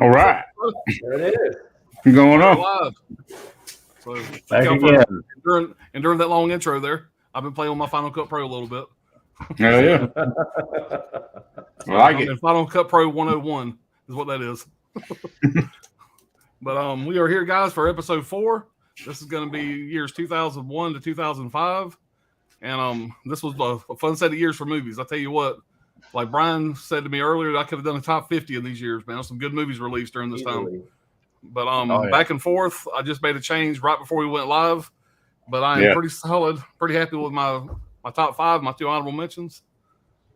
All right. There it is. What's going on? Live. So Back again. during that long intro there, I've been playing with my Final Cut Pro a little bit. Oh, yeah. I like it. Final Cut Pro 101 is what that is. But we are here, guys, for episode 4. This is going to be years 2001 to 2005. And this was a fun set of years for movies. I tell you what, like Brian said to me earlier, I could have done a top 50 in these years, man. Some good movies released during this time. But back and forth, I just made a change right before we went live. But I am pretty solid, pretty happy with my top 5, my 2 honorable mentions.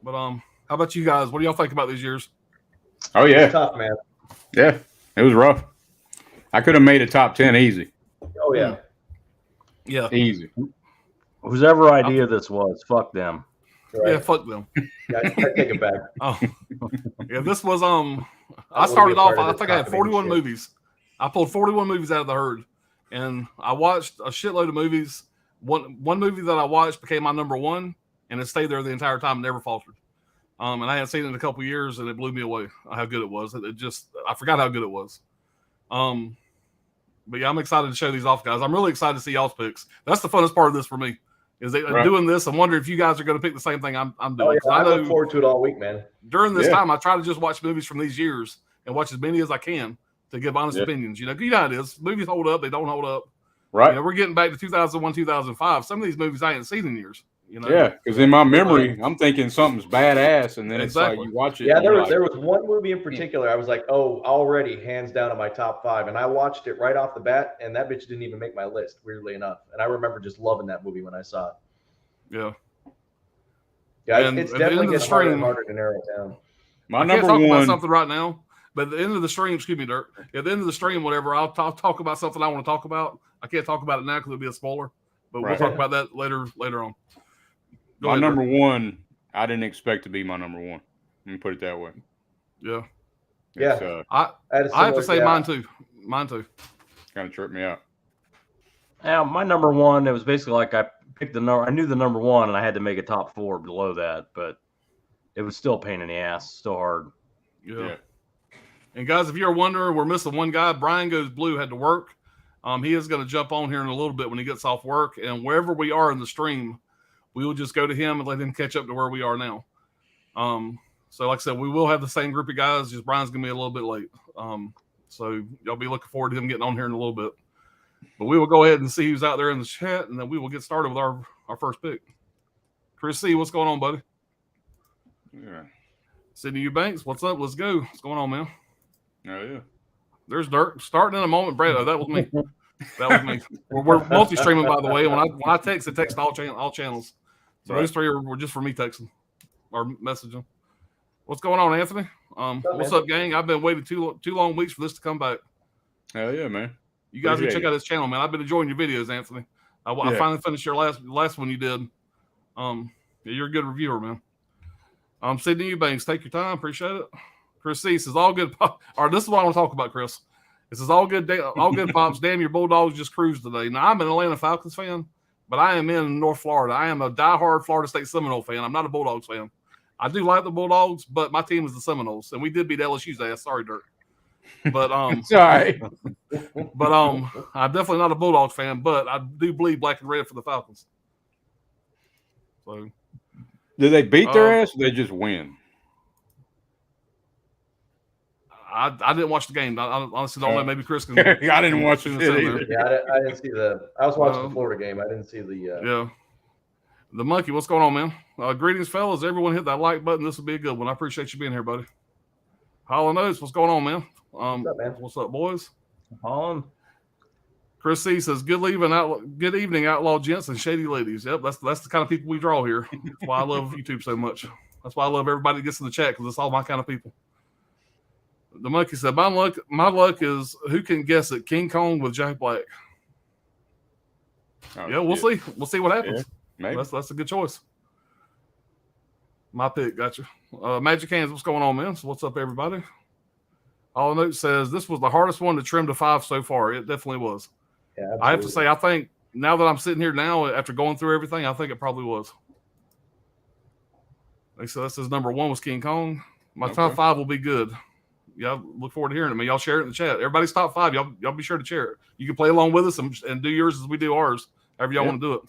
But how about you guys? What do y'all think about these years? Oh, yeah. It's tough, man. Yeah, it was rough. I could have made a top 10 easy. Oh, yeah. Yeah. Easy. Whose ever idea this was, fuck them. Right. Yeah, fuck them. Yeah, I take it back. Oh, yeah. This was I started off. I think I had 41 movies. I pulled 41 movies out of the herd, and I watched a shitload of movies. One movie that I watched became my number 1, and it stayed there the entire time and never faltered. And I hadn't seen it in a couple of years, and it blew me away how good it was. I forgot how good it was. But yeah, I'm excited to show these off, guys. I'm really excited to see y'all's picks. That's the funnest part of this for me. Is doing this. I'm wondering if you guys are going to pick the same thing I'm doing. Oh, yeah. I look forward to it all week, man. During this time, I try to just watch movies from these years and watch as many as I can to give honest opinions. You know how it is. Movies hold up, they don't hold up. Right. You know, we're getting back to 2001, 2005. Some of these movies I ain't seen in years. You know? Yeah, because in my memory, I'm thinking something's badass, and then it's like you watch it. Yeah, there was one movie in particular I was like, oh, already hands down in my top 5, and I watched it right off the bat, and that bitch didn't even make my list, weirdly enough. And I remember just loving that movie when I saw it. Yeah. Yeah, it's definitely getting harder and harder to narrow it down. My I number can't talk one. about something right now, but at the end of the stream, excuse me, Dirk. At the end of the stream, whatever, I'll talk about something I want to talk about. I can't talk about it now because it'll be a spoiler, but we'll talk about that later on. Go ahead, number Dirk. 1, I didn't expect to be my number 1. Let me put it that way. Yeah. Yeah. I have to say mine too. Mine too. Kind of tripped me out. Now, my number 1, it was basically like I picked the number. I knew the number 1, and I had to make a top 4 below that, but it was still a pain in the ass. Still hard. Yeah. And guys, if you're wondering, we're missing one guy. Brian Goes Blue had to work. He is going to jump on here in a little bit when he gets off work, and wherever we are in the stream, we will just go to him and let him catch up to where we are now. So like I said, we will have the same group of guys. Just Brian's going to be a little bit late. So y'all be looking forward to him getting on here in a little bit. But we will go ahead and see who's out there in the chat, and then we will get started with our first pick. Chris C., what's going on, buddy? Yeah. Sidney Eubanks, what's up? Let's go. What's going on, man? Oh, yeah. There's Dirk. Starting in a moment, Brad. That was me. That was me. We're multi-streaming, by the way. When I text, it texts all channels. So those 3 were just for me texting or messaging. What's going on, Anthony? What's up, gang? I've been waiting 2 long weeks for this to come back. Hell yeah, man. You guys can check out his channel, man. I've been enjoying your videos, Anthony. I finally finished your last one you did. You're a good reviewer, man. Sidney Eubanks, take your time. Appreciate it. Chris C. says, all good. All right, this is what I want to talk about, Chris. This is all good pops. Damn, your Bulldogs just cruised today. Now, I'm an Atlanta Falcons fan, but I am in North Florida. I am a diehard Florida State Seminole fan. I'm not a Bulldogs fan. I do like the Bulldogs, but my team is the Seminoles, and we did beat LSU's ass. Sorry, Dirk. But sorry. But I'm definitely not a Bulldogs fan, but I do bleed black and red for the Falcons. So, did they beat their ass or they just win? I didn't watch the game. I honestly don't know. Maybe Chris can. I didn't watch it either. Yeah, I didn't see I was watching the Florida game. I didn't see the. Yeah. The monkey, what's going on, man? Greetings, fellas. Everyone hit that like button. This will be a good one. I appreciate you being here, buddy. Holland Oates, what's going on, man? What's up, man? What's up, boys? Holland. Chris C. says, good evening, outlaw gents and shady ladies. Yep, that's the kind of people we draw here. That's why I love YouTube so much. That's why I love everybody that gets in the chat, because it's all my kind of people. The monkey said, my luck is, who can guess it? King Kong with Jack Black. Oh, yeah, we'll see. We'll see what happens. Yeah, maybe. That's a good choice. My pick, gotcha. Magic Hands, what's going on, man? So what's up, everybody? All Note says, this was the hardest one to trim to 5 so far. It definitely was. Yeah, I have to say, I think now that I'm sitting here now, after going through everything, I think it probably was. So that says number 1 was King Kong. My top 5 will be good. y'all look forward to hearing it. Man, y'all share it in the chat. Everybody's top 5. Y'all be sure to share it. You can play along with us and do yours as we do ours. However y'all want to do it.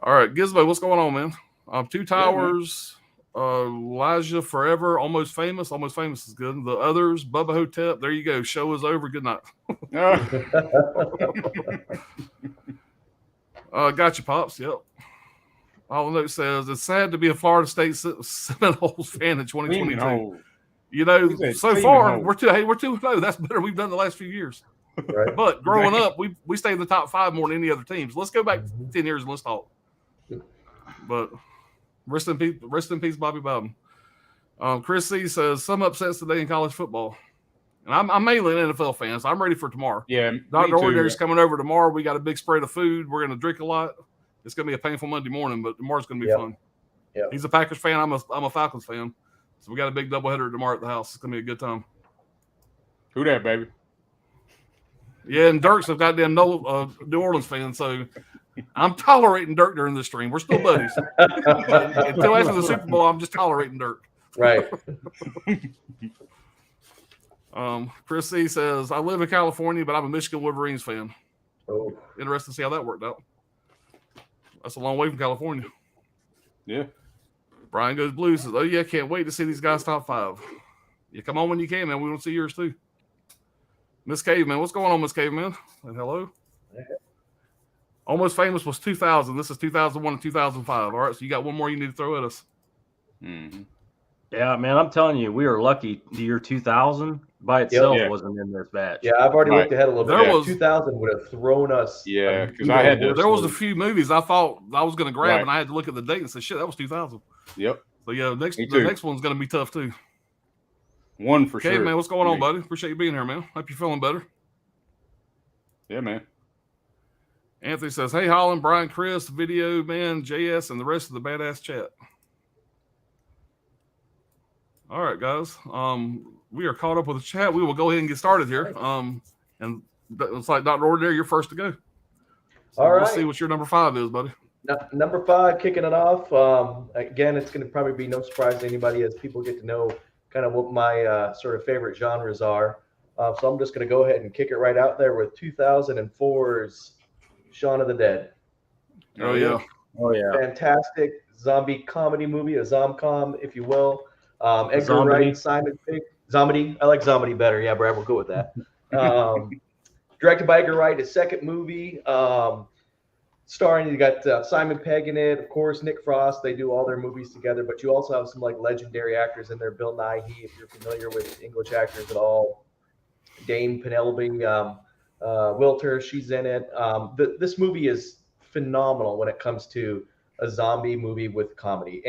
All right, Gizmo, what's going on, man? Two Towers, Elijah Forever, Almost Famous. Almost Famous is good. The Others, Bubba Hotel. There you go. Show is over. Good night. Gotcha, Pops. Yep. All the note says it's sad to be a Florida State Seminoles fan in 2022. You know, so far we're 2-0. That's better we've done the last few years. Right. But growing up, we stayed in the top 5 more than any other teams. Let's go back 10 years and let's talk. But rest in peace, Bobby Bowden. Chris C says some upsets today in college football, and I'm mainly an NFL fan, so I'm ready for tomorrow. Yeah, Dr. Ordinary's coming over tomorrow. We got a big spread of food. We're going to drink a lot. It's going to be a painful Monday morning, but tomorrow's going to be fun. Yep. He's a Packers fan. I'm a Falcons fan, so we got a big doubleheader tomorrow at the house. It's going to be a good time. Who that, baby? Yeah, and Dirk's a goddamn New Orleans fan, so I'm tolerating Dirk during this stream. We're still buddies. Until after the Super Bowl, I'm just tolerating Dirk. Right. Chris C says, I live in California, but I'm a Michigan Wolverines fan. Oh. Interesting to see how that worked out. That's a long way from California. Yeah. Brian Goes Blue says, oh, yeah, can't wait to see these guys top 5. Yeah, come on when you can, man. We want to see yours, too. Miss Caveman, what's going on, Miss Caveman? And hello. Almost Famous was 2000. This is 2001 and 2005. All right, so you got one more you need to throw at us. Mm-hmm. Yeah, man, I'm telling you, we were lucky. The year 2000 by itself wasn't in this batch. Yeah, I've already looked ahead a little bit. 2000 would have thrown us. Yeah, because I had to. There was a few movies I thought I was going to grab, and I had to look at the date and say, shit, that was 2000. Yep. So, yeah, the next one's going to be tough, too. One for sure. Okay, man, what's going on, buddy? Appreciate you being here, man. Hope you're feeling better. Yeah, man. Anthony says, hey, Holland, Brian, Chris, Video Man, JS, and the rest of the badass chat. All right, guys. We are caught up with the chat. We will go ahead and get started here. And it's like Dr. Ordinary, you're first to go. So all right. Let's see what your number 5 is, buddy. Number 5, kicking it off. Again, it's going to probably be no surprise to anybody as people get to know kind of what my sort of favorite genres are. So I'm just going to go ahead and kick it right out there with 2004's Shaun of the Dead. Oh, yeah. Oh, yeah. Fantastic zombie comedy movie, a zom-com, if you will. Edgar Wright, Simon Pegg. Zombie. I like Zombie better. Yeah, Brad, we'll go with that. Directed by Edgar Wright, his second movie. Starring, you got Simon Pegg in it, of course, Nick Frost. They do all their movies together, but you also have some like legendary actors in there. Bill Nighy, if you're familiar with English actors at all. Dame Penelope Wilter, she's in it. This movie is phenomenal when it comes to a zombie movie with comedy,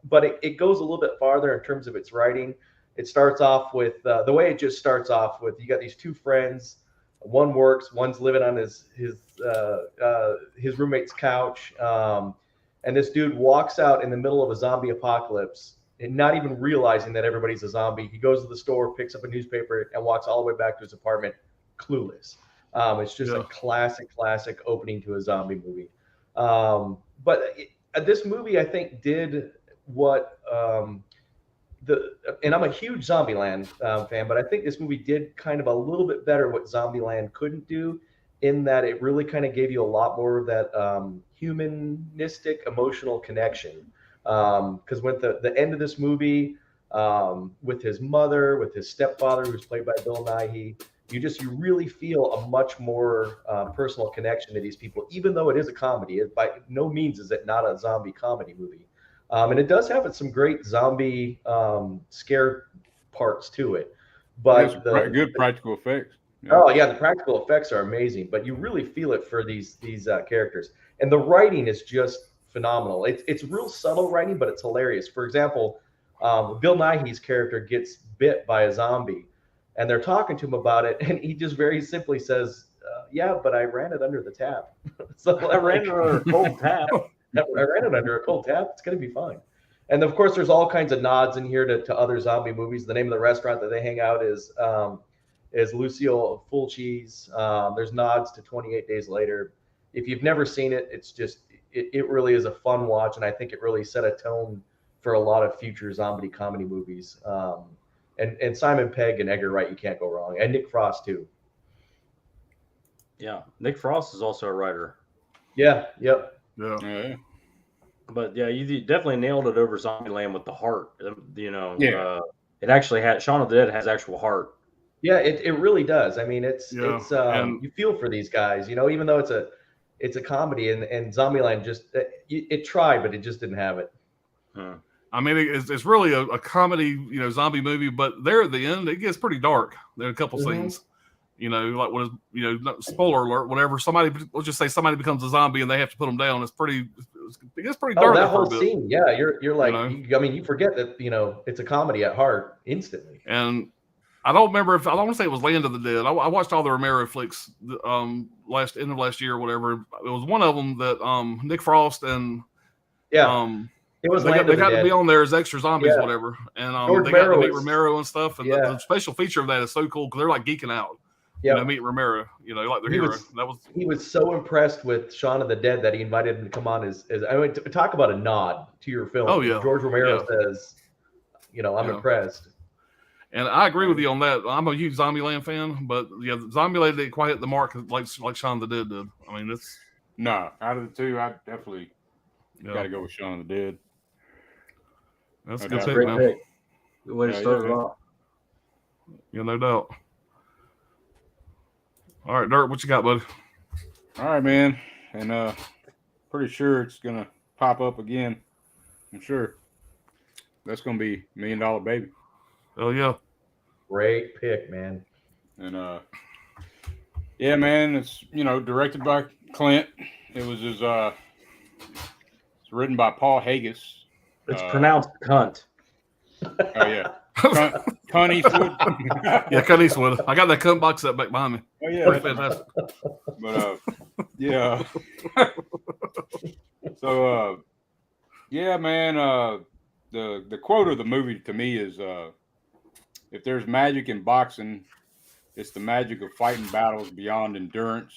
but it goes a little bit farther in terms of its writing. It starts off with the way it just starts off with, you got these two friends. One works, one's living on his roommate's couch, and this dude walks out in the middle of a zombie apocalypse and not even realizing that everybody's a zombie. He goes to the store, picks up a newspaper, and walks all the way back to his apartment, clueless. It's just a classic opening to a zombie movie. But this movie, I think, did what and I'm a huge Zombieland fan, but I think this movie did kind of a little bit better what Zombieland couldn't do, in that it really kind of gave you a lot more of that humanistic, emotional connection. Because with the end of this movie, with his mother, with his stepfather, who's played by Bill Nighy, you really feel a much more personal connection to these people, even though it is a comedy. By no means is it not a zombie comedy movie. And it does have some great zombie scare parts to it. But good practical effects. Yeah. Oh, yeah, the practical effects are amazing, but you really feel it for these characters. And the writing is just phenomenal. It's real subtle writing, but it's hilarious. For example, Bill Nighy's character gets bit by a zombie, and they're talking to him about it, and he just very simply says, yeah, but I ran it under the tap. So I ran it under a cold tap. I ran it under a cold tap. It's going to be fine. And of course, there's all kinds of nods in here to other zombie movies. The name of the restaurant that they hang out is Lucio Fulci's. There's nods to 28 Days Later. If you've never seen it, it's just it really is a fun watch, and I think it really set a tone for a lot of future zombie comedy movies. And Simon Pegg and Edgar Wright, you can't go wrong, and Nick Frost too. Yeah, Nick Frost is also a writer. Yeah, yep. Yeah. But yeah, you definitely nailed it over Zombieland with the heart. You know, Yeah. it actually had Shaun of the Dead has actual heart. Yeah, it really does. I mean, it's and you feel for these guys, you know, even though it's a comedy, and Zombieland just it tried, but it just didn't have it. I mean, it's really a comedy, you know, zombie movie, but there at the end, it gets pretty dark. There are a couple scenes, you know, like when, you know, spoiler alert, whatever. Let's just say somebody becomes a zombie and they have to put them down. It gets pretty dark. Oh, that for a whole bit. scene, yeah, you're like, You know? I mean, you forget that, you know, it's a comedy at heart instantly. And I don't remember I don't want to say it was Land of the Dead. I watched all the Romero flicks end of last year or whatever. It was one of them that Nick Frost and it was they got to be on there as extra zombies, whatever. And they got to meet Romero and stuff. And the special feature of that is so cool because they're like geeking out. You know, meet Romero, you know, like their hero. He was so impressed with Shaun of the Dead that he invited him to come on as I mean, talk about a nod to your film. Oh yeah, George Romero says, you know, I'm impressed. And I agree with you on that. I'm a huge Zombieland fan, but yeah, Zombieland didn't quite hit the mark like Shaun of the Dead did. I mean, it's out of the two, I definitely got to go with Shaun of the Dead. That's a good pick, man. Pick. Good way to start it off. Yeah, no doubt. All right, Dirt, what you got, buddy? All right, man. And pretty sure it's gonna pop up again. I'm sure. That's gonna be $1 Million Baby. Oh yeah. Great pick, man. And yeah, man, it's, you know, directed by Clint. It was his it's written by Paul Haggis. It's pronounced cunt. Oh yeah. Cunt Eastwood. Yeah, Cunt Eastwood. I got that cunt box set back behind me. Oh yeah. Pretty fantastic. But yeah. So yeah, man, the quote of the movie to me is if there's magic in boxing, it's the magic of fighting battles beyond endurance,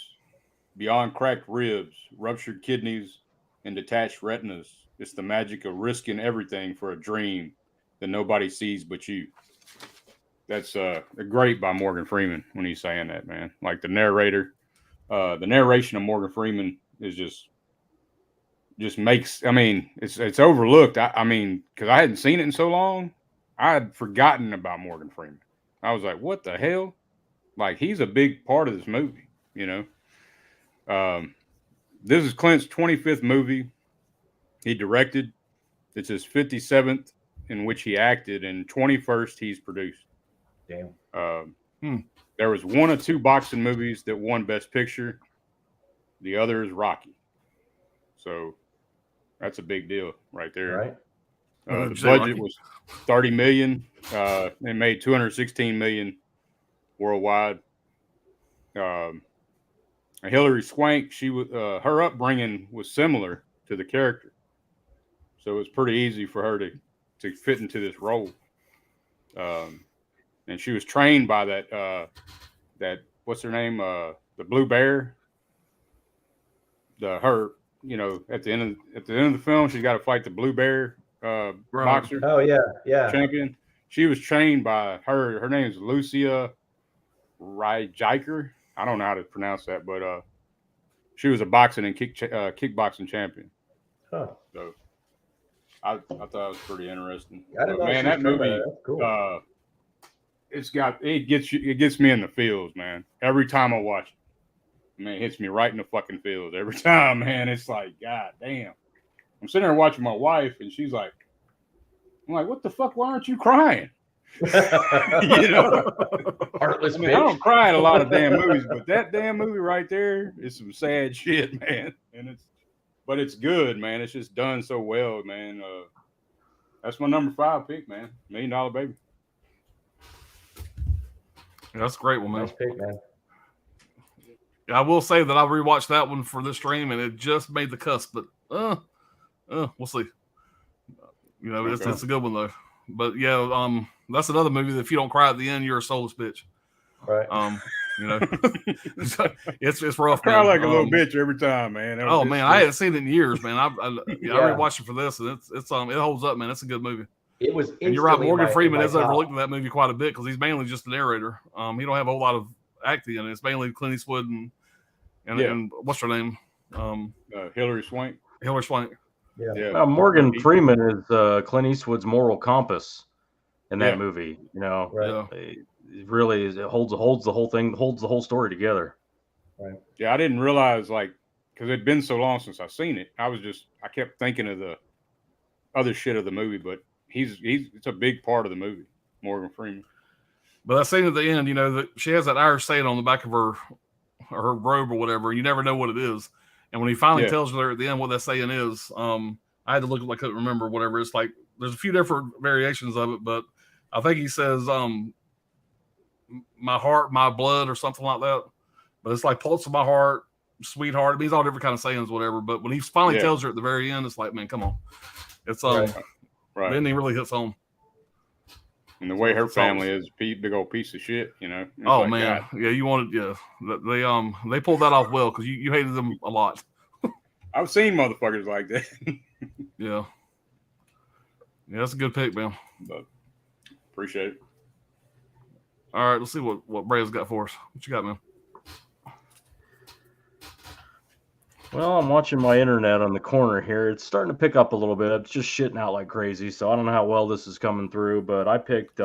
beyond cracked ribs, ruptured kidneys, and detached retinas. It's the magic of risking everything for a dream that nobody sees but you. That's great by Morgan Freeman when he's saying that, man. Like the narration of Morgan Freeman is just makes, I mean, it's overlooked. I mean, because I hadn't seen it in so long, I had forgotten about Morgan Freeman. I was like, what the hell? Like, he's a big part of this movie, you know? This is Clint's 25th movie he directed. It's his 57th in which he acted, and 21st he's produced. Damn. There was one or two boxing movies that won Best Picture. The other is Rocky. So that's a big deal right there. Right. The budget was $30 million. It made $216 million worldwide. Hilary Swank, she was her upbringing was similar to the character, so it was pretty easy for her to fit into this role. And she was trained by that what's her name, the Blue Bear. Her, you know, at the end of the film, she's got to fight the Blue Bear boxer. Oh yeah, champion. She was trained by her. Her name is Lucia Ryjiker. I don't know how to pronounce that, but she was a boxing and kickboxing champion. Huh. So I thought it was pretty interesting. But, man, that movie, cool. it gets me in the feels, man. Every time I watch it, man, it hits me right in the fucking feels every time, man. It's like, God damn. I'm sitting there watching my wife, and she's like, I'm like, what the fuck? Why aren't you crying? You know, heartless. I mean, I don't cry at a lot of damn movies, but that damn movie right there is some sad shit, man. But it's good, man. It's just done so well, man. That's my number 5 pick, man. $1 Million Baby. Yeah, that's a great one, man. Nice pick, man. I will say that I rewatched that one for this stream, and it just made the cusp. But we'll see. You know, it's a good one though. But yeah, that's another movie that if you don't cry at the end, you're a soulless bitch. Right. You know, it's rough. I cry like a little bitch every time, man. I hadn't seen it in years, man. I rewatched it for this, and it holds up, man. It's a good movie. It was And you're right, instantly Morgan Freeman my is top. overlooked in that movie quite a bit because he's mainly just a narrator. He don't have a whole lot of acting in it. It's mainly Clint Eastwood and what's her name? Hillary Swank. Hillary Swank. Yeah. Morgan Freeman is Clint Eastwood's moral compass in that movie. You know, Right. it really is. It holds the whole thing, holds the whole story together. Right. Yeah, I didn't realize because it'd been so long since I've seen it. I kept thinking of the other shit of the movie, but it's a big part of the movie, Morgan Freeman. But that scene at the end, you know, that she has that Irish saying on the back of her robe or whatever, and you never know what it is. And when he finally tells her at the end what that saying is, I had to look up, I couldn't remember whatever. It's like there's a few different variations of it, but I think he says my heart, my blood, or something like that. But it's like pulse of my heart, sweetheart. It means all different kind of sayings, whatever. But when he finally tells her at the very end, it's like, man, come on. It's right. The ending really hits home. And the way her family is, big old piece of shit, you know. Oh like, man, God. Yeah, you wanted, they pulled that off well because you hated them a lot. I've seen motherfuckers like that. Yeah, that's a good pick, man. But appreciate it. All right, let's see what Brad's got for us. What you got, man? Well, I'm watching my internet on the corner here. It's starting to pick up a little bit. It's just shitting out like crazy, so I don't know how well this is coming through, but I picked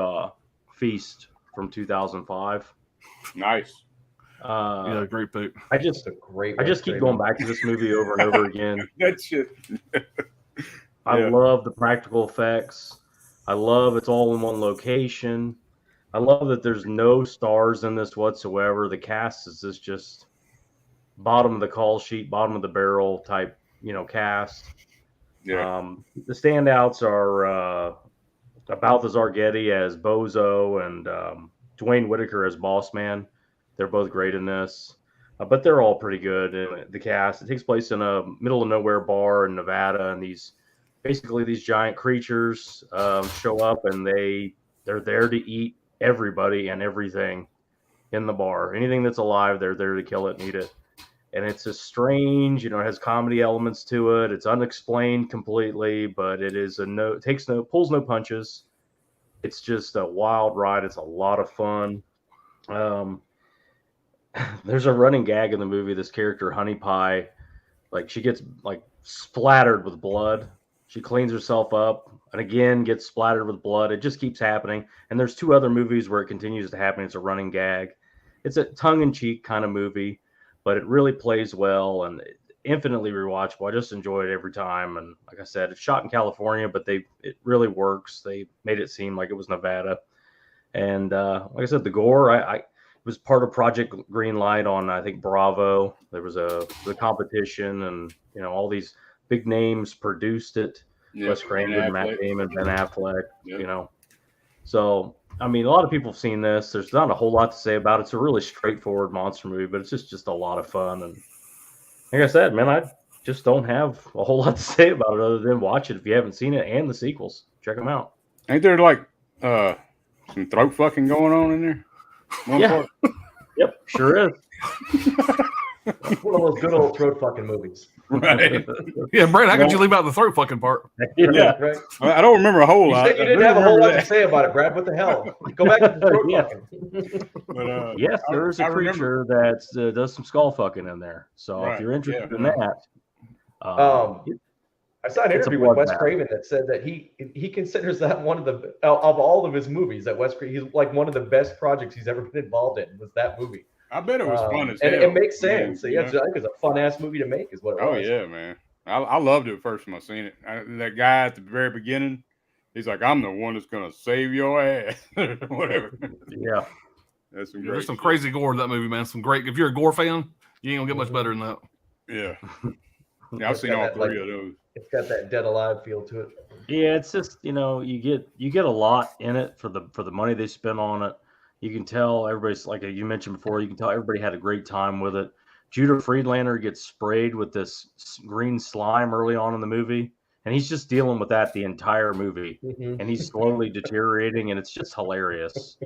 Feast from 2005. Nice. Yeah, great pick. I just keep going back to this movie over and over again. That shit. I love the practical effects. I love it's all in one location. I love that there's no stars in this whatsoever. The cast is just bottom of the call sheet, bottom of the barrel type, cast. Yeah. The standouts are Balthazar Getty as Bozo and Dwayne Whitaker as Boss Man. They're both great in this, but they're all pretty good in the cast. It takes place in a middle of nowhere bar in Nevada, and these giant creatures show up, and they're there to eat everybody and everything in the bar. Anything that's alive, they're there to kill it and eat it. And it's a strange, it has comedy elements to it. It's unexplained completely, but it is pulls no punches. It's just a wild ride. It's a lot of fun. There's a running gag in the movie. This character, Honey Pie, she gets splattered with blood. She cleans herself up and again gets splattered with blood. It just keeps happening. And there's 2 other movies where it continues to happen. It's a running gag. It's a tongue-in-cheek kind of movie, but it really plays well and infinitely rewatchable. I just enjoy it every time. And like I said, it's shot in California, but it really works. They made it seem like it was Nevada. And like I said, the gore, it was part of Project Greenlight on, I think, Bravo. There was the competition, and all these big names produced it. Yep. Wes Craven, Matt Damon, Ben Affleck. Yep. So I mean, a lot of people have seen this. There's not a whole lot to say about it. It's a really straightforward monster movie, but it's just a lot of fun. And like I said, man, I just don't have a whole lot to say about it other than watch it if you haven't seen it, and the sequels. Check them out. Ain't there some throat fucking going on in there? Yeah. Yep, sure is. One of those good old throat fucking movies. Right. Yeah, Brad, how could you leave out the throat fucking part? Yeah. Right. I don't remember a whole lot. You said you didn't have a whole lot to say about it, Brad. What the hell? Go back to the throat fucking. But, yes, there's a creature that does some skull fucking in there. So if you're interested in that, I saw an interview with Wes Craven that said that he considers that one of the of all of his movies that Wes Craven, he's like one of the best projects he's ever been involved in was that movie. I bet it was fun as and hell. it makes sense. Yeah, I think it's a fun ass movie to make, is what it was. Oh yeah, man. I loved it first when I seen it. That guy at the very beginning, he's like, "I'm the one that's gonna save your ass," whatever. Yeah, there's some crazy gore in that movie, man. Some great. If you're a gore fan, you ain't gonna get much better than that. Yeah, yeah. I've seen all three of those. It's got that Dead Alive feel to it. Yeah, it's just you get a lot in it for the money they spent on it. You can tell everybody's, like you mentioned before, you can tell everybody had a great time with it. Judah Friedlander gets sprayed with this green slime early on in the movie, and he's just dealing with that the entire movie. Mm-hmm. And he's slowly deteriorating, and it's just hilarious.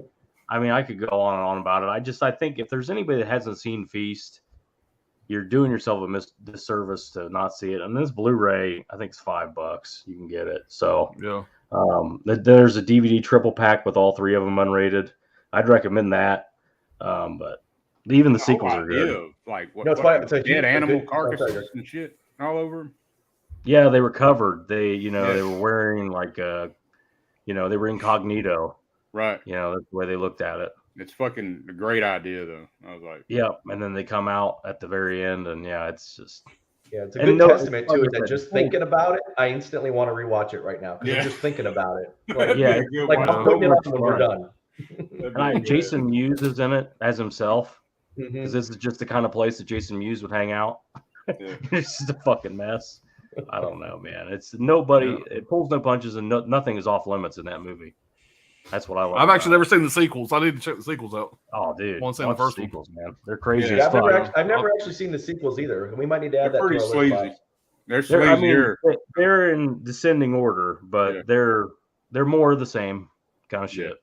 I mean, I could go on and on about it. I think if there's anybody that hasn't seen Feast, you're doing yourself a disservice to not see it. And this Blu-ray, I think it's $5. You can get it. So yeah, There's a DVD triple pack with all 3 of them unrated. I'd recommend that. But even the sequels are good. Like what? No, it's why it's a dead animal good, carcasses and shit all over them. Yeah, they were covered. They, they were wearing like they were incognito. Right. That's the way they looked at it. It's fucking a great idea, though. I was like, yeah, and then they come out at the very end, and it's just. Yeah, it's a good testament to it that just thinking about it, I instantly want to rewatch it right now because I'm just thinking about it. Like, I'm putting it on when we're done. And Jason Mewes is in it as himself, because this is just the kind of place that Jason Mewes would hang out. It's just a fucking mess. I don't know, man. It's nobody. It pulls no punches, and nothing is off limits in that movie. That's what I love. I've actually never seen the sequels. I need to check the sequels out. Oh, dude, Once in the first sequels, man. They're crazy. Yeah, I've never actually seen the sequels either. We might need to add that. Pretty sleazy. They're sleazier. They're in descending order, but they're more of the same kind of shit.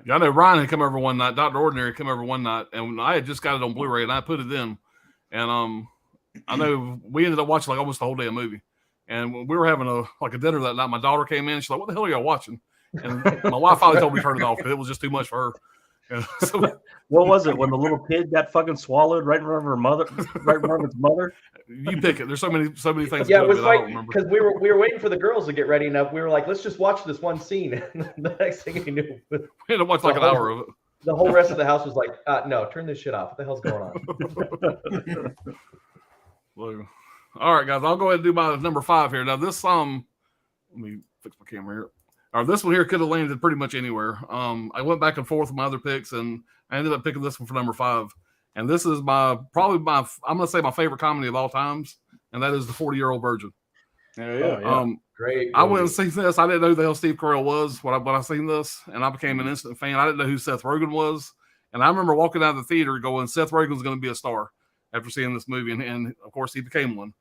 Yeah, I know Ryan had come over one night. Dr. Ordinary had come over one night, and I had just got it on Blu-ray, and I put it in, and I know we ended up watching like almost the whole damn movie, and we were having a dinner that night. My daughter came in. She's like, "What the hell are y'all watching?" And my wife finally told me to turn it off because it was just too much for her. So, what was it when the little kid got fucking swallowed right in front of her mother, right in front of its mother? You pick it. There's so many things. Yeah, it was like because we were waiting for the girls to get ready enough. We were like, let's just watch this one scene. And the next thing you knew, we had to watch like an hour of it. The whole rest of the house was like, no, turn this shit off. What the hell's going on? All right, guys, I'll go ahead and do my number 5 here. Now, this let me fix my camera here. All right, this one here could have landed pretty much anywhere. I went back and forth with my other picks, and I ended up picking this one for number 5. And this is I'm going to say my favorite comedy of all times, and that is The 40-Year-Old Virgin. Great. I went and seen this. I didn't know who the hell Steve Carell was when I seen this, and I became an instant fan. I didn't know who Seth Rogen was, and I remember walking out of the theater going, Seth Rogen's going to be a star after seeing this movie, and of course he became one.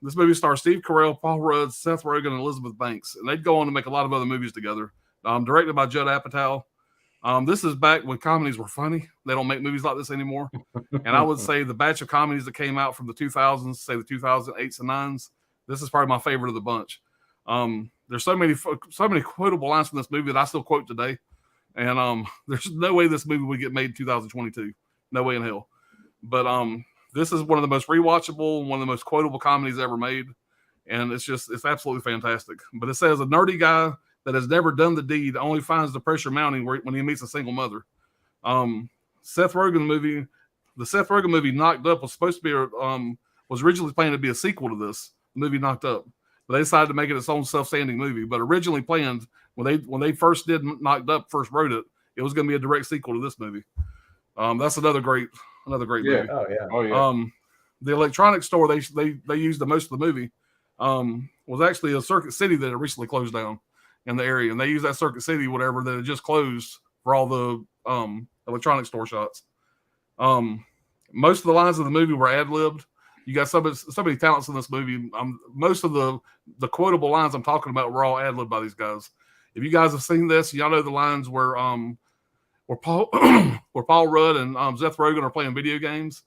This movie stars Steve Carell, Paul Rudd, Seth Rogen, and Elizabeth Banks, and they'd go on to make a lot of other movies together. Directed by Judd Apatow. This is back when comedies were funny. They don't make movies like this anymore. And I would say the batch of comedies that came out from the 2000s, say the 2008s and 9s, this is probably my favorite of the bunch. There's so many quotable lines from this movie that I still quote today. And there's no way this movie would get made in 2022. No way in hell. But this is one of the most rewatchable, one of the most quotable comedies ever made. And it's absolutely fantastic. But it says a nerdy guy that has never done the deed only finds the pressure mounting when he meets a single mother. The Seth Rogen movie Knocked Up was supposed to be was originally planned to be a sequel to this, the movie Knocked Up. But they decided to make it its own self-standing movie. But originally planned, when they first did Knocked Up, first wrote it, it was going to be a direct sequel to this movie. That's another great movie. Oh yeah. The electronics store they used the most of the movie was actually a Circuit City that had recently closed down in the area, and they used that Circuit City whatever that had just closed for all the electronic store shots. Most of the lines of the movie were ad-libbed. You got so many talents in this movie. Most of the quotable lines I'm talking about were all ad-libbed by these guys. If you guys have seen this, y'all know the lines where Paul Rudd and Seth Rogen are playing video games,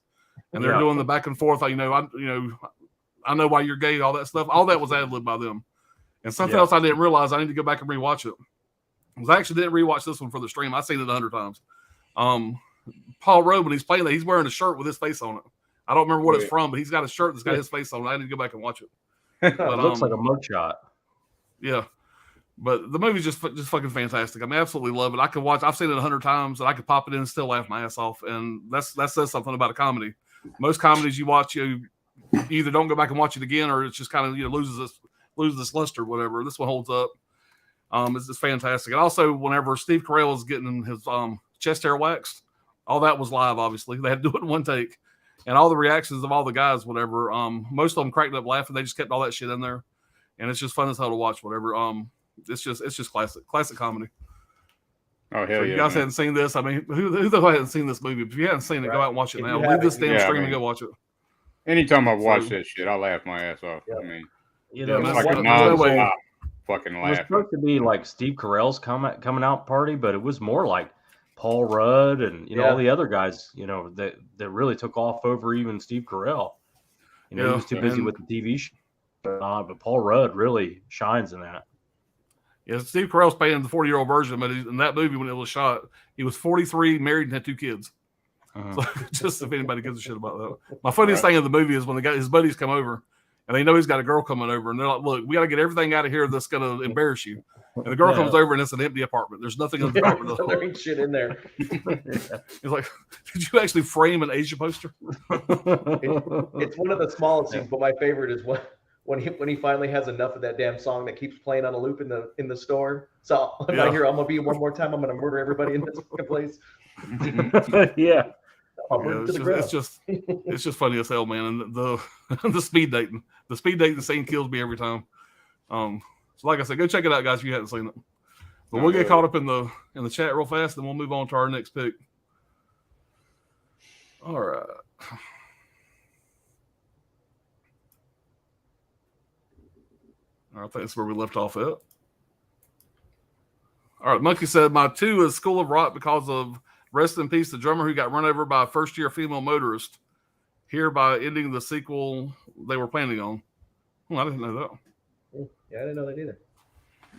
and they're doing the back and forth. I know why you're gay. All that stuff. All that was ad-libbed by them. And something else I didn't realize. I need to go back and rewatch it. I actually didn't rewatch this one for the stream. I've seen it 100 times. Paul Rudd, when he's playing that, he's wearing a shirt with his face on it. I don't remember what it's from, but he's got a shirt that's got his face on it. I need to go back and watch it. But, it looks like a mugshot. Yeah. But the movie's just fucking fantastic. I mean, I absolutely love it. I could watch. I've seen it 100 times, and I could pop it in and still laugh my ass off. And that says something about a comedy. Most comedies you watch, you either don't go back and watch it again, or it's just kind of loses this luster, or whatever. This one holds up. It's just fantastic. And also, whenever Steve Carell is getting his chest hair waxed, all that was live. Obviously, they had to do it in one take, and all the reactions of all the guys, whatever. Most of them cracked up laughing. They just kept all that shit in there, and it's just fun as hell to watch. Whatever. It's just classic comedy. Oh hell so yeah! You guys hadn't seen this. I mean, who the hell hadn't seen this movie? If you haven't seen it, go out and watch it now. Leave this damn stream and go watch it. Anytime I watch that shit, I laugh my ass off. I mean, it's like a non-stop fucking laugh. It was supposed to be like Steve Carell's coming out party, but it was more like Paul Rudd and all the other guys, that really took off over even Steve Carell. He was too busy with the TV show. But Paul Rudd really shines in that. Yeah, Steve Carell's playing the 40-year-old version, but in that movie when it was shot, he was 43, married, and had 2 kids. So just if anybody gives a shit about that. My funniest thing in the movie is when his buddies come over, and they know he's got a girl coming over, and they're like, "Look, we got to get everything out of here that's going to embarrass you." And the girl comes over, and it's an empty apartment. There's nothing in the apartment. There ain't shit in there. He's like, "Did you actually frame an Asia poster?" It's one of the smallest scenes, but my favorite is when he finally has enough of that damn song that keeps playing on a loop in the store. So I'm not here. I'm gonna be one more time. I'm gonna murder everybody in this fucking place. Yeah. It's just funny as hell, man. And the speed dating scene kills me every time. So like I said, go check it out, guys, if you haven't seen it. But we'll get caught up in the chat real fast, and we'll move on to our next pick. All right. I think that's where we left off at. All right, Monkey said, my 2 is School of Rock because of rest in peace, the drummer who got run over by a first-year female motorist, hereby ending the sequel they were planning on. I didn't know that. Yeah, I didn't know that either.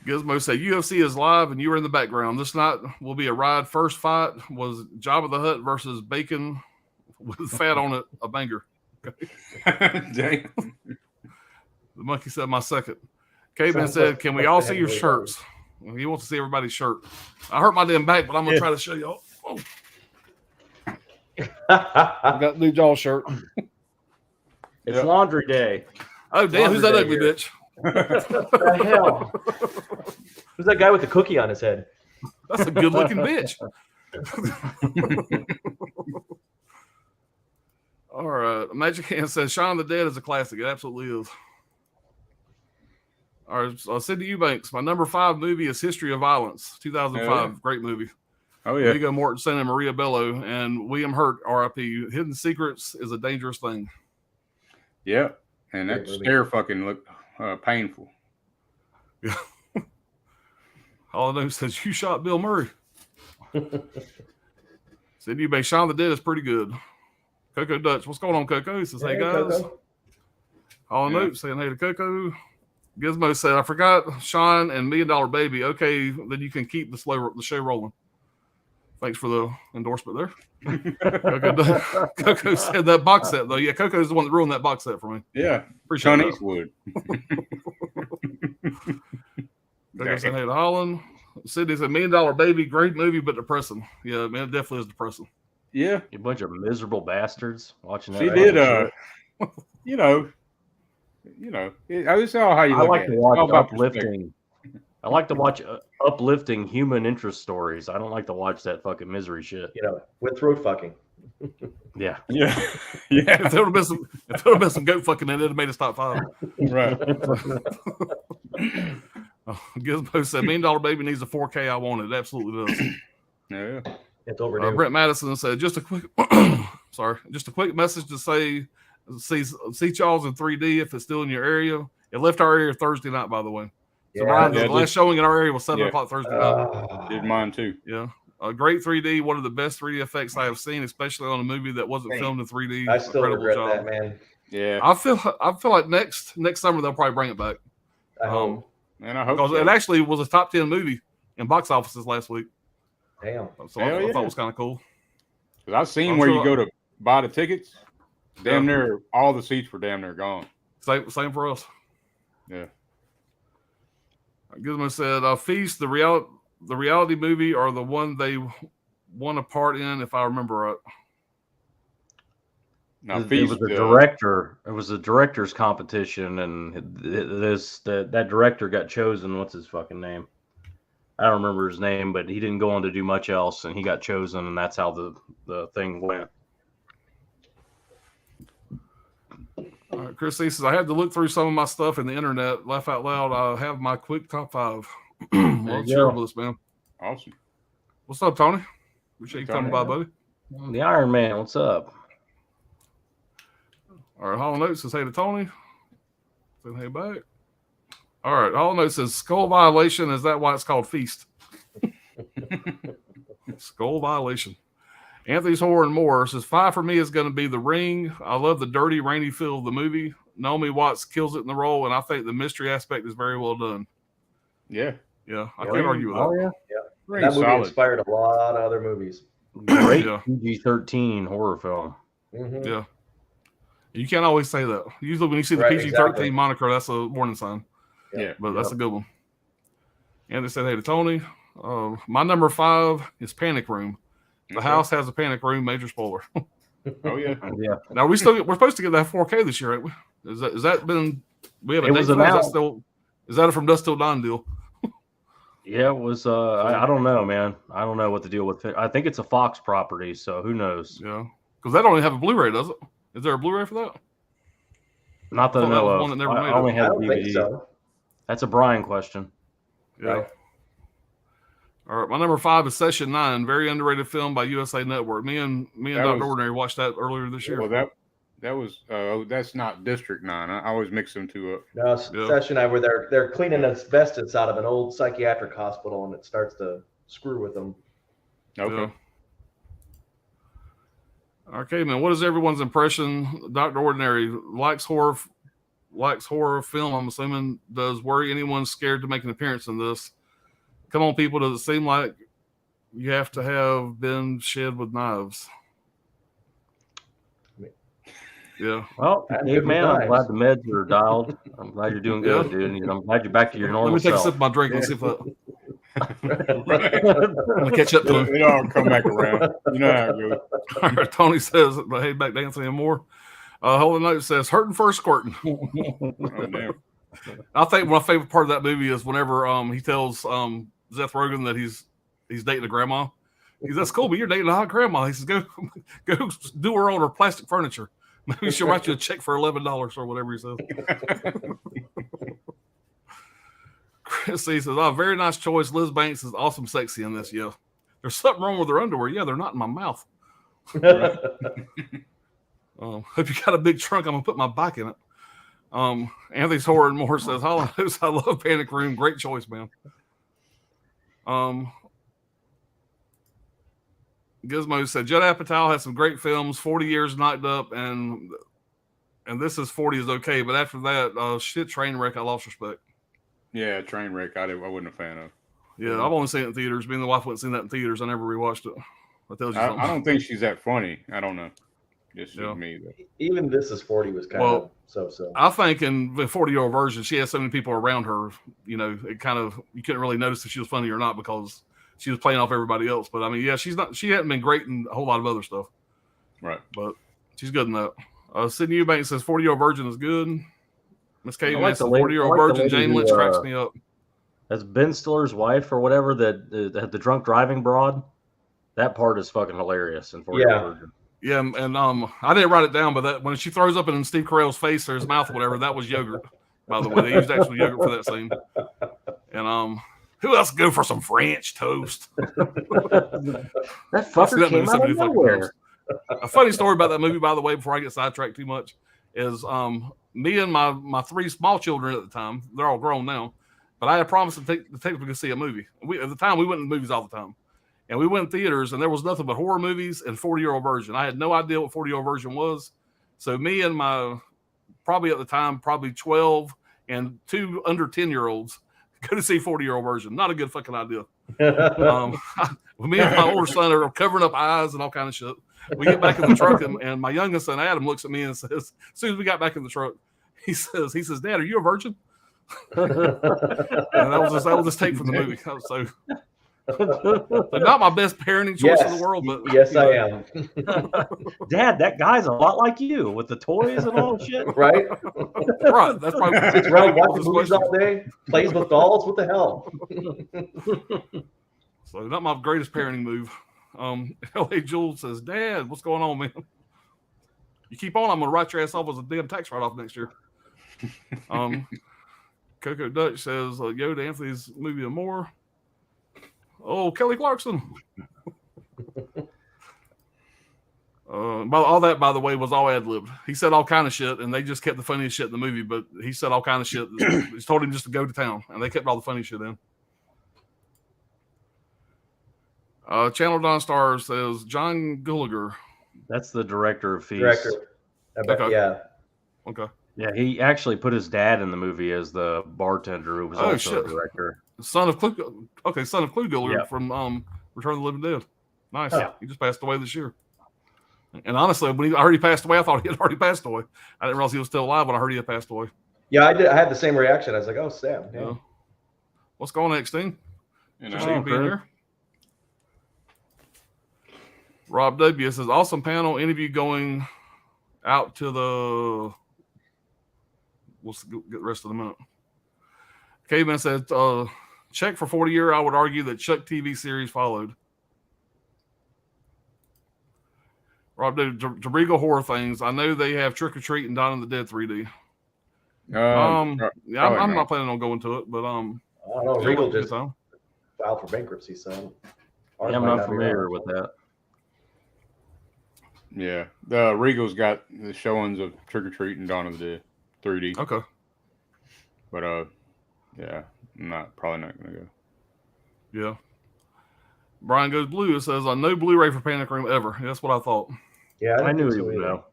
Gizmo said, UFC is live and you were in the background. This night will be a ride. First fight was Jabba the Hutt versus Bacon with fat on it, a banger. Damn. The Monkey said, my second. Caveman said, can we all see your shirts? Well, he wants to see everybody's shirt. I hurt my damn back, but I'm going to try to show y'all. Oh. I got New Jaw shirt. It's laundry day. Oh, damn. Who's that ugly bitch? What the hell? Who's that guy with the cookie on his head? That's a good looking bitch. All right. Magic Hand says Shaun of the Dead is a classic. It absolutely is. All right. Sydney Eubanks. My number 5 movie is History of Violence, 2005. Great movie. Oh, yeah. Viggo Mortensen and Maria Bello and William Hurt, R.I.P. Hidden Secrets is a dangerous thing. Yeah. And that stare fucking looked painful. Yeah. All I know says you shot Bill Murray. Said you Shaun of the Dead is pretty good. Coco Dutch, what's going on, Coco? He says, hey guys. Coco. All I know saying hey to Coco. Gizmo said, I forgot Sean and $1 Million Baby. Okay, then you can keep the show rolling. Thanks for the endorsement there. Coco said that box set, though. Yeah, Coco's the one that ruined that box set for me. Yeah. Appreciate Sean that. Eastwood. Coco said, hey to Holland. Sydney said, $1 Million Baby, great movie, but depressing. Yeah, man, it definitely is depressing. Yeah. You bunch of miserable bastards watching that. She did, you know, it's all how you look like at to it. watch It's all about uplifting. I like to watch uplifting human interest stories. I don't like to watch that fucking misery shit. You know, with throat fucking. Yeah. Yeah. Yeah. If there would have been some goat fucking in it, it'd have made us top 5. Right. Gizmo said, $1 Million Baby needs a 4K. I want it. It absolutely does. Yeah. It's overdue. Brent Madison said, just a quick message to say, see y'all's in 3D if it's still in your area. It left our area Thursday night, by the way. So the last showing in our area was 7 o'clock Thursday night. Did mine too. Yeah. A great 3D, one of the best 3D effects I have seen, especially on a movie that wasn't filmed in 3D. I still regret that, man. Yeah. I feel like next summer they'll probably bring it back. I hope. And I hope because it actually was a top 10 movie in box offices last week. Damn. So I thought it was kind of cool. Because I've seen where you go to buy the tickets, damn near all the seats were damn near gone. Same for us. Yeah. Gizmo said, Feast, the reality movie, or the one they won a part in, if I remember right. Now, It was a director. It was a director's competition, and that director got chosen. What's his fucking name? I don't remember his name, but he didn't go on to do much else, and he got chosen, and that's how the thing went. All right, Chris says, I had to look through some of my stuff in the internet. Laugh out loud. I have my quick top 5. Well, share with us, man. Awesome. What's up, Tony? Appreciate you coming by, buddy. The Iron Man, what's up? All right, Hollow Note says, hey to Tony. Say hey back. All right, Hollow Note says, Skull Violation. Is that why it's called Feast? Skull Violation. Anthony's Horror and More says, 5 for me is going to be The Ring. I love the dirty, rainy feel of the movie. Naomi Watts kills it in the role, and I think the mystery aspect is very well done. Yeah. Yeah, I can't argue with that. Oh yeah, And that movie solid. inspired a lot of other movies. great Yeah. PG-13 horror film. Mhm. Yeah. You can't always say that. Usually, when you see the Right, PG-13 exactly. moniker, that's a warning sign. Yeah. But that's a good one. And they said, "Hey to Tony, my number 5 is Panic Room. The house has a panic room. Major spoiler. Oh yeah. Yeah, Now we're supposed to get that 4K this year, ain't we? Is that been? We have a It date was for that? Is that announced. still? Is that a From Dusk Till Dawn deal? yeah, it was. I don't know, man. I don't know what the deal with it. I think it's a Fox property, so who knows? Yeah, because that don't even have a Blu-ray, does it? Is there a Blu-ray for that? Not that I thought that know was of. one that never I made only it. I had don't DVD. think so. That's a Brian question. Yeah. Right. All right, my number 5 is Session 9, very underrated film by USA Network. Me and Dr. Ordinary watched that earlier this year. Well, that was that's not District 9. I always mix them two up. No, Yeah. Session 9 where they're cleaning asbestos out of an old psychiatric hospital, and it starts to screw with them. Okay. Yeah. Okay, man. What is everyone's impression? Dr. Ordinary likes horror film. I'm assuming does worry anyone scared to make an appearance in this. Come on, people. Does it seem like you have to have been shed with knives? Yeah. Well, I'm Dave, good with man, I'm knives. glad the meds are dialed. I'm glad you're doing good, Yeah. dude. And I'm glad you're back to your Let normal me take a self. sip of my drink. Let's see if that. Right. I'm gonna catch up to him. It all come back around. You know how it goes. All right, Tony says, "Hey, back dancing and more." Holy Note says, "Hurting first squirting." Oh, damn. I think my favorite part of that movie is whenever he tells Seth Rogen that he's dating a grandma. He says, "That's cool, but you're dating a hot grandma." He says, "Go do her on her plastic furniture. Maybe she'll write you a check for $11 or whatever." He says. Chris he says, "Oh, very nice choice. Liz Banks is awesome, sexy in this. Yeah, there's something wrong with her underwear. Yeah, they're not in my mouth. Hope you got a big trunk. I'm gonna put my bike in it." Anthony's Horror and More says, "I love Panic Room. Great choice, man." Gizmo said, "Judd Apatow has some great films. 40 Years Knocked Up, and this is 40 is okay, but after that, shit, Trainwreck, I lost respect." Yeah, Trainwreck. I wasn't a fan of. Yeah, I've only seen it in theaters. Me and the wife went and seen that in theaters. I never rewatched it. That tells you something. I don't think she's that funny. I don't know. It's just me. Though. Even This Is 40 was kind of so. I think in the 40-year-old version, she had so many people around her, you know, it kind of, you couldn't really notice if she was funny or not because she was playing off everybody else. But I mean, yeah, she hadn't been great in a whole lot of other stuff. Right. But she's good in that. Sydney Eubanks says 40-year-old virgin is good. Miss Kate I like says the lady- 40-year-old I like the virgin lady Jane who, Lynch cracks me up. That's Ben Stiller's wife or whatever, that the drunk driving broad. That part is fucking hilarious. And Yeah, and I didn't write it down, but that when she throws up in Steve Carell's face or his mouth or whatever, that was yogurt. By the way, they used actual yogurt for that scene. And who else go for some French toast? that fucker came out of nowhere. A funny story about that movie, by the way, before I get sidetracked too much, is me and my 3 small children at the time, they're all grown now, but I had promised to take them to see a movie. At the time, we went in the movies all the time. And we went in theaters, and there was nothing but horror movies and 40-year-old virgin. I had no idea what 40-year-old virgin was. So me and my, probably at the time, probably 12 and 2 under 10-year-olds go to see 40-year-old virgin. Not a good fucking idea. Me and my older son are covering up eyes and all kind of shit. We get back in the truck, and my youngest son, Adam, looks at me and says, as soon as we got back in the truck, he says, "Dad, are you a virgin?" And that was just take from the movie. So not my best parenting choice in the world, but yes, I am. Dad, that guy's a lot like you with the toys and all shit. Right? Right. That's probably Sits around watching movies all day, plays with dolls. What the hell? So not my greatest parenting move. L.A. Jules says, "Dad, what's going on, man? You keep on, I'm gonna write your ass off as a damn tax write-off next year." Coco Dutch says, "Yo to Anthony's movie and more." Oh, Kelly Clarkson. All that, by the way, was all ad-libbed. He said all kind of shit, and they just kept the funniest shit in the movie, but he said all kind of shit. He told him just to go to town, and they kept all the funny shit in. Channel Don Star says, John Gallagher. That's the director of Feast. Okay. Yeah. Okay. Yeah, he actually put his dad in the movie as the bartender who was also a director. Son of Clue. Okay, son of Clue Giller Yep. from Return of the Living Dead. Nice. Yeah. He just passed away this year. And honestly, when I heard he passed away, I thought he had already passed away. I didn't realize he was still alive when I heard he had passed away. Yeah, I did. I had the same reaction. I was like, "Oh, Sam." Yeah. Yeah. What's going on, X-Team? You Just know, you being here. Rob W says, awesome panel interview going out to the. We'll get the rest of the minute. Caveman said, check for 40 year. I would argue that Chuck TV series followed. Rob W, Jabrigo Horror Things. I know they have Trick or Treat and Dawn of the Dead 3D. Yeah, I'm not planning on going to it, but I don't know. Regal just time. filed for bankruptcy, so Yeah, I'm not familiar with that. Yeah, the Regal's got the showings of Trick or Treat and Dawn of the Dead 3D. Okay, But yeah, probably not gonna go. yeah. Brian Goes Blue. It says, no Blu-ray for Panic Room ever. That's what I thought. Yeah, I knew he so would either. know.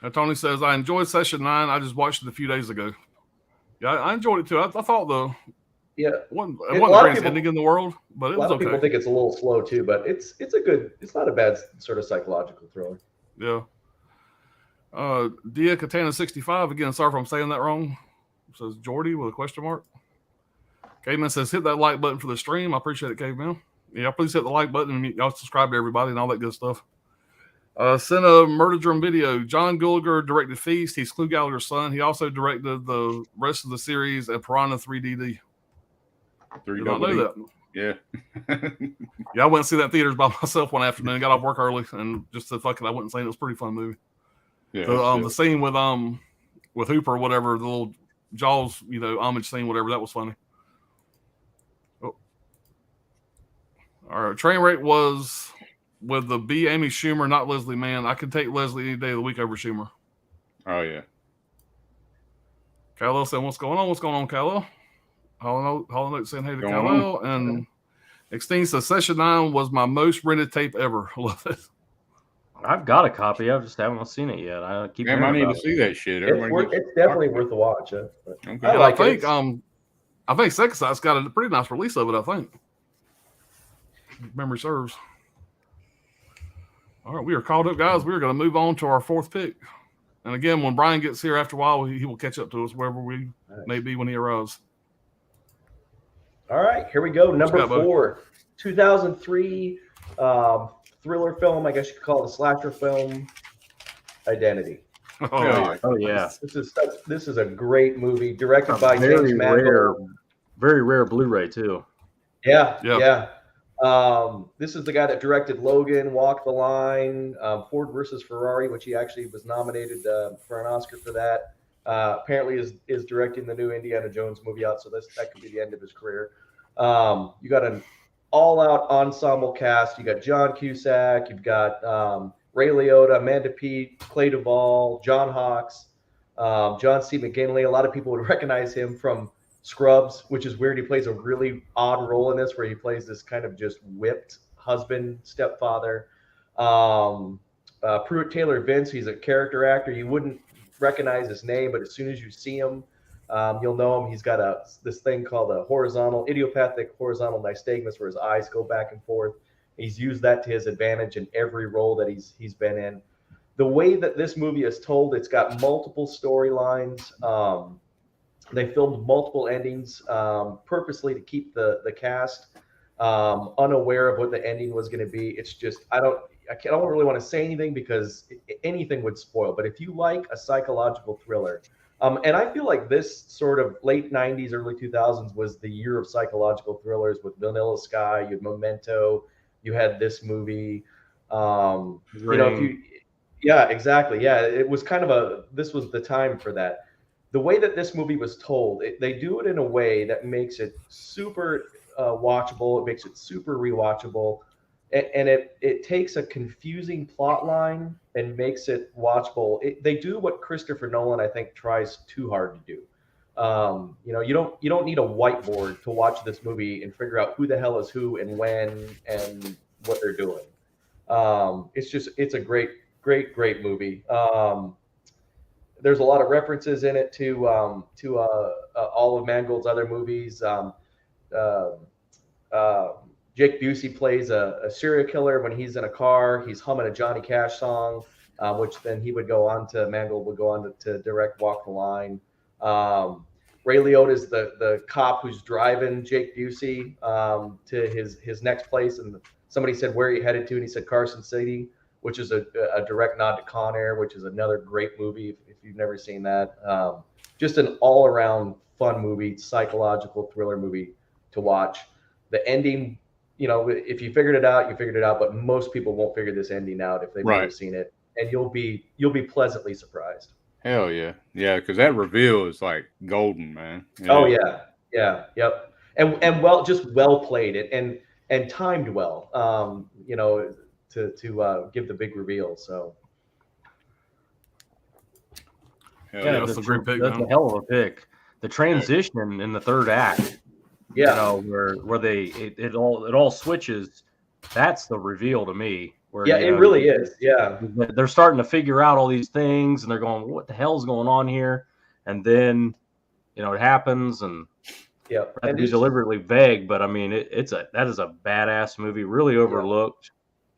And Tony says, I enjoyed session 9. I just watched it a few days ago. Yeah, I enjoyed it too. I thought Yeah, it wasn't A the lot of greatest people- ending in the world, but it a lot was of people okay. think it's a little slow too, but it's not a bad sort of psychological thriller. Yeah. Dia Katana 65 again. Sorry if I'm saying that wrong. Says Jordy with a question mark. Caveman says hit that like button for the stream. I appreciate it, Caveman. Yeah, please hit the like button and y'all subscribe to everybody and all that good stuff. Sent a Murder Drum video. John Gallagher directed Feast. He's Clue Gallagher's son. He also directed the rest of the series at Piranha 3DD. Did not know that. Yeah. Yeah, I went and see that theaters by myself one afternoon. Got off work early and just said, fuck it, I went and seen it. It was a pretty fun movie. Yeah. The scene with Hooper or whatever, the little Jaws, homage scene, whatever, that was funny. Oh. All right, Trainwreck was with the B. Amy Schumer, not Leslie Mann. I could take Leslie any day of the week over Schumer. Oh yeah. Kal-El saying, what's going on? What's going on, Kal-El? Hollow Note saying hey to Going Kal-El. And Extine says Session 9 was my most rented tape ever. Love it. I've got a copy. I just haven't seen it yet. I keep Damn, I hearing need about to it. see that shit. It's definitely worth a watch. Okay. I And like I think it. I think Second Sight's got a pretty nice release of it, I think. If memory serves. All right, we are caught up, guys. We're going to move on to our fourth pick. And again, when Brian gets here after a while, he will catch up to us wherever we may be when he arrives. All right, here we go. Number got, buddy? 4, 2003 thriller film. I guess you could call it a slasher film. Identity. Oh, Yeah. Oh yeah, This is a great movie, directed by James very Mangold. rare Blu-ray too. Yeah. This is the guy that directed Logan, Walk the Line, Ford versus Ferrari, which he actually was nominated for an Oscar for that. Apparently is directing the new Indiana Jones movie out, so that could be the end of his career. You got an all-out ensemble cast. You got John Cusack. You've got Ray Liotta, Amanda Peet, Clay Duvall, John Hawkes, John C. McGinley. A lot of people would recognize him from Scrubs, which is weird. He plays a really odd role in this where he plays this kind of just whipped husband, stepfather. Pruitt Taylor Vince, he's a character actor. You wouldn't recognize his name, but as soon as you see him, you'll know him. He's got this thing called a idiopathic horizontal nystagmus where his eyes go back and forth. He's used that to his advantage in every role that he's been in. The way that this movie is told, it's got multiple storylines. They filmed multiple endings purposely to keep the cast unaware of what the ending was going to be. It's just I don't really want to say anything because anything would spoil. But if you like a psychological thriller, and I feel like this sort of late 90s, early 2000s was the year of psychological thrillers with Vanilla Sky, you had Memento, you had this movie. Yeah, exactly. Yeah, it was kind of this was the time for that. The way that this movie was told, they do it in a way that makes it super watchable. It makes it super rewatchable. And it takes a confusing plot line and makes it watchable. They do what Christopher Nolan, I think, tries too hard to do. You don't need a whiteboard to watch this movie and figure out who the hell is who and when and what they're doing. It's a great movie. There's a lot of references in it to all of Mangold's other movies. Jake Busey plays a serial killer when he's in a car. He's humming a Johnny Cash song, which then he would go on to, Mangold would go on to direct Walk the Line. Ray Liotta is the cop who's driving Jake Busey to his next place. And somebody said, where are you headed to? And he said, Carson City, which is a direct nod to Con Air, which is another great movie if you've never seen that. Just an all-around fun movie, psychological thriller movie to watch. The ending, you know, if you figured it out, you figured it out. But most people won't figure this ending out if they've never seen it, and you'll be pleasantly surprised. Hell yeah, yeah, because that reveal is like golden, man. Oh yeah, yep, and well played and timed well. You know, to give the big reveal. So yeah, that's a great pick. That's a hell of a pick. The transition in the third act, you know, where it all switches. That's the reveal to me. Where, it really is. Yeah, they're starting to figure out all these things, and they're going, "What the hell's going on here?" And then, you know, it happens, and and be deliberately vague, but I mean, that is a badass movie, really overlooked.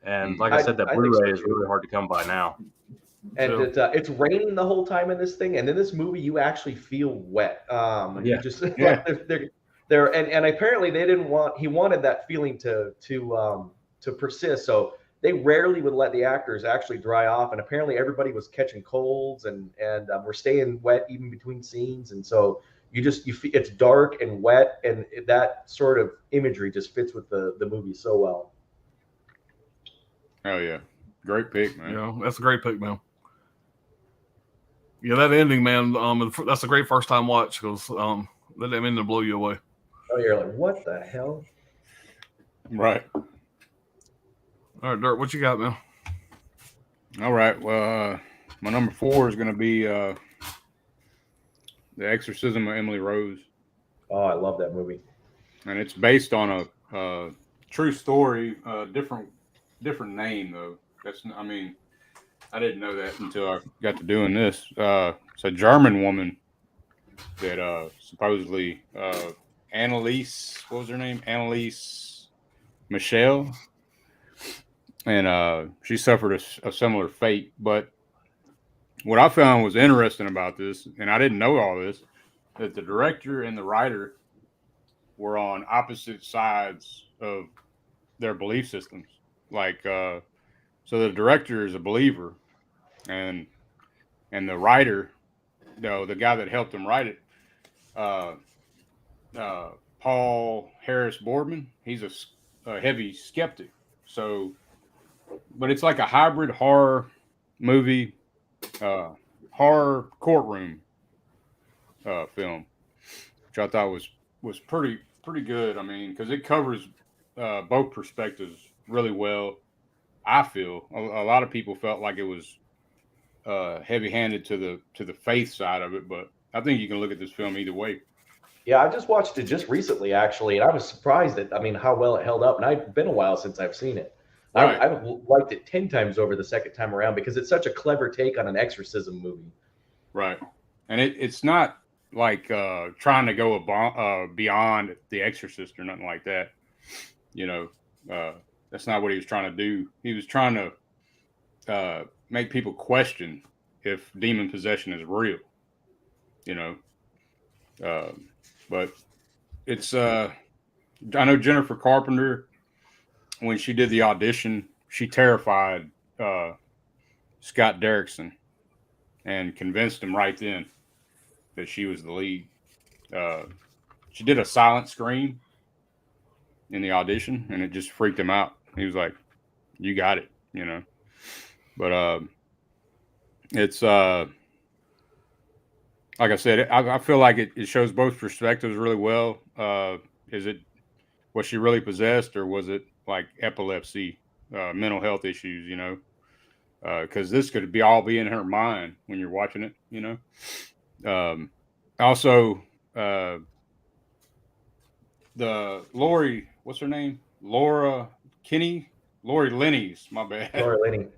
And like I said, that Blu-ray is really hard to come by now. And it's raining the whole time in this thing, and in this movie, you actually feel wet. You just they're and apparently he wanted that feeling to persist, so they rarely would let the actors actually dry off, and apparently everybody was catching colds and were staying wet even between scenes, and so you feel it's dark and wet, and that sort of imagery just fits with the movie so well. Oh yeah, great pick, man. Yeah, that's a great pick, man. Yeah, that ending, man. That's a great first time watch because that ending will blow you away. Oh, you're like, what the hell? Right. All right, Dirt, what you got, man? All right. Well, my number 4 is going to be The Exorcism of Emily Rose. Oh, I love that movie. And it's based on a true story, different name though. I didn't know that until I got to doing this. It's a German woman that supposedly Anneliese, what was her name? Anneliese Michel. And she suffered a similar fate. But what I found was interesting about this, and I didn't know all this, that the director and the writer were on opposite sides of their belief systems. Like, so the director is a believer, and the writer, the guy that helped him write it, Paul Harris Boardman, he's a heavy skeptic. So, but it's like a hybrid horror movie, horror courtroom film, which I thought was pretty good. I mean, because it covers both perspectives really well. I feel a lot of people felt like it was heavy-handed to the faith side of it, but I think you can look at this film either way. Yeah, I just watched it just recently, actually, and I was surprised at how well it held up. And it's been a while since I've seen it. Right. I've liked it 10 times over the second time around because it's such a clever take on an exorcism movie. Right, and it's not like trying to go beyond The Exorcist or nothing like that. You know, that's not what he was trying to do. He was trying to make people question if demon possession is real. You know, but it's I know Jennifer Carpenter, when she did the audition, she terrified Scott Derrickson and convinced him right then that she was the lead. She did a silent scream in the audition, and it just freaked him out. He was like, "You got it," you know. But it's like I said, I feel like it shows both perspectives really well. Was she really possessed, or was it like epilepsy, mental health issues, you know? Because this could all be in her mind when you're watching it, you know? Also, the Lori, what's her name? Lori Linney's, my bad. Lori Linney.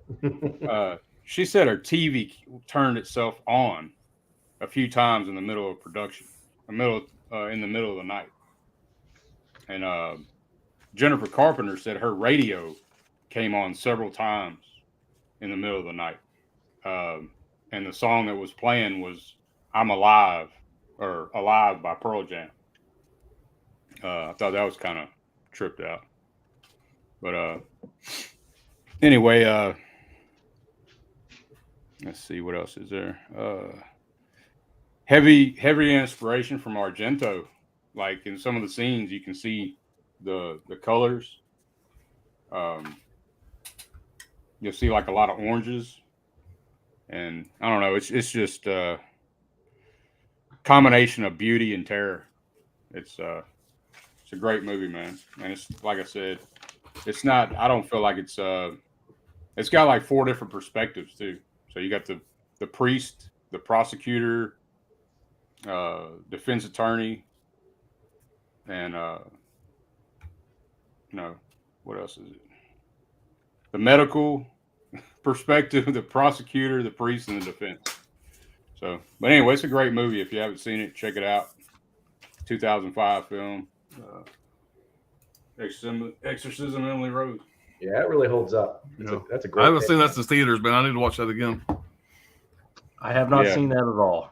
She said her TV turned itself on a few times in the middle of production, in the middle of the night. And Jennifer Carpenter said her radio came on several times in the middle of the night. And the song that was playing was I'm Alive or Alive by Pearl Jam. I thought that was kind of tripped out. But anyway, let's see what else is there. Heavy inspiration from Argento. Like in some of the scenes, you can see the colors. You'll see like a lot of oranges, and I don't know. It's just a combination of beauty and terror. It's a great movie, man. And it's like I said, it's not. I don't feel like it's got like 4 different perspectives too. So you got the priest, the prosecutor, defense attorney, and what else is it? The medical perspective, the prosecutor, the priest, and the defense. So, but anyway, it's a great movie. If you haven't seen it, check it out. 2005 film. Exorcism, Emily Rose. Yeah, it really holds up. That's a great. I haven't seen that since theaters, man. I need to watch that again. I have not seen that at all.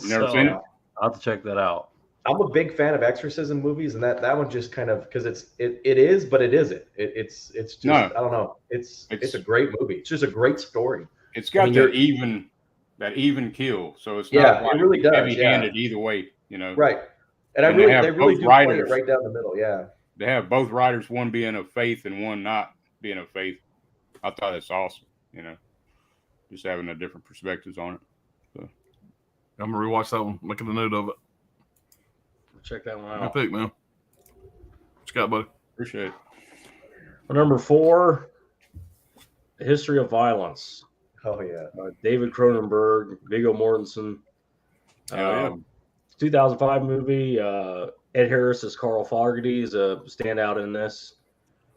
Never seen it? I'll have to check that out. I'm a big fan of exorcism movies, and that one just kind of because it is, but it isn't. It's just I don't know. It's a great movie. It's just a great story. It's got that even kill, so it's not it really does. Heavy-handed either way, Right. And they really do play it right down the middle. Yeah. They have both writers, one being of faith and one not being of faith. I thought that's awesome. Just having a different perspectives on it. So. I'm gonna rewatch that one. Making a note of it. Check that one out. Good pick, man. What you got, buddy? Appreciate it. For number 4, The History of Violence. Oh yeah. David Cronenberg, Viggo Mortensen. 2005 movie. Ed Harris as Carl Fogarty is a standout in this.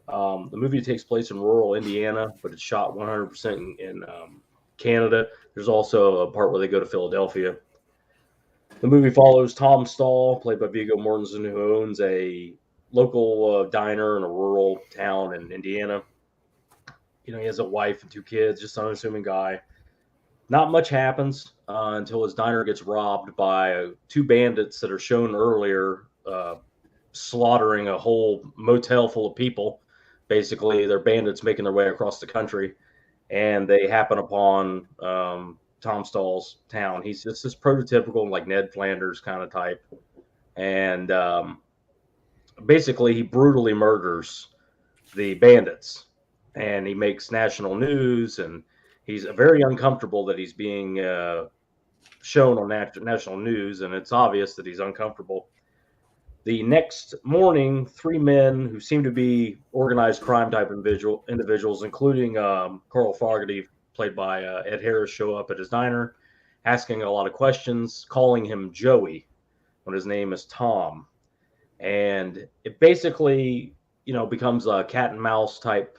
The movie takes place in rural Indiana, but it's shot 100% in Canada. There's also a part where they go to Philadelphia. The movie follows Tom Stahl, played by Viggo Mortensen, who owns a local diner in a rural town in Indiana. He has a wife and 2 kids, just an unassuming guy. Not much happens until his diner gets robbed by 2 bandits that are shown earlier, slaughtering a whole motel full of people. Basically, they're bandits making their way across the country, and they happen upon Tom Stahl's town. He's just this prototypical like Ned Flanders kind of type, and basically he brutally murders the bandits, and he makes national news, and he's very uncomfortable that he's being shown on national news, and it's obvious that he's uncomfortable. The next morning, 3 men who seem to be organized crime type individuals, including Carl Fogarty, played by Ed Harris, show up at his diner, asking a lot of questions, calling him Joey when his name is Tom. And it basically, becomes a cat and mouse type,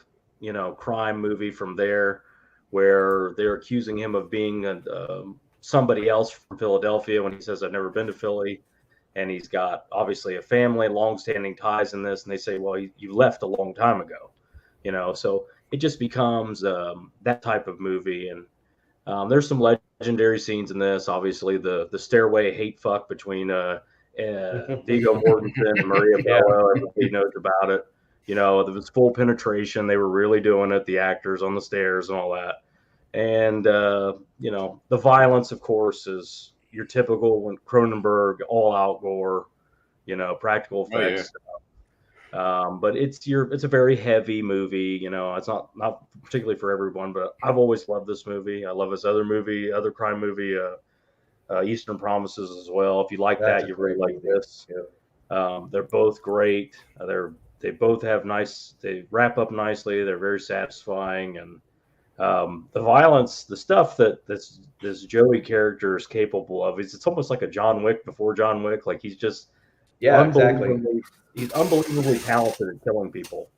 crime movie from there, where they're accusing him of being somebody else from Philadelphia when he says, I've never been to Philly. And he's got obviously a family, long-standing ties in this. And they say, well, you left a long time ago, so it just becomes that type of movie. And there's some legendary scenes in this. Obviously, the stairway hate fuck between Viggo Mortensen and Maria Bello. Everybody knows about it. There was full penetration. They were really doing it, the actors on the stairs and all that. And, the violence, of course, is your typical when Cronenberg, all-out gore, practical effects. But it's a very heavy movie. It's not particularly for everyone, but I've always loved this movie. I love his other crime movie, Eastern Promises as well. If you like that, you really like this. Yeah. They're both great. They both have they wrap up nicely. They're very satisfying, and the violence, the stuff that this Joey character is capable of, it's almost like a John Wick before John Wick. Like he's just exactly. He's unbelievably talented at killing people,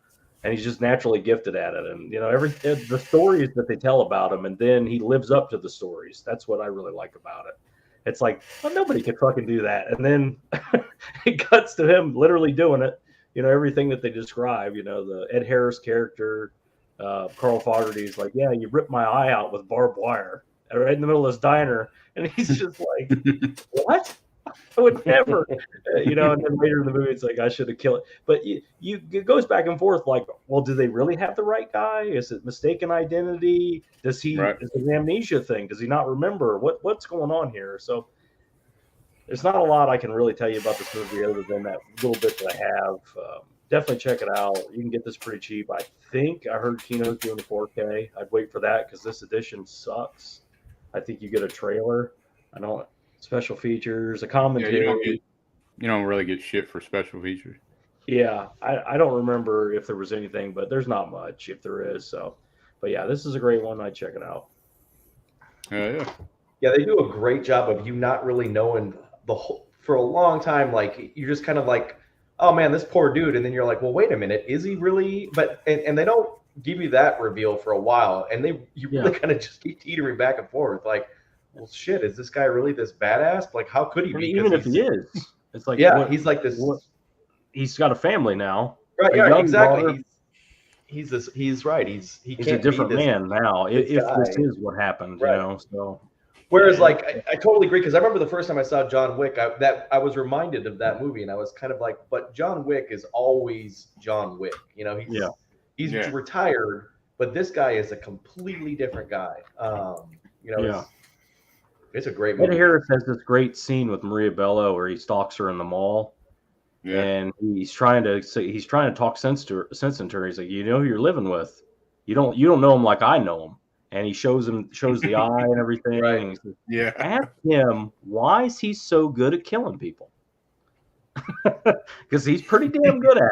and he's just naturally gifted at it. And the stories that they tell about him, and then he lives up to the stories. That's what I really like about it. It's like, well, nobody could fucking do that, and then it cuts to him literally doing it. everything that they describe. The Ed Harris character, Carl Fogarty's like, yeah, you ripped my eye out with barbed wire right in the middle of this diner, and he's just like, what? I would never, and then later in the movie, it's like, I should have killed it. But it goes back and forth. Like, well, do they really have the right guy? Is it mistaken identity? Is it an amnesia thing? Does he not remember what's going on here? So there's not a lot I can really tell you about this movie other than that little bit that I have. Definitely check it out. You can get this pretty cheap. I think I heard Kino's doing the 4K. I'd wait for that because this edition sucks. I think you get a trailer. Special features, a commentary. Yeah, you don't really get shit for special features. Yeah, I don't remember if there was anything, but there's not much if there is. So, but yeah, this is a great one. I'd check it out. Yeah. Yeah, they do a great job of you not really knowing the whole for a long time. Like you're just kind of like, oh man, this poor dude, and then you're like, well, wait a minute, is he really? But and they don't give you that reveal for a while, and you really kind of just keep teetering back and forth, like, well, shit, is this guy really this badass? Like, how could he be? Even if he is, it's like, he's like this. He's got a family now, right? Yeah, exactly. Daughter. He's right. He's a different man now. If this is what happened, right. So. Whereas, like, I totally agree because I remember the first time I saw John Wick, I was reminded of that movie, and I was kind of like, but John Wick is always John Wick. He's retired, but this guy is a completely different guy. It's a great movie. Ed Harris has this great scene with Maria Bello where he stalks her in the mall, and he's trying to talk sense into her. He's like, who you're living with? You don't know him like I know him. And he shows the eye and everything. Right. And says, ask him, why is he so good at killing people? Because he's pretty damn good at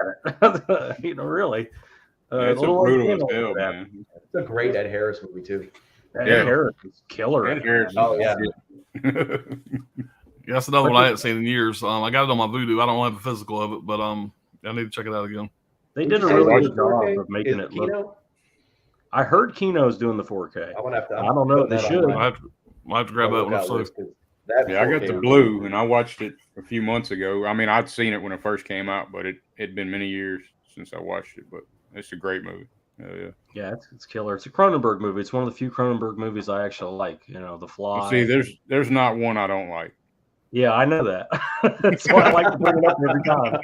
it. Really. It's a brutal tale, man. It's a great Ed Harris movie too. Ed Harris is killer. Ed Harris. Oh yeah. That's another one I hadn't seen in years. I got it on my Vudu. I don't have a physical of it, but I need to check it out again. They did a really good job of making it look. I heard Kino's doing the 4K. I don't know if they should. I'll have to grab that one. I got the Blue, and I watched it a few months ago. I mean, I'd seen it when it first came out, but it'd been many years since I watched it. But it's a great movie. Yeah, it's killer. It's a Cronenberg movie. It's one of the few Cronenberg movies I actually like. The Fly. Well, see, there's not one I don't like. Yeah, I know that. That's why I like to bring it up every time.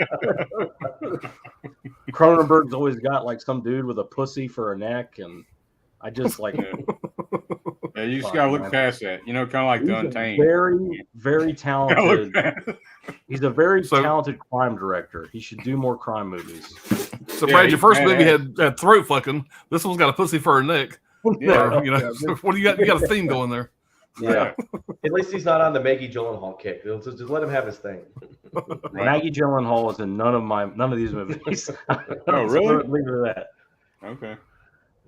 Cronenberg's always got like some dude with a pussy for a neck, and I just like. Yeah, you just gotta look past that. Kind of like the Untamed. Very, very talented. He's a very talented crime director. He should do more crime movies. So, Brad, your first movie had throat fucking. This one's got a pussy for a neck. Yeah. What do you got? You got a theme going there. Yeah. At least he's not on the Maggie Gyllenhaal kick. Just let him have his thing. Right. Maggie Gyllenhaal is in none of these movies. Oh, really? Leave it at that. Okay.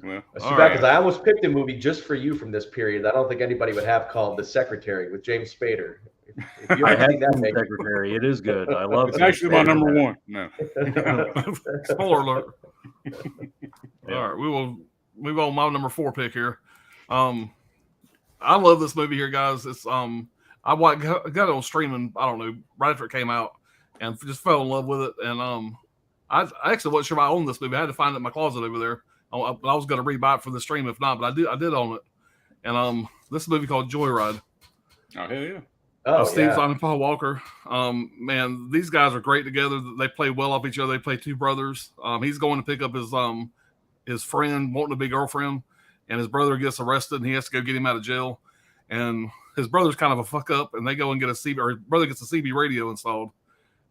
Well, that's too bad because I almost picked a movie just for you from this period. I don't think anybody would have called The Secretary with James Spader. If you I have seen The Secretary. It is good. I love it. It's actually my number one. No. Spoiler alert. All right, we will move on. My number 4 pick here. I love this movie here, guys. It's I got it on streaming. I don't know, right after it came out, and just fell in love with it. And I actually wasn't sure if I owned this movie. I had to find it in my closet over there. I was going to rebuy it for the stream if not, but I did own it. And this is a movie called Joyride. Oh hell yeah! Steve Zahn and Paul Walker. Man, these guys are great together. They play well off each other. They play two brothers. He's going to pick up his friend, wanting to be girlfriend. And his brother gets arrested, and he has to go get him out of jail. And his brother's kind of a fuck up, and they go and get his brother gets a CB radio installed.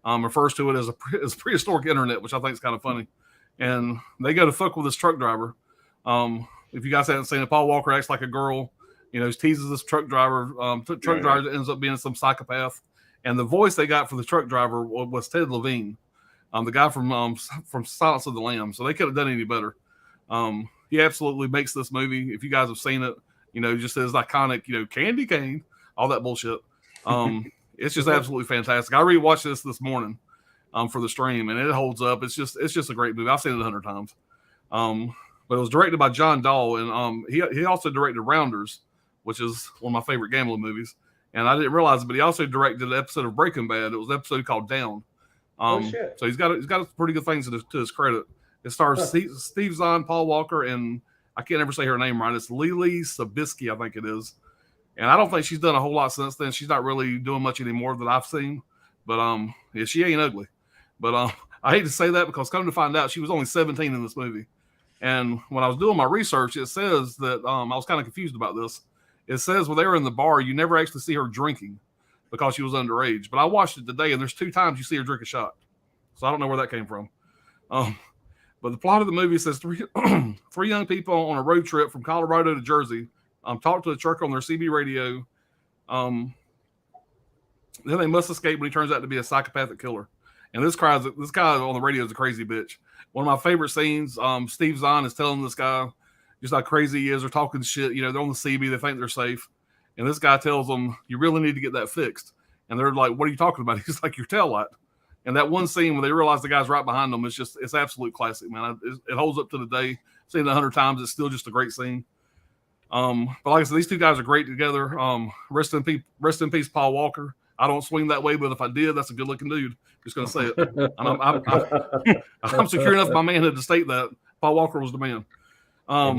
Refers to it as as prehistoric internet, which I think is kind of funny. And they go to fuck with this truck driver. If you guys haven't seen it, Paul Walker acts like a girl. He teases this truck driver. Driver ends up being some psychopath. And the voice they got for the truck driver was Ted Levine, the guy from Silence of the Lambs. So they could have done any better. He absolutely makes this movie. If you guys have seen it, just as iconic, candy cane, all that bullshit. It's just absolutely fantastic. I rewatched this morning for the stream, and it holds up. It's just a great movie. I've seen it 100 times. But it was directed by John Dahl, and he also directed Rounders, which is one of my favorite gambling movies. And I didn't realize it, but he also directed an episode of Breaking Bad. It was an episode called Down. Shit. So he's got pretty good things to his credit. It stars Steve Zahn, Paul Walker, and I can't ever say her name right. It's Lily Sabisky, I think it is. And I don't think she's done a whole lot since then. She's not really doing much anymore that I've seen. But yeah, she ain't ugly. But I hate to say that because come to find out, she was only 17 in this movie. And when I was doing my research, it says that I was kind of confused about this. It says when they were in the bar, you never actually see her drinking because she was underage. But I watched it today, and there's 2 times you see her drink a shot. So I don't know where that came from. But the plot of the movie says three young people on a road trip from Colorado to Jersey talk to a trucker on their CB radio. Then they must escape when he turns out to be a psychopathic killer. And this guy on the radio is a crazy bitch. One of my favorite scenes, Steve Zahn is telling this guy just how crazy he is. They're talking shit. You know, they're on the CB. They think they're safe. And this guy tells them, you really need to get that fixed. And they're like, what are you talking about? He's like, your taillight. And that one scene when they realize the guy's right behind them, it's absolute classic, man. It holds up to the day. Seen it 100 times. It's still just a great scene. But like I said, these 2 guys are great together. Rest in peace, Paul Walker. I don't swing that way, but if I did, that's a good looking dude. Just going to say it. I'm secure enough in my manhood to state that Paul Walker was the man. One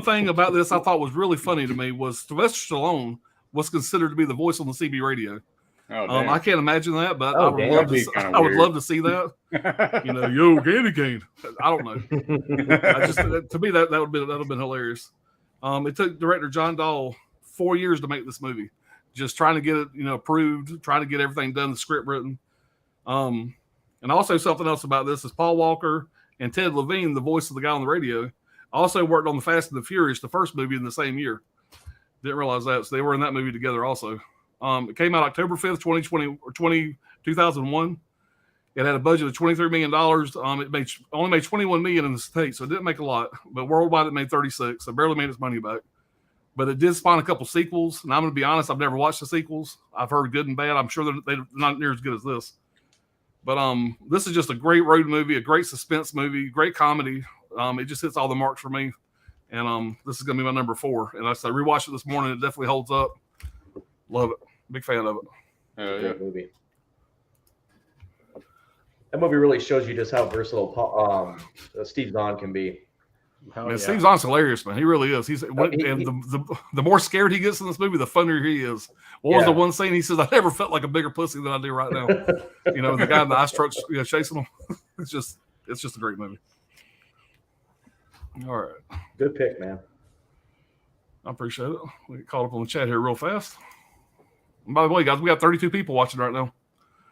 thing about this I thought was really funny to me was Sylvester Stallone was considered to be the voice on the CB radio. Oh, I can't imagine that, but I would love to see that. You know, yo, candy cane. I don't know. To me, that would have been hilarious. It took director John Dahl 4 years to make this movie, just trying to get it, approved, trying to get everything done, the script written. And also something else about this is Paul Walker and Ted Levine, the voice of the guy on the radio, also worked on the Fast and the Furious, the first movie, in the same year. Didn't realize that. So they were in that movie together also. It came out October 5th, 2001. It had a budget of $23 million. It only made $21 million in the States, so it didn't make a lot. But worldwide, it made 36, so barely made its money back. But it did spawn a couple sequels, and I'm going to be honest, I've never watched the sequels. I've heard good and bad. I'm sure they're not near as good as this. But this is just a great road movie, a great suspense movie, great comedy. It just hits all the marks for me. And this is going to be my number 4. And I rewatched it this morning. It definitely holds up. Love it. Big fan of it. Great movie. That movie really shows you just how versatile Steve Zahn can be. Steve Zahn's hilarious, man. He really is. The more scared he gets in this movie, the funnier he is. What was the one scene? He says, "I never felt like a bigger pussy than I do right now." The guy in the ice truck's chasing him. It's just a great movie. All right, good pick, man. I appreciate it. We get caught up on the chat here real fast. And by the way, guys, we got 32 people watching right now.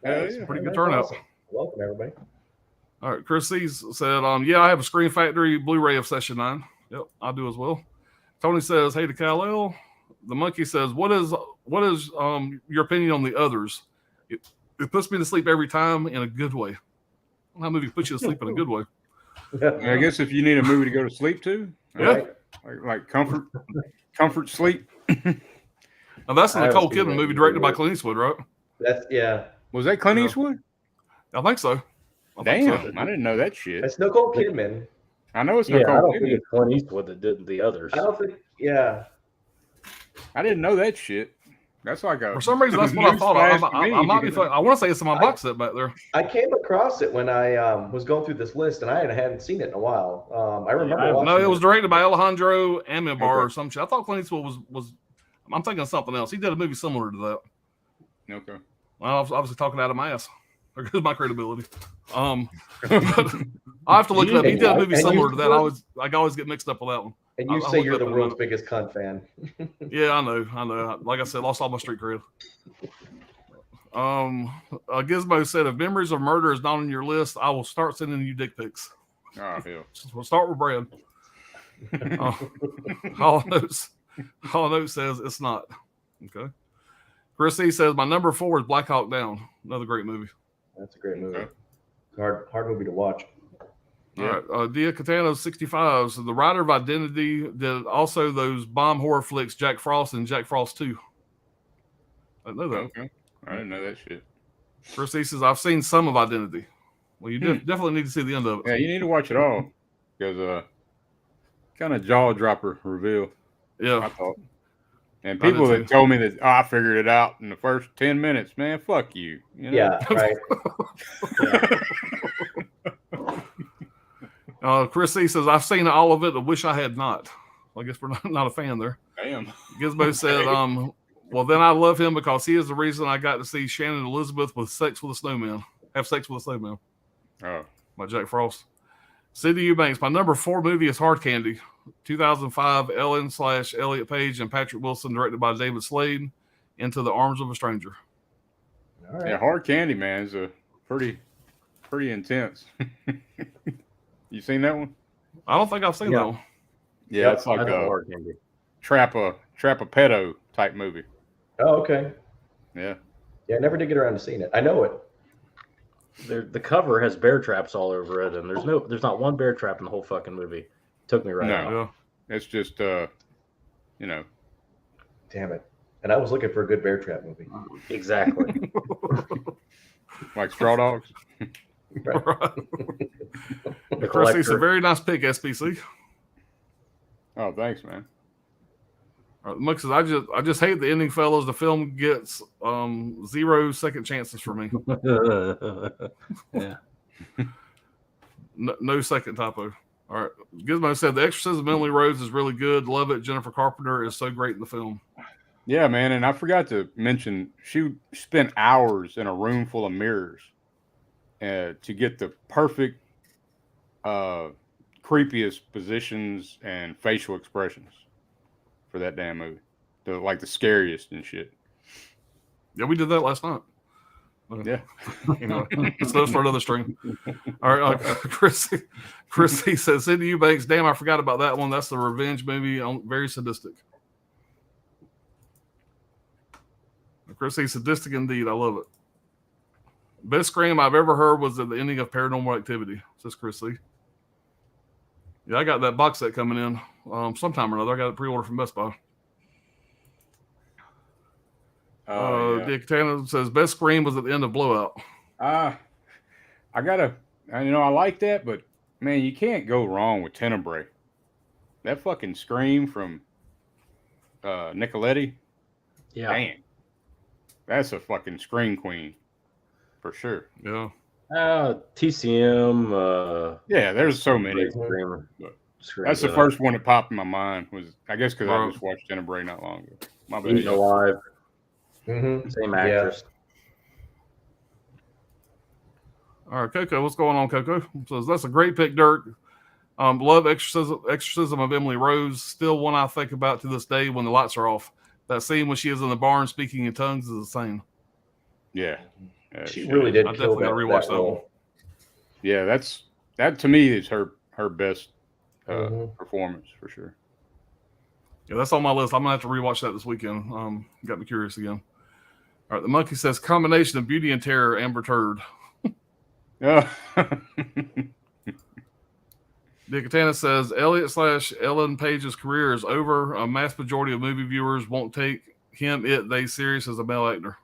It's a pretty good turnout. Awesome. Welcome, everybody. All right, Chris C's said, yeah, I have a Screen Factory Blu-ray of Session 9. Yep, I do as well. Tony says, hey to Kal-El. The Monkey says, what is your opinion on The Others? It puts me to sleep every time in a good way. That movie puts you to sleep in a good way. I guess if you need a movie to go to sleep to, yeah, like comfort sleep. Now that's the Nicole Kidman movie directed by Clint Eastwood, right? Was that Clint Eastwood? I think so. Damn, I didn't know that shit. It's Nicole Kidman. I know it's Nicole I don't Kidman. think it's Clint Eastwood that did The Others. I don't think. Yeah. I didn't know that shit. That's like for some reason that's what I thought. I might be. I want to say it's in my box set back there. I came across it when I was going through this list, and I hadn't seen it in a while. I remember. No, it was directed by Alejandro Amenabar or some shit. I thought Clint Eastwood was. I'm thinking of something else. He did a movie similar to that. Okay. Well, I was obviously talking out of my ass. There goes my credibility. I have to look it up. He did a movie similar to that. I always get mixed up with that one. And you say you're the world's biggest cunt fan. Yeah, I know. Like I said, lost all my street cred. Gizmo said, if Memories of Murder is not on your list, I will start sending you dick pics. Oh, hell. We'll start with Brad. Hollow Note says it's not. Okay. Chris E says, my number 4 is Black Hawk Down. Another great movie. That's a great movie. Okay. Hard movie to watch. Yeah. All right. Dia Catano 65. So the writer of Identity did also those bomb horror flicks, Jack Frost and Jack Frost 2. I didn't know that. Okay. I didn't know that shit. Chris E says, I've seen some of Identity. Well, you definitely need to see the end of it. Yeah, you need to watch it all. Because kind of jaw dropper reveal. Yeah. I thought. And people that told me that I figured it out in the first 10 minutes, man, fuck you. You know? Yeah, right. Chris C says, I've seen all of it. I wish I had not. I guess we're not a fan there. Damn. Gizmo said, well, then I love him because he is the reason I got to see Shannon Elizabeth have sex with a snowman. Oh. By Jack Frost. Sidney Eubanks, my number 4 movie is Hard Candy. 2005, Ellen/Elliot Page and Patrick Wilson, directed by David Slade, Into the Arms of a Stranger. All right. Yeah, Hard Candy, man, is a pretty intense. You seen that one? I don't think I've seen that one. Yeah, it's like a Hard Candy. Trap a pedo type movie. Oh, okay. Yeah. Yeah, I never did get around to seeing it. I know it. The cover has bear traps all over it, and there's not one bear trap in the whole fucking movie. Took me right out. Yeah. It's just Damn it. And I was looking for a good bear trap movie. Exactly. Like Straw Dogs. Right. Chris, it's a very nice pick, SPC. Oh, thanks, man. Muck says, I just hate the ending, fellas. The film gets 0 second chances for me. Yeah. No second typo. All right. Gizmo said the Exorcism of Emily Rose is really good. Love it. Jennifer Carpenter is so great in the film. Yeah, man. And I forgot to mention, she spent hours in a room full of mirrors to get the perfect, creepiest positions and facial expressions for that damn movie. The scariest and shit. Yeah, we did that last night. Yeah. It's those for another stream. All right, Chris, he says, Sidney Eubanks, damn, I forgot about that one. That's the revenge movie. Very sadistic. Chris, he's sadistic indeed. I love it. Best scream I've ever heard was at the ending of Paranormal Activity, says Chris C. Yeah, I got that box set coming in sometime or another. I got it pre-order from Best Buy. Dick Tanner says best scream was at the end of Blowout. I like that, but man, you can't go wrong with Tenebrae. That fucking scream from Nicoletti. Yeah. Damn. That's a fucking scream queen. For sure. Yeah. TCM. Yeah, there's so many. That's the first one that popped in my mind. I guess because I just watched Tenebrae not long ago. My bad. Eaten Alive. Mm-hmm. Same actress. Yeah. All right, Coco, what's going on, Coco? Says that's a great pick, Dirk. Love Exorcism of Emily Rose. Still one I think about to this day when the lights are off. That scene when she is in the barn speaking in tongues is the same. Yeah. She really did. I definitely gotta rewatch that one. Yeah, that to me is her best performance for sure. Yeah, that's on my list. I'm gonna have to rewatch that this weekend. Got me curious again. All right, the monkey says combination of beauty and terror, Amber Turd. Yeah. Nicotana says Elliot/Ellen Page's career is over. A mass majority of movie viewers won't take they serious as a male actor.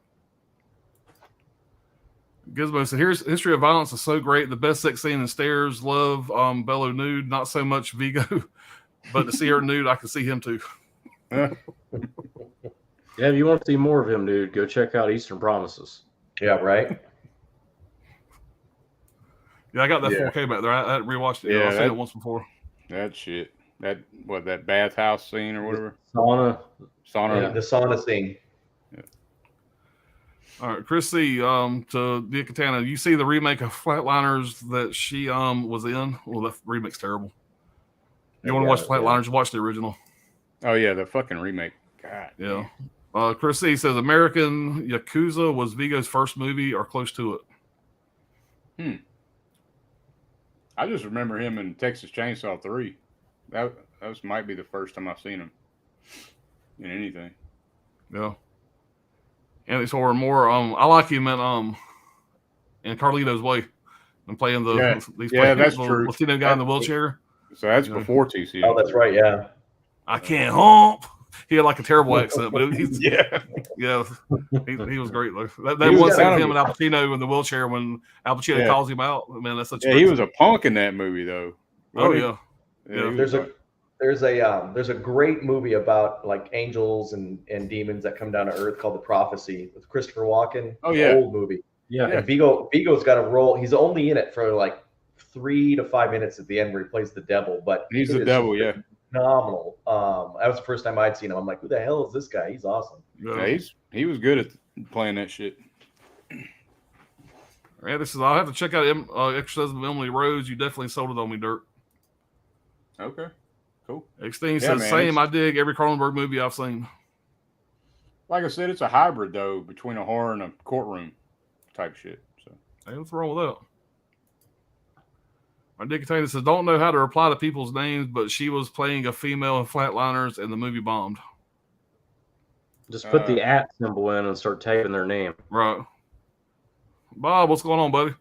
Gizmo said, history of violence is so great. The best sex scene in Stairs. Love Bello nude. Not so much Vigo, but to see her nude, I can see him too. Yeah, if you want to see more of him, dude, go check out Eastern Promises. Yeah, right. Yeah, I got that 4K back there. I hadn't rewatched it. Yeah, I've seen it once before. That shit. That bathhouse scene or whatever. Sauna. Yeah, the sauna scene. Yeah. All right, Chris C. To Dia Katana, you see the remake of Flatliners that she was in? Well, that remake's terrible. You want to watch Flatliners? Watch the original. Oh yeah, the fucking remake. God. Yeah. Chris C. says American Yakuza was Vigo's first movie or close to it. I just remember him in Texas Chainsaw 3. That might be the first time I've seen him in anything. Yeah. And it's more. I like him in Carlito's Way and playing that's true. Latino guy in the wheelchair. So that's before TCM. Oh, that's right. Yeah. I can't hump. He had like a terrible accent, but he's he was great. That one scene with him and Al Pacino in the wheelchair when Al Pacino calls him out. Man, that's such. He was a punk in that movie, though. Oh yeah. There's There's a great movie about like angels and demons that come down to Earth called The Prophecy with Christopher Walken. Oh, It's yeah. an old movie. Yeah. And Vigo's got a role. He's only in it for like 3 to 5 minutes at the end where he plays the devil. But He's it the is devil, yeah. phenomenal. That was the first time I'd seen him. I'm like, who the hell is this guy? He's awesome. Yeah, he was good at playing that shit. Yeah, this is. I'll have to check out Exorcism of Emily Rose. You definitely sold it on me, Dirk. Okay, cool. Extending says, man, same. I dig every Cronenberg movie I've seen. Like I said, it's a hybrid though between a horror and a courtroom type shit. So Hey, what's wrong with that? My Dick Container says, don't know how to reply to people's names, but she was playing a female in Flatliners and the movie bombed. Just put the @ symbol in and start typing their name. Right. Bob, what's going on, buddy?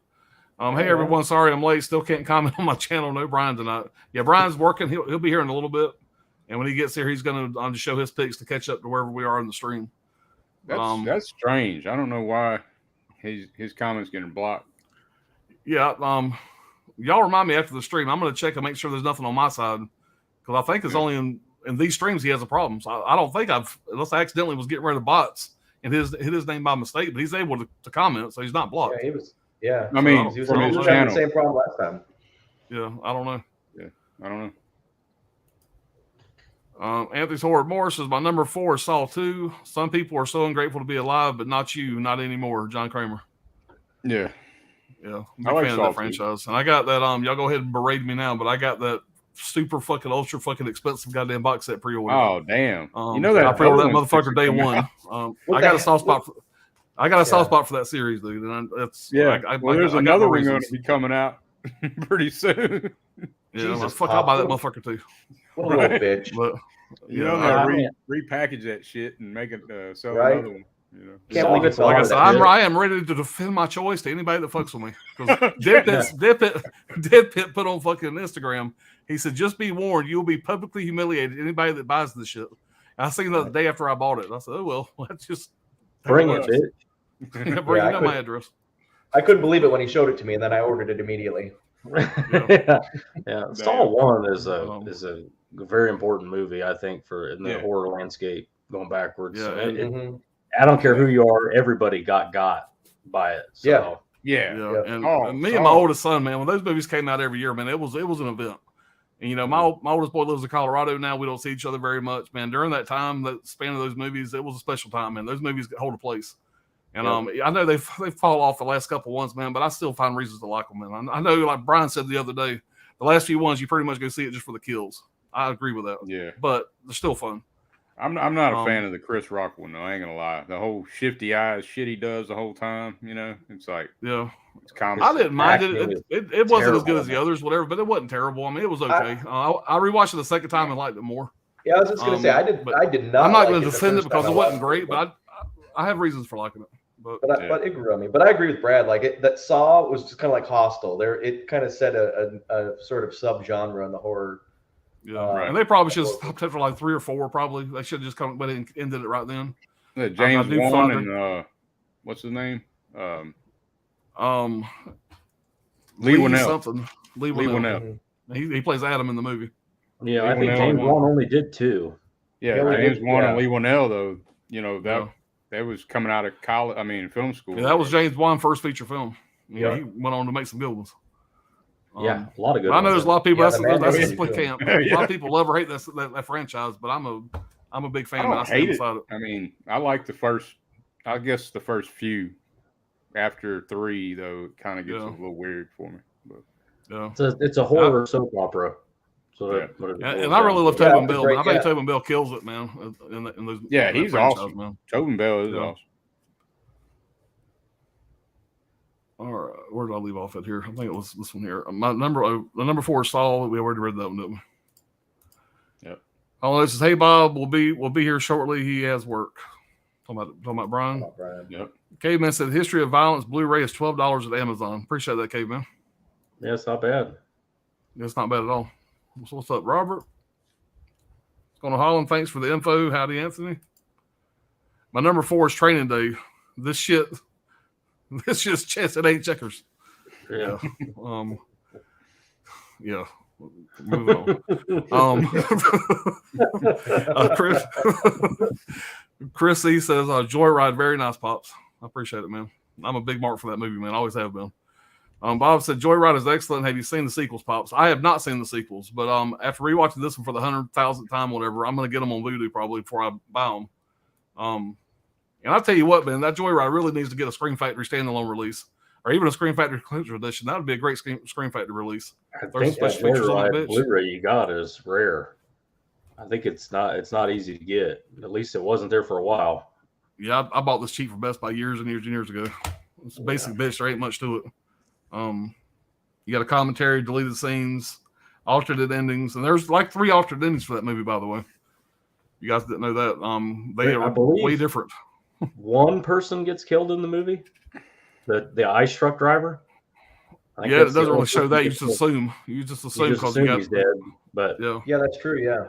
Hey, everyone. Sorry I'm late. Still can't comment on my channel. No Brian tonight. Yeah, Brian's working. He'll be here in a little bit. And when he gets here, he's going to show his pics to catch up to wherever we are in the stream. that's strange. I don't know why his comments getting blocked. Yeah. Y'all remind me after the stream. I'm going to check and make sure there's nothing on my side. Because I think it's only in these streams he has a problem. So I don't think unless I accidentally was getting rid of bots and hit his name by mistake, but he's able to comment, so he's not blocked. Yeah, he was. Yeah, I mean, he was from his having channel. the same problem last time. Yeah, I don't know. Yeah, I don't know. Anthony's Howard Morris says, my number 4 is Saw 2. Some people are so ungrateful to be alive, but not you, not anymore. John Kramer. Yeah. Yeah. Big I like fan of Saw that 2. franchise. And I got that, y'all go ahead and berate me now, but I got that super fucking ultra fucking expensive goddamn box set pre-order. Oh damn! You know that I pre-ordered that motherfucker day one. I got a soft spot. I got a soft spot for that series, dude. And that's there's another one going to be coming out pretty soon. Yeah, fuck, I'll buy that motherfucker too. What a little bitch. But, you know, gotta repackage that shit and make it sell another one. You know, Can't believe it's like I said, I am ready to defend my choice to anybody that fucks with me. Because Dead Pit put on fucking Instagram. He said, "Just be warned, you will be publicly humiliated. Anybody that buys this shit." And I seen that the day after I bought it. I said, "Oh well, let's just bring it, bitch. bring it to my address." I couldn't believe it when he showed it to me, and then I ordered it immediately. Yeah. Saw 1 is a very important movie, I think, for in the horror landscape going backwards. Yeah, I don't care who you are, everybody got by it. So. Yeah. And me and my oldest son, man, when those movies came out every year, man, it was an event. And you know, my oldest boy lives in Colorado now. We don't see each other very much, man. During that time, that span of those movies, it was a special time, man. Those movies hold a place. And I know they fall off the last couple ones, man, but I still find reasons to like them, man. I know, like Brian said the other day, the last few ones you pretty much go see it just for the kills. I agree with that. Yeah, but they're still fun. I'm not a fan of the Chris Rock one though. I ain't gonna lie. The whole shifty eyes shit he does the whole time, you know, it's like it's comic. I didn't mind it. It wasn't as good as the others, whatever, but it wasn't terrible. I mean, it was okay. I rewatched it the second time and liked it more. Yeah, I was just gonna say I did not. I'm not gonna defend it because it wasn't great, but I have reasons for liking it. But it grew on me. But I agree with Brad. Like that Saw was just kind of like Hostel. It kind of set a sort of subgenre in the horror. Yeah, and they probably should have stopped it for like 3 or 4. Probably they should have just come, but it ended it right then. Yeah, James Wan and what's his name? Lee Winnell. Lee Winnell. He plays Adam in the movie. Yeah, I think James Wan only did 2. Yeah, James Wan and Lee Winnell though. You know that was coming out of college. I mean, film school. Yeah, that was James Wan's first feature film. Yeah, he went on to make some good ones. A lot of good. I know there's a lot of people. That's a split camp. A lot of people love or hate that franchise, but I'm a big fan. I hate it. I mean, I like the first few. After 3, though, it kind of gets a little weird for me. But it's a horror soap opera. So and I really love Tobin Bell. I think Tobin Bell kills it, man. In those, he's awesome. Man. Tobin Bell is awesome. All right, where did I leave off at here? I think it was this one here. The number 4 is Saul. We already read that one, didn't we? Yep. Oh, this is hey Bob. We'll be here shortly. He has work. Talking about Brian. Yep. Caveman said History of Violence Blu-ray is $12 at Amazon. Appreciate that, Caveman. Yeah, it's not bad. It's not bad at all. What's up, Robert? What's going on, Holland? Thanks for the info. Howdy, Anthony. My number 4 is Training Day. This shit's chess. It ain't checkers. Yeah. Yeah. Moving on. Chris E says, Joyride, very nice, Pops. I appreciate it, man. I'm a big mark for that movie, man. I always have been. Bob said, Joyride is excellent. Have you seen the sequels, Pops? I have not seen the sequels, but after rewatching this one for the 100,000th time, whatever, I'm going to get them on Vudu probably before I buy them. And I'll tell you what, man, that Joyride really needs to get a Scream Factory standalone release, or even a Scream Factory Collector's Edition. That would be a great Scream Factory release. I think that Joyride Blu-ray you got is rare. I think it's not easy to get. At least it wasn't there for a while. Yeah, I bought this cheap from Best Buy years and years and years ago. It's basic bitch. There ain't much to it. You got a commentary, deleted scenes, alternate endings, and there's like 3 alternate endings for that movie, by the way. You guys didn't know that. They are way different. One person gets killed in the movie. The ice truck driver. Yeah, it doesn't really show that. You just assume. You just assume because he's dead. But yeah, that's true. Yeah.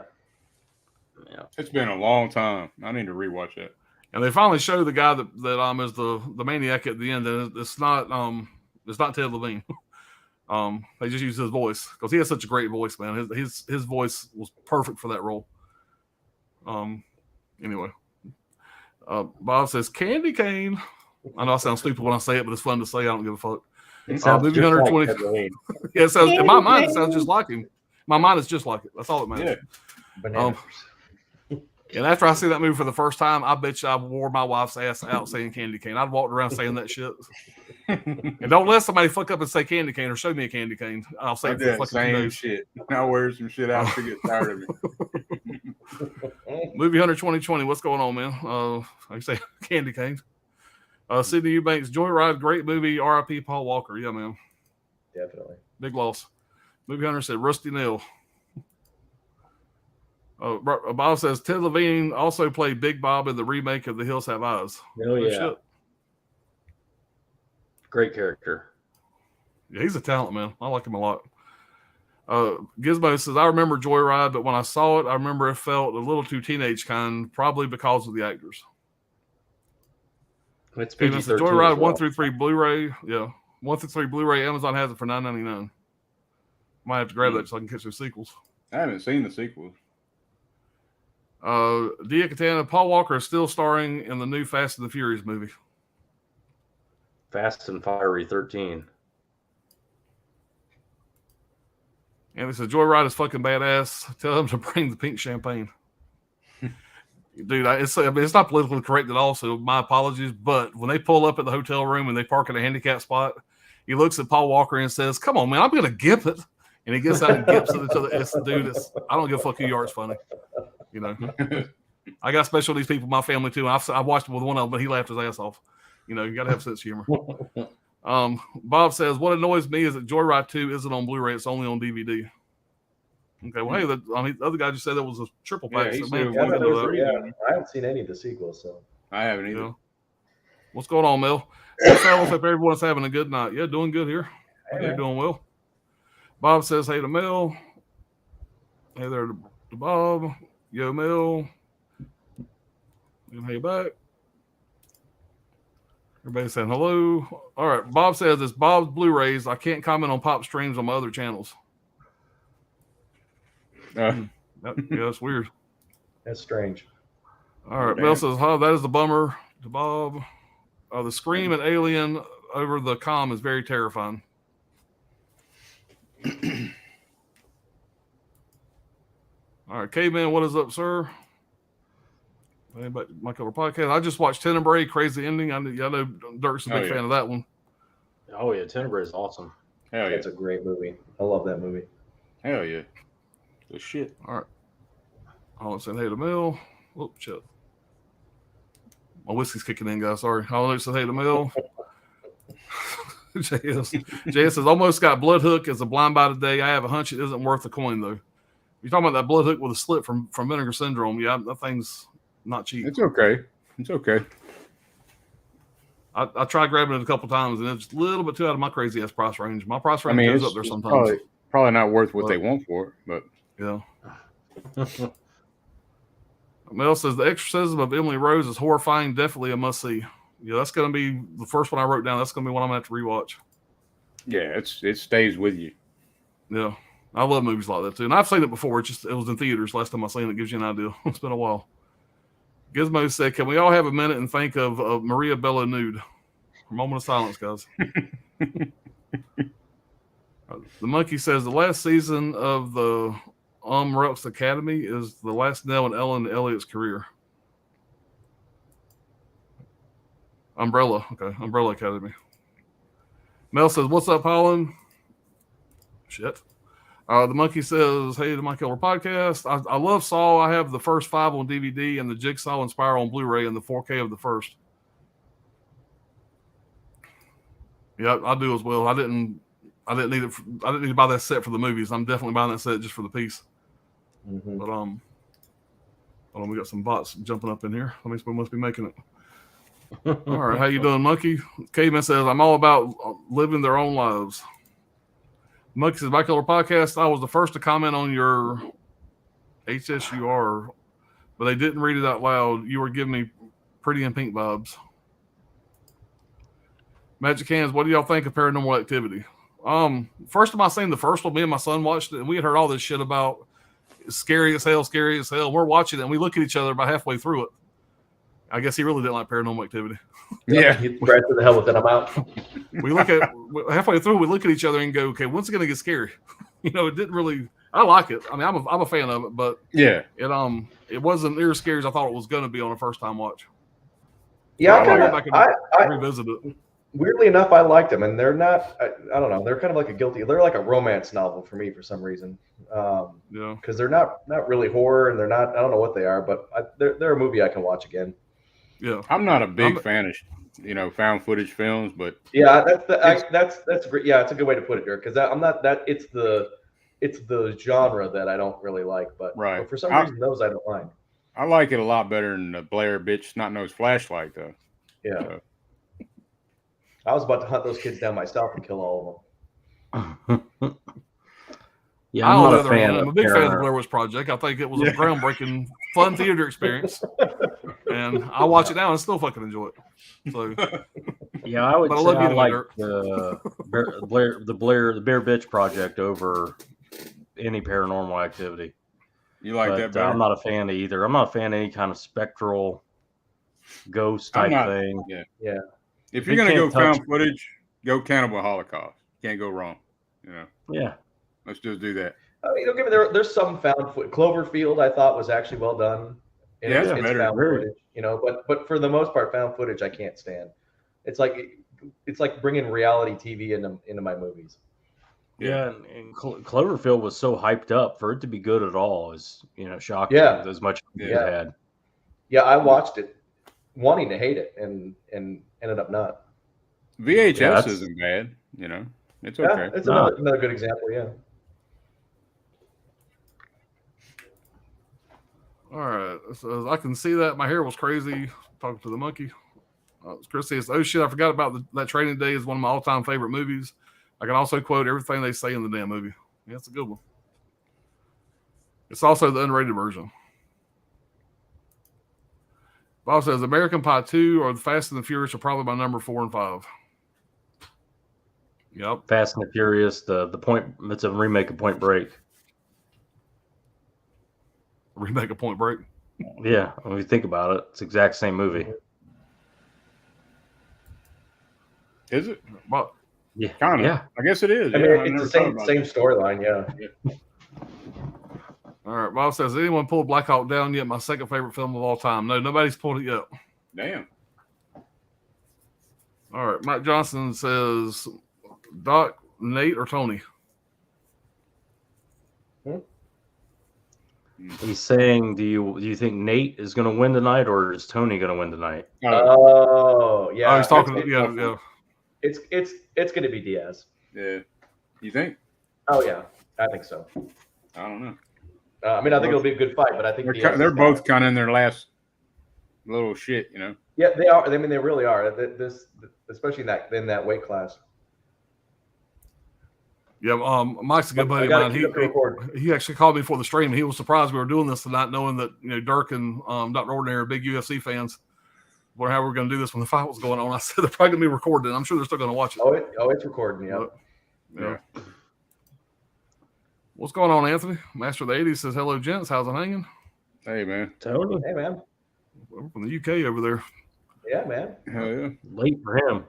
It's been a long time. I need to rewatch that. And they finally show the guy that is the maniac at the end. And it's not Ted Levine. They just use his voice because he has such a great voice, man. His voice was perfect for that role. Anyway, Bob says candy cane. I know I sound stupid when I say it, but it's fun to say. I don't give a fuck. Movie 120. Yeah, it sounds, in my mind, it sounds just like him. My mind is just like it. That's all that matters. Bananas. And after I see that movie for the first time, I bet you I wore my wife's ass out saying candy cane. I'd walked around saying that shit. And don't let somebody fuck up and say candy cane or show me a candy cane. I'll say it for fucking same 2 days. shit. I'll wear some shit out to get tired of it. Movie Hunter 2020. What's going on, man? I say candy cane. Sidney Eubanks, Joyride, great movie. R.I.P. Paul Walker. Yeah, man. Definitely. Big loss. Movie Hunter said Rusty Nail. Bob says Ted Levine also played Big Bob in the remake of The Hills Have Eyes. Oh, yeah. Shit. Great character. Yeah, he's a talent, man. I like him a lot. Gizmo says, I remember Joyride, but when I saw it, I remember it felt a little too teenage kind, probably because of the actors. It's PG-13 Joyride 1 through 3 Blu-ray. Yeah. 1 through 3 Blu-ray. Amazon has it for $9.99. Might have to grab that so I can catch those sequels. I haven't seen the sequels. Dia Katana, Paul Walker is still starring in the new Fast and the Furious movie. Fast and Fiery 13. And they said Joyride is fucking badass. Tell them to bring the pink champagne. Dude, it's not politically correct at all, so my apologies. But when they pull up at the hotel room and they park in a handicap spot, he looks at Paul Walker and says, "Come on, man, I'm gonna gip it." And he gets out and gips it to the dude. I don't give a fuck who you are. It's funny, you know. I got special needs people in my family too. And I watched it with one of them, but he laughed his ass off. You know, you got to have sense of humor. Bob says, what annoys me is that Joyride 2 isn't on Blu-ray. It's only on DVD. Okay, well, hey, the other guy just said that was a triple pack. Yeah, so maybe I haven't seen any of the sequels, so. I haven't either. Yeah. What's going on, Mel? Looks like everyone's having a good night. Yeah, doing good here. You're doing well. Bob says, hey to Mel. Hey there to Bob. Yo, Mel. And hey back. Everybody's saying hello. All right. Bob says it's Bob's Blu-rays. I can't comment on pop streams on my other channels. Yeah, that's weird. That's strange. All right. Mel says, that is the bummer to Bob. The scream and alien over the comm is very terrifying. All right, Caveman, what is up, sir? Anybody, my cover podcast. I just watched Tenebrae, crazy ending. I know Dirk's a big fan of that one. Oh yeah, Tenebrae is awesome. Hell yeah, it's a great movie. I love that movie. Hell yeah, good shit. All right, I want to say hey to Mel. Oh shit, my whiskey's kicking in, guys. Sorry. I want to say hey to Mel. JS says almost got blood hook as a blind buy today. I have a hunch it isn't worth a coin though. You're talking about that blood hook with a slit from Vinegar Syndrome. Yeah, that thing's not cheap. It's okay. It's okay. I tried grabbing it a couple times, and it's a little bit too out of my crazy ass price range. My price range goes up there sometimes. Probably not worth what they want for it, but yeah. Mel says the Exorcism of Emily Rose is horrifying. Definitely a must see. Yeah, that's going to be the first one I wrote down. That's going to be one I'm going to have to rewatch. Yeah, it stays with you. Yeah. I love movies like that too, and I've seen it before. It was in theaters last time I seen it. Gives you an idea. It's been a while. Gizmo said, "Can we all have a minute and think of Maria Bella nude?" A moment of silence, guys. The monkey says the last season of the Reps Academy is the last nail in Ellen Elliott's career. Umbrella, okay, Umbrella Academy. Mel says, "What's up, Holland?" Shit. The monkey says, "Hey, the My Killer podcast. I love Saw. I have the first 5 on DVD and the Jigsaw and Spiral on Blu-ray and the 4K of the first." Yeah, I do as well. I didn't need it. I didn't need to buy that set for the movies. I'm definitely buying that set just for the piece. Mm-hmm. But hold on, we got some bots jumping up in here. I mean, we must be making it. All right, how you doing, Monkey? Caveman says, "I'm all about living their own lives." Monkey says, "My Killer podcast. I was the first to comment on your HSUR, but they didn't read it out loud. You were giving me Pretty in Pink vibes." Magic Hands, what do y'all think of Paranormal Activity? First time I seen the first one, me and my son watched it, and we had heard all this shit about it's scary as hell. We're watching it, and we look at each other about halfway through it. I guess he really didn't like Paranormal Activity. Yeah, right to the hell with it. I'm out. We look at halfway through, we look at each other and go, "Okay, when's it gonna get scary?" It didn't really. I like it. I mean, I'm a fan of it, but yeah, it wasn't near as scary as I thought it was gonna be on a first time watch. Yeah, I revisit it. Weirdly enough, I liked them, and they're not. I don't know. They're kind of like they're like a romance novel for me for some reason. Yeah, because they're not really horror, and they're not. I don't know what they are, but they're a movie I can watch again. Yeah, I'm not a big fan of found footage films, but yeah, that's great. Yeah, it's a good way to put it, Dirk. Because I'm not that. It's the genre that I don't really like, but for some reason those I don't mind. I like it a lot better than the Blair Bitch Snot Nose Flashlight, though. Yeah. So. I was about to hunt those kids down myself and kill all of them. Yeah, I'm not a fan. I'm a big fan of the Blair Witch Project. I think it was a groundbreaking, fun theater experience, and I watch it now and still fucking enjoy it. So, yeah, I would say I like the Blair Bitch Project over any Paranormal Activity. You like that better? I'm not a fan of either. I'm not a fan of any kind of spectral ghost type thing. Yeah. If you're gonna go found footage, go Cannibal Holocaust. Can't go wrong. Yeah. Let's just do that. I mean, don't get me there's some found footage. Cloverfield, I thought was actually well done. It's better. Found footage, but for the most part, found footage I can't stand. It's like bringing reality TV into my movies. Yeah, and Cloverfield was so hyped up for it to be good at all is shocking. Yeah. As much as it had. Yeah, I watched it wanting to hate it and ended up not. VHS isn't bad, It's okay. Yeah, it's another good example, yeah. All right. So I can see that my hair was crazy talking to the monkey. Chris says, "Oh shit, I forgot about that Training Day is one of my all-time favorite movies. I can also quote everything they say in the damn movie." Yeah, it's a good one. It's also the unrated version. Bob says American Pie 2 or the Fast and the Furious are probably my number 4 and 5. Yep. Fast and the Furious, the point. It's a remake of Point Break. Remake of Point Break. Yeah, when you think about it, it's the exact same movie. Is it? Well, yeah, kind of. Yeah, I guess it is. I mean, it's the same storyline. Yeah. All right. Bob says, "Has anyone pulled Black Hawk Down yet? My second favorite film of all time." No, nobody's pulled it yet. Damn. All right. Mike Johnson says, "Doc, Nate, or Tony?" He's saying, do you think Nate is going to win tonight, or is Tony going to win tonight? Oh, yeah. Oh, he's talking. Yeah. It's going to be Diaz. Yeah. You think? Oh yeah, I think so. I don't know. I mean, I think it'll be a good fight, but I think they're both kind of in their last little shit, Yeah, they are. I mean, they really are. Especially in that weight class. Yeah, Mike's a good buddy of mine. He actually called me before the stream. He was surprised we were doing this tonight, knowing that Dirk and Dr. Ordinary are big UFC fans. Wonder how we're going to do this when the fight was going on. I said they're probably going to be recording. I'm sure they're still going to watch it. Oh, it's recording. Yeah. What's going on, Anthony? Master of the 80s says, hello, gents. How's it hanging? Hey, man. Tony. Hey, man. We're from the UK over there. Yeah, man. Hell yeah. Late for him.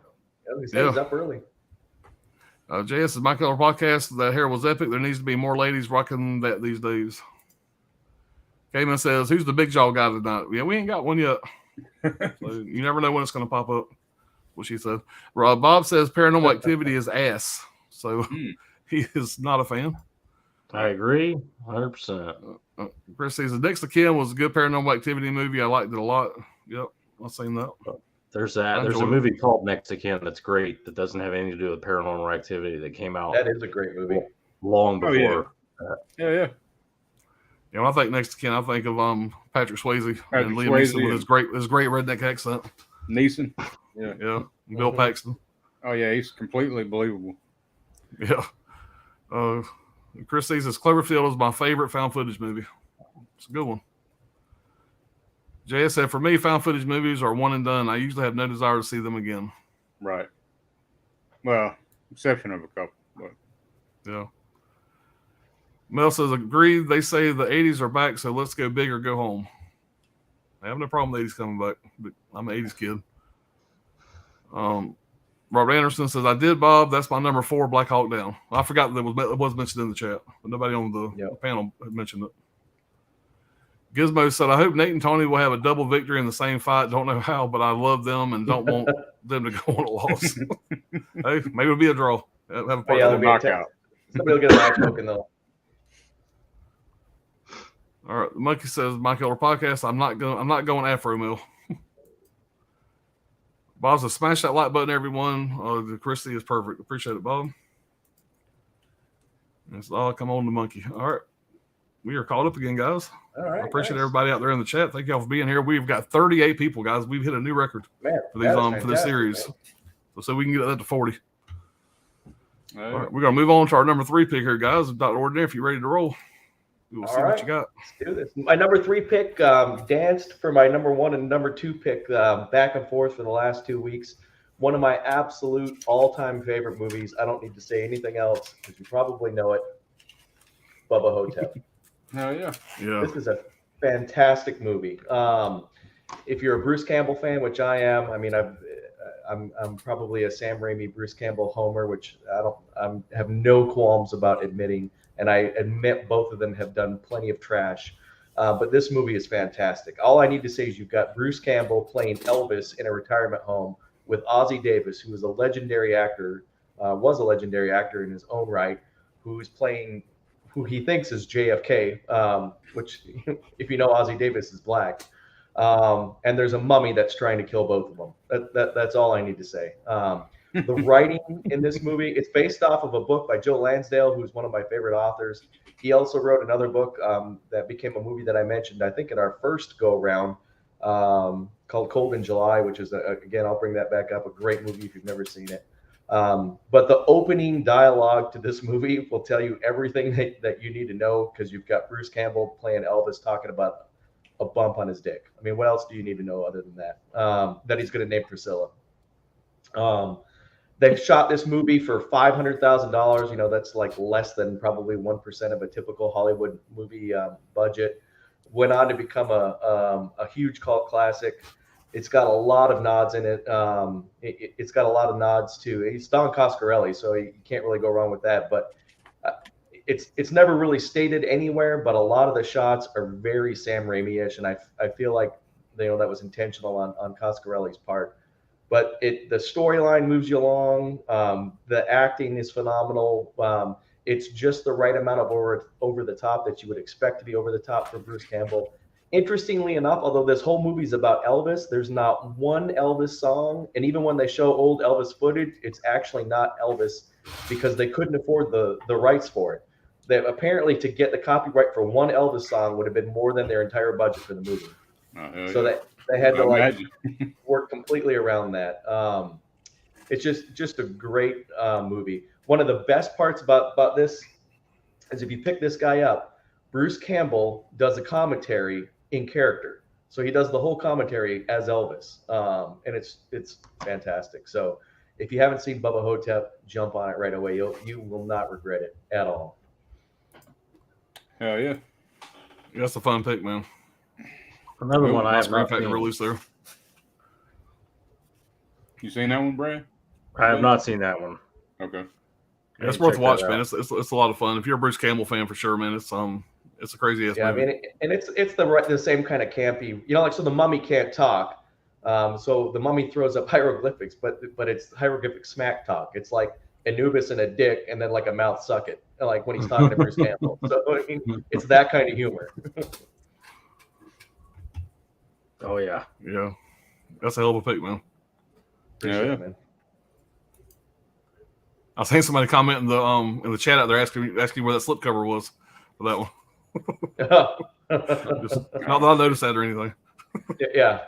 He's up early. JS is my color podcast. That hair was epic. There needs to be more ladies rocking that these days. Cayman says, who's the big jaw guy tonight? Yeah, we ain't got one yet. So you never know when it's going to pop up. What she said. Bob says Paranormal Activity is ass. So he is not a fan. I agree 100%. Chris says Next to Kin was a good Paranormal Activity movie. I liked it a lot. Yep, I've seen that. There's that. There's a movie called Next to Kin that's great that doesn't have anything to do with Paranormal Activity that came out. That is a great movie. Long before. Yeah. Yeah, when I think Next to Kin, I think of Patrick Swayze and Liam Neeson with his great redneck accent. Neeson. Yeah. Bill Paxton. Oh yeah, he's completely believable. Yeah. Chris says Cloverfield is my favorite found footage movie. It's a good one. JS said, for me, found footage movies are one and done. I usually have no desire to see them again. Right. Well, exception of a couple, but yeah. Mel says, agreed. They say the 80s are back, so let's go big or go home. I have no problem with the 80s coming back, but I'm an 80s kid. Robert Anderson says, I did, Bob. That's my number 4, Black Hawk Down. I forgot that it was mentioned in the chat, but nobody on the panel had mentioned it. Gizmo said, I hope Nate and Tony will have a double victory in the same fight. Don't know how, but I love them and don't want them to go on a loss. Hey, maybe it'll be a draw. Have a knockout. Somebody will get a eye poking though. All right. The monkey says, my killer podcast. I'm not going Afro Mill. Bob says, smash that like button, everyone. The Christie is perfect. Appreciate it, Bob. That's all. Come on, the monkey. All right. We are caught up again, guys. All right. I appreciate everybody out there in the chat. Thank y'all for being here. We've got 38 people, guys. We've hit a new record for these for this series. So we can get that to 40. All right. We're gonna move on to our number 3 pick here, guys. Dr. Ordinary, if you're ready to roll. We'll see what you got. Let's do this. My number 3 pick danced for my number 1 and number 2 pick back and forth for the last 2 weeks. One of my absolute all-time favorite movies. I don't need to say anything else because you probably know it. Bubba Hotel. Hell yeah. This is a fantastic movie. If you're a Bruce Campbell fan, which I am, I mean, I'm probably a Sam Raimi, Bruce Campbell homer, which I have no qualms about admitting. And I admit both of them have done plenty of trash. But this movie is fantastic. All I need to say is you've got Bruce Campbell playing Elvis in a retirement home with Ossie Davis, who is a legendary actor, was a legendary actor in his own right, who's playing who he thinks is JFK, which, if you know, Ossie Davis is black. And there's a mummy that's trying to kill both of them. That's all I need to say. The writing in this movie, it's based off of a book by Joe Lansdale, who's one of my favorite authors. He also wrote another book that became a movie that I mentioned, I think, in our first go-around, called Cold in July, which is, again, I'll bring that back up, a great movie if you've never seen it. But the opening dialogue to this movie will tell you everything that you need to know, because you've got Bruce Campbell playing Elvis talking about a bump on his dick. I mean, what else do you need to know other than that? That he's going to name Priscilla. They shot this movie for $500,000. You know, that's like less than probably 1% of a typical Hollywood movie budget. Went on to become a huge cult classic. It's got a lot of nods in it. It's got a lot of nods to, it's Don Coscarelli, so you can't really go wrong with that. But it's never really stated anywhere, but a lot of the shots are very Sam Raimi-ish, and I feel like, you know, that was intentional on Coscarelli's part. But the storyline moves you along. The acting is phenomenal. It's just the right amount of over the top that you would expect to be over the top for Bruce Campbell. Interestingly enough, although this whole movie is about Elvis, there's not one Elvis song. And even when they show old Elvis footage, it's actually not Elvis, because they couldn't afford the rights for it. They apparently, to get the copyright for one Elvis song would have been more than their entire budget for the movie. So they had to work completely around that. It's just a great movie. One of the best parts about this is if you pick this guy up, Bruce Campbell does a commentary in character. So he does the whole commentary as Elvis. And it's fantastic. So if you haven't seen Bubba Hotel, jump on it right away. You will not regret it at all. Hell yeah. That's a fun pick, man. Another one I My have screen not factor seen. release there. You seen that one, Brad? I have not seen that one. Okay. Yeah, it's Check worth that watching, out. man. It's a lot of fun. If you're a Bruce Campbell fan, for sure, man. It's a crazy ass Yeah, movie. I mean, and it's the same kind of campy, like, so the mummy can't talk, so the mummy throws up hieroglyphics, but it's hieroglyphic smack talk. It's like Anubis and a dick, and then like a mouth suck it, like when he's talking to Bruce Campbell. So I mean, it's that kind of humor. Oh yeah. Yeah, that's a hell of a pick, man. Appreciate Yeah. it, man. I was seeing somebody comment in the chat out there asking where that slipcover was for that one. Just, not that I noticed that or anything. Yeah.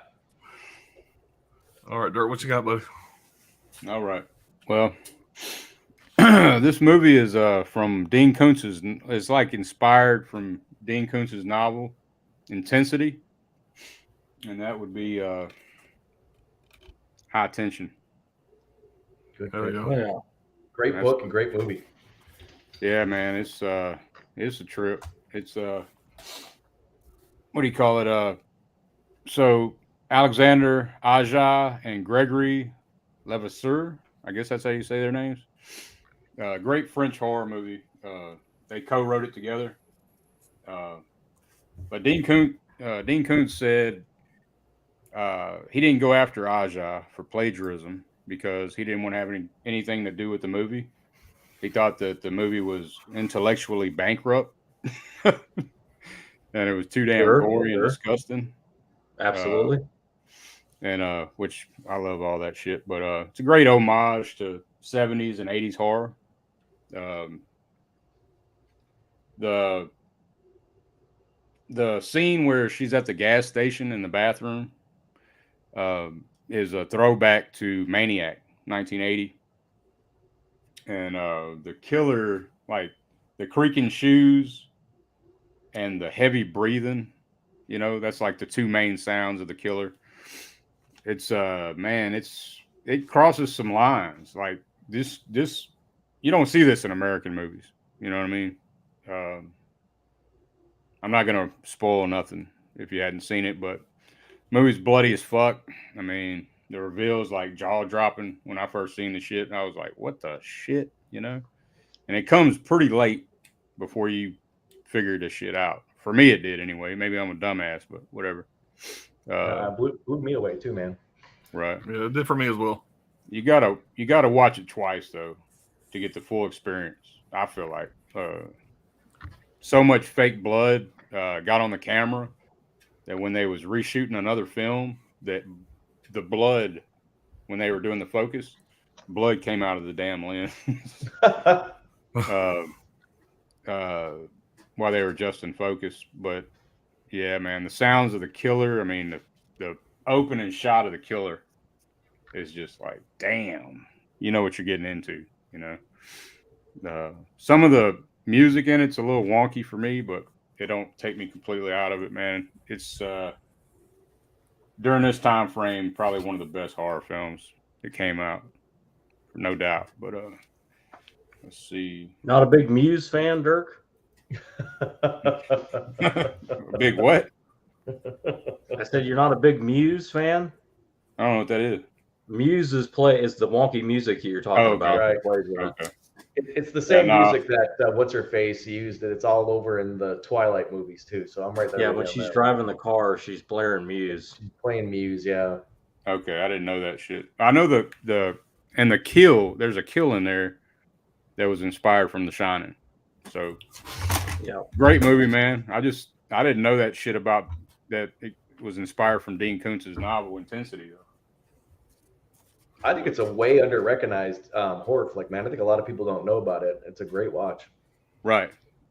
All right, Dirt, what you got, buddy? All right. Well, this movie is from Dean Koontz's. It's like inspired from Dean Koontz's novel Intensity, and that would be High Tension. Good. There we go. Oh, yeah. Great book and great movie. Yeah, man, it's a trip. It's what do you call it? So Alexander Aja and Gregory Levasseur, I guess that's how you say their names. Great French horror movie. They co-wrote it together. But Dean Koontz said he didn't go after Aja for plagiarism because he didn't want to have anything to do with the movie. He thought that the movie was intellectually bankrupt and it was too damn gory and disgusting. Absolutely. And which I love all that shit, but it's a great homage to 70s and 80s horror. The scene where she's at the gas station in the bathroom is a throwback to Maniac 1980. And the killer, like the creaking shoes and the heavy breathing, that's like the two main sounds of the killer. It's man, it crosses some lines. Like this you don't see this in American movies. You know what I mean? I'm not gonna spoil nothing if you hadn't seen it, but movie's bloody as fuck. I mean, the reveal's like jaw dropping when I first seen the shit. And I was like, what the shit, And it comes pretty late before you figure this shit out. For me, it did anyway. Maybe I'm a dumbass, but whatever. Blew me away too, man. Right. Yeah, it did for me as well. You gotta watch it twice though to get the full experience. I feel like so much fake blood got on the camera that when they was reshooting another film, that the blood, when they were doing the focus, blood came out of the damn lens while they were adjusting focus. But yeah, man, the sounds of the killer. I mean, the opening shot of the killer is just like, damn, you know what you're getting into. Some of the music in it's a little wonky for me, but it don't take me completely out of it, man. It's during this time frame, probably one of the best horror films that came out, no doubt. But let's see. Not a big Muse fan, Dirk? A big what? I said you're not a big Muse fan? I don't know what that is. Muse is the wonky music you're talking about. Right. Okay. It's the same music that what's her face used. It's all over in the Twilight movies too. So I'm right there. Yeah, with when you on she's that. driving the car, she's blaring Muse. She's playing Muse, yeah. Okay, I didn't know that shit. I know the kill. There's a kill in there that was inspired from The Shining. So, yeah, great movie, man. I didn't know that shit about that. It was inspired from Dean Koontz's novel Intensity, though. I think it's a way under-recognized horror flick, man. I think a lot of people don't know about it. It's a great watch. Right.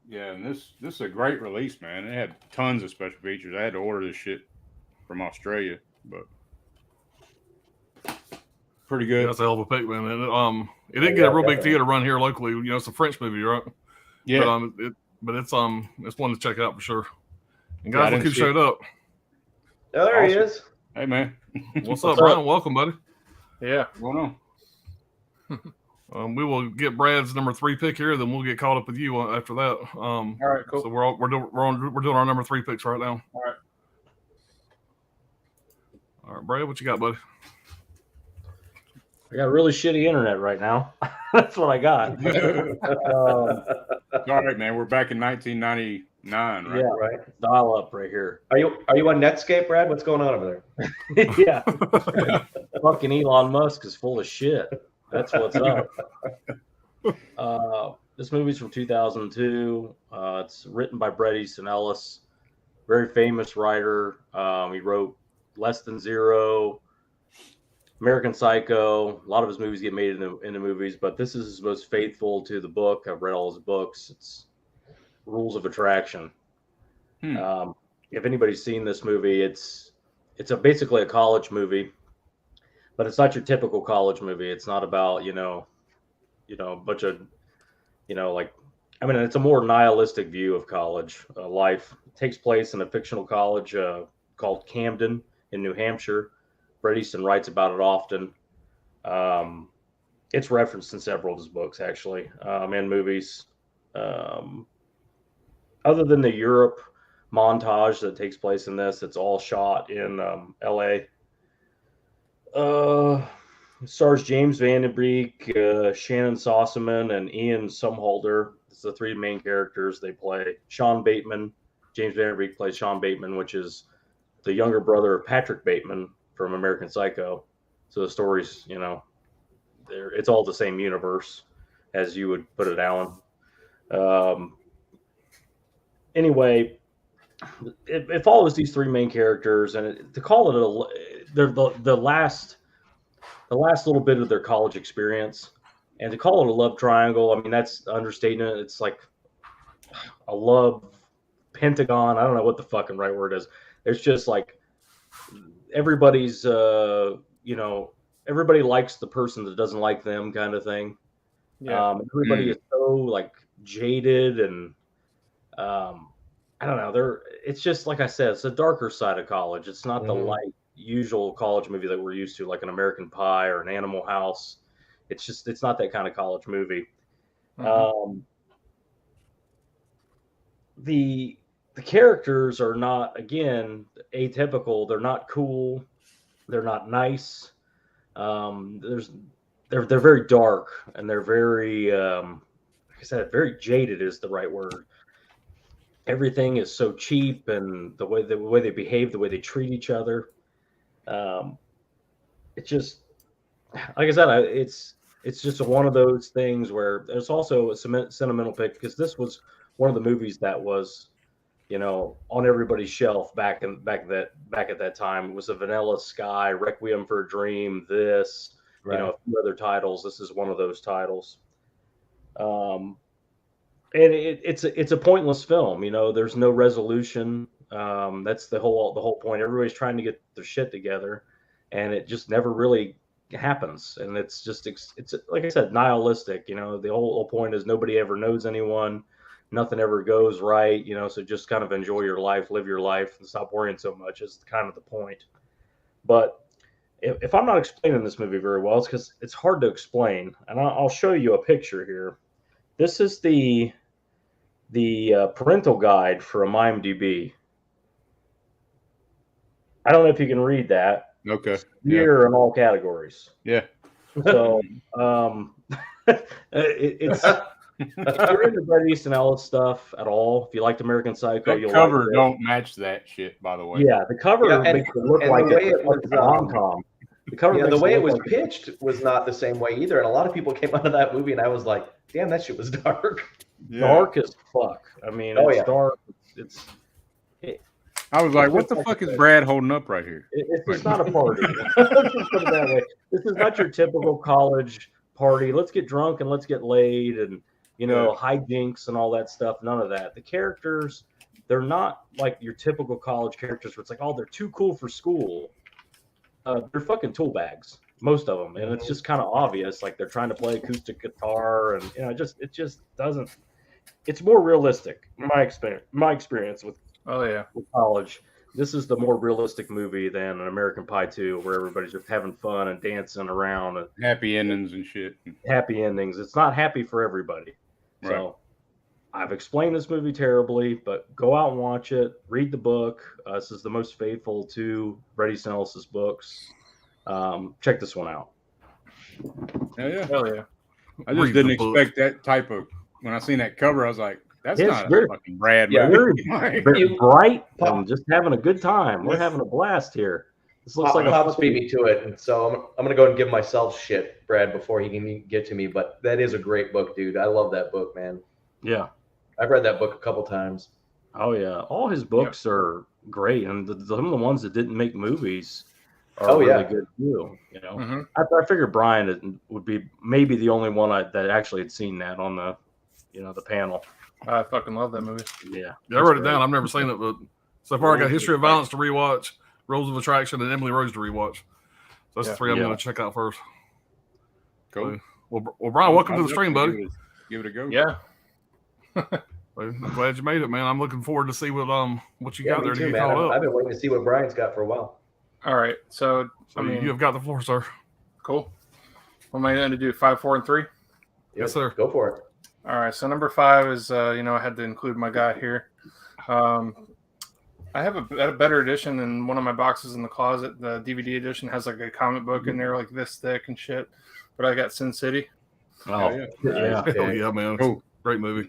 Yeah, and this is a great release, man. It had tons of special features. I had to order this shit from Australia, but pretty good. Yeah, that's a hell of a pick, man. And, it didn't get a real big theater run here locally. It's a French movie, right? Yeah. But it's one to check out for sure. And guys, look who see showed up. Oh, there he is. Hey, man. What's up, Brian? Welcome, buddy. Yeah. What's going on? We will get Brad's number 3 pick here, then we'll get caught up with you after that. All right, cool. So we're doing our number 3 picks right now. All right. All right, Brad, what you got, buddy? I got really shitty internet right now. That's what I got. All right, man. We're back in 1999, right? Yeah, right. Dial up right here. Are you on Netscape, Brad? What's going on over there? Yeah. Fucking Elon Musk is full of shit. That's what's up. This movie's from 2002. It's written by Bret Easton Ellis, very famous writer. He wrote Less Than Zero, American Psycho. A lot of his movies get made into movies, but this is his most faithful to the book. I've read all his books. It's Rules of Attraction. If anybody's seen this movie, it's basically a college movie, but it's not your typical college movie. It's not about a bunch of it's a more nihilistic view of college life. It takes place in a fictional college called Camden in New Hampshire. Bret Easton writes about it often. It's referenced in several of his books, actually, and movies. Other than the Europe montage that takes place in this, it's all shot in L.A. It stars James Van Den Beek, Shannon Sossaman, and Ian Somerhalder. It's the 3 main characters. They play Sean Bateman. James Van Den Beek plays Sean Bateman, which is the younger brother of Patrick Bateman from American Psycho. So the stories, it's all the same universe, as you would put it, Alan. Anyway, it follows these 3 main characters, and to call it they're the last little bit of their college experience, and to call it a love triangle, I mean, that's understating it. It's like a love pentagon. I don't know what the fucking right word is. There's just like everybody's, everybody likes the person that doesn't like them, kind of thing. Yeah. Everybody is so like jaded, and I don't know. It's just like I said, it's a darker side of college. It's not the light usual college movie that we're used to, like an American Pie or an Animal House. It's not that kind of college movie. The characters are not, again, atypical. They're not cool. They're not nice. They're very dark, and they're very, like I said, very jaded is the right word. Everything is so cheap, and the way they behave, the way they treat each other. It's just, like I said, it's just one of those things where there's also a sentimental pick, because this was one of the movies that was, on everybody's shelf back at that time. It was a Vanilla Sky, Requiem for a Dream, this, a few other titles. This is one of those titles. And it's a pointless film. There's no resolution. That's the whole point. Everybody's trying to get their shit together, and it just never really happens. And it's like I said, nihilistic. The whole point is nobody ever knows anyone. Nothing ever goes right. So just kind of enjoy your life, live your life, and stop worrying so much is kind of the point. But if I'm not explaining this movie very well, it's because it's hard to explain. And I'll show you a picture here. This is the parental guide from IMDb. I don't know if you can read that. Okay. Year in all categories. Yeah. So it's if you're into Bret Easton Ellis stuff at all, if you liked American Psycho, the cover don't match that shit, by the way. Yeah, the cover makes it look like a rom-com. The cover, the way it was pitched was not the same way either, and a lot of people came out of that movie, and I was like, "Damn, that shit was dark." Yeah. Dark as fuck. I mean, it's dark. I was like, "What the fuck is Brad holding up right here?" It's not a party. Let's just put it that way. This is not your typical college party. Let's get drunk and let's get laid and hijinks and all that stuff. None of that. The characters, they're not like your typical college characters where it's like, oh, they're too cool for school. They're fucking tool bags, most of them, and it's just kind of obvious. Like they're trying to play acoustic guitar, and it just doesn't. It's more realistic, in my experience with. Oh yeah, with college. this is the more realistic movie than an American Pie 2, where everybody's just having fun and dancing around and happy endings and shit. happy endings. It's not happy for everybody. Right. So I've explained this movie terribly, but go out and watch it. Read the book. This is the most faithful to Bret Easton Ellis's books. Check this one out. Hell yeah. I just didn't expect that type of. When I seen that cover, I was like, "That's not very, a fucking Brad yeah, movie." very bright and just having a good time. We're having a blast here. This looks like Pops beat me to it, and so I'm gonna go and give myself shit, Brad, before he can get to me. But that is a great book, dude. I love that book, man. Yeah, I've read that book a couple times. Oh yeah, all his books are great, and some of the ones that didn't make movies are really good too. You know, I figured Brian would be maybe the only one that actually had seen that on the, the panel. I fucking love that movie. Yeah, I wrote it down. I've never seen it, but so far I got History of Violence to rewatch, Rules of Attraction, and Emily Rose to rewatch. So that's the three I'm going to check out first. Cool. So, well, Brian, welcome to the stream, buddy. Give it a go. Yeah. I'm glad you made it, man. I'm looking forward to see what you got there to get caught up. I've been waiting to see what Brian's got for a while. All right, so I mean, you have got the floor, sir. Cool. What am I going to do? 5, 4, and 3? Yes, sir. Go for it. All right. So number 5 is I had to include my guy here. I have a better edition in one of my boxes in the closet. The DVD edition has like a comic book in there, like this thick and shit. But I got Sin City. Oh yeah, yeah, man. Cool. Great movie.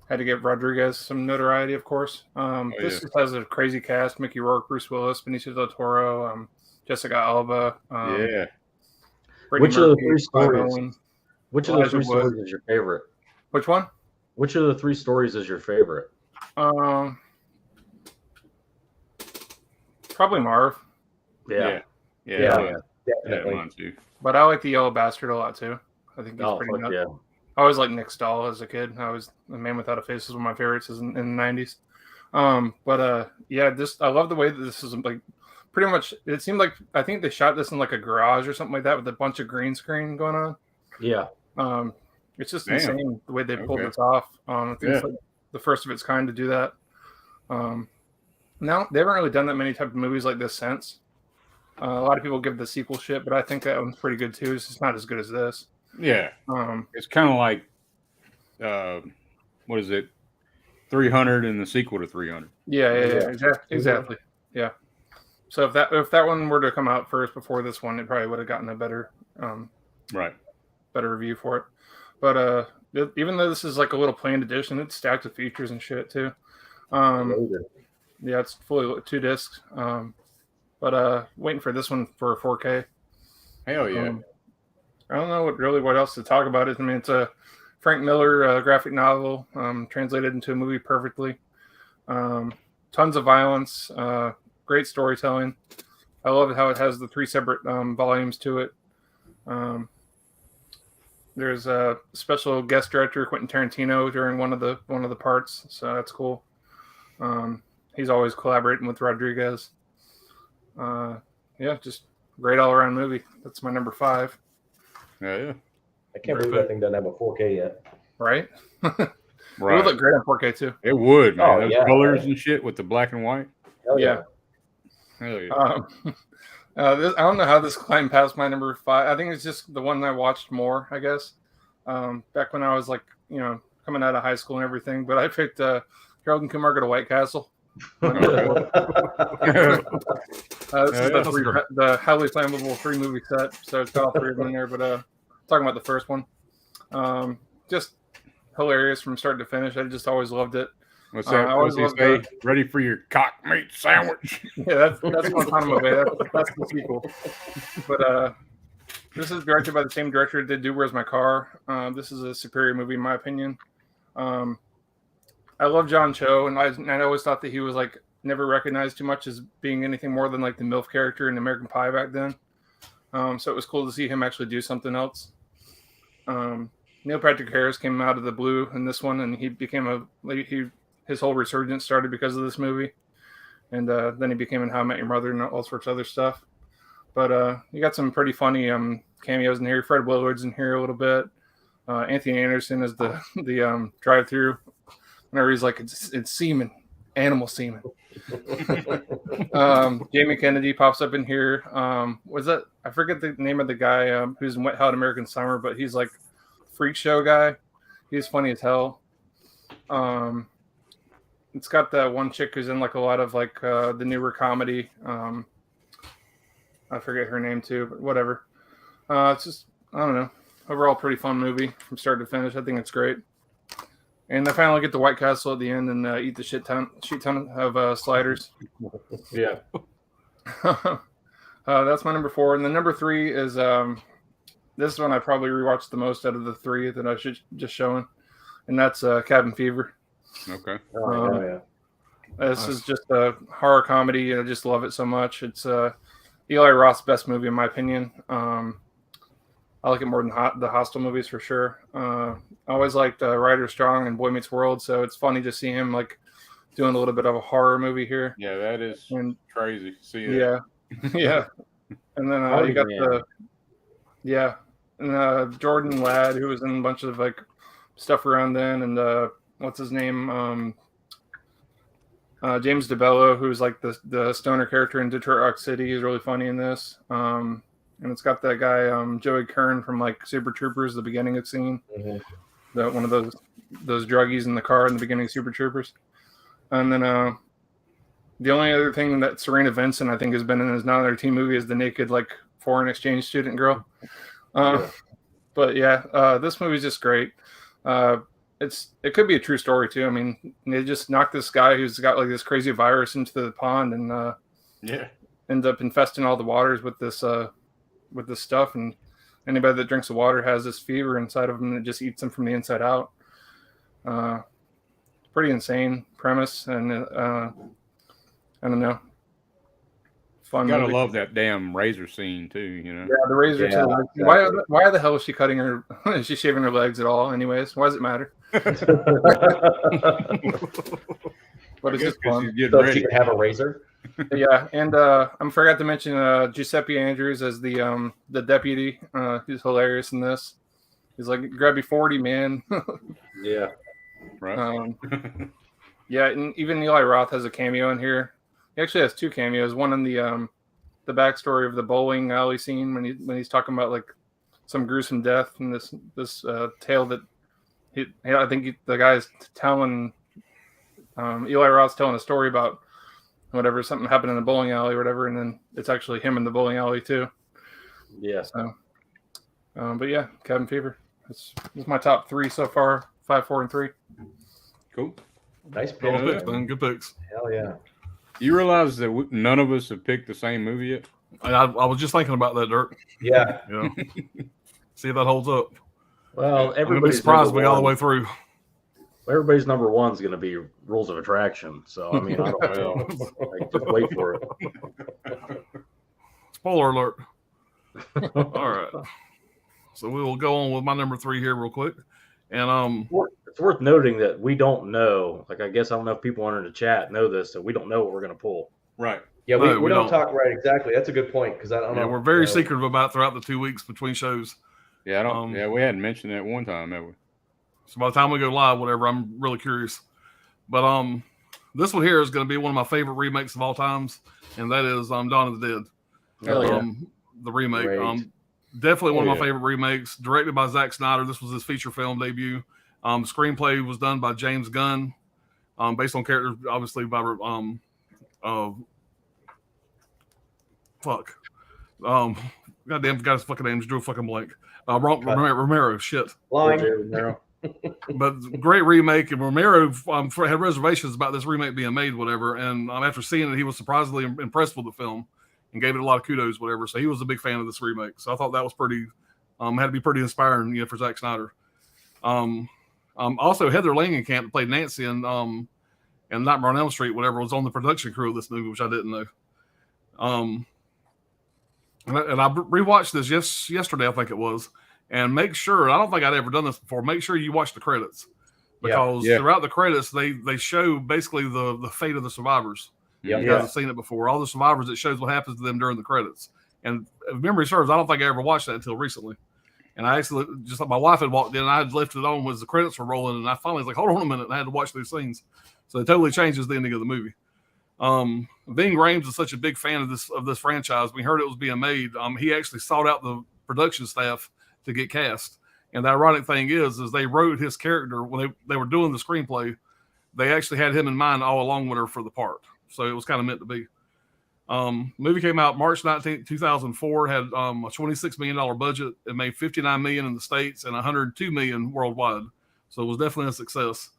Had to give Rodriguez some notoriety, of course. This has a crazy cast: Mickey Rourke, Bruce Willis, Benicio del Toro, Jessica Alba. Which of the three stories? Which of the three stories is your favorite? Which one? Which of the 3 stories is your favorite? Probably Marv. Yeah, definitely. Mine too. But I like the Yellow Bastard a lot too. I think he's pretty nuts. Yeah. I always liked Nick Stahl as a kid. I was The Man Without a Face was one of my favorites in the 90s. I love the way that this is like pretty much. It seemed like I think they shot this in like a garage or something like that with a bunch of green screen going on. Yeah. It's just insane the way they pulled this off. I think it's like the first of its kind to do that. Now they haven't really done that many type of movies like this since. A lot of people give the sequel shit, but I think that one's pretty good too. It's just not as good as this. Yeah. It's kind of like, what is it? 300 and the sequel to 300. Yeah. Exactly. Yeah. So if that one were to come out first before this one, it probably would have gotten a better, better review for it. But even though this is like a little planned edition, it's stacked with features and shit too. Yeah, it's fully 2 discs. But waiting for this one for 4K. Hell yeah. I don't know what else to talk about. I mean, it's a Frank Miller graphic novel translated into a movie perfectly. Tons of violence, great storytelling. I love how it has the 3 separate volumes to it. There's a special guest director, Quentin Tarantino, during one of the parts, so that's cool. He's always collaborating with Rodriguez. Just great all around movie. That's my number 5. Yeah. I can't believe that thing doesn't have a 4K yet. Right? Right. It would look great on 4K too. It would, man. Oh, Those colors and shit with the black and white. Hell yeah. Hell yeah. I don't know how this climbed past my number 5. I think it's just the one I watched more, I guess. Back when I was like, coming out of high school and everything. But I picked Harold and Kumar Go to White Castle. This is the heavily flammable 3 movie set, so it's got all 3 of them in there. But talking about the first one, just hilarious from start to finish. I just always loved it. What's that? What's he say? Ready for your cock meat sandwich? Yeah, that's Guantanamo Bay. That's the sequel. But this is directed by the same director that did Do Where's My Car. This is a superior movie in my opinion. I love John Cho, and I always thought that he was like never recognized too much as being anything more than like the MILF character in American Pie back then. So it was cool to see him actually do something else. Neil Patrick Harris came out of the blue in this one, and he became his whole resurgence started because of this movie, and then he became in How I Met Your Mother and all sorts of other stuff. But you got some pretty funny cameos in here. Fred Willard's in here a little bit. Anthony Anderson is the drive-through. Whenever he's like, it's semen, animal semen. Jamie Kennedy pops up in here. Was that, I forget the name of the guy who's in Wet Hot American Summer, but he's like freak show guy. He's funny as hell. It's got that one chick who's in like a lot of like the newer comedy. I forget her name too, but whatever. It's just, I don't know. Overall, pretty fun movie from start to finish. I think it's great. And I finally get the White Castle at the end and eat the shit ton of sliders. Yeah. That's my number 4. And the number 3 is this one I probably rewatched the most out of the 3 that I should just showing, and that's Cabin Fever. Okay. Yeah. This is just a horror comedy. I just love it so much. It's Eli Roth's best movie in my opinion. I like it more than the Hostel movies for sure. I always liked Ryder Strong and Boy Meets World, so it's funny to see him like doing a little bit of a horror movie here. Yeah, that is crazy. See that. Yeah, yeah. And then you got and Jordan Ladd, who was in a bunch of like stuff around then, and what's his name? James DeBello, who's like the stoner character in Detroit Rock City. He's really funny in this. And it's got that guy Joey Kern from like Super Troopers, the beginning of the scene. Mm-hmm. One of those druggies in the car in the beginning of Super Troopers. And then the only other thing that Serena Vincent I think has been in his 9/13 movie is the naked like foreign exchange student girl. But yeah, this movie's just great. It could be a true story too. I mean, they just knocked this guy who's got like this crazy virus into the pond and end up infesting all the waters with this stuff, and anybody that drinks the water has this fever inside of them that just eats them from the inside out. Pretty insane premise, and I don't know. Fun. You gotta movie. love that damn razor scene too, you know. Yeah, the razor. Yeah, too. exactly. Why the hell is she cutting her? Is she shaving her legs at all? Anyways, why does it matter? But it's just fun. She's getting So ready. she can have a razor. Yeah, and I forgot to mention Giuseppe Andrews as the deputy. He's hilarious in this. He's like, grab your 40, man. Yeah. Right. Yeah, and even Eli Roth has a cameo in here. He actually has 2 cameos. One in the backstory of the bowling alley scene when he's talking about like some gruesome death and this tale that I think the guy's telling Eli Roth's telling a story about whatever, something happened in the bowling alley or whatever, and then it's actually him in the bowling alley too. Yeah. So, but yeah, Cabin Fever. It's my top 3 so far. 5, 4, and 3. Cool. Nice pick. Good picks, man. Good picks. Hell yeah. You realize that none of us have picked the same movie yet? I was just thinking about that, Dirk. Yeah. Yeah. See if that holds up. Well, I'm gonna be everybody's surprised number we got all the one- way through. Everybody's number 1 is going to be Rules of Attraction. So I mean, I don't know. Like, just wait for it. Spoiler alert. All right. So we will go on with my number 3 here real quick. And It's worth noting that we don't know. Like, I guess I don't know if people under the chat know this, so we don't know what we're going to pull. Right. Yeah, No, we don't talk right exactly. That's a good point because I don't know. we're very secretive about throughout the 2 weeks between shows. Yeah, I don't. Yeah, we hadn't mentioned that one time, have we? So by the time we go live, whatever, I'm really curious. But this one here is going to be one of my favorite remakes of all times, and that is Dawn of the Dead. Hell yeah. The remake. Great. Definitely one Oh, of my yeah. favorite remakes. Directed by Zack Snyder. This was his feature film debut. Screenplay was done by James Gunn, based on characters, obviously by goddamn, forgot his fucking name. Just drew a fucking blank. Romero. Shit. Line. But great remake, and Romero had reservations about this remake being made, whatever. And after seeing it, he was surprisingly impressed with the film and gave it a lot of kudos, whatever. So he was a big fan of this remake. So I thought that was pretty, had to be pretty inspiring, for Zack Snyder. Also Heather Langenkamp played Nancy in Nightmare on Elm Street, whatever, was on the production crew of this movie, which I didn't know. And I rewatched this yesterday, I think it was. And make sure, I don't think I'd ever done this before, make sure you watch the credits. Because throughout the credits, they show basically the fate of the survivors. Yep. You guys have seen it before. All the survivors, it shows what happens to them during the credits. And if memory serves, I don't think I ever watched that until recently. And I actually, just like my wife had walked in, and I had left it on as the credits were rolling, and I finally was like, hold on a minute, and I had to watch these scenes. So it totally changes the ending of the movie. Ving Rhames is such a big fan of this franchise. We heard it was being made. He actually sought out the production staff to get cast. And the ironic thing is they wrote his character when they were doing the screenplay. They actually had him in mind all along with her for the part. So it was kind of meant to be. Movie came out March 19th, 2004, had a $26 million budget. It made $59 million in the States and $102 million worldwide. So it was definitely a success.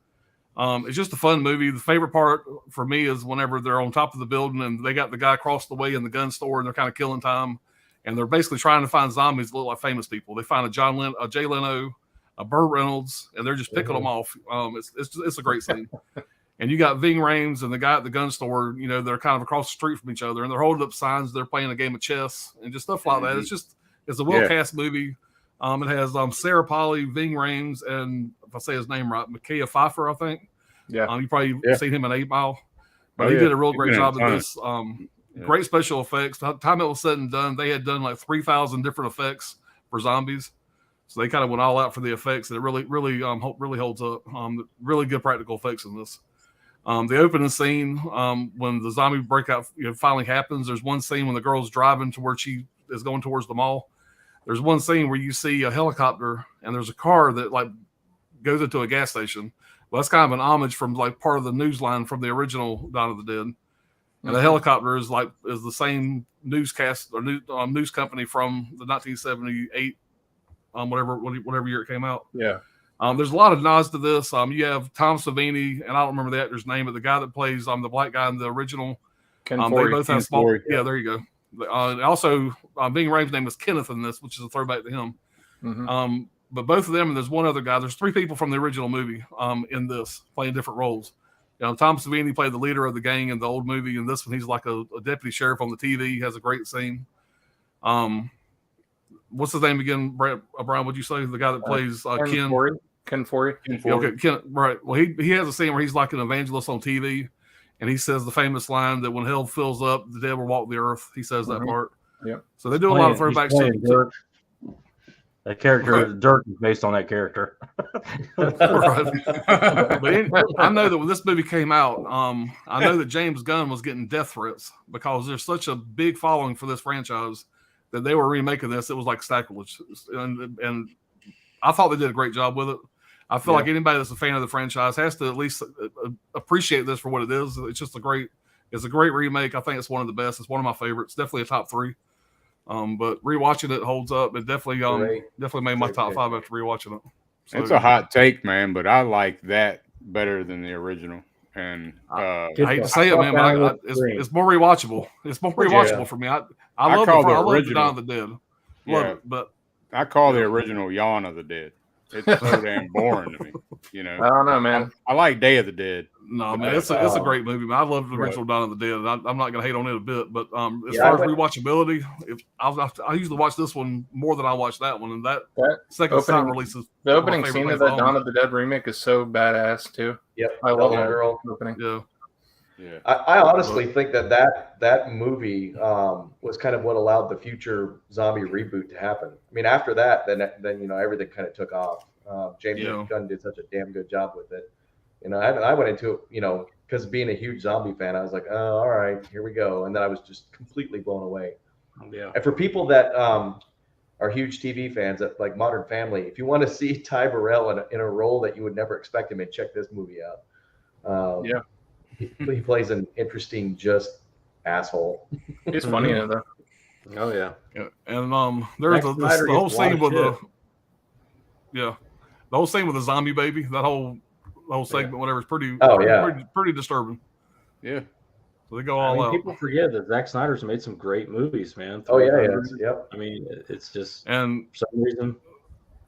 It's just a fun movie. The favorite part for me is whenever they're on top of the building and they got the guy across the way in the gun store and they're kind of killing time. And they're basically trying to find zombies that look like famous people. They find a Jay Leno, a Burt Reynolds, and they're just picking them off. It's a great scene. And you got Ving Rhames and the guy at the gun store, they're kind of across the street from each other and they're holding up signs. They're playing a game of chess and just stuff like that. It's a well-cast movie. It has Sarah Polley, Ving Rhames, and if I say his name right, Micaiah Pfeiffer, I think. Yeah. You probably seen him in 8 Mile. But he did a real great job of this. Great special effects. By the time it was said and done, they had done like 3,000 different effects for zombies. So they kind of went all out for the effects, and it really holds up. Really good practical effects in this. The opening scene, when the zombie breakout finally happens, there's one scene when the girl's driving to where she is going towards the mall. There's one scene where you see a helicopter and there's a car that like goes into a gas station. Well, that's kind of an homage from like part of the news line from the original Dawn of the Dead. And the helicopter is the same newscast or news company from the 1978, whatever year it came out. Yeah. There's a lot of nods to this. You have Tom Savini, and I don't remember the actor's name, but the guy that plays the black guy in the original. Ken They Foree. both have small. Yeah, there you go. Also, Ving Rhames' name is Kenneth in this, which is a throwback to him. Mm-hmm. But both of them, and there's one other guy. There's 3 people from the original movie in this playing different roles. Tom Savini played the leader of the gang in the old movie. In this one, he's like a deputy sheriff on the TV. He has a great scene. What's his name again, Brian? What'd you say? The guy that plays Ken? Ken Foree. Okay, Ken, right. Well, he has a scene where he's like an evangelist on TV, and he says the famous line that when hell fills up, the dead will walk the earth. He says that part. Yeah. So they do a lot of throwbacks to that character. Dirk is based on that character. But I know that when this movie came out, I know that James Gunn was getting death threats because there's such a big following for this franchise that they were remaking this. It was like sacrilege, and I thought they did a great job with it. I feel like anybody that's a fan of the franchise has to at least appreciate this for what it is. It's just a great remake. I think it's one of the best. It's one of my favorites. Definitely a top 3. But rewatching it holds up. It definitely made my top 5 after rewatching it. So, it's a hot take, man, but I like that better than the original. And I hate to say it, man, but it's more rewatchable. It's more rewatchable for me. I love the Dawn of the Dead. Love it, but I call the original Yawn of the Dead. It's so damn boring to me. I don't know, man. I like Day of the Dead. No, man, it's a great movie, man. I love the original Dawn of the Dead. And I'm not going to hate on it a bit, but as far as rewatchability, I usually watch this one more than I watch that one, and that second time releases. The opening scene of that Dawn of the Dead remake is so badass too. Yep, I love that girl opening. Yeah. I honestly think that movie was kind of what allowed the future zombie reboot to happen. I mean, after that, then everything kind of took off. James Gunn did such a damn good job with it. I went into it, because being a huge zombie fan, I was like, oh, all right, here we go, and then I was just completely blown away. Yeah. And for people that are huge TV fans, like Modern Family, if you want to see Ty Burrell in a role that you would never expect him in, check this movie out. He plays an interesting, just asshole. He's funny in it, though. Oh yeah. And there's the whole scene with the whole scene with the zombie baby. That whole segment, whatever, is pretty disturbing. Yeah. So they go all out. People forget that Zack Snyder's made some great movies, man. Oh yeah, yep. I mean, it's just and for some reason.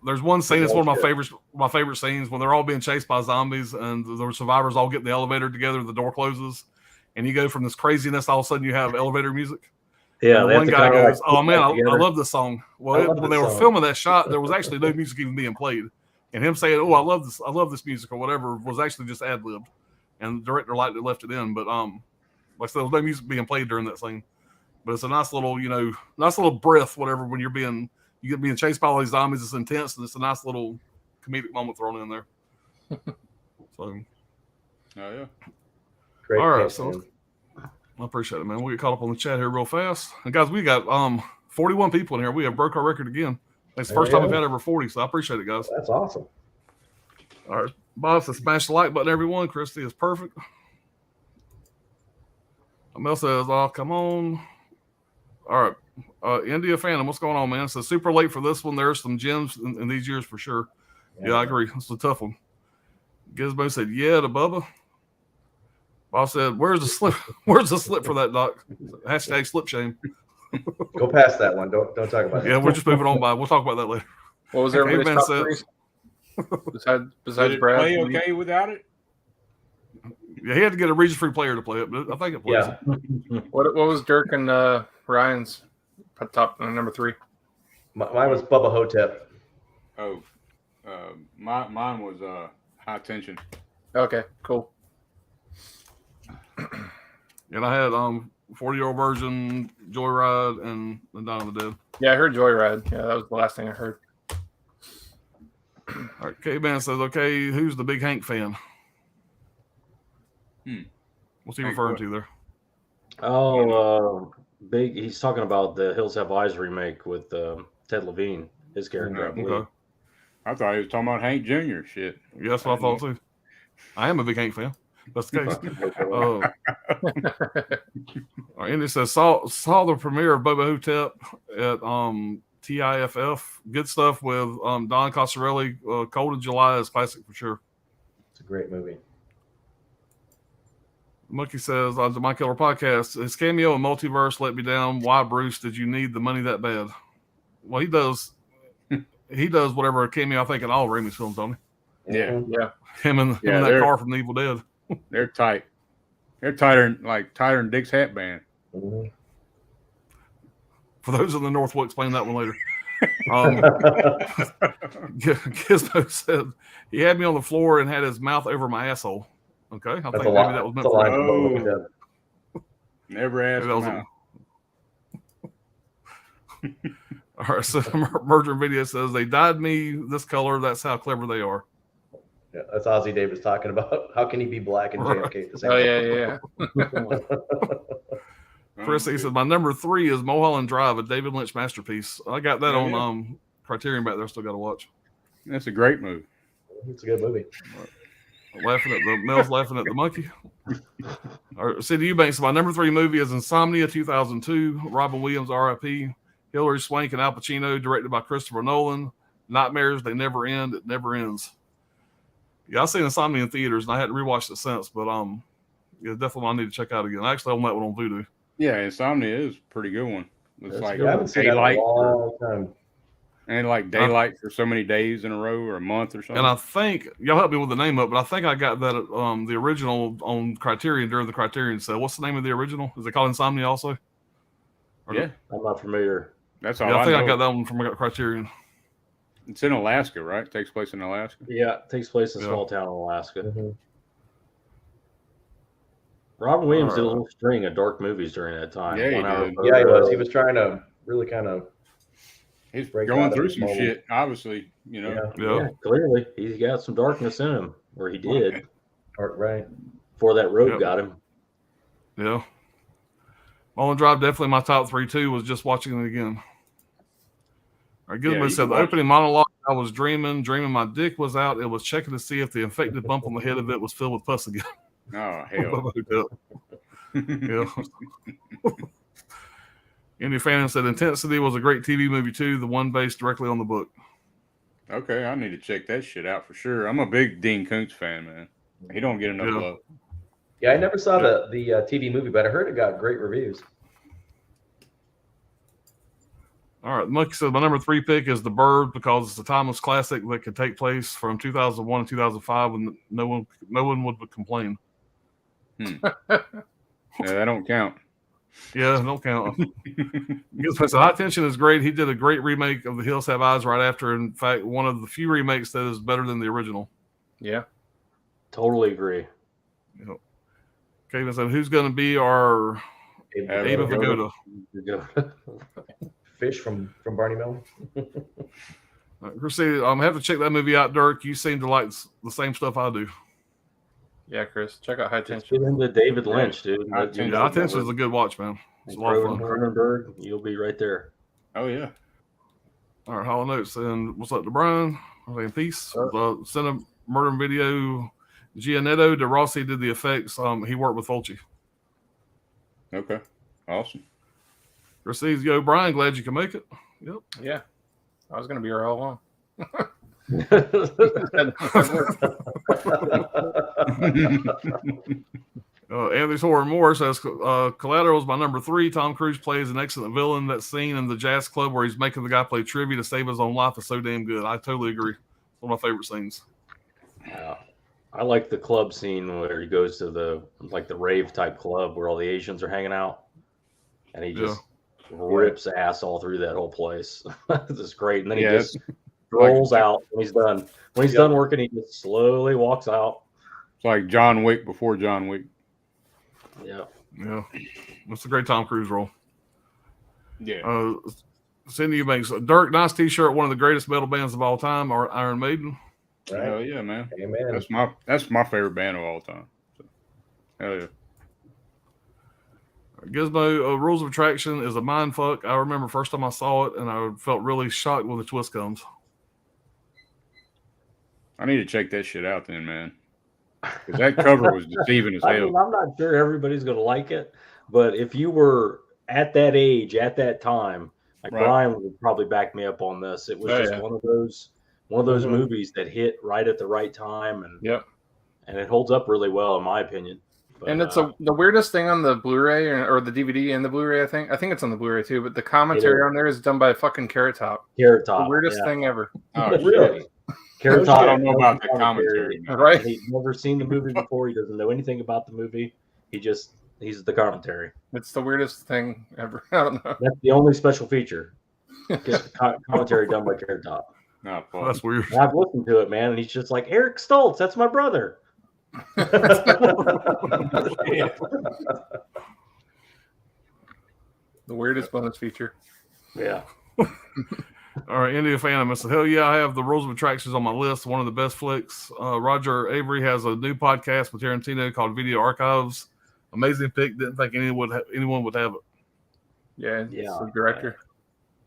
There's one scene that's one of my favorite scenes when they're all being chased by zombies and the survivors all get in the elevator together, the door closes, and you go from this craziness, all of a sudden you have elevator music. Yeah, one guy goes, "Oh man, I love this song." Well, when they were filming that shot, there was actually no music even being played, and him saying, "Oh, I love this music" or whatever was actually just ad libbed, and the director left it in. But like I said, there was no music being played during that scene. But it's a nice little, breath, whatever, when you get being chased by all these zombies. It's intense, and it's a nice little comedic moment thrown in there. So, oh yeah, great. All right, so I appreciate it, man. We'll get caught up on the chat here real fast. And guys, we got 41 people in here. We have broke our record again. It's the first time we've had over 40, so I appreciate it, guys. That's awesome. All right, Bob says smash the like button, everyone. Christy is perfect. Mel says, "Oh, come on." All right, India Phantom, what's going on, man? So super late for this one. There's some gems in these years for sure. Yeah, I agree. It's a tough one. Gizmo said, "Yeah," to Bubba. Bob said, "Where's the slip? Where's the slip for that, Doc?" Hashtag slip shame. Go past that one. Don't talk about that. Yeah, we're just moving on by. We'll talk about that later. What was everybody's top said, three? Besides Did it Brad? play okay without it? Yeah, he had to get a region-free player to play it, but I think it plays. Yeah. What was Dirk and Ryan's top number 3? Mine was Bubba Hotel. Oh, mine was High Tension. Okay, cool. And I had 40-year-old version, Joyride, and the Dawn of the Dead. Yeah, I heard Joyride. Yeah, that was the last thing I heard. All right, K-Man says, "Okay, who's the big Hank fan?" What's he referring to there? Oh, big. He's talking about the Hills Have Eyes remake with Ted Levine, his character, I believe. Okay. I thought he was talking about Hank Jr. shit. Yeah, that's what I thought too. I am a big Hank fan. That's the case. Andy says saw the premiere of Bubba Hotel at TIFF. Good stuff with Don Coscarelli. Cold in July is classic for sure. It's a great movie. Monkey says on the My Killer podcast, his cameo in Multiverse let me down. Why, Bruce? Did you need the money that bad? Well, he does. He does whatever a cameo I think in all Raimi's films, don't he? Yeah, Yeah. Him in that car from The Evil Dead. They're tight. They're tighter than Dick's Hat Band. Mm-hmm. For those in the North, we'll explain that one later. Gizmo said he had me on the floor and had his mouth over my asshole. Okay, I think maybe that was meant for that. Never asked him out. All right, so Merger Video says they dyed me this color. That's how clever they are. Yeah, that's Ozzy Davis talking about how can he be black and JFK at the same Oh, time. yeah. Chris, he said my number 3 is Mulholland Drive, a David Lynch masterpiece. I got that on Criterion back there. Still got to watch. That's a great movie. It's a good movie. Laughing at the Mel's laughing at the monkey. All right, City Eubanks, my number 3 movie is Insomnia 2002. Robin Williams, R.I.P. Hilary Swank and Al Pacino, directed by Christopher Nolan. Nightmares, they never end. It never ends. Yeah, I've seen Insomnia in theaters, and I hadn't rewatched it since, but yeah, definitely I need to check out again. I actually own that one on Vudu. Yeah, Insomnia is a pretty good one. It's like I haven't seen that in a long time. And like daylight for so many days in a row or a month or something. And I think y'all help me with the name up, but I think I got that the original on Criterion during the Criterion sale. What's the name of the original? Is it called Insomnia also? Yeah, I'm not familiar. that's all. Yeah, I think know. I got that one from Criterion. It's in Alaska, right? It takes place in Alaska. Yeah, it takes place in a small town in Alaska. Mm-hmm. Robin Williams did a little string of dark movies during that time. Yeah, he did. Yeah, he was. He was trying to really kind of. He's break going out through of some the shit, obviously. You know. Yeah. Clearly, he's got some darkness in him, or he did Right. before that road got him. Yeah. Mulholland Drive, definitely my top 3 too. Was just watching it again. All right, Gizmo said the opening monologue. I was dreaming my dick was out. It was checking to see if the infected bump on the head of it was filled with pus again. Oh hell. Yeah. Andy Fannin said Intensity was a great TV movie too, the one based directly on the book. Okay, I need to check that shit out for sure. I'm a big Dean Koontz fan, man. He don't get enough love. Yeah, I never saw the TV movie, but I heard it got great reviews. All right, Monkey said my number 3 pick is The Bird because it's a timeless classic that could take place from 2001 to 2005 when no one would complain. Yeah, that don't count. Yeah, don't count. So High Tension is great. He did a great remake of The Hills Have Eyes right after. In fact, one of the few remakes that is better than the original. Yeah. Totally agree. Yep. Okay, so who's going to be our Ava Vigoda? Fish from Barney Melon. Chrissy, I'm have to check that movie out, Dirk. You seem to like the same stuff I do. Yeah, Chris, check out High Just Tension. get into David Lynch, dude. High Tension. High Tension is a good watch, man. It's a lot of fun. Cronenberg, you'll be right there. Oh yeah. All right, Hollow Notes. And what's up to Brian? In peace. Send a murder video. Gianetto De Rossi did the effects. He worked with Fulci. Okay. Awesome. Receives, yo, Brian, glad you can make it. Yep. Yeah, I was gonna be here all along. Anthony's Horror Moore says Collateral is my number 3. Tom Cruise plays an excellent villain. That scene in the jazz club where he's making the guy play trivia to save his own life is so damn good. I totally agree. It's one of my favorite scenes. I like the club scene where he goes to the rave type club where all the Asians are hanging out, and he just rips ass all through that whole place. This is great. And then he just rolls out when he's done. When he's done working, he just slowly walks out. It's like John Wick before John Wick. Yeah. That's a great Tom Cruise role. Yeah. Cindy Eubanks, Dirk, nice T-shirt. One of the greatest metal bands of all time, or Iron Maiden. Right. Hell yeah, man. Amen. That's my favorite band of all time. So, hell yeah. Gizmo, Rules of Attraction is a mind fuck. I remember first time I saw it, and I felt really shocked when the twist comes. I need to check that shit out then, man. Because that cover was deceiving as hell. I mean, I'm not sure everybody's going to like it, but if you were at that age, at that time, like Brian would probably back me up on this. It was one of those movies that hit right at the right time, and it holds up really well, in my opinion. But, and it's the weirdest thing on the Blu-ray or the DVD and the Blu-ray. I think it's on the Blu-ray too. But the commentary on there is done by fucking Carrot Top. Carrot Top, the weirdest thing ever. Oh, really? Carrot Top. I don't know about the commentary, right? He's never seen the movie before. He doesn't know anything about the movie. He's the commentary. It's the weirdest thing ever. I don't know. That's the only special feature. Commentary done by Carrot Top. Oh, that's weird. And I've listened to it, man, and he's just like, Eric Stoltz, that's my brother. The weirdest bonus feature. Yeah. All right, India Phantom said, hell yeah, I have the Rules of Attractions on my list. One of the best flicks. Roger Avery has a new podcast with Tarantino called Video Archives. Amazing pick. Didn't think anyone would have it. Yeah, the director.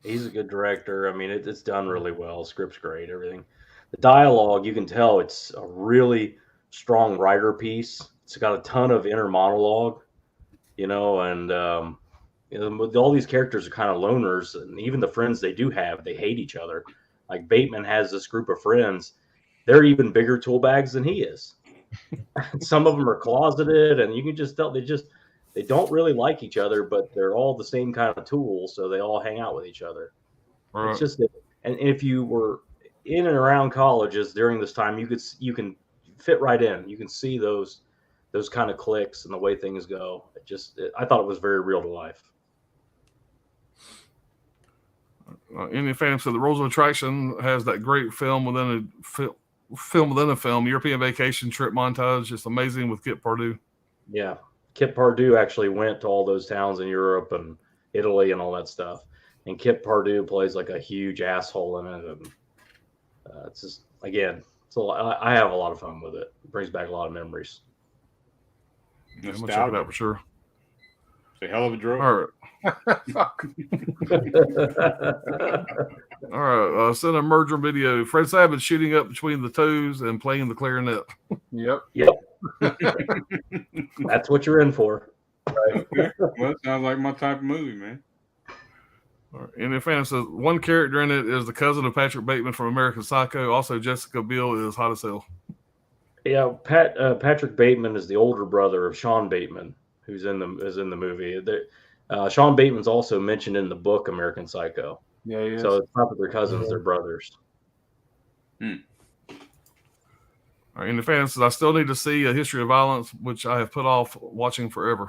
He's a good director. I mean, it's done really well. Script's great. Everything. The dialogue, you can tell it's a really strong writer piece. It's got a ton of inner monologue, and all these characters are kind of loners, and even the friends they do have, they hate each other. Like Bateman has this group of friends. They're even bigger tool bags than he is. Some of them are closeted, and you can just tell they don't really like each other, but they're all the same kind of tool, so they all hang out with each other. Right. It's just, and if you were in and around colleges during this time, you can fit right in. You can see those kind of cliques and the way things go. I thought it was very real to life. Indian Phantom said the Rules of Attraction has that great film within a film. European vacation trip montage. It's amazing with Kit Pardue. Yeah. Kit Pardue actually went to all those towns in Europe and Italy and all that stuff. And Kit Pardue plays like a huge asshole in it. And it's just, again, I have a lot of fun with it. It brings back a lot of memories. I'm going to check it out for sure. It's a hell of a drug. All right. Fuck. All right. Send a merger video. Fred Savage shooting up between the toes and playing the clarinet. Yep. That's what you're in for. Right. Well, it sounds like my type of movie, man. All right. Indian Phantom says one character in it is the cousin of Patrick Bateman from American Psycho. Also, Jessica Biel is hot as hell. Yeah, Patrick Bateman is the older brother of Sean Bateman, who's in the movie. Sean Bateman's also mentioned in the book American Psycho. Yeah, he is. So it's not that they're cousins; they're brothers. All right, Indian Phantom says I still need to see A History of Violence, which I have put off watching forever.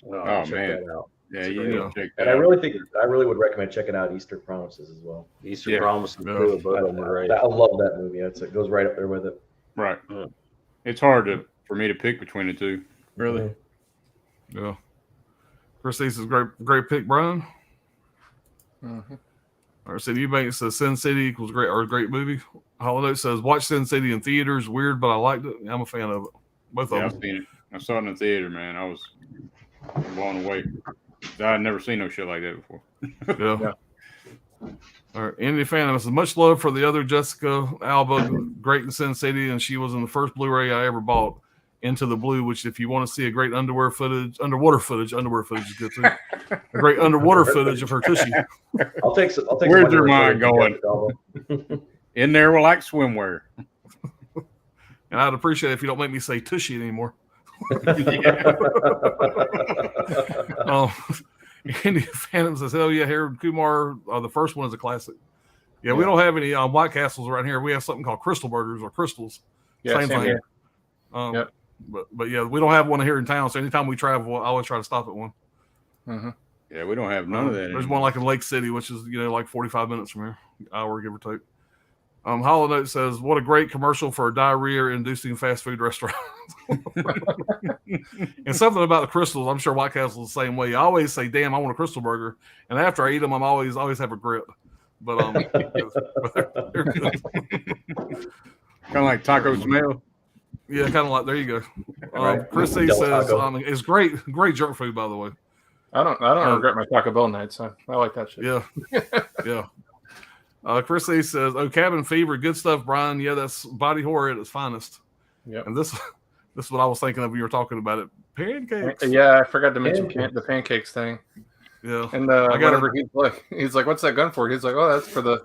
Oh man, that out. Yeah, you need to check that and out. I really would recommend checking out Easter Promises as well. Easter Promises too. Both of them are great. I love that movie. It goes right up there with it. Right. It's hard for me to pick between the two. Really. Yeah. Chris East is great pick, Brian. Mm-hmm. All right, City Eubanks says Sin City equals great movie. Hollow Note says watch Sin City in theaters. Weird, but I liked it. I'm a fan of it. Both Yeah, of I've them. seen it. I saw it in the theater, man. I was blown away. I'd never seen no shit like that before. Yeah. All right, Andy Phantom says, much love for the other Jessica Alba, great in Sin City, and she was in the first Blu-ray I ever bought, Into the Blue, which if you want to see a great underwater footage is good too. A great underwater footage of her tushy. I'll take some. Where's your mind going? In there, we like swimwear. And I'd appreciate it if you don't make me say tushy anymore. Andy Phantom says, hell yeah, Harold Kumar. The first one is a classic. Yeah, we don't have any White Castles around here. We have something called Crystal Burgers or Crystals. Yeah, same thing. Here. But yeah, we don't have one here in town. So anytime we travel, I always try to stop at one. Mm-hmm. Yeah, we don't have none of that. There's anymore. one like in Lake City, which is like 45 minutes from here, hour give or take. Hollow Note says, what a great commercial for a diarrhea-inducing fast food restaurant. And something about the crystals, I'm sure White Castle is the same way. I always say, damn, I want a crystal burger. And after I eat them, I'm always have regret. But, they're good. Kind of like taco smell. Yeah, kind of like, there you go. Right. Chris C says, it's great junk food, by the way. I don't regret my Taco Bell nights. I like that shit. Yeah. Yeah. Chris A says, "Oh, Cabin Fever, good stuff, Brian. Yeah, that's body horror at its finest." Yeah, and this is what I was thinking of when you were talking about it. Pancakes. Yeah, I forgot to mention the pancakes thing. Yeah, and whenever he's like, "What's that gun for?" He's like, "Oh, that's for the."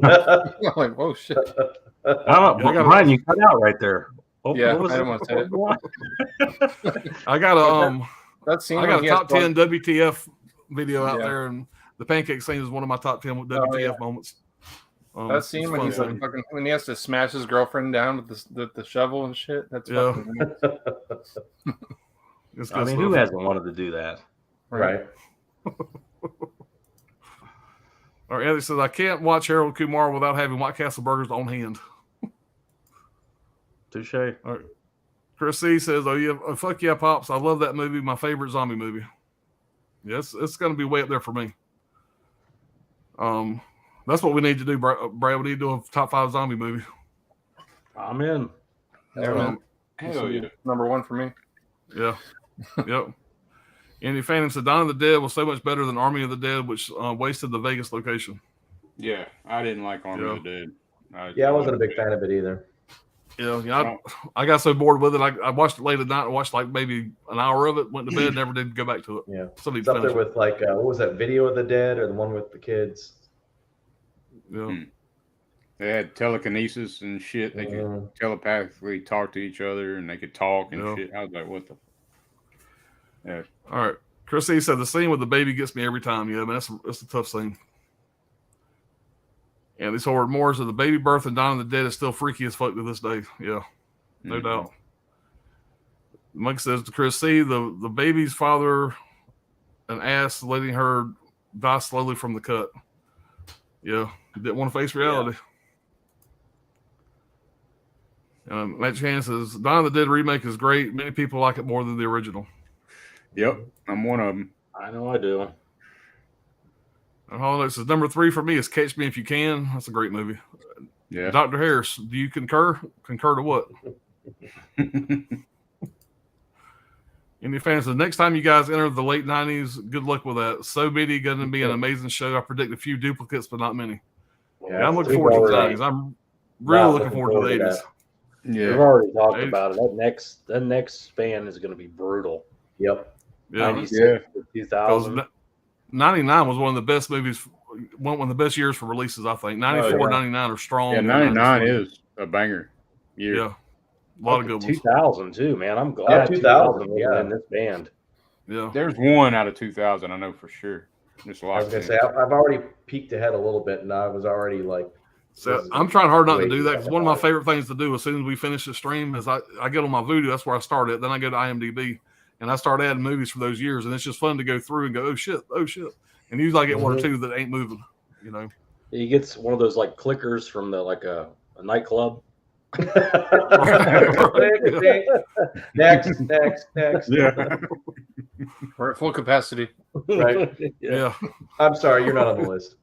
I'm like, "Whoa, shit!" Brian, you cut out right there. Oh, yeah, I didn't want to say it. I got a that scene. I got a top 10 WTF video out there, and the pancake scene is one of my top 10 WTF moments. That scene when he's like when he has to smash his girlfriend down with the shovel and shit. That's fucking I mean, who hasn't wanted to do that? Right. All right, Andy says, I can't watch Harold Kumar without having White Castle burgers on hand. Touche. All right. Chris C says, oh, yeah, fuck yeah, Pops. I love that movie. My favorite zombie movie. Yes, it's going to be way up there for me. That's what we need to do, Brad. We need to do a top 5 zombie movie. I'm in. Hell yeah. Number 1 for me. Yeah. Yep. Andy Phantom said, Dawn of the Dead was so much better than Army of the Dead, which wasted the Vegas location. Yeah, I didn't like Army of the Dead. I wasn't a big fan of it either. Yeah, I got so bored with it. I watched it late at night. I watched like maybe an hour of it, went to bed, never did go back to it. Yeah. Somebody it's up there with like, what was that, Video of the Dead or the one with the kids? Yeah. They had telekinesis and shit. They could telepathically talk to each other and they could talk and shit. I was like, what the? Yeah. All right. Chris E said the scene with the baby gets me every time. Yeah, man, that's a tough scene. And these Howard Moore said the baby birth and Dawn of the Dead is still freaky as fuck to this day. Yeah, no doubt. Mike says to Chris C, the baby's father an ass letting her die slowly from the cut. Yeah, didn't want to face reality. Matt Chan says Dawn of the Dead remake is great. Many people like it more than the original. Yep, I'm one of them. I know I do. And Holiday says number 3 for me is Catch Me If You Can. That's a great movie. Yeah. Dr. Harris, do you concur? Concur to what? Any fans? The next time you guys enter the late 90s, good luck with that. So Biddy going to be an amazing show. I predict a few duplicates, but not many. Yeah, I'm looking forward to the 90s. I'm really looking forward to the 80s. Yeah, we've already talked about it. That next span is going to be brutal. Yep. Yeah. 96 to 2000. 99 was one of the best movies, one of the best years for releases, I think. 94, 99 are strong. Yeah, 99 is a banger year. Yeah. A lot of good ones. 2000 too, man. I'm glad 2000 in this band. Yeah. There's one out of 2000, I know for sure. There's a lot. I was going to say, I've already peeked ahead a little bit, and I was already like, so I'm trying hard not to do that because one of my favorite things to do as soon as we finish the stream is I get on my Vudu. That's where I start it. Then I go to IMDb and I start adding movies for those years. And it's just fun to go through and go, oh shit. And usually I get one or two that ain't moving, you know. He gets one of those like clickers from the like a nightclub. Next. Yeah. We're at full capacity. Right. Yeah. I'm sorry, you're not on the list.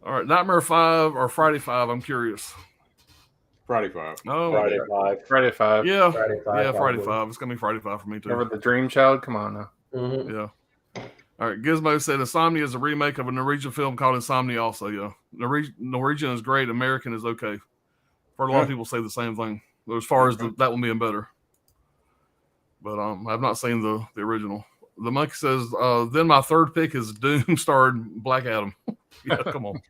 All right. Nightmare 5 or Friday 5, I'm curious. Friday 5. Oh, Friday 5. Friday 5. yeah, Friday 5. yeah, Friday probably. 5. It's gonna be Friday 5 for me too. Remember the Dream Child? Come on now. Mhm. Yeah. All right. Gizmo said Insomnia is a remake of a Norwegian film called Insomnia. Also, yeah, Norwegian is great. American is okay. Heard a lot of people say the same thing. But as far as that one being better, but I've not seen the original. The monkey says, then my third pick is Doom starred Black Adam. Yeah, come on.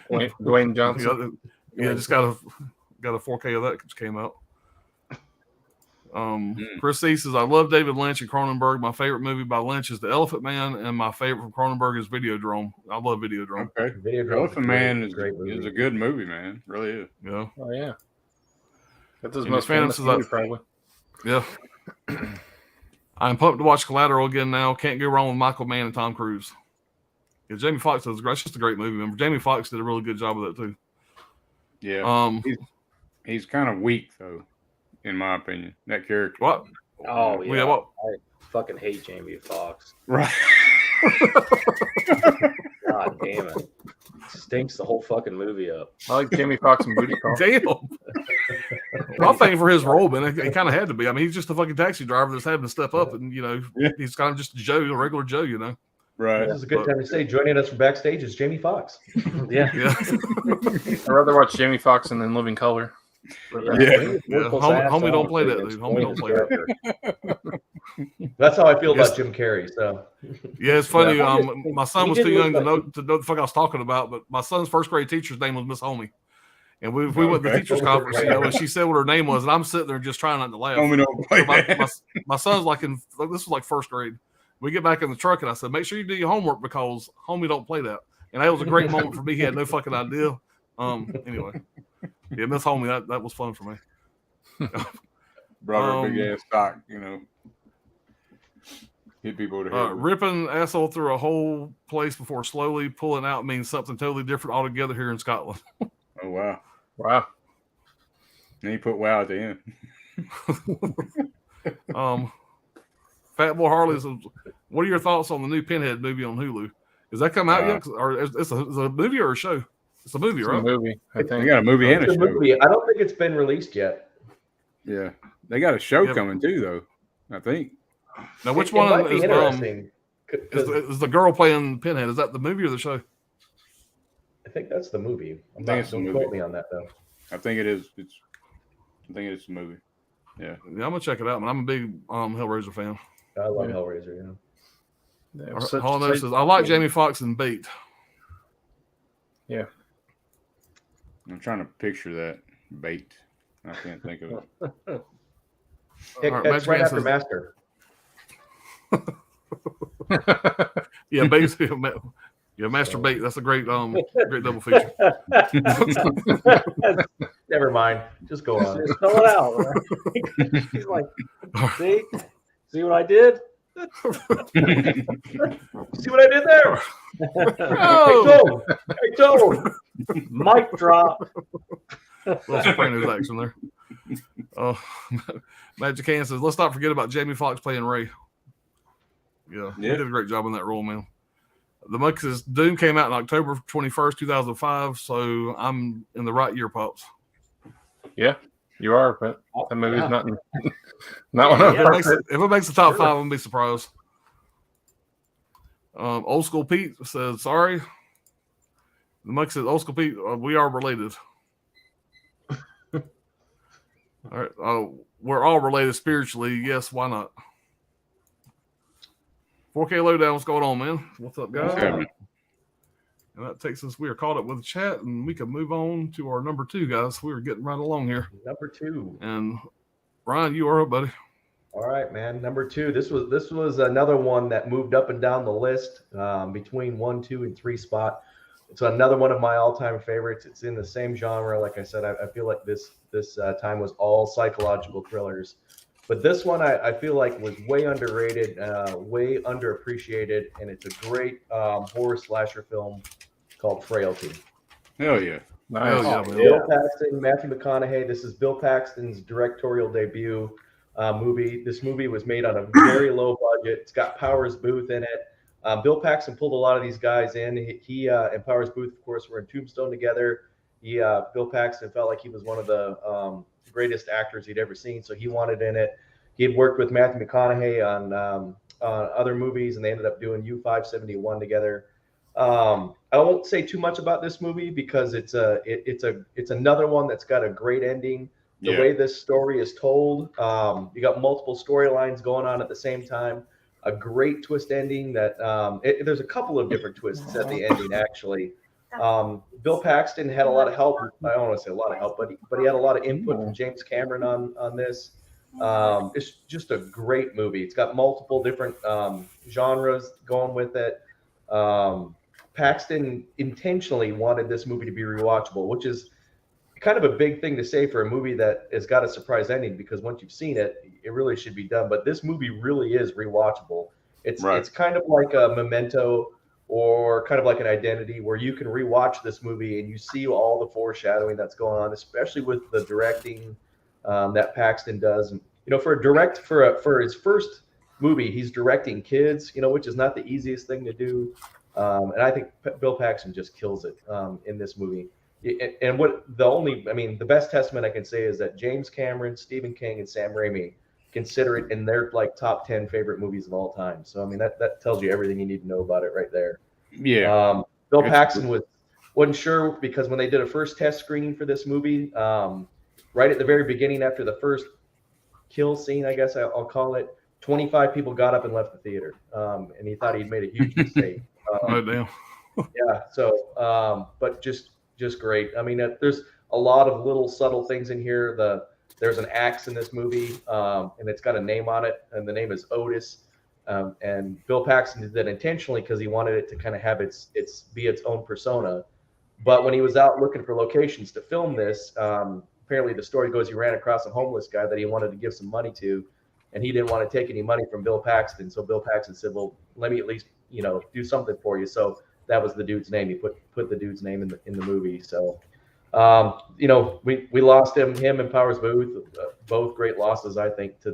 Dwayne Johnson. Yeah, just got a 4K of that just came out. Chris C says, I love David Lynch and Cronenberg. My favorite movie by Lynch is The Elephant Man, and my favorite from Cronenberg is Videodrome. I love Videodrome. Okay. Videodrome Elephant Man is movie. a good movie, man. Really is. Yeah. Oh yeah. That's his And most Phantom famous says, movie, probably. Yeah. I'm pumped to watch Collateral again now. Can't go wrong with Michael Mann and Tom Cruise. Yeah, Jamie Foxx does. It's just a great movie. Remember, Jamie Foxx did a really good job of that too. Yeah. He's kind of weak though, in my opinion. That character. What? Oh yeah. Yeah, what? I fucking hate Jamie Foxx. Right. God damn it. Stinks the whole fucking movie up. I like Jamie Foxx and Booty Call. Damn. I'm thinking for his role, man. He kind of had to be. I mean, he's just a fucking taxi driver that's having to step up, and he's kind of just a regular Joe, Right. This is a good time to say joining us from backstage is Jamie Foxx. Yeah. Yeah. I'd rather watch Jamie Foxx and then Living Color. Yeah. Homie don't play that, dude. Homie don't play that. That's how I feel about Jim Carrey. So Yeah, it's funny. Yeah. My son was too young to know the fuck I was talking about, but my son's first grade teacher's name was Miss Homie. And we went to the teacher's conference, and she said what her name was, and I'm sitting there just trying not to laugh. Homie don't play that. My son's this was like first grade. We get back in the truck, and I said, make sure you do your homework because Homie don't play that. And that was a great moment for me. He had no fucking idea. Anyway. Yeah, Miss Homie, that was fun for me. Brought her a big ass sock, hit people with a head. Ripping asshole through a whole place before slowly pulling out means something totally different altogether here in Scotland. Oh, wow. Wow. And he put wow at the end. Fat Boy Harley says, what are your thoughts on the new Pinhead movie on Hulu? Has that come out yet? Or is a movie or a show? It's a movie, It's right? a movie, I think. They got a movie and a show. movie. I don't think it's been released yet. Yeah. They got a show coming too, though, I think. Now, which It one might be is interesting. is the girl playing Pinhead? Is that the movie or the show? I think that's the movie. It's the Don't movie. quote me on that though. I think it is. I think it's a movie. Yeah. Yeah, I'm gonna check it out, man. I'm a big Hellraiser fan. I love Hellraiser. Hollow says, I like Jamie Foxx and Bait. Yeah. I'm trying to picture that bait. I can't think of it. It's right after Master. Yeah, Bait. Yeah, Master Bait. That's a great great double feature. Never mind. Just go on. Just spell it out. Right? He's like, see what I did? See what I did there? Oh! Hey, Toad. Mic drop. Little Sopranos action there. Magic Hand says, let's not forget about Jamie Foxx playing Ray. Yeah, he did a great job in that role, man. The Monkey says, Doom came out in October 21st, 2005, so I'm in the right year, Pops. Yeah, you are, but that movie's not one of them. If it makes the top 5, I'm going to be surprised. Old School Pete says, sorry. The Monkey says, Old School Pete, we are related. All right. We're all related spiritually. Yes, why not? 4K Lowdown, what's going on, man? What's up, guys? Okay. And that takes us, we are caught up with the chat, and we can move on to our number 2, guys. We were getting right along here. Number 2. And Ryan, you are up, buddy. All right, man. Number 2. This was another one that moved up and down the list between 1, 2, and 3 spot. It's another one of my all-time favorites. It's in the same genre. Like I said, I feel like this time was all psychological thrillers. But this one I feel like was way underrated, way underappreciated, and it's a great horror slasher film called Frailty. Hell yeah. Nice. Hell yeah, Bill Paxton, Matthew McConaughey. This is Bill Paxton's directorial debut movie. This movie was made on a very low budget. It's got Powers Booth in it. Bill Paxton pulled a lot of these guys in. He and Powers Booth, of course, were in Tombstone together. Bill Paxton felt like he was one of the greatest actors he'd ever seen, so he wanted in it. He had worked with Matthew McConaughey on other movies, and they ended up doing U-571 together. I won't say too much about this movie because it's another one that's got a great ending. The way this story is told, you got multiple storylines going on at the same time. A great twist ending that there's a couple of different twists at the ending actually. Bill Paxton had a lot of help. I don't want to say a lot of help, but he had a lot of input from James Cameron on this. It's just a great movie. It's got multiple different genres going with it. Paxton intentionally wanted this movie to be rewatchable, which is kind of a big thing to say for a movie that has got a surprise ending, because once you've seen it, it really should be done. But this movie really is rewatchable. It's kind of like a Memento or kind of like an Identity, where you can rewatch this movie and you see all the foreshadowing that's going on, especially with the directing that Paxton does. And for his first movie, he's directing kids, which is not the easiest thing to do. And I think Bill Paxton just kills it in this movie. And the best testament I can say is that James Cameron, Stephen King, and Sam Raimi consider it in their top 10 favorite movies of all time. So that tells you everything you need to know about it right there. Yeah. Bill Paxton wasn't sure, because when they did a first test screening for this movie, right at the very beginning after the first kill scene, I guess I'll call it, 25 people got up and left the theater, and he thought he'd made a huge mistake. Oh damn. Yeah. So, but just great. There's a lot of little subtle things in here. There's an axe in this movie, and it's got a name on it, and the name is Otis. And Bill Paxton did that intentionally because he wanted it to kind of have its own persona. But when he was out looking for locations to film this, apparently the story goes he ran across a homeless guy that he wanted to give some money to, and he didn't want to take any money from Bill Paxton. So Bill Paxton said, "Well, let me at least do something for you." So that was the dude's name. He put the dude's name in the movie. So we lost him and Powers Booth, both great losses, I think, to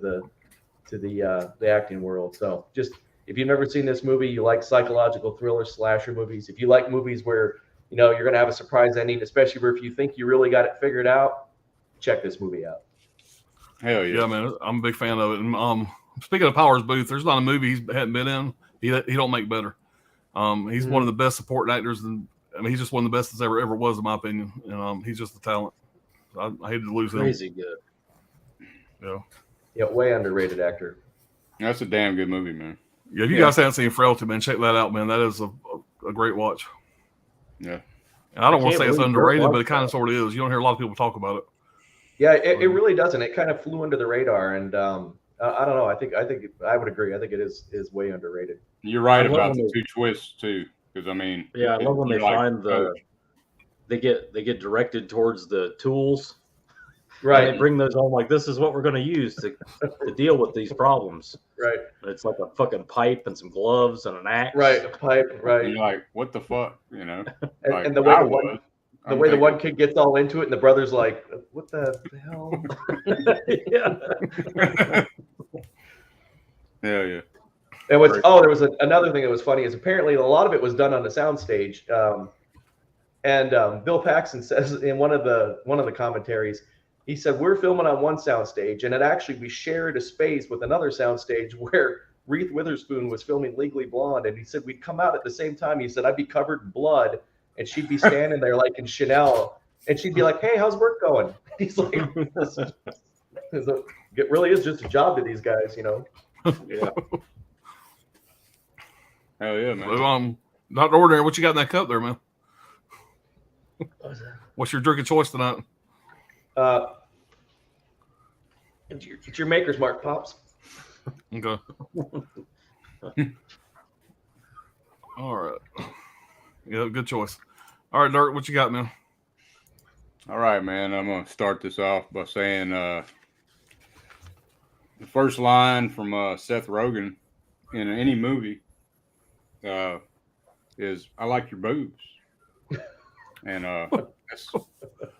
the acting world. So just, if you've never seen this movie, you like psychological thriller slasher movies, if you like movies where you're going to have a surprise ending, especially where if you think you really got it figured out, check this movie out. Hell yeah. Yeah, man, I'm a big fan of it. And speaking of Powers Booth, there's not a movie he hadn't been in he don't make better. He's one of the best supporting actors, and he's just one of the best that's ever was, in my opinion. And he's just a talent. I hated to lose him. Crazy good. Yeah, way underrated actor. That's a damn good movie, man. Yeah, if you guys haven't seen Frailty, man, check that out, man. That is a great watch. Yeah. And I don't want to say it's underrated, but it kind of sort of is. You don't hear a lot of people talk about it. Yeah, it really doesn't. It kind of flew under the radar, and I don't know. I think I would agree. I think it is way underrated. You're right about the two twists too, because I love when they find they get directed towards the tools. Right. And they bring those home like, this is what we're going to use to deal with these problems. Right. It's like a fucking pipe and some gloves and an axe. Right. A pipe. Right. And you're like, what the fuck, And the way the one kid gets all into it, and the brother's like, what the hell? Yeah. Yeah. There was another thing that was funny, is apparently a lot of it was done on the soundstage. And Bill Paxton says in one of the commentaries, he said, we're filming on one soundstage, and we shared a space with another soundstage where Reese Witherspoon was filming Legally Blonde, and he said we'd come out at the same time. He said I'd be covered in blood, and she'd be standing there like in Chanel, and she'd be like, "Hey, how's work going?" He's like, "It really is just a job to these guys, Yeah. Hell yeah, man. So, not ordinary. What you got in that cup there, man? What's your drink of choice tonight? It's your Maker's Mark, Pops. Okay. All right. Yeah, good choice. All right, Dirk, what you got, man? All right, man. I'm going to start this off by saying the first line from Seth Rogen in any movie is, "I like your boobs." And that's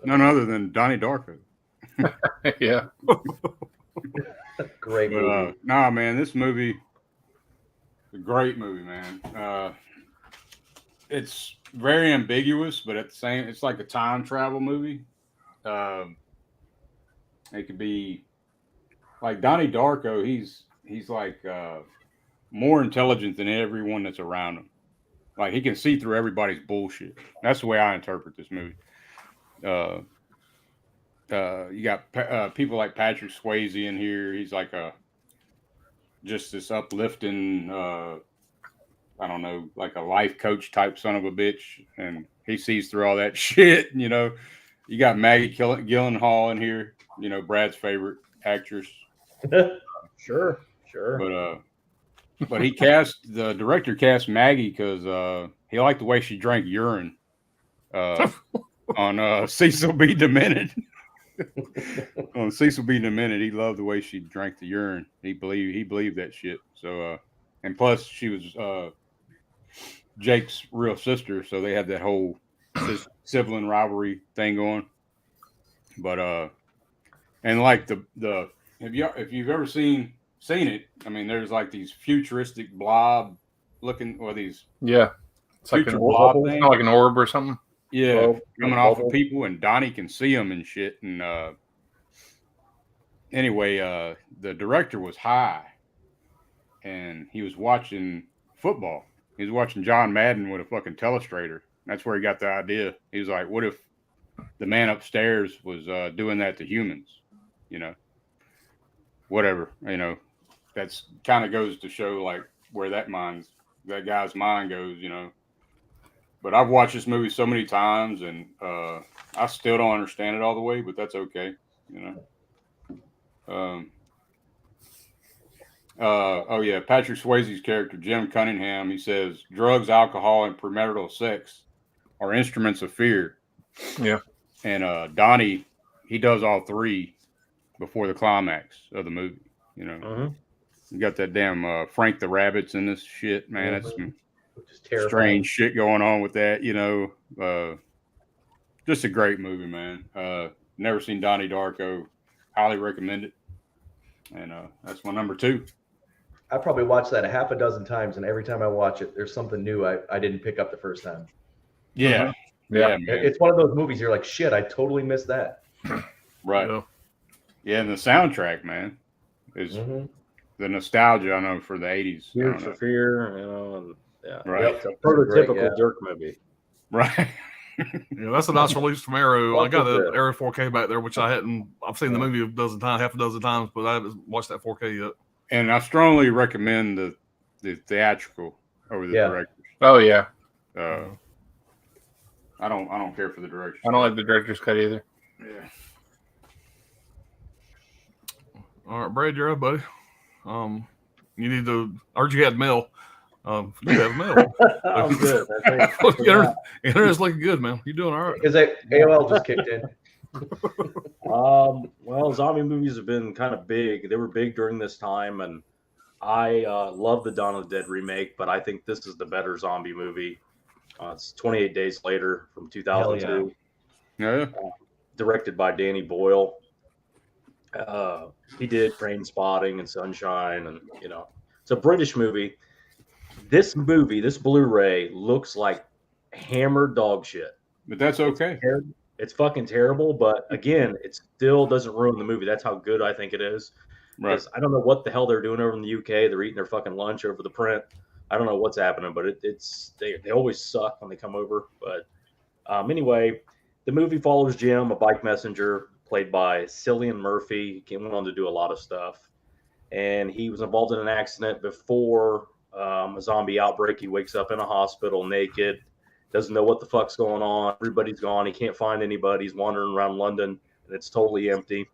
none other than Donnie Darko. Yeah. Great movie. Nah, man, this movie is a great movie, man. It's very ambiguous, but at the same, it's like a time travel movie. It could be like Donnie Darko. He's like more intelligent than everyone that's around him. Like he can see through everybody's bullshit. That's the way I interpret this movie. You got people like Patrick Swayze in here. He's like just this uplifting, I don't know, like a life coach type son of a bitch, and he sees through all that shit. You know, you got Maggie Gyllenhaal in here. You know, Brad's favorite actress. Sure. But the director cast Maggie because he liked the way she drank urine on Cecil B. Demented. On Cecil B. Demented, he loved the way she drank the urine. He believed that shit. So, and plus she was Jake's real sister, so they had that whole sibling rivalry thing going. But and like the if you've ever seen it, I mean, there's like these futuristic blob looking, or these it's like future blob it's thing. not like an orb or something. Yeah, coming off of people, and Donnie can see them and shit. And anyway, the director was high, and he was watching football. He was watching John Madden with a fucking telestrator. That's where he got the idea. He was like, "What if the man upstairs was doing that to humans?" You know, whatever. You know, that's kind of goes to show like where that guy's mind goes. You know. But I've watched this movie so many times, and I still don't understand it all the way, but that's okay, you know. Oh yeah, Patrick Swayze's character, Jim Cunningham, he says drugs, alcohol, and premarital sex are instruments of fear. Yeah. And Donnie, he does all three before the climax of the movie, you know. Uh-huh. You got that damn Frank the Rabbits in this shit, man. That's some terrifying. Strange shit going on with that, you know. Just a great movie, man. Never seen Donnie Darko. Highly recommend it. And that's my number 2. I probably watched that a half a dozen times, and every time I watch it, there's something new I didn't pick up the first time. Yeah. Yeah, man. It's one of those movies you're like, shit, I totally missed that. Right. Yeah, and the soundtrack, man, is the nostalgia, I know, for the 80s. Fear for Fear, you know, and right. It's a prototypical Dirk movie. Right. Yeah, that's a nice release from Arrow. I got an Arrow 4K back there, which I've seen the movie half a dozen times, but I haven't watched that 4K yet. And I strongly recommend the theatrical over the director's. Oh yeah. I don't care for the director's. I don't like the director's cut either. Yeah. All right, Brad, you're up, buddy. You need to. I heard you had mail. You have mail. I'm good. Internet's looking good, man. You're doing all right. Because AOL just kicked in. Well, zombie movies have been kind of big. They were big during this time, and I love the Dawn of the Dead remake, but I think this is the better zombie movie. It's 28 Days Later from 2002. Yeah. Directed by Danny Boyle. He did Train Spotting and Sunshine, and it's a British movie. This Blu-ray looks like hammered dog shit. But that's okay. It's fucking terrible, but again, it still doesn't ruin the movie. That's how good I think it is. Right. I don't know what the hell they're doing over in the UK. They're eating their fucking lunch over the print. I don't know what's happening, but they always suck when they come over. But anyway, the movie follows Jim, a bike messenger, played by Cillian Murphy. He went on to do a lot of stuff. And he was involved in an accident before a zombie outbreak. He wakes up in a hospital naked, doesn't know what the fuck's going on. Everybody's gone. He can't find anybody. He's wandering around London, and it's totally empty.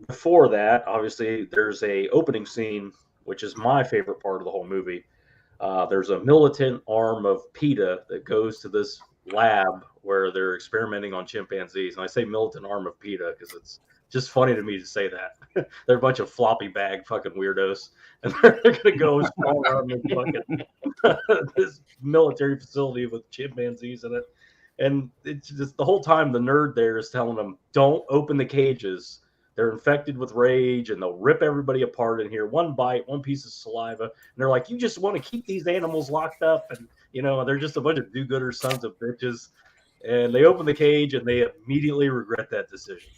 Before that, obviously, there's a opening scene, which is my favorite part of the whole movie. There's a militant arm of PETA that goes to this lab where they're experimenting on chimpanzees. And I say militant arm of PETA because it's just funny to me to say that. They're a bunch of floppy bag fucking weirdos. And they're going to go strong arm in fucking this military facility with chimpanzees in it. And it's just the whole time the nerd there is telling them, don't open the cages. They're infected with rage, and they'll rip everybody apart in here. One bite, one piece of saliva, and they're like, "You just want to keep these animals locked up," and they're just a bunch of do-gooder sons of bitches. And they open the cage, and they immediately regret that decision.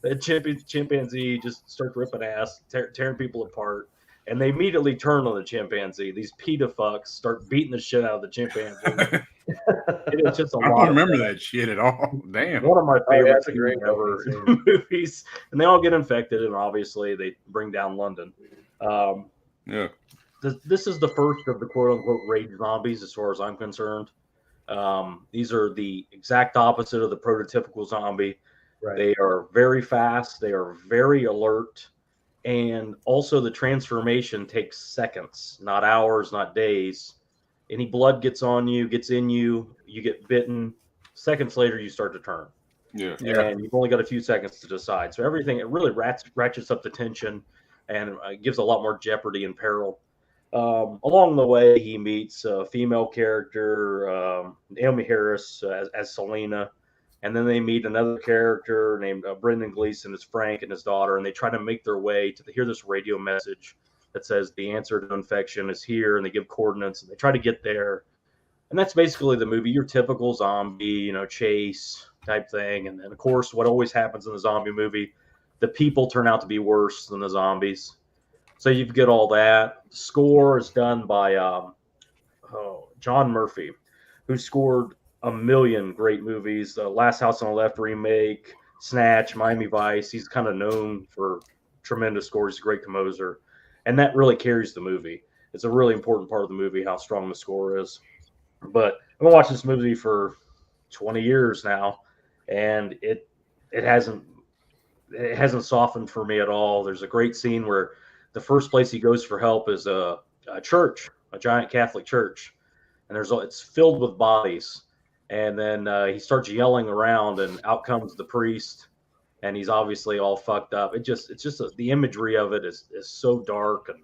That chimpanzee just starts ripping ass, tearing people apart, and they immediately turn on the chimpanzee. These PETA fucks start beating the shit out of the chimpanzee. It's just I don't remember that shit at all. Damn. One of my favorite that's a great ever movies. And they all get infected, and obviously they bring down London. Yeah. This is the first of the quote-unquote rage zombies as far as I'm concerned. These are the exact opposite of the prototypical zombie. Right. They are very fast. They are very alert. And also the transformation takes seconds, not hours, not days. Any blood gets on you, gets in you, you get bitten. Seconds later, you start to turn. Yeah. And you've only got a few seconds to decide. So everything, it really ratchets up the tension and gives a lot more jeopardy and peril. Along the way, he meets a female character, Naomi Harris as Selena. And then they meet another character named Brendan Gleeson as Frank and his daughter. And they try to make their way to hear this radio message that says the answer to infection is here. And they give coordinates and they try to get there. And that's basically the movie, your typical zombie, chase type thing. And then, of course, what always happens in the zombie movie, the people turn out to be worse than the zombies. So you get all that. The score is done by John Murphy, who scored a million great movies. Last House on the Left remake, Snatch, Miami Vice. He's kind of known for tremendous scores. He's a great composer. And that really carries the movie. It's a really important part of the movie, how strong the score is. But I've been watching this movie for 20 years now, and it hasn't softened for me at all. There's a great scene where the first place he goes for help is a church, a giant Catholic church, and it's filled with bodies. And then he starts yelling around, and out comes the priest, and he's obviously all fucked up. The imagery of it is so dark, and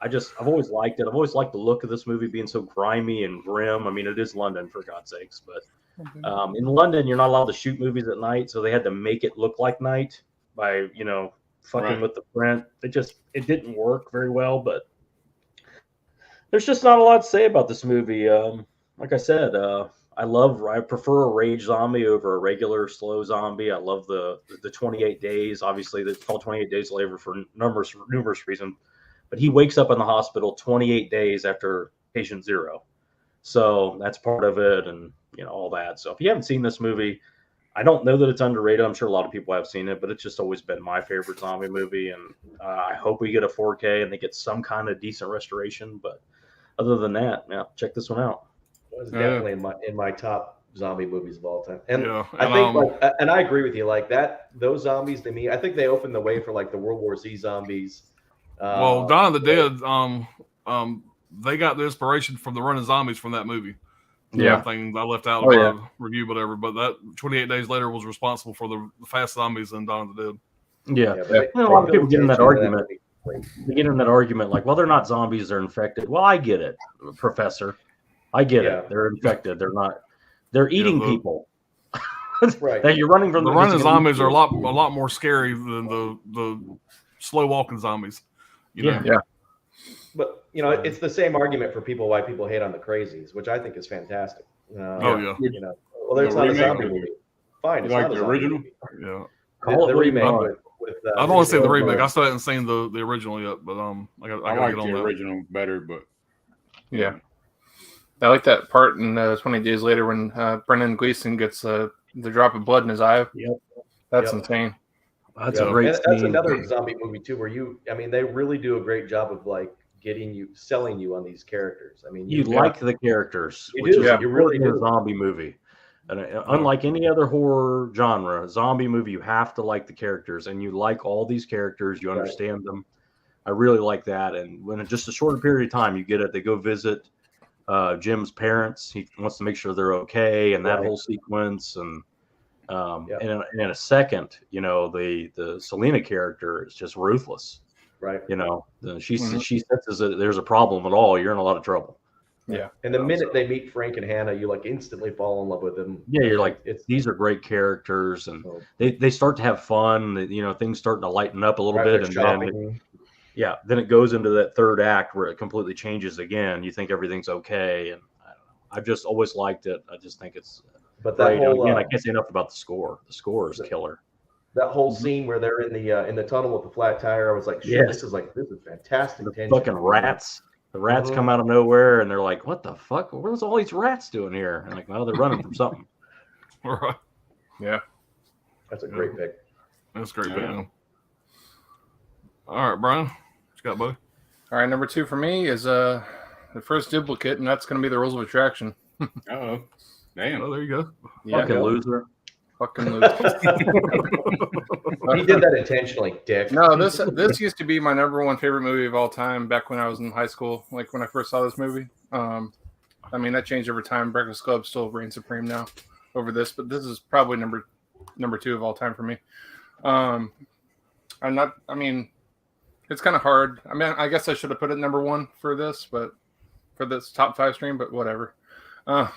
I've always liked it. I've always liked the look of this movie being so grimy and grim. I mean, it is London, for God's sakes, but in London, you're not allowed to shoot movies at night, so they had to make it look like night by fucking with the print. It didn't work very well, but there's just not a lot to say about this movie. Like I said, I prefer a rage zombie over a regular slow zombie. I love the 28 days. Obviously, it's called 28 Days Later for numerous reasons. But he wakes up in the hospital 28 days after patient zero. So that's part of it, and all that. So if you haven't seen this movie, I don't know that it's underrated. I'm sure a lot of people have seen it, but it's just always been my favorite zombie movie. And I hope we get a 4K and they get some kind of decent restoration. But other than that, check this one out. It's definitely in my top zombie movies of all time. And Yeah, I think, and I agree with you, like that. Those zombies to me, I think they opened the way for like the World War Z zombies. Well, Dawn of the Dead, they got the inspiration from the running zombies from that movie. Yeah. Thing I left out of my review, whatever. But that 28 Days Later was responsible for the fast zombies in Dawn of the Dead. Yeah. A lot of people get in that argument. They get in that argument like, well, they're not zombies, they're infected. Well, I get it, Professor. I get it. They're infected. They're not. They're eating people. Right. That you're running from the running zombies are a lot more scary than the slow walking zombies. Yeah. But it's the same argument for why people hate on the Crazies, which I think is fantastic. Yeah. Well, it's not a zombie movie. Fine, it's like not the a original. movie. Yeah. The remake with I've only seen the remake. I still haven't seen the original yet, but I gotta like get on the that. original better, but Yeah. I like that part in 20 Days Later when Brendan Gleeson gets the drop of blood in his eye. Yep. That's insane. That's a great scene. That's another zombie movie too, where they really do a great job of like selling you on these characters. I mean, you like the characters, you which do. is You really in a do. zombie movie. And unlike any other horror genre, zombie movie, you have to like the characters, and you like all these characters. You understand them. I really like that. And when in just a shorter period of time, you get it. They go visit Jim's parents. He wants to make sure they're okay, and that whole sequence. And in a second, the Selena character is just ruthless. Right. She senses that there's a problem at all. You're in a lot of trouble. Yeah. And the minute they meet Frank and Hannah, you like instantly fall in love with them. Yeah, you're like, It's these are great characters, and so, they start to have fun. You know, things starting to lighten up a little right, bit, they're and shopping. then it goes into that third act where it completely changes again. You think everything's okay, and I don't know. I've just always liked it. I just think it's But that great. And whole again, I can't say enough about the score. The score is killer. that whole scene where they're in the tunnel with the flat tire, I was like, shit, Yes. this is fantastic The tension. fucking rats. The rats come out of nowhere, and they're like, "What the fuck? What's all these rats doing here?" And like, well, they're running from something. Right. Yeah. That's a great pick. That's great, man. All right, Brian. What you got, buddy? All right, number 2 for me is the first duplicate, and that's going to be the Rules of Attraction. Oh, damn. Oh, there you go. Yeah. Fucking loser. Fucking loser. He did that intentionally, dick. No, this used to be my number 1 favorite movie of all time back when I was in high school, like when I first saw this movie. I mean, that changed over time. Breakfast Club still reigns supreme now over this, but this is probably number 2 of all time for me. It's kind of hard. I mean, I guess I should have put it number 1 for this, but for this top 5 stream, but whatever. I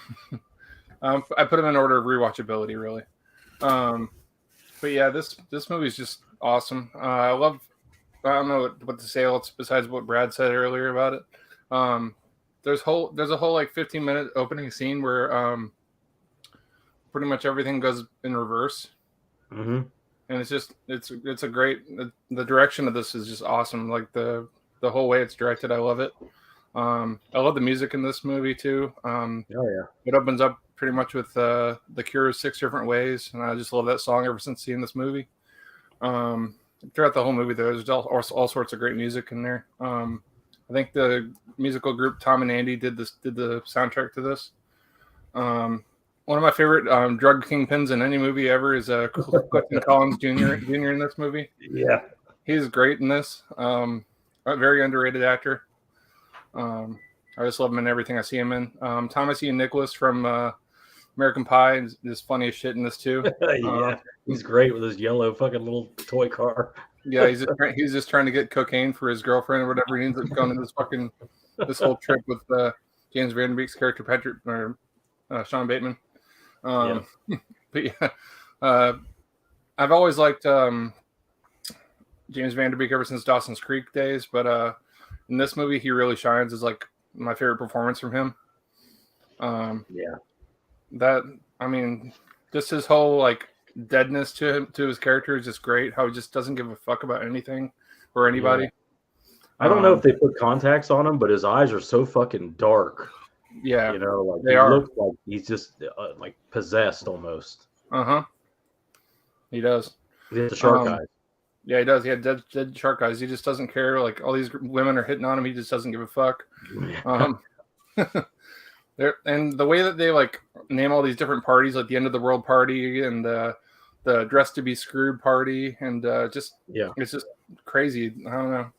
put them in order of rewatchability, really. But yeah, this movie is just awesome. I don't know what to say else besides what Brad said earlier about it. There's a whole like 15-minute opening scene where pretty much everything goes in reverse. Mm-hmm. And it's a great, the direction of this is just awesome. Like the whole way it's directed, I love it. I love the music in this movie too. It opens up pretty much with The Cure's 6 Different Ways, and I just love that song ever since seeing this movie. Throughout the whole movie, there's all sorts of great music in there. I think the musical group Tom and Andy did the soundtrack to this. One of my favorite drug kingpins in any movie ever is Clifton Collins Jr. in this movie. Yeah, he's great in this. A very underrated actor. I just love him in everything I see him in. Thomas Ian Nicholas from American Pie is funny as shit in this too. He's great with his yellow fucking little toy car. Yeah, he's just trying to get cocaine for his girlfriend or whatever. He ends up going on this whole trip with James Van Der Beek's character Patrick or Sean Bateman. But yeah, I've always liked James Van Der Beek ever since Dawson's Creek days. But in this movie, he really shines as like my favorite performance from him. Just his whole like deadness to his character is just great. How he just doesn't give a fuck about anything or anybody. Yeah. I don't know if they put contacts on him, but his eyes are so fucking dark. Yeah, you know, like they looks like he's just like possessed almost. He does. He has the shark eyes. Yeah, he does. He had dead shark eyes. He just doesn't care. Like all these women are hitting on him, he just doesn't give a fuck. And the way that they like name all these different parties, like the End of the World party and the Dressed to Be Screwed party, and it's just crazy. I don't know.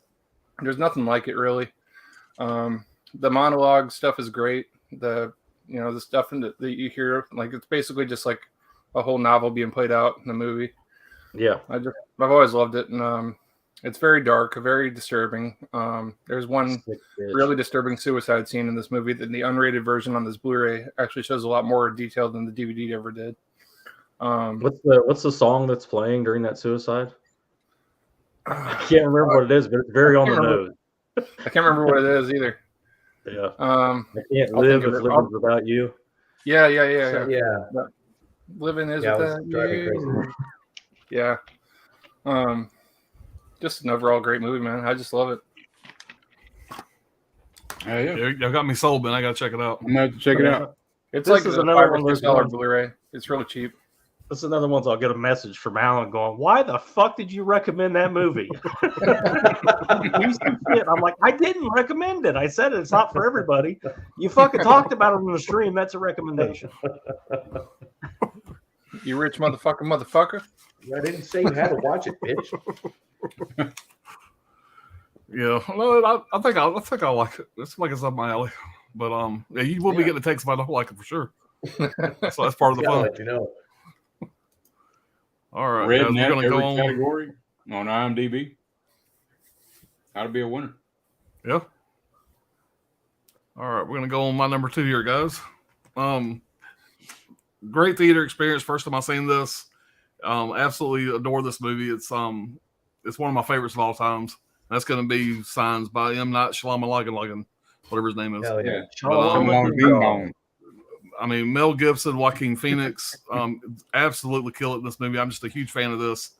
There's nothing like it really. The monologue stuff is great. The stuff that you hear, like it's basically just like a whole novel being played out in the movie. Yeah, I've always loved it, and it's very dark, very disturbing. There's one really disturbing suicide scene in this movie that the unrated version on this Blu-ray actually shows a lot more detail than the DVD ever did. What's the song that's playing during that suicide? I can't remember what it is, but it's very on the nose. I can't remember what it is either. Yeah. I can't live if living's without you. Yeah. Living is without you. Yeah. Just an overall great movie, man. I just love it. Yeah. Y'all got me sold, man. I gotta check it out. I'm gonna have to check it out. It's This like is a another $5 one or of those $6 ones. Blu-ray. It's really cheap. This is another one. I'll get a message from Alan going, "Why the fuck did you recommend that movie?" I'm like, I didn't recommend it. I said it's not for everybody. You fucking talked about it on the stream. That's a recommendation. You rich motherfucker. I didn't say you had to watch it, bitch. Yeah, no, I think I like it. It's like it's up my alley. But yeah, you will be getting a text if I don't like it for sure. So that's part of the fun. Let you know. All right, Red guys, Net, we're gonna every go on. category on IMDb. How to be a winner. Yeah. All right, we're gonna go on my number 2 here, guys. Great theater experience. First time I've seen this. Absolutely adore this movie. It's one of my favorites of all times. That's gonna be Signs by M. Night Shyamalan, whatever his name is. Hell yeah. Come on, ding dong. I mean, Mel Gibson, Joaquin Phoenix, absolutely kill it in this movie. I'm just a huge fan of this.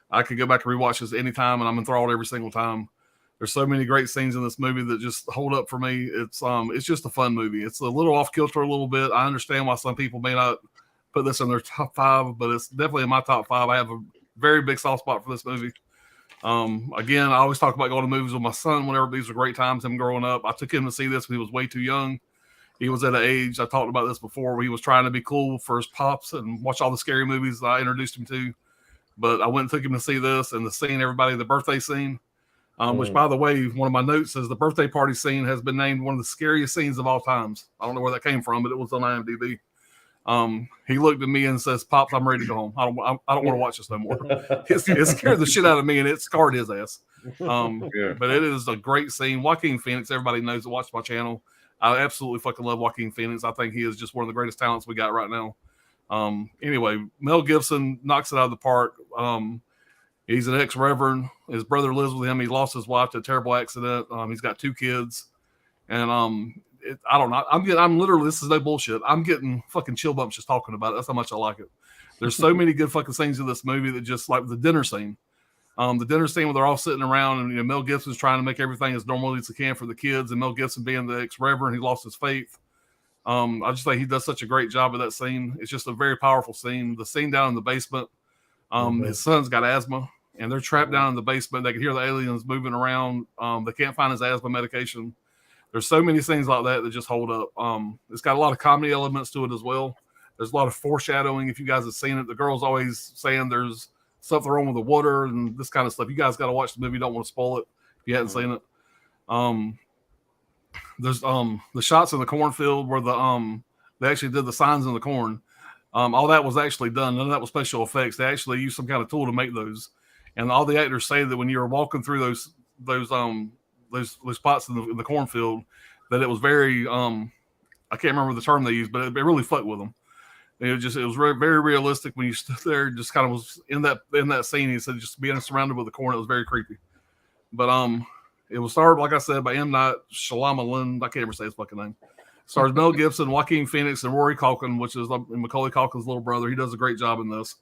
I could go back and rewatch this anytime, and I'm enthralled every single time. There's so many great scenes in this movie that just hold up for me. It's just a fun movie. It's a little off kilter a little bit. I understand why some people may not put this in their top 5, but it's definitely in my top 5. I have a very big soft spot for this movie. Again, I always talk about going to movies with my son whenever these were great times. Him growing up, I took him to see this when he was way too young. He was at an age, I talked about this before, where he was trying to be cool for his pops and watch all the scary movies that I introduced him to. But I went and took him to see this, and the birthday scene, which, by the way, one of my notes says the birthday party scene has been named one of the scariest scenes of all times. I don't know where that came from, but it was on IMDb. He looked at me and says, "Pops, I'm ready to go home. I don't want to watch this no more." It scared the shit out of me, and it scarred his ass. But it is a great scene. Joaquin Phoenix, everybody knows that watch my channel. I absolutely fucking love Joaquin Phoenix. I think he is just one of the greatest talents we got right now. Anyway, Mel Gibson knocks it out of the park. He's an ex-reverend. His brother lives with him. He lost his wife to a terrible accident. He's got 2 kids. And I don't know. I'm literally, this is no bullshit. I'm getting fucking chill bumps just talking about it. That's how much I like it. There's so many good fucking scenes in this movie that just like the dinner scene. The dinner scene where they're all sitting around and Mel Gibson's trying to make everything as normal as he can for the kids, and Mel Gibson being the ex-reverend, he lost his faith. I just think he does such a great job of that scene. It's just a very powerful scene. The scene down in the basement, his son's got asthma, and they're trapped down in the basement. They can hear the aliens moving around. They can't find his asthma medication. There's so many things like that that just hold up. It's got a lot of comedy elements to it as well. There's a lot of foreshadowing. If you guys have seen it, the girl's always saying there's something wrong with the water and this kind of stuff. You guys got to watch the movie. Don't want to spoil it if you hadn't seen it. There's the shots in the cornfield where they actually did the signs in the corn. All that was actually done. None of that was special effects. They actually used some kind of tool to make those. And all the actors say that when you were walking through those spots in the cornfield, that it was very I can't remember the term they used, but it really fucked with them. It was very, very realistic when you stood there, just kind of was in that scene. He said just being surrounded with the corn, it was very creepy. But it was starred, like I said, by M. Night Shyamalan. I can't ever say his fucking name. Stars Mel Gibson, Joaquin Phoenix, and Rory Culkin, which is Macaulay Culkin's little brother. He does a great job in this.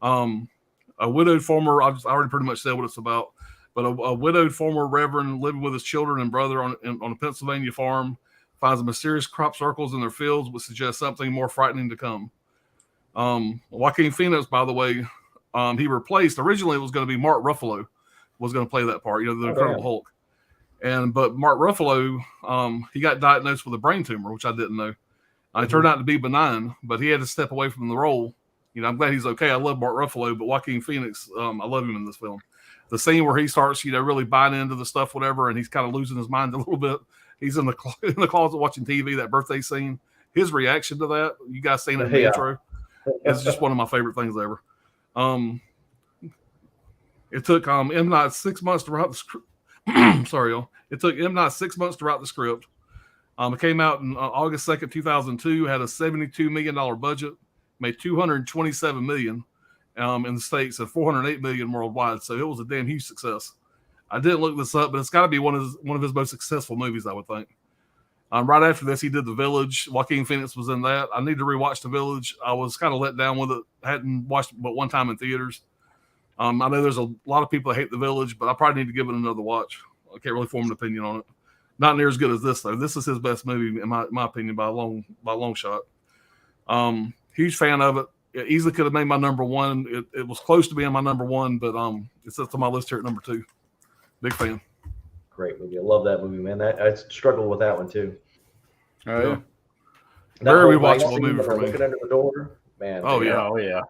A widowed former, I already pretty much said what it's about, but a widowed former reverend living with his children and brother on a Pennsylvania farm finds mysterious crop circles in their fields, which suggests something more frightening to come. Joaquin Phoenix, by the way, he replaced, originally it was going to be Mark Ruffalo was going to play that part, the Incredible Hulk. But Mark Ruffalo, he got diagnosed with a brain tumor, which I didn't know. It turned out to be benign, but he had to step away from the role. I'm glad he's okay. I love Mark Ruffalo, but Joaquin Phoenix, I love him in this film. The scene where he starts, really buying into the stuff, whatever, and he's kind of losing his mind a little bit. He's in the closet watching TV, that birthday scene. His reaction to that, you guys seen it in the intro. It's just one of my favorite things ever. It took M. Night 6 months to write the script. Sorry, y'all. It took M. Night 6 months to write the script. It came out in August 2nd, 2002. Had a $72 million budget. Made $227 million in the States and $408 million worldwide. So it was a damn huge success. I didn't look this up, but it's got to be one of his most successful movies, I would think. Right after this, he did The Village. Joaquin Phoenix was in that. I need to rewatch The Village. I was kind of let down with it. I hadn't watched it but one time in theaters. I know there's a lot of people that hate The Village, but I probably need to give it another watch. I can't really form an opinion on it. Not near as good as this, though. This is his best movie, in my opinion, by a long shot. Huge fan of it. It easily could have made my number one. It was close to being my number one, but it's up on my list here at number 2. Big fan. Great movie. I love that movie, man. I struggled with that one too. Yeah. Very rewatchable movie for me. Looking under the door, man. Oh yeah.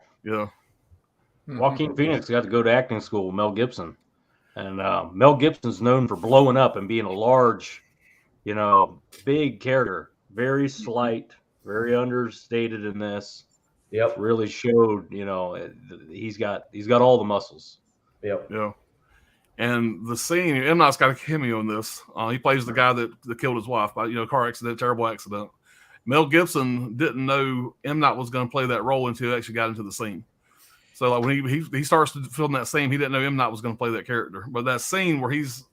Joaquin Phoenix got to go to acting school with Mel Gibson, and Mel Gibson's known for blowing up and being a large, big character. Very slight, very understated in this. Yep. Really showed, he's got all the muscles. Yep. Yeah. And the scene, M. Night's got a cameo in this. He plays the guy that killed his wife by car accident, terrible accident. Mel Gibson didn't know M. Night was going to play that role until he actually got into the scene. So like when he starts to film that scene, he didn't know M. Night was going to play that character. But that scene where he's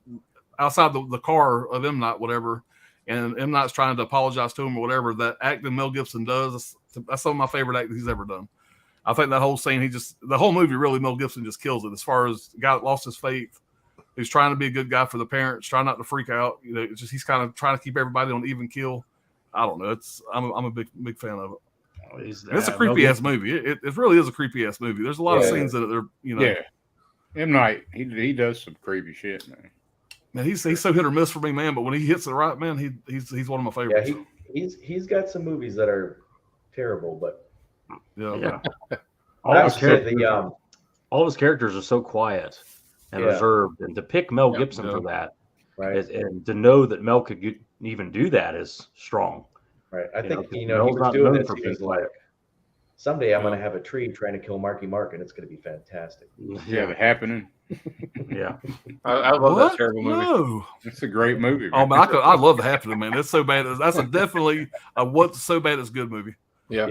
outside the car of M. Night, whatever, and M. Night's trying to apologize to him or whatever, that acting Mel Gibson does, that's some of my favorite acting he's ever done. I think that whole scene, the whole movie, really, Mel Gibson just kills it. As far as the guy that lost his faith, who's trying to be a good guy for the parents, trying not to freak out. It's just he's kind of trying to keep everybody on even keel. I don't know. I'm a big fan of it. It's a creepy ass movie. It really is a creepy ass movie. There's a lot of scenes that are Yeah, M. Night, he does some creepy shit, man. Man, he's so hit or miss for me, man. But when he hits it right, man, he's one of my favorites. Yeah, he's got some movies that are terrible, but yeah. All his characters are so quiet and reserved, and to pick Mel Gibson for that, right, and to know that Mel could even do that is strong. Right. I think he was doing this. He was like, someday I'm going to have a tree trying to kill Marky Mark, and it's going to be fantastic. Yeah, The Happening. Yeah, I love that terrible movie. No. It's a great movie. Oh man, I love The Happening, man. That's so bad. That's definitely a what's so bad it's good movie. Yeah.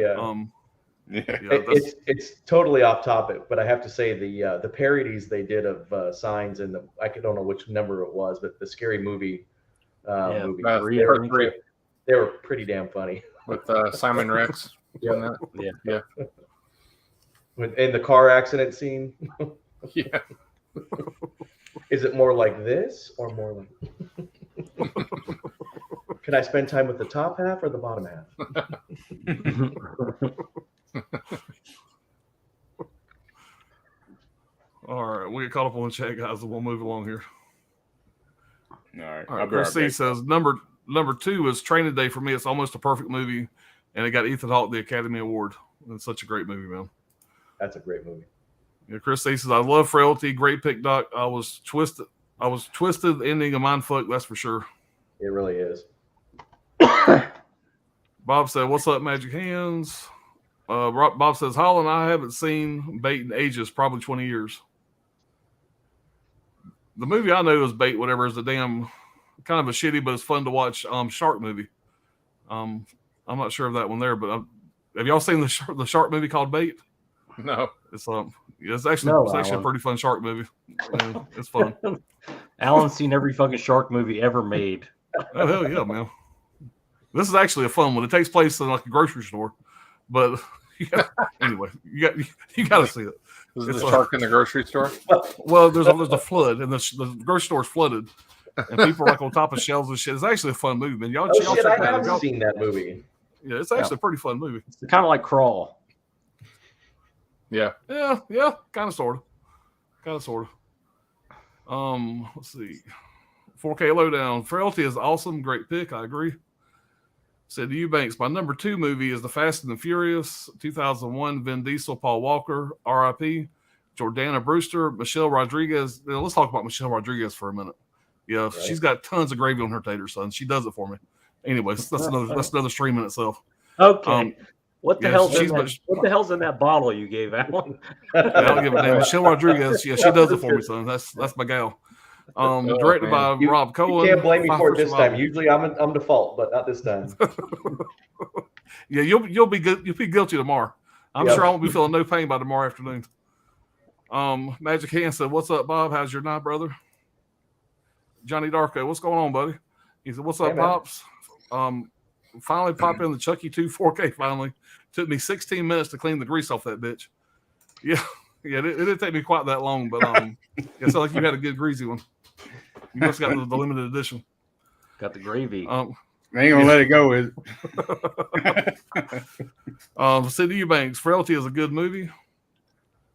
It's totally off topic, but I have to say the parodies they did of Signs and I don't know which number it was, but the Scary Movie movie, they were pretty damn funny with Simon Rex. Yeah. Yeah. In the car accident scene. Yeah. Is it more like this or more like? Can I spend time with the top half or the bottom half? All right, we get caught up on the chat, guys, and we'll move along here. All right. Chris C says number 2 is Training Day for me. It's almost a perfect movie, and it got Ethan Hawke the Academy Award. It's such a great movie, man. That's a great movie. Yeah, Chris C says I love Frailty. Great pick, Doc. I was twisted. Ending a mindfuck. That's for sure. It really is. Bob said, "What's up, Magic Hands?" Bob says, "Holland, I haven't seen Bait in ages, probably 20 years." The movie I know is Bait, whatever, is a damn kind of a shitty, but it's fun to watch shark movie. I'm not sure of that one there, but have y'all seen the shark movie called Bait? No. It's actually a pretty fun shark movie. It's fun. Alan's seen every fucking shark movie ever made. Oh hell yeah, man! This is actually a fun one. It takes place in like a grocery store, but anyway, you got to see it. Is the shark in the grocery store? Well, there's a flood, and the grocery store is flooded, and people are like on top of shelves and shit. It's actually a fun movie, man. Y'all check I it out. haven't seen that movie. Yeah, it's actually a pretty fun movie. It's kind of like Crawl. Yeah, kind of, sort of. Let's see. 4K Lowdown. Frailty is awesome. Great pick. I agree. Said to Eubanks, my number 2 movie is The Fast and the Furious, 2001, Vin Diesel, Paul Walker, R.I.P., Jordana Brewster, Michelle Rodriguez. Let's talk about Michelle Rodriguez for a minute. Yeah, right. She's got tons of gravy on her taters, son. She does it for me. Anyways, that's another stream in itself. Okay. What the hell's in that bottle you gave Alan? I don't give a damn. Michelle Rodriguez, she does it for me, son. That's my gal. Directed by Rob Cohen. You can't blame me for it this time. Usually I'm default, but not this time. Yeah, you'll be good. You'll be guilty tomorrow. I'm sure I won't be feeling no pain by tomorrow afternoon. Magic Hand said, "What's up, Bob? How's your night, brother?" Johnny Darko, what's going on, buddy? He said, "What's up, Pops?" Finally popped in the Chucky 2 4K. Finally, took me 16 minutes to clean the grease off that bitch. Yeah, it didn't take me quite that long, but it sounds like you had a good greasy one. You must have got the limited edition. Got the gravy. They ain't gonna let it go, is it? City Eubanks, Frailty is a good movie.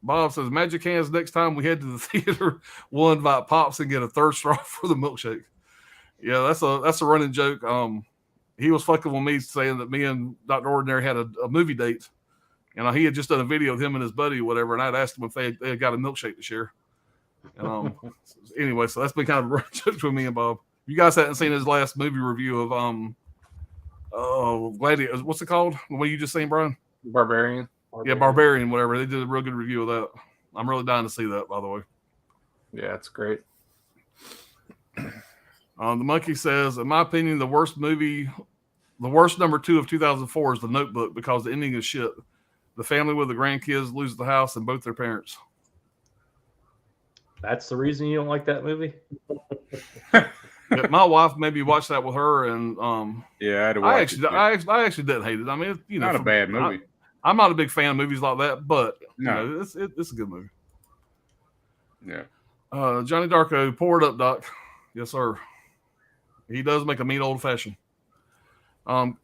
Bob says, Magic Hands, next time we head to the theater, we'll invite Pops and get a third straw for the milkshake. Yeah, that's a running joke. He was fucking with me saying that me and Dr. Ordinary had a movie date. And he had just done a video with him and his buddy or whatever, and I'd asked him if they had got a milkshake to share. And anyway, so that's been kind of a running joke between me and Bob. You guys hadn't seen his last movie review of Gladiator. What's it called? The one you just seen, Brian? Barbarian. Yeah, Barbarian, whatever. They did a real good review of that. I'm really dying to see that, by the way. Yeah, it's great. The monkey says, in my opinion, the worst number 2 of 2004 is The Notebook because the ending is shit. The family with the grandkids lose the house and both their parents. That's the reason you don't like that movie? Yeah, my wife made me watch that with her, and yeah, I had to watch I actually didn't hate it. I mean, not a bad movie. I'm not a big fan of movies like that, but No. it's a good movie. Yeah. Johnny Darko, pour it up, Doc. Yes, sir. He does make a mean old fashioned.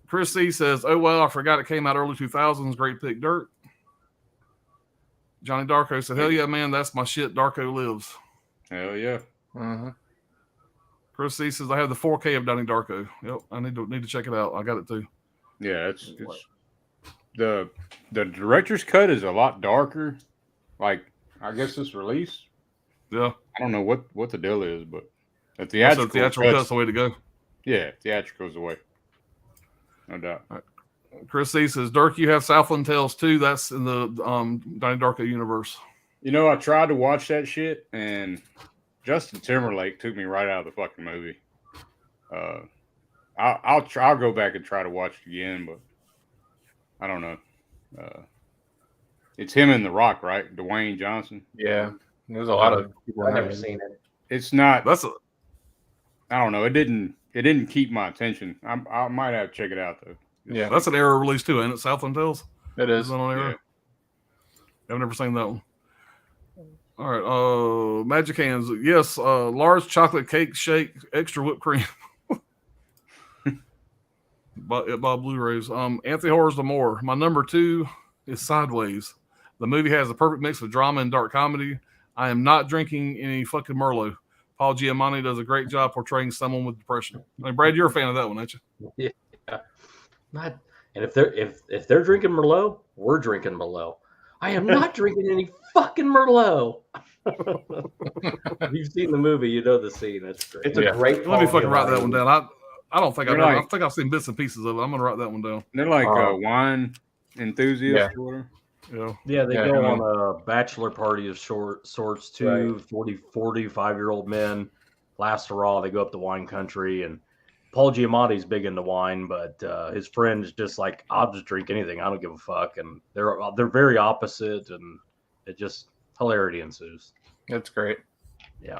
Chris C says, "Oh well, I forgot it came out early 2000s. Great pick, Dirt." Johnny Darko said, "Hell yeah, man, that's my shit. Darko lives." Hell yeah. Mm-hmm. Chris C says, "I have the 4K of Johnny Darko." Yep, I need to check it out. I got it too. Yeah, it's the director's cut is a lot darker. Like, I guess this release. Yeah, I don't know what the deal is, but the theatrical theatrical cut's the way to go. Yeah, theatrical's the way. No doubt. Right. Chris C says, "Dirk, you have Southland Tales too. That's in the Johnny Darko universe." You know, I tried to watch that shit, and Justin Timberlake took me right out of the fucking movie. I'll go back and try to watch it again, but I don't know. It's him and The Rock, right? Dwayne Johnson. Yeah, there's a lot of people. I've never seen it. It's not. I don't know. It didn't keep my attention. I might have to check it out though. Yeah, that's an era release too, ain't it? Southland Tales. It is. Is that on era? Yeah. I've never seen that one. All right. Magic Hands. Yes. Large chocolate cake shake, extra whipped cream. Bob Blu-rays. Anthony Horrors the More. My number 2 is Sideways. The movie has a perfect mix of drama and dark comedy. I am not drinking any fucking Merlot. Paul Giamatti does a great job portraying someone with depression. I mean, Brad, you're a fan of that one, aren't you? Yeah. And if they're drinking Merlot, we're drinking Merlot. I am not drinking any fucking Merlot. If you've seen the movie, you know the scene. That's great. It's a great. Let me fucking write that one movie. down. I don't think I think I've seen bits and pieces of it. I'm gonna write that one down. They're like wine enthusiasts or whatever. Yeah, they go on a bachelor party of sorts. Two 45-year-old men, last hurrah. They go up to wine country, and Paul Giamatti's big into wine, but his friend's just like, I'll just drink anything. I don't give a fuck. And they're very opposite, and it just hilarity ensues. That's great. Yeah.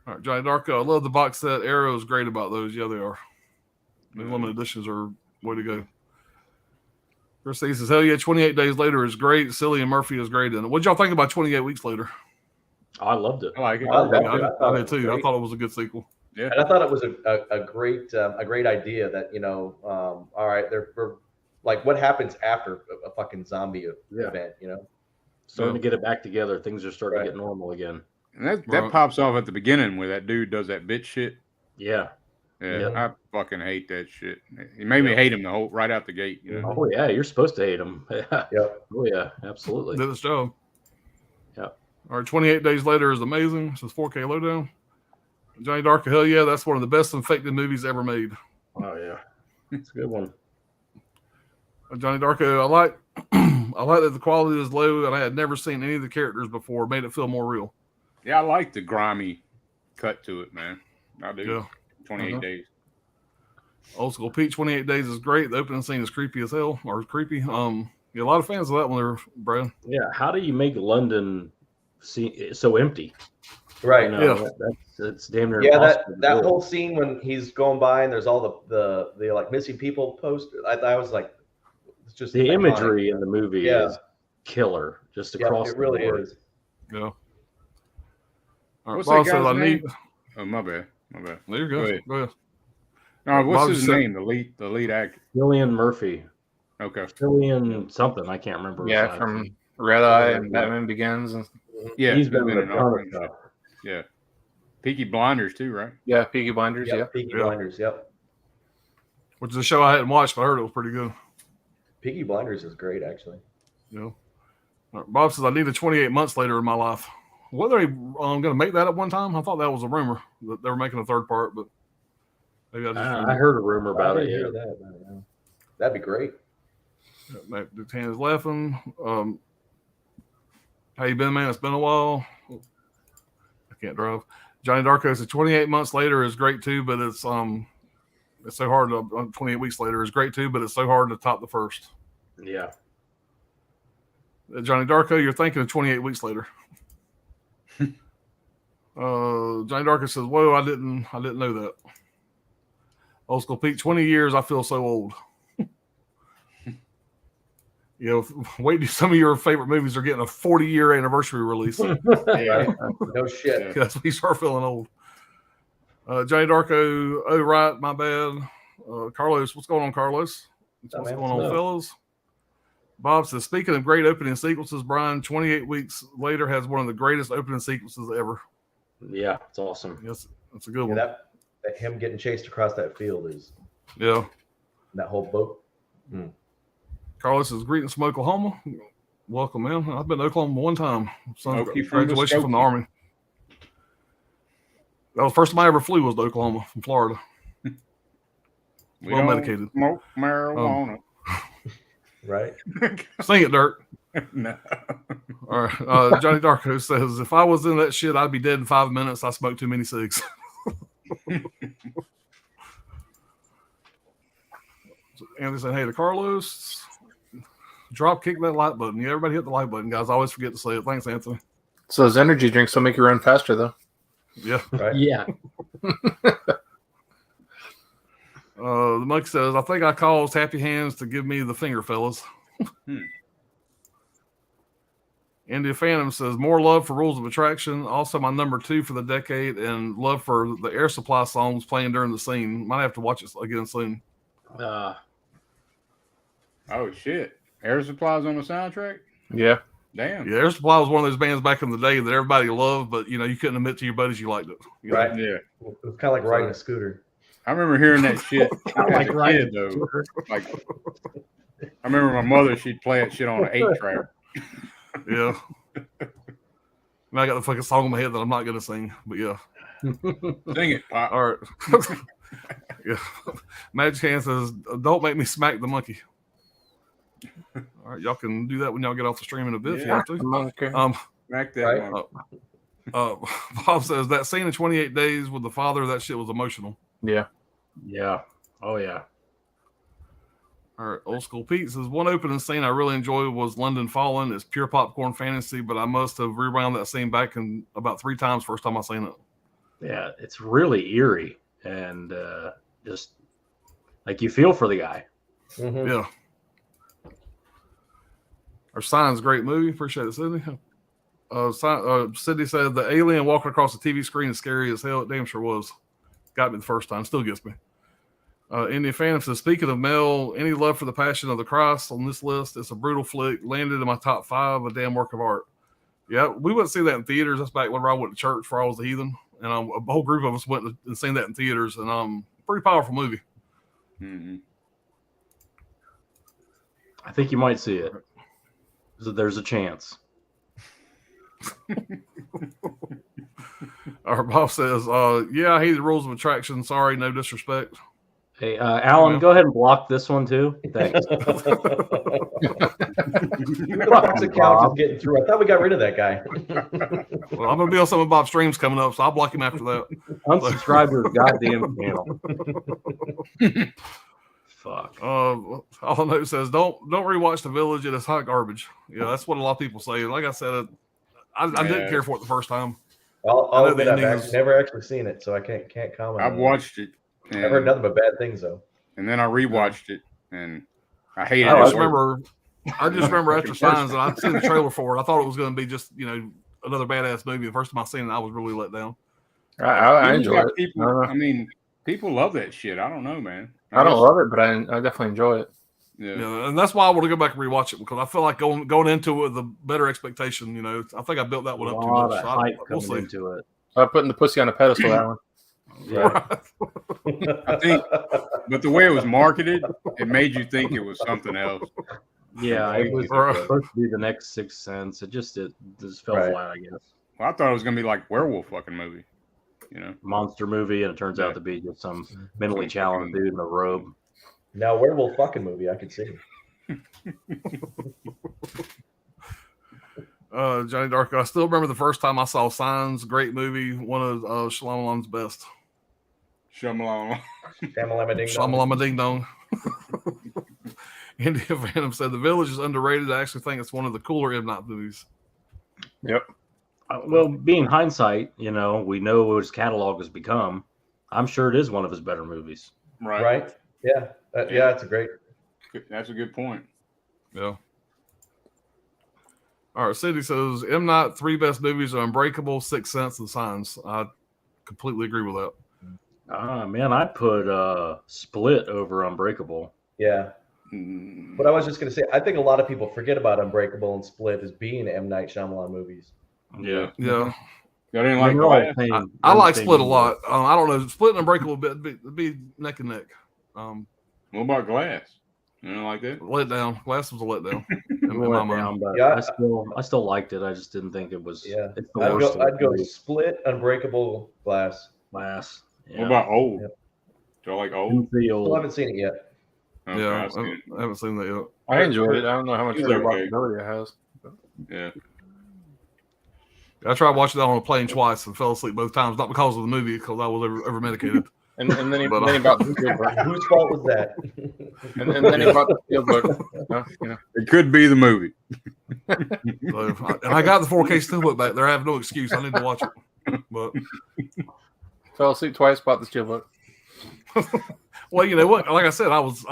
All right, Johnny Darko. I love the box set. Arrow is great about those. Yeah, they are. The limited editions are way to go. Chris says, hell yeah, 28 Days Later is great. Cillian Murphy is great in it. What'd y'all think about 28 Weeks Later? Oh, I loved it. I like it. I did too. I thought it was a good sequel. Yeah. And I thought it was a great idea that, all right, we're like, what happens after a fucking zombie event, Starting to get it back together. Things are starting to get normal again. And that pops off at the beginning where that dude does that bitch shit. Yeah. Yeah. I fucking hate that shit. He made me hate him right out the gate. You know? Oh yeah, you're supposed to hate him. Yeah. Oh yeah, absolutely. Did its job. Yeah. All right, 28 Days Later is amazing. This is 4K lowdown. Johnny Darko, hell yeah, that's one of the best infected movies ever made. Oh yeah, it's a good one. Johnny Darko, I like that the quality is low, and I had never seen any of the characters before. It made it feel more real. Yeah, I like the grimy cut to it, man. I do. Yeah. 28 days. Old School Pete, 28 Days is great. The opening scene is creepy as hell, or creepy. Yeah, a lot of fans of that one there, Brad. Yeah, how do you make London so empty? Right. That's damn near. Yeah, that whole scene when he's going by and there's all the like missing people poster. I was like, it's just the iconic. imagery in the movie is killer, just across it really the board. is. Yeah. All right, What's Bob that says guy's I name? need. Oh, my bad. There you go. Go ahead. No, what's Bob his said- name? The lead actor. Cillian Murphy. Okay. Cillian something. I can't remember. Yeah, his last from name. Red Eye and Batman Begins. And, Yeah, he's been been in a ton of stuff. Yeah. Peaky Blinders too, right? yeah, Peaky Blinders. Yeah. Peaky Blinders. Yep. Which is a show I hadn't watched, but I heard it was pretty good. Peaky Blinders is great, actually. Yeah. All right, Bob says I need a 28 months later in my life. Were they going to make that at one time? I thought that was a rumor that they were making a third part, but maybe I heard a rumor about it. Hear Yeah. that. That'd be great. The tan is laughing. How you been, man? It's been a while. can't drive. Johnny Darko said 28 months later is great too, but it's so hard to 28 weeks later is great too, but it's so hard to top the first. Yeah. Johnny Darko, you're thinking of 28 weeks later. Johnny Darko says, "Whoa, I didn't know that." Old School Pete, 20 years, I feel so old. Wait till some of your favorite movies are getting a 40-year anniversary release. Yeah, no shit. Yes, we start feeling old. Johnny Darko, oh right, my bad. Carlos, what's going on, Carlos? What's going on, fellas? Bob says, speaking of great opening sequences, Brian, 28 weeks later has one of the greatest opening sequences ever. Yeah, it's awesome. Yes, that's a good one. That him getting chased across that field is that whole boat. Carlos is greeting from Oklahoma. Welcome, man. I've been to Oklahoma one time. Son, graduation from the Army. That was the first time I ever flew was to Oklahoma from Florida. Well medicated. Smoke marijuana. Right. Sing it, Dirt. No. All right. Johnny Darko says, if I was in that shit, I'd be dead in 5 minutes. I smoked too many cigs. Andy said, hey to Carlos. Drop kick that like button. Yeah, everybody hit the like button, guys. I always forget to say it. Thanks, Anthony. So those energy drinks will make you run faster, though. Yeah. Right. Yeah. The monkey says, I think I caused Happy Hands to give me the finger, fellas. India Phantom says, more love for Rules of Attraction. Also my number 2 for the decade, and love for the Air Supply songs playing during the scene. Might have to watch it again soon. Oh, shit. Air Supply's on the soundtrack? Yeah. Damn. Yeah, Air Supply was one of those bands back in the day that everybody loved, but, you couldn't admit to your buddies you liked it. Right. Yeah. It was kind of like riding a scooter. I remember hearing that shit as a kid, though. Like, I remember my mother, she'd play that shit on an 8-track. Yeah. And I got the fucking song in my head that I'm not going to sing, but yeah. Sing it, Pop. All right. Yeah. Magic Hand says, don't make me smack the monkey. All right, y'all can do that when y'all get off the stream in a bit if you have to. Smack that one. Bob says, that scene in 28 Days with the father, that shit was emotional. Yeah. Yeah. Oh, yeah. All right, Old School Pete says, one opening scene I really enjoyed was London Fallen. It's pure popcorn fantasy, but I must have rewound that scene back in about 3 times first time I seen it. Yeah, it's really eerie and just like you feel for the guy. Mm-hmm. Yeah. Our Sign's a great movie. Appreciate it, Sydney. Sydney said the alien walking across the TV screen is scary as hell. It damn sure was. Got me the first time. Still gets me. Indian Phantom says, speaking of Mel, any love for the Passion of the Christ on this list? It's a brutal flick. Landed in my top 5. A damn work of art. Yeah, we wouldn't see that in theaters. That's back whenever I went to church before I was a heathen. And a whole group of us went and seen that in theaters. And pretty powerful movie. Mm-hmm. I think you might see it. There's a chance. Our boss says, yeah, I hate the Rules of Attraction. Sorry, no disrespect. Hey, Alan, go ahead and block this one too. Thanks. Fox account is getting through. I thought we got rid of that guy. Well, I'm going to be on some of Bob's streams coming up, so I'll block him after that. Unsubscribe to his goddamn channel. Fuck. All I know says, don't rewatch The Village. It is hot garbage. Yeah, that's what a lot of people say. Like I said, I didn't care for it the first time. I'll admit I've never actually seen it, so I can't comment. I've watched it. I've heard nothing but bad things though. And then I rewatched it, and I hated it. I just remember after Signs, and I'd seen the trailer for it. I thought it was going to be just another badass movie. The first time I seen it, I was really let down. I enjoy it. People love that shit. I don't know, man. I don't love it, but I definitely enjoy it. Yeah, and that's why I want to go back and rewatch it, because I feel like going into it with a better expectation. I think I built that one up too much. We'll see. Into it. Putting the pussy on a pedestal, that one. Yeah. I think, but the way it was marketed, it made you think it was something else. Yeah, it was supposed to be the next Sixth Sense. It just fell flat, I guess. Well, I thought it was gonna be like werewolf fucking movie, monster movie, and it turns out to be just some mentally challenged dude in a robe. Now, werewolf fucking movie, I could see. Johnny Darko. I still remember the first time I saw Signs. Great movie. One of Shyamalan's best. Shyamalan. Shamalama Ding Dong. Shamalama Ding Dong. India Phantom said The Village is underrated. I actually think it's one of the cooler M. Night movies. Yep. Well, being hindsight, we know what his catalog has become. I'm sure it is one of his better movies. Right? Yeah. Yeah, that's a great. That's a good point. Yeah. All right, Cindy says M. Night 3 best movies are Unbreakable, Sixth Sense, and Signs. I completely agree with that. Man, I'd put Split over Unbreakable. Yeah. But I was just going to say, I think a lot of people forget about Unbreakable and Split as being M. Night Shyamalan movies. Yeah. Y'all didn't like Glass? I like Split a lot. I don't know. Split and Unbreakable would be neck and neck. What about Glass? You know, like that? Let down. Glass was a letdown. But yeah. I still liked it. I just didn't think it was. Yeah. It's the worst. I'd go Split, Unbreakable, Glass. Yeah. What about Old? Yep. Do you like Old? Still haven't seen it yet. Okay, yeah, I haven't seen that yet. I enjoyed it. I don't know how much It's rewatchability it has. Yeah. I tried watching that on a plane twice and fell asleep both times. Not because of the movie, because I was over medicated. And then he bought the steelbook. Whose fault was that? And then he bought the steelbook. It could be the movie. And I got the 4K steelbook back there. I have no excuse. I need to watch it. But Fell asleep twice, bought the steelbook. well, you know what? Like I said, I was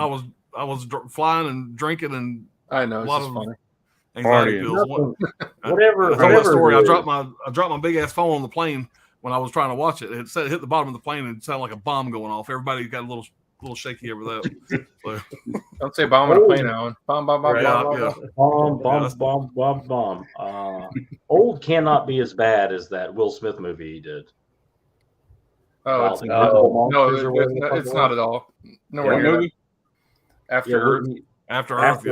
flying and drinking and I know, a it's lot just of funny. anxiety pills. Whatever. Story. I dropped my big ass phone on the plane when I was trying to watch it. It said hit the bottom of the plane and it sounded like a bomb going off. Everybody got a little shaky over that. So, Don't say bomb on a plane, Alan. Bomb, bomb, bomb, yeah. Bomb. Old cannot be as bad as that Will Smith movie he did. Oh, it's not at all. Nowhere near that. After Earth. After Earth,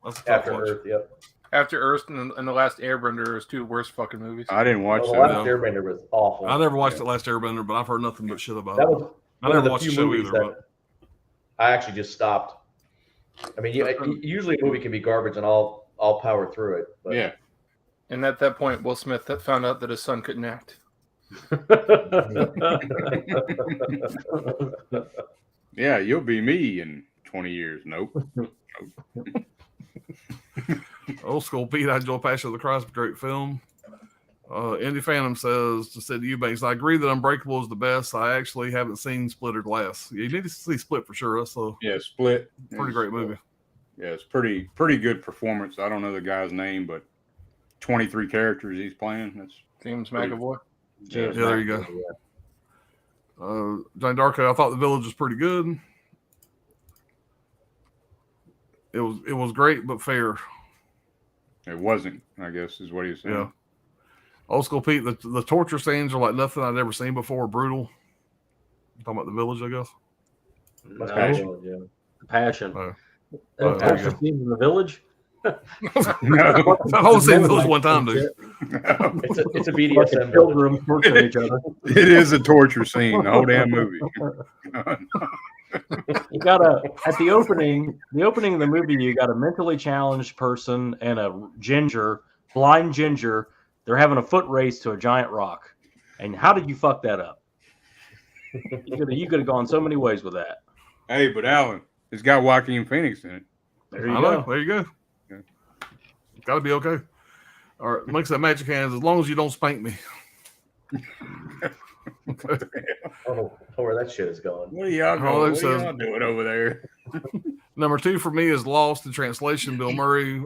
that's a tough After watch. Earth, yep. After Earth and The Last Airbender is two worst fucking movies. I didn't watch The that. Last Airbender was awful. I never watched The Last Airbender, but I've heard nothing but shit about That it. was I one of never the watched the few show movies either. that I actually just stopped. I mean, usually a movie can be garbage and I'll power through it. But Yeah. And at that point, Will Smith found out that his son couldn't act. Yeah, you'll be me in 20 years. Nope. Old School Pete, I enjoy Passion of the Christ, great film. Indy Phantom says to Eubanks, I agree that Unbreakable is the best. I actually haven't seen Split or Glass. You need to see Split for sure. That's a Split. pretty great movie. Yeah, it's pretty good performance. I don't know the guy's name, but 23 characters he's playing. That's James McAvoy. Yeah, there you go. Johnny Darko, I thought The Village was pretty good. It was great, but fair. It wasn't, I guess, is what he was saying. Yeah. Old School Pete, the torture scenes are like nothing I'd ever seen before. Brutal. I'm talking about The Village, I guess. Passion. Passion. Torture scenes in The Village? No. I've only seen Village one time, dude. It's a BDSM Children torturing each other. It is a torture scene, the whole damn movie. You gotta at the opening of the movie, you got a mentally challenged person and a blind ginger. They're having a foot race to a giant rock. And how did you fuck that up? You could have gone so many ways with that. Hey, but Alan, it's got Joaquin Phoenix in it. There you go. There you go. Got to be okay. All right, makes that magic hands as long as you don't spank me. Oh, where that shit is going. What are y'all going? What are y'all doing over there? Number 2 for me is Lost in Translation. Bill Murray,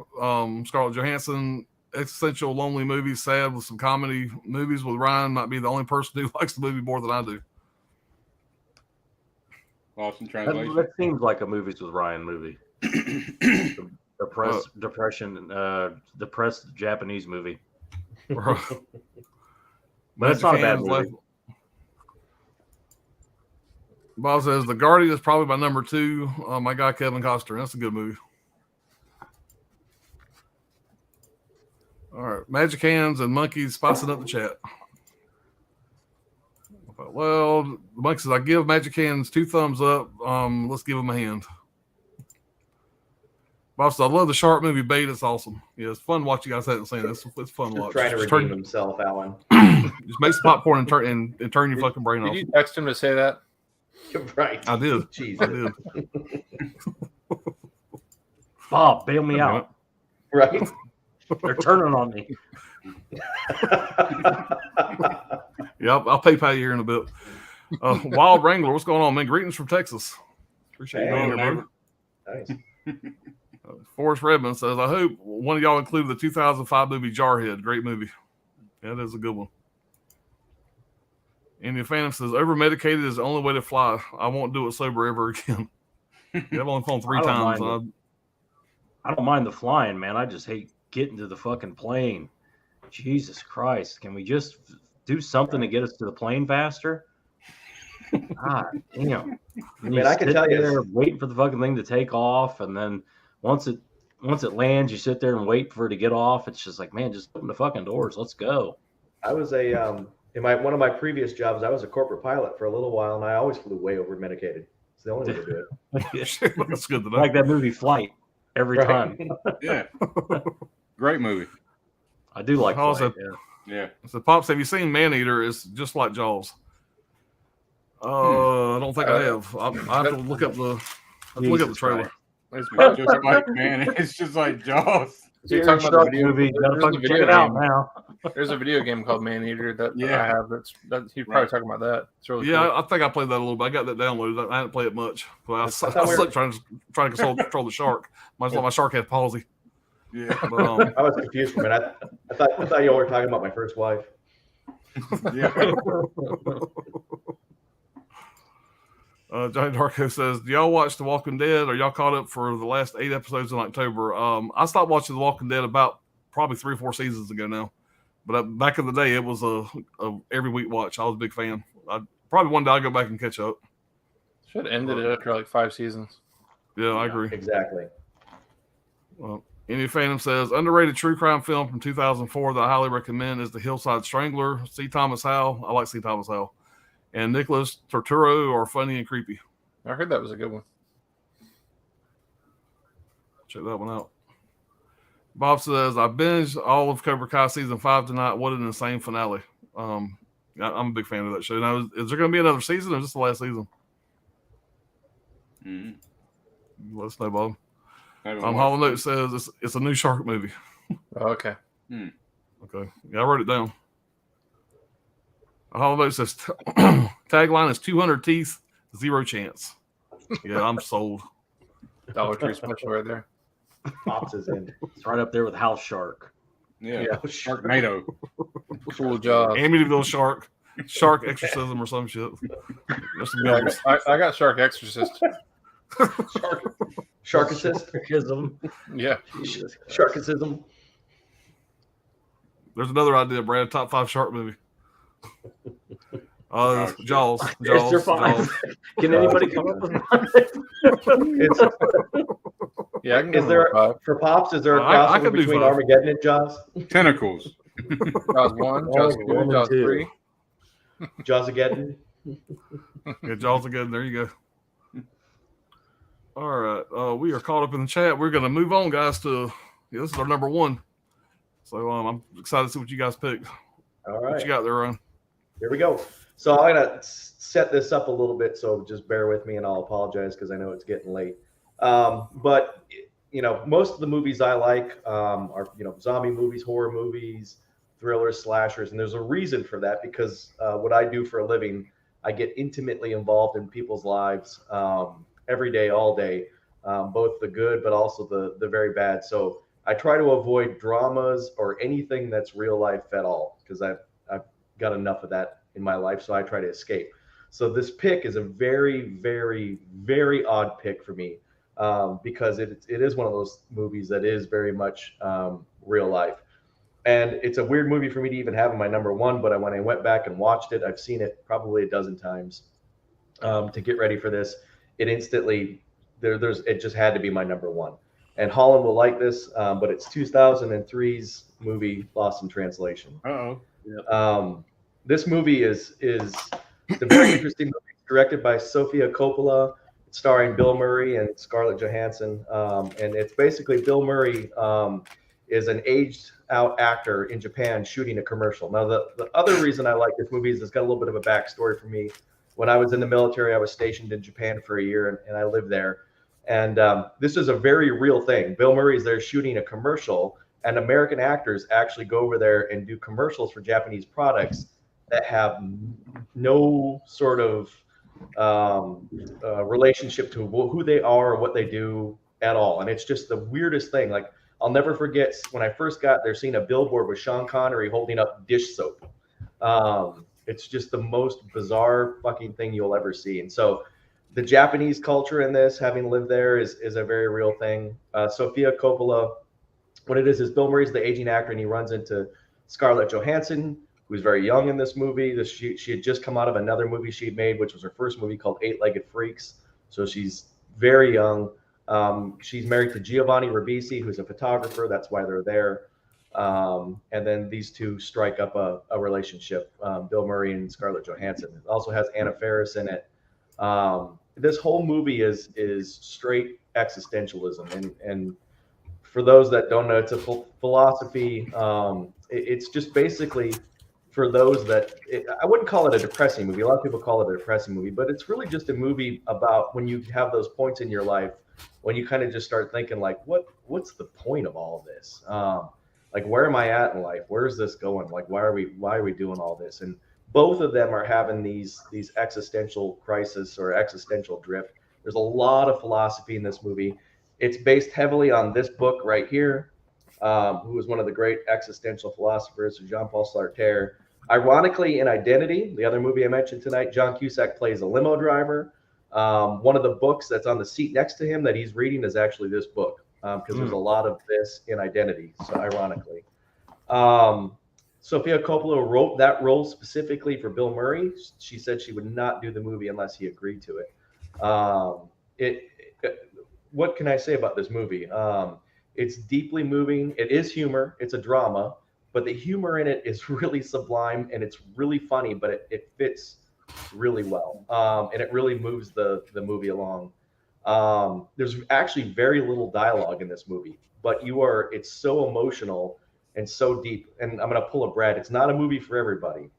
Scarlett Johansson. Existential, lonely movie, sad with some comedy movies with Ryan. Might be the only person who likes the movie more than I do. Lost in Translation. That seems like a movies with Ryan movie. Depressed Japanese movie. But it's not a bad movie. Bob says The Guardian is probably my number 2. My guy Kevin Costner. That's a good movie. All right, Magic Hands and Monkeys spicing up the chat. Well, the Monkey says I give Magic Hands 2 thumbs up. Let's give him a hand. Bob said, I love the shark movie Bait. It's awesome. Yeah, it's fun to watch. You guys haven't seen it. It's fun to Just watch. trying to Just redeem himself, Alan. Just make some popcorn and turn your fucking brain off. Did you text him to say that? Right. I did. Jesus. I did. Bob, bail me out. Right. They're turning on me. Yeah, I'll PayPal you here in a bit. Wild Wrangler, what's going on, man? Greetings from Texas. Appreciate you being here, bro. Nice. Forrest Redmond says, I hope one of y'all included the 2005 movie Jarhead. Great movie. Yeah, that is a good one. Indian Phantom says, over-medicated is the only way to fly. I won't do it sober ever again. Yeah, I've only flown 3 times. I don't mind the flying, man. I just hate getting to the fucking plane. Jesus Christ. Can we just do something to get us to the plane faster? God damn. Man, I can tell you, there waiting for the fucking thing to take off, and then once it lands, you sit there and wait for it to get off. It's just like, man, just open the fucking doors. Let's go. I was in one of my previous jobs, I was a corporate pilot for a little while, and I always flew way over medicated. It's the only way to do it. That's good to know. Like that movie Flight every time. Yeah. Great movie. I do like Flight. Also, Yeah. So, Pops, have you seen Maneater? It's just like Jaws. I don't think I have. I have to look up the trailer. It's just like, man, it's just like Jaws. So you're talking about the video movie. You gotta there's a fucking check video it out game. now. There's a video game called Maneater that I have. He's probably talking about that. It's really Yeah, cool. I think I played that a little bit. I got that downloaded. I didn't play it much. But I slept trying to control the shark. My shark had palsy. Yeah. But, I was confused for a minute. I thought you all were talking about my first wife. Yeah. Johnny Darko says, do y'all watch The Walking Dead? Are y'all caught up for the last 8 episodes in October? I stopped watching The Walking Dead about probably 3 or 4 seasons ago now. But back in the day, it was a every week watch. I was a big fan. Probably one day I'll go back and catch up. Should have ended it after like 5 seasons. Yeah, I agree. Exactly. Well, Indian Phantom says, underrated true crime film from 2004 that I highly recommend is The Hillside Strangler. C. Thomas Howell. I like C. Thomas Howell. And Nicholas Turturro are funny and creepy. I heard that was a good one. Check that one out. Bob says, I binged all of Cobra Kai season 5 tonight. What an insane finale. I'm a big fan of that show. Now, is there going to be another season or is this the last season? Mm-hmm. Let us know, Bob. Hollow Note says it's a new shark movie. Oh, okay. Okay. Yeah, I wrote it down. Hollow Note says tagline is 200 teeth, 0 chance. Yeah, I'm sold. Dollar Tree special right there. Pops is in. It's right up there with House Shark. Yeah. Sharknado. Cool job. Amityville Shark Exorcism or some shit. That's some good ones. I got Shark Exorcist. Sharkicism. Yeah. Sharkicism. There's another idea, Brad. Top 5 shark movie. Jaws. Is there 5? Can anybody come up with one? Yeah, I can Is there for Pops? Is there a I crossover could do between 5. Armageddon and Jaws? Tentacles. Jaws 1, Jaws 2, Jaws 3. Jawsageddon. Yeah, Jaws again. There you go. All right. We are caught up in the chat. We're going to move on, guys, to this is our number 1. So I'm excited to see what you guys picked. All right. What you got there, Ron? Here we go. So I'm going to set this up a little bit, so just bear with me, and I'll apologize because I know it's getting late. But, most of the movies I like are, zombie movies, horror movies, thrillers, slashers, and there's a reason for that because what I do for a living, I get intimately involved in people's lives every day, all day, both the good but also the very bad. So I try to avoid dramas or anything that's real life at all because I've got enough of that in my life, so I try to escape. So this pick is a very, very, very odd pick for me because it is one of those movies that is very much real life. And it's a weird movie for me to even have in my number 1, but when I went back and watched it, I've seen it probably a dozen times to get ready for this. It instantly, it just had to be my number 1. And Holland will like this, but it's 2003's movie Lost in Translation. Uh-oh. This movie is a very interesting movie. It's directed by Sofia Coppola. starring Bill Murray and Scarlett Johansson. And it's basically Bill Murray is an aged out actor in Japan shooting a commercial. Now, the other reason I like this movie is it's got a little bit of a backstory for me. When I was in the military, I was stationed in Japan for a year, and I lived there. And this is a very real thing. Bill Murray is there shooting a commercial, and American actors actually go over there and do commercials for Japanese products that have no sort of relationship to who they are or what they do at all. And it's just the weirdest thing. Like, I'll never forget when I first got there, seeing a billboard with Sean Connery holding up dish soap. It's just the most bizarre fucking thing you'll ever see. And so the Japanese culture in this, having lived there, is a very real thing. Sofia Coppola, what it is Bill Murray's the aging actor, and he runs into Scarlett Johansson, who's very young in this movie. She had just come out of another movie she'd made, which was her first movie called Eight-Legged Freaks. So she's very young. She's married to Giovanni Ribisi, who's a photographer. That's why they're there. And then these two strike up a relationship, Bill Murray and Scarlett Johansson. It also has Anna Faris in it. This whole movie is straight existentialism. And for those that don't know, it's a philosophy. It's just basically for those that I wouldn't call it a depressing movie. A lot of people call it a depressing movie, but it's really just a movie about when you have those points in your life when you kind of just start thinking like, what's the point of all of this? Like, where am I at in life? Where's this going? Like, why are we doing all this? And both of them are having these existential crisis or existential drift. There's a lot of philosophy in this movie. It's based heavily on this book right here, who is one of the great existential philosophers, Jean-Paul Sartre. Ironically, in Identity, the other movie I mentioned tonight, John Cusack plays a limo driver. One of the books that's on the seat next to him that he's reading is actually this book, because there's a lot of this in Identity, so ironically. Sofia Coppola wrote that role specifically for Bill Murray. She said she would not do the movie unless he agreed to it. What can I say about this movie? It's deeply moving. It is humor. It's a drama, but the humor in it is really sublime and it's really funny, but it fits really well. And it really moves the movie along. There's actually very little dialogue in this movie, but it's so emotional and so deep. And I'm going to pull a Brad. It's not a movie for everybody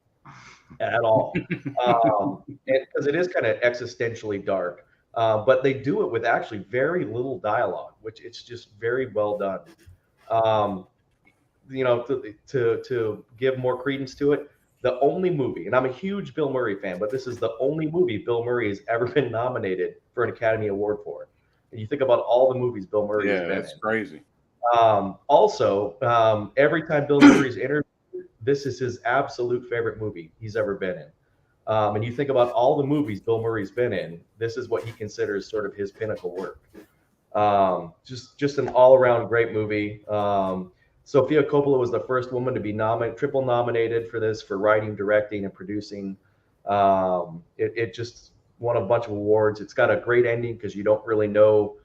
at all. Because it is kind of existentially dark. But they do it with actually very little dialogue, which it's just very well done. To give more credence to it, the only movie, and I'm a huge Bill Murray fan, but this is the only movie Bill Murray has ever been nominated for an Academy Award for. And you think about all the movies Bill Murray has been in. Yeah, that's crazy. Also, every time Bill Murray's interviewed, this is his absolute favorite movie he's ever been in. And you think about all the movies Bill Murray's been in, this is what he considers sort of his pinnacle work. Just an all-around great movie. Sofia Coppola was the first woman to be triple nominated for this, for writing, directing, and producing. It just won a bunch of awards. It's got a great ending because you don't really know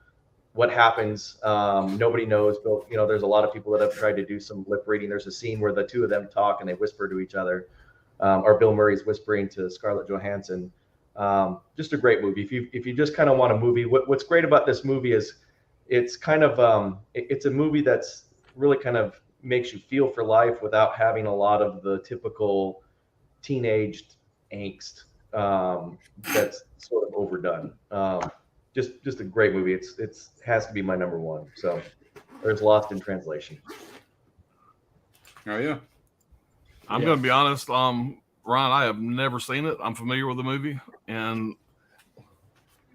what happens. Nobody knows. But, there's a lot of people that have tried to do some lip reading. There's a scene where the two of them talk and they whisper to each other. Or Bill Murray's whispering to Scarlett Johansson. Just a great movie. If you just kind of want a movie, what's great about this movie is it's kind of it's a movie that's really kind of makes you feel for life without having a lot of the typical teenage angst that's sort of overdone. Just a great movie. It has to be my number one. So there's Lost in Translation. Oh yeah. I'm going to be honest, Ryan, I have never seen it. I'm familiar with the movie, and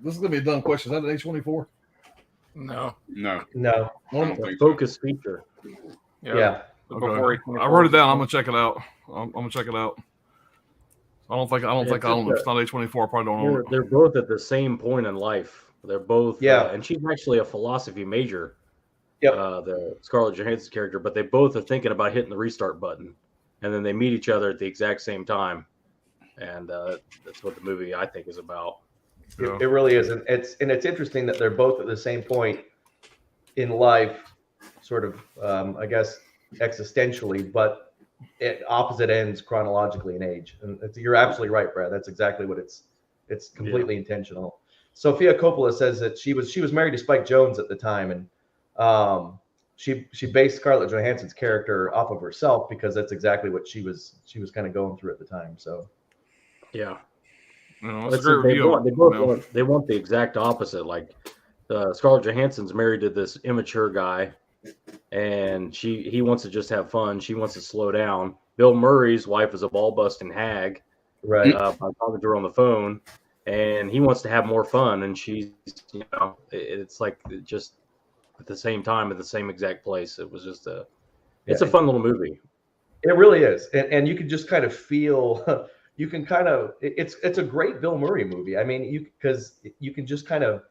this is going to be a dumb question. Is that an A24? No. Focus feature. Yeah. Okay. I wrote it down. I'm going to check it out. I don't think I own it. It's not A24. I probably don't own it. They're both at the same point in life. They're both, and she's actually a philosophy major. Yep. The Scarlett Johansson character, but they both are thinking about hitting the restart button. And then they meet each other at the exact same time, and that's what the movie I think is about. It really is, and it's interesting that they're both at the same point in life, sort of, I guess, existentially, but at opposite ends chronologically in age. And you're absolutely right, Brad. That's exactly what it's completely intentional. Sofia Coppola says that she was married to Spike Jonze at the time, and she based Scarlett Johansson's character off of herself because that's exactly what she was kind of going through at the time. So yeah. That's a great review. They want the exact opposite. Like Scarlett Johansson's married to this immature guy, and he wants to just have fun. She wants to slow down. Bill Murray's wife is a ball busting hag, right? By talking to her on the phone, and he wants to have more fun, and she's it's like just at the same time at the same exact place. It was just it's a fun little movie. It really is, and you can just kind of feel. You can kind of it's a great Bill Murray movie. I mean, because you can just kind of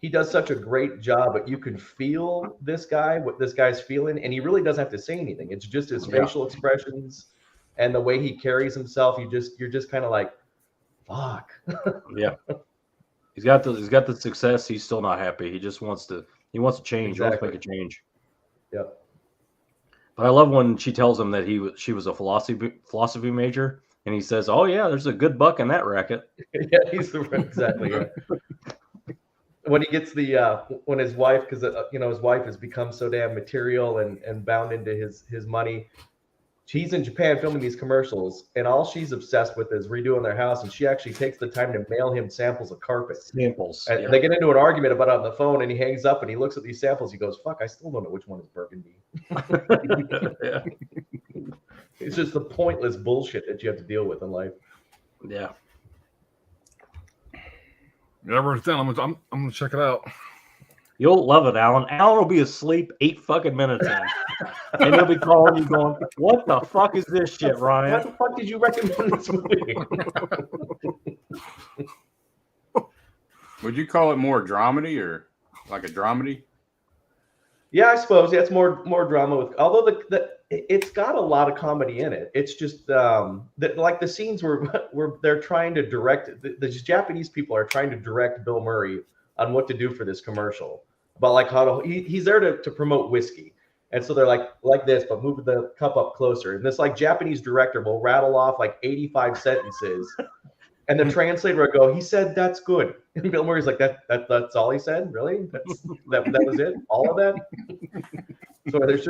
he does such a great job, but you can feel this guy, what this guy's feeling, and he really doesn't have to say anything. It's just his facial expressions and the way he carries himself. You're just kind of like, fuck. Yeah. He's got the success. He's still not happy. He just wants to change. He wants to make a change. Yep. But I love when she tells him that she was a philosophy major. And he says, "Oh yeah, there's a good buck in that racket." Yeah, he's exactly right. When he gets when his wife, because his wife has become so damn material and bound into his money. She's in Japan filming these commercials, and all she's obsessed with is redoing their house. And she actually takes the time to mail him samples of carpet. Samples. And they get into an argument about it on the phone, and he hangs up and he looks at these samples. He goes, "Fuck, I still don't know which one is burgundy." Yeah. It's just the pointless bullshit that you have to deal with in life. Yeah. I'm gonna check it out. You'll love it, Alan. Alan will be asleep 8 fucking minutes in. And he'll be calling you going, "What the fuck is this shit, Ryan? What the fuck did you recommend this movie?" Would you call it more dramedy or like a dramedy? Yeah, I suppose. Yeah, it's more drama with. Although it's got a lot of comedy in it. It's just like the scenes where they're trying to direct. The Japanese people are trying to direct Bill Murray on what to do for this commercial. But like how he's there to promote whiskey, and so they're like this, but move the cup up closer. And this like Japanese director will rattle off like 85 sentences. And the translator would go, "He said that's good." And Bill Murray's like, "That's all he said? Really? That was it? All of that?" So there's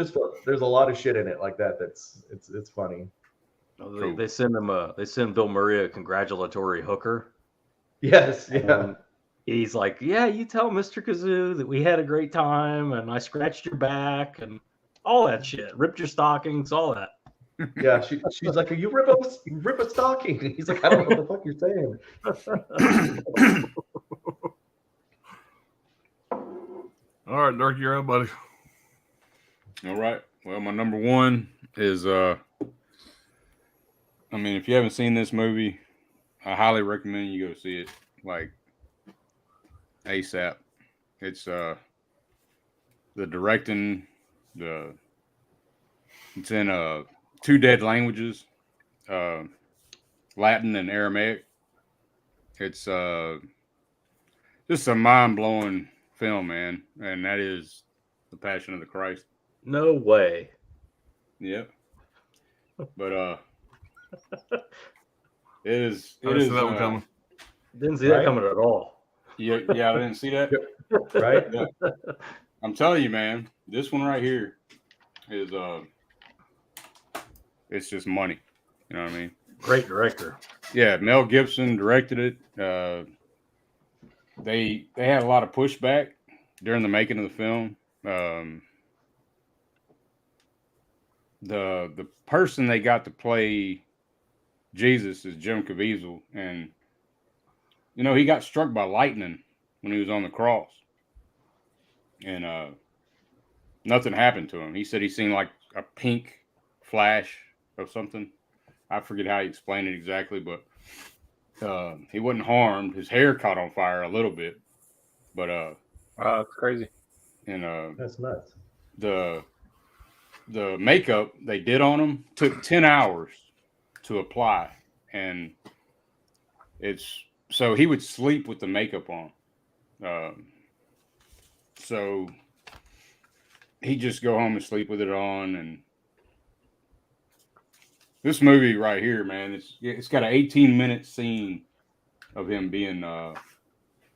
a lot of shit in it like that. It's funny. They send Bill Murray a congratulatory hooker. Yes, yeah. And he's like, "Yeah, you tell Mr. Kazoo that we had a great time, and I scratched your back and all that shit, ripped your stockings, all that." Yeah, she's like, "You rip a stocking." He's like, "I don't know what the fuck you're saying." All right, Dirk, you're up, buddy. All right. Well, my number one is if you haven't seen this movie, I highly recommend you go see it like ASAP. It's the directing, it's in 2 dead languages, Latin and Aramaic. It's just a mind-blowing film, man, and that is The Passion of the Christ. No way. Yep. But it is. Didn't see that one coming. Didn't see that coming at all. Yeah, I didn't see that. Right? Yeah. I'm telling you, man, this one right here is it's just money. You know what I mean? Great director. Yeah, Mel Gibson directed it. They had a lot of pushback during the making of the film. The person they got to play Jesus is Jim Caviezel, and he got struck by lightning when he was on the cross, and nothing happened to him. He said he seen like a pink flash of something. I forget how he explained it exactly, but he wasn't harmed. His hair caught on fire a little bit, but That's crazy. And That's nuts. The makeup they did on him took 10 hours to apply, and so he would sleep with the makeup on. So he'd just go home and sleep with it on. And this movie right here, man, it's got an 18-minute scene of him being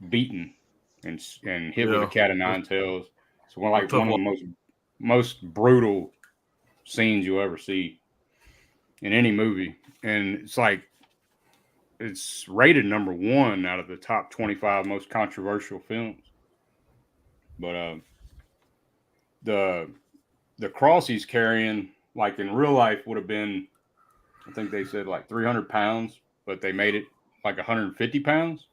beaten and hit with a cat of nine tails. It's one of the most brutal scenes you'll ever see in any movie, and it's rated number 1 out of the top 25 most controversial films. But the cross he's carrying, like in real life, would have been, I think they said like 300 pounds, but they made it like 150 pounds.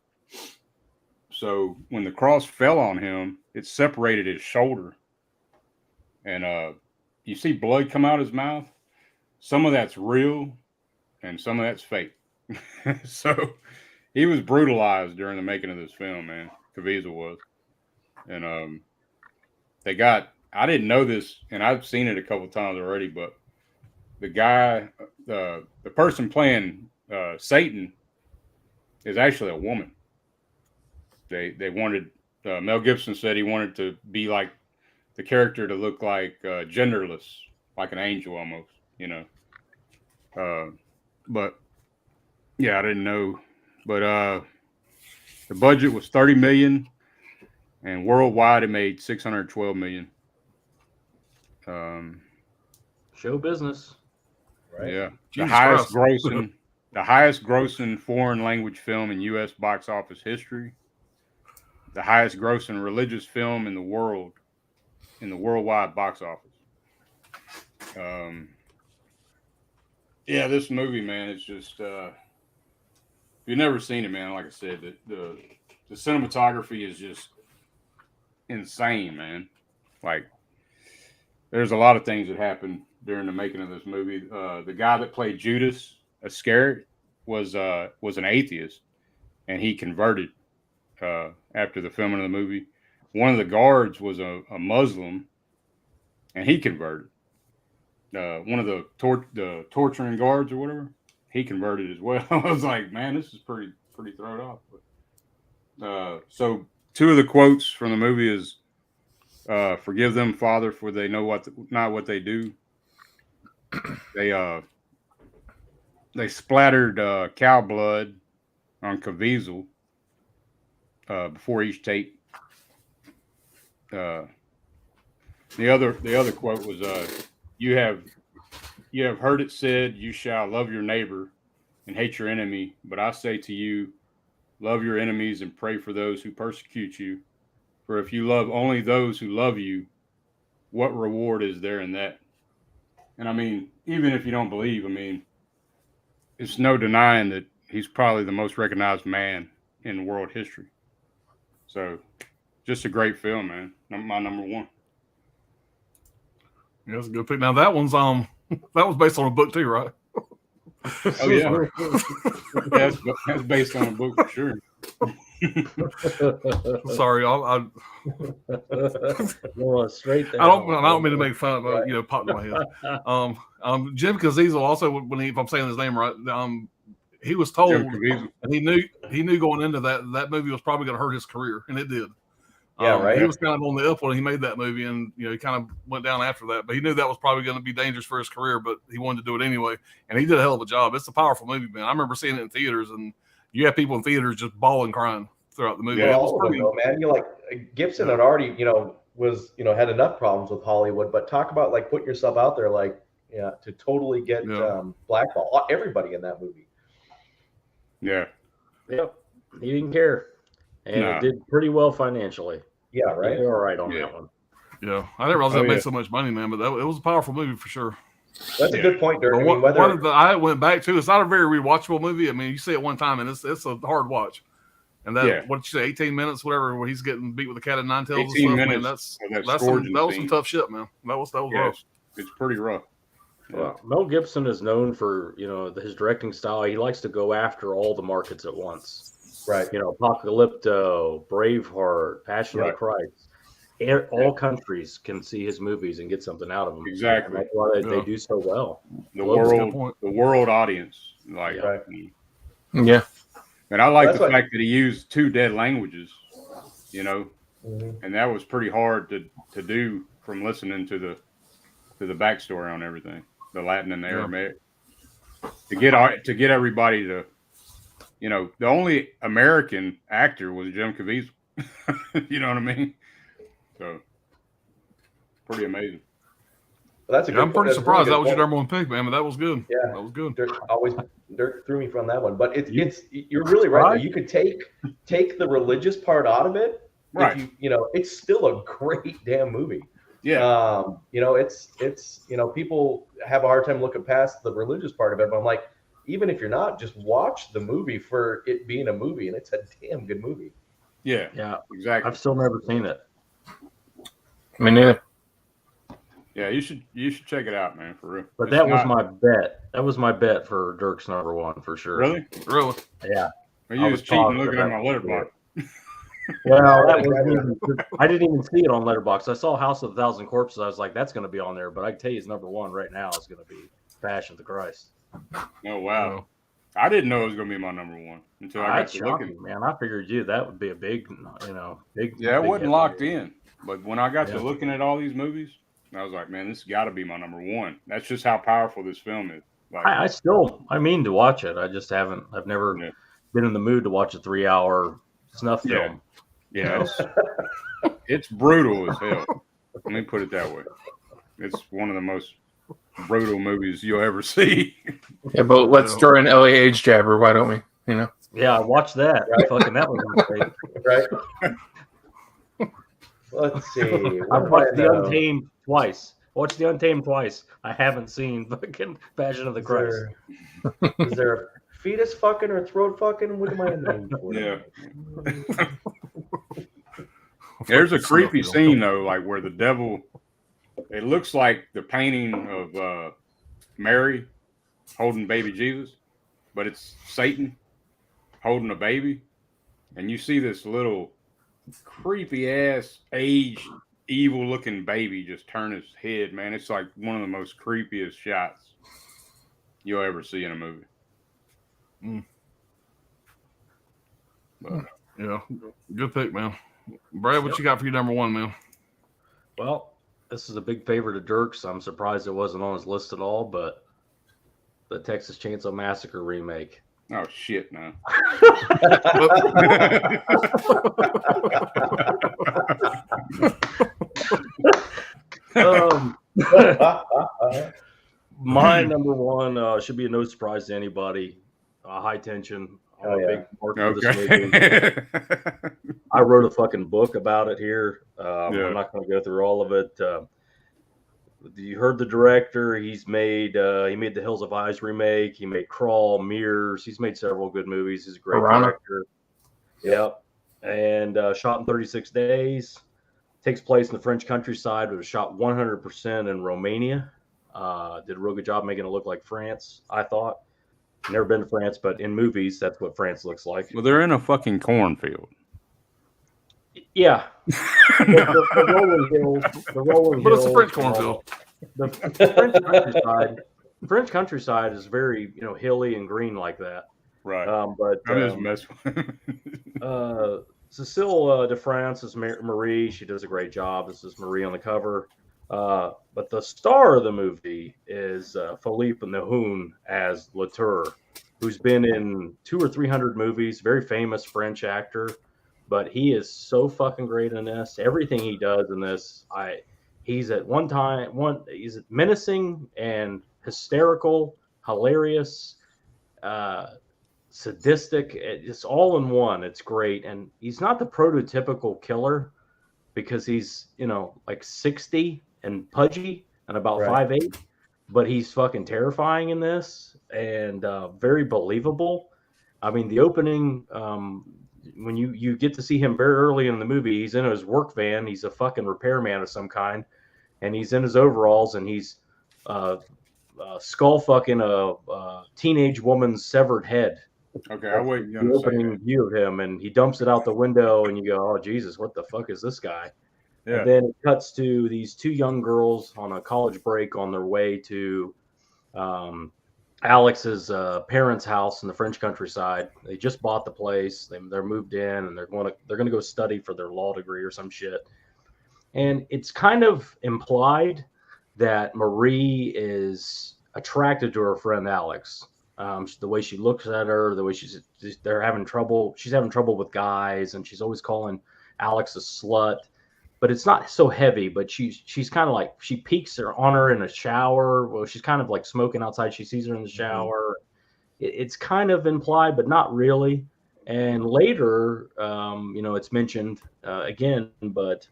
So when the cross fell on him, it separated his shoulder, and you see blood come out his mouth. Some of that's real, and some of that's fake. So he was brutalized during the making of this film, man. Caviezel was, and I didn't know this, and I've seen it a couple times already, but the guy, the person playing Satan, is actually a woman. They wanted Mel Gibson said he wanted to be like the character to look like genderless, like an angel almost, you know. But yeah, I didn't know. But the budget was $30 million, and worldwide it made $612 million. Show business, right? Yeah, Jesus the highest grossing foreign language film in U.S. box office history. The highest grossing religious film in the world, in the worldwide box office. Yeah, this movie, man, it's just if you've never seen it, man, like I said, the cinematography is just insane, man. Like, there's a lot of things that happened during the making of this movie. The guy that played Judas Iscariot was an atheist, and he converted after the filming of the movie. One of the guards was a Muslim, and he converted. One of the torturing guards or whatever, he converted as well. I was like, man, this is pretty thrown off. But, so 2 of the quotes from the movie is, "Forgive them, Father, for they know not what they do." They splattered cow blood on Caviezel before each take. The other quote was, "You have heard it said, you shall love your neighbor and hate your enemy. But I say to you, love your enemies and pray for those who persecute you. For if you love only those who love you, what reward is there in that?" And I mean, even if you don't believe, I mean, it's no denying that he's probably the most recognized man in world history. So, just a great film, man. My number 1. Yeah, that's a good pick. Now that one's that was based on a book too, right? Oh yeah, that's based on a book for sure. Sorry, I don't mean to make fun of it, popped in my head. Jim Caviezel also, if I'm saying his name right, he was told, and he knew going into that movie was probably going to hurt his career, and it did. Yeah, right. He was kind of on the up when he made that movie, and he kind of went down after that. But he knew that was probably going to be dangerous for his career, but he wanted to do it anyway, and he did a hell of a job. It's a powerful movie, man. I remember seeing it in theaters, and you have people in theaters just bawling, crying throughout the movie. Yeah, all of them, though, man. You Gibson had already, was had enough problems with Hollywood, but talk about putting yourself out there, to totally get blackball. Everybody in that movie. Yeah. Yep. He didn't care. And it did pretty well financially. Yeah, right. They were all right on that one. Yeah, I didn't realize that made so much money, man. But it was a powerful movie for sure. That's a good point, Dirk. I went back to, it's not a very rewatchable movie. I mean, you see it one time, and it's a hard watch. And that what you say, 18 minutes, whatever, where he's getting beat with a cat of nine tails and stuff. Man, that was some tough shit, man. That was rough. It's pretty rough. Well, Mel Gibson is known for his directing style. He likes to go after all the markets at once. Right. Apocalypto, Braveheart, Passion of the Christ. All countries can see his movies and get something out of them. Exactly. And that's why they do so well. The world audience, yeah. And I like the fact that he used 2 dead languages, and that was pretty hard to do from listening to the backstory on everything, the Latin and the Aramaic, to get everybody you know, the only American actor was Jim Caviezel. You know what I mean? So pretty amazing. Well, that's a good I'm pretty point. surprised Really that was your point. number one pick, man. But that was good. Yeah, that was good. Dirk threw me from that one, but you're really right. Though. You could take the religious part out of it. Right. If you know, it's still a great damn movie. Yeah. You know, it's you know, people have a hard time looking past the religious part of it, but I'm like, even if you're not, just watch the movie for it being a movie, and it's a damn good movie. Yeah. Exactly. I've still never seen it. Me neither. Yeah, you should check it out, man, for real. But that was my bet. That was my bet for Dirk's number one for sure. Really? Yeah. Well, you was cheating looking at my letterbox. Well, I didn't even see it on Letterboxd. I saw House of a Thousand Corpses. I was like, that's going to be on there. But I can tell you, his number one right now is going to be Passion of the Christ. Oh wow! I didn't know it was going to be my number one until I got to looking. Man, I figured that would be a big, big. Yeah, it big wasn't locked movie. in. But when I got to looking at all these movies, I was like, man, this got to be my number one. That's just how powerful this film is. Like, I mean to watch it. I just haven't. I've never been in the mood to watch a 3-hour snuff film. Yeah, it's brutal as hell. Let me put it that way. It's one of the most brutal movies you'll ever see. Yeah, but let's throw in LA Age Jabber. Why don't we? You know? Yeah, I watched that. Right? Fucking that was a mistake. Right. Let's see. I've watched The Untamed twice. I haven't seen fucking Passion of the Christ. Is there a fetus fucking or throat fucking? What am I in the mood for? Yeah. There's a creepy scene though, like where the devil. It looks like the painting of Mary holding baby Jesus, but it's Satan holding a baby, and you see this little creepy ass aged evil looking baby just turn his head. Man, it's like one of the most creepiest shots you'll ever see in a movie. But, yeah, good pick, man. Brad, what you got for your number one, man? Well, this is a big favorite of Dirk's. I'm surprised it wasn't on his list at all, but the Texas Chainsaw Massacre remake. Oh shit! No. My number one should be a no surprise to anybody. High Tension. Big mark for this movie. I wrote a fucking book about it here. I'm not going to go through all of it. You heard the director. He made the Hills of Eyes remake. He made Crawl, Mirrors. He's made several good movies. He's a great director. Yep. And shot in 36 days. Takes place in the French countryside, but was shot 100% in Romania. Did a real good job making it look like France, I thought. Never been to France, but in movies, that's what France looks like. Well, they're in a fucking cornfield. Yeah. The rolling hills. But it's a French cornfield. The French countryside is very, hilly and green like that. Right. But I'm just messing with Cécile de France is Marie. She does a great job. This is Marie on the cover. But the star of the movie is Philippe Nahun as Latour, who's been in 200 or 300 movies. Very famous French actor, but he is so fucking great in this. Everything he does in this, he's at he's menacing and hysterical, hilarious, sadistic. It's all in one. It's great, and he's not the prototypical killer because he's like 60 and pudgy and about 5'8", but he's fucking terrifying in this and very believable. I mean, the opening, when you get to see him very early in the movie, he's in his work van. He's a fucking repairman of some kind, and he's in his overalls and he's skull fucking a teenage woman's severed head. Okay, I wait. The opening view of him, and he dumps it out the window, and you go, "Oh Jesus, what the fuck is this guy?" Yeah. And then it cuts to these two young girls on a college break on their way to Alex's parents' house in the French countryside. They just bought the place. They're moved in, and they're going to go study for their law degree or some shit. And it's kind of implied that Marie is attracted to her friend Alex. The way she looks at her, the way she's having trouble with guys, and she's always calling Alex a slut. But it's not so heavy. But she's kind of like, she peeks on her in a shower. Well, she's kind of like smoking outside. She sees her in the shower. It's kind of implied, but not really. And later, it's mentioned again. But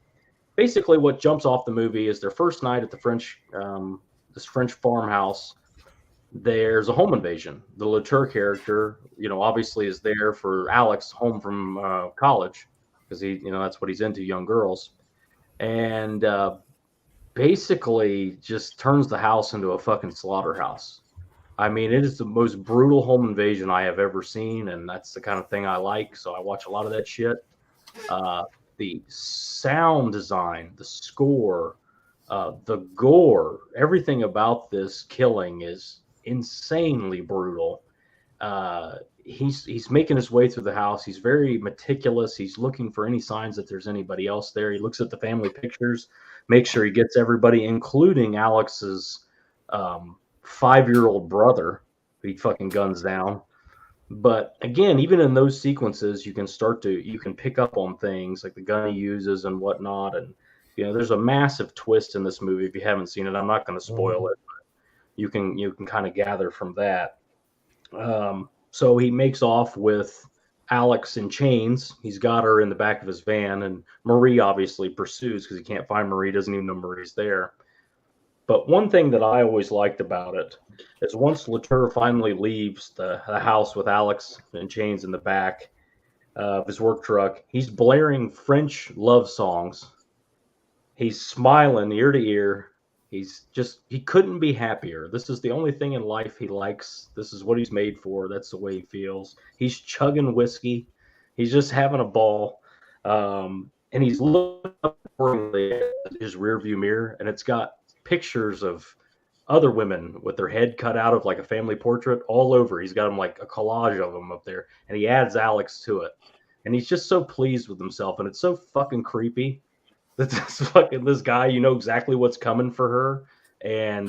basically, what jumps off the movie is their first night at the this French farmhouse. There's a home invasion. The Latour character, obviously is there for Alex home from college because that's what he's into, young girls, and basically just turns the house into a fucking slaughterhouse. I mean, it is the most brutal home invasion I have ever seen, and that's the kind of thing I like. So I watch a lot of that shit. The sound design, the score, the gore, everything about this killing is insanely brutal. He's making his way through the house. He's very meticulous. He's looking for any signs that there's anybody else there. He looks at the family pictures, makes sure he gets everybody, including Alex's 5-year-old brother, who he fucking guns down. But again, even in those sequences, you can pick up on things like the gun he uses and whatnot. And there's a massive twist in this movie. If you haven't seen it, I'm not going to spoil it. You can kind of gather from that. So he makes off with Alex in chains. He's got her in the back of his van, and Marie obviously pursues because he can't find Marie, doesn't even know Marie's there. But one thing that I always liked about it is once Latour finally leaves the house with Alex in chains in the back of his work truck, he's blaring French love songs. He's smiling ear to ear. He couldn't be happier. This is the only thing in life he likes. This is what he's made for. That's the way he feels. He's chugging whiskey. He's just having a ball. And he's looking up at his rearview mirror, and it's got pictures of other women with their head cut out of like a family portrait all over. He's got them like a collage of them up there, and he adds Alex to it. And he's just so pleased with himself, and it's so fucking creepy. This guy, exactly what's coming for her, and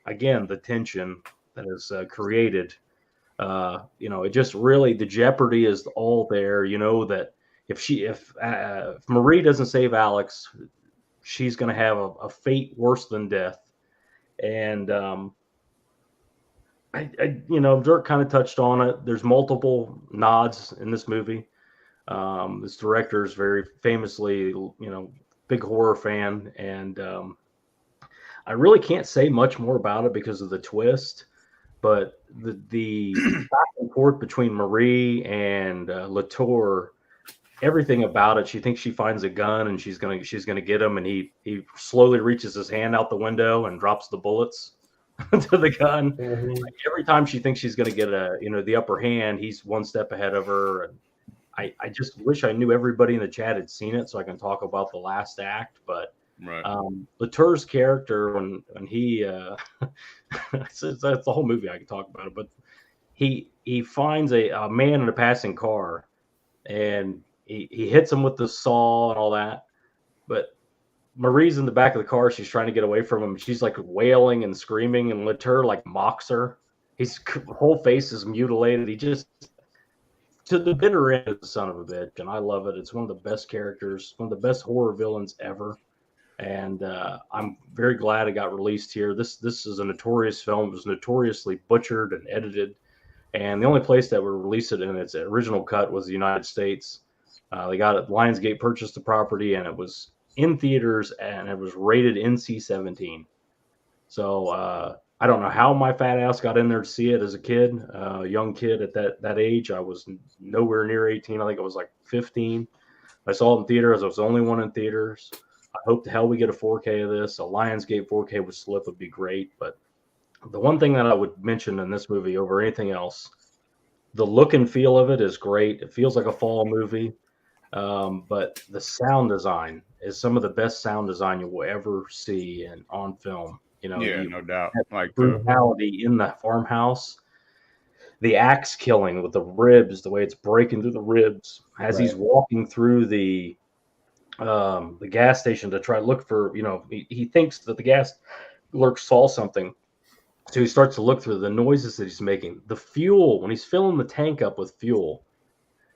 again, the tension that is created. It just really, the jeopardy is all there. That if Marie doesn't save Alex, she's going to have a fate worse than death. And Dirk kind of touched on it. There's multiple nods in this movie. This director is very famously, big horror fan, and I really can't say much more about it because of the twist. But the back and forth between Marie and Latour, everything about it, she thinks she finds a gun and she's gonna get him, and he slowly reaches his hand out the window and drops the bullets to the gun. Mm-hmm. Like every time she thinks she's gonna get the upper hand, he's one step ahead of her. And I just wish I knew everybody in the chat had seen it so I can talk about the last act. But right. Latour's character, when he that's the whole movie I could talk about it, but he finds a man in a passing car, and he hits him with the saw and all that. But Marie's in the back of the car. She's trying to get away from him. She's like wailing and screaming, and Latour like mocks her. His whole face is mutilated. He just, to the bitter end, is the son of a bitch, and I love it. It's one of the best characters, one of the best horror villains ever. And I'm very glad it got released here. This is a notorious film. It was notoriously butchered and edited, and the only place that would release it in its original cut was the United States. They got it. Lionsgate purchased the property, and it was in theaters, and it was rated NC-17. So I don't know how my fat ass got in there to see it as a kid, young kid at that age. I was nowhere near 18. I think I was like 15. I saw it in theaters. I was the only one in theaters. I hope to hell we get a 4K of this. A Lionsgate 4K with slip would be great. But the one thing that I would mention in this movie over anything else, the look and feel of it is great. It feels like a fall movie. But the sound design is some of the best sound design you will ever see on film. No doubt. Like brutality in the farmhouse, the axe killing with the ribs, the way it's breaking through the ribs as he's walking through the gas station to try to look for, he thinks that the gas clerk saw something. So he starts to look through the noises that he's making. The fuel, when he's filling the tank up with fuel,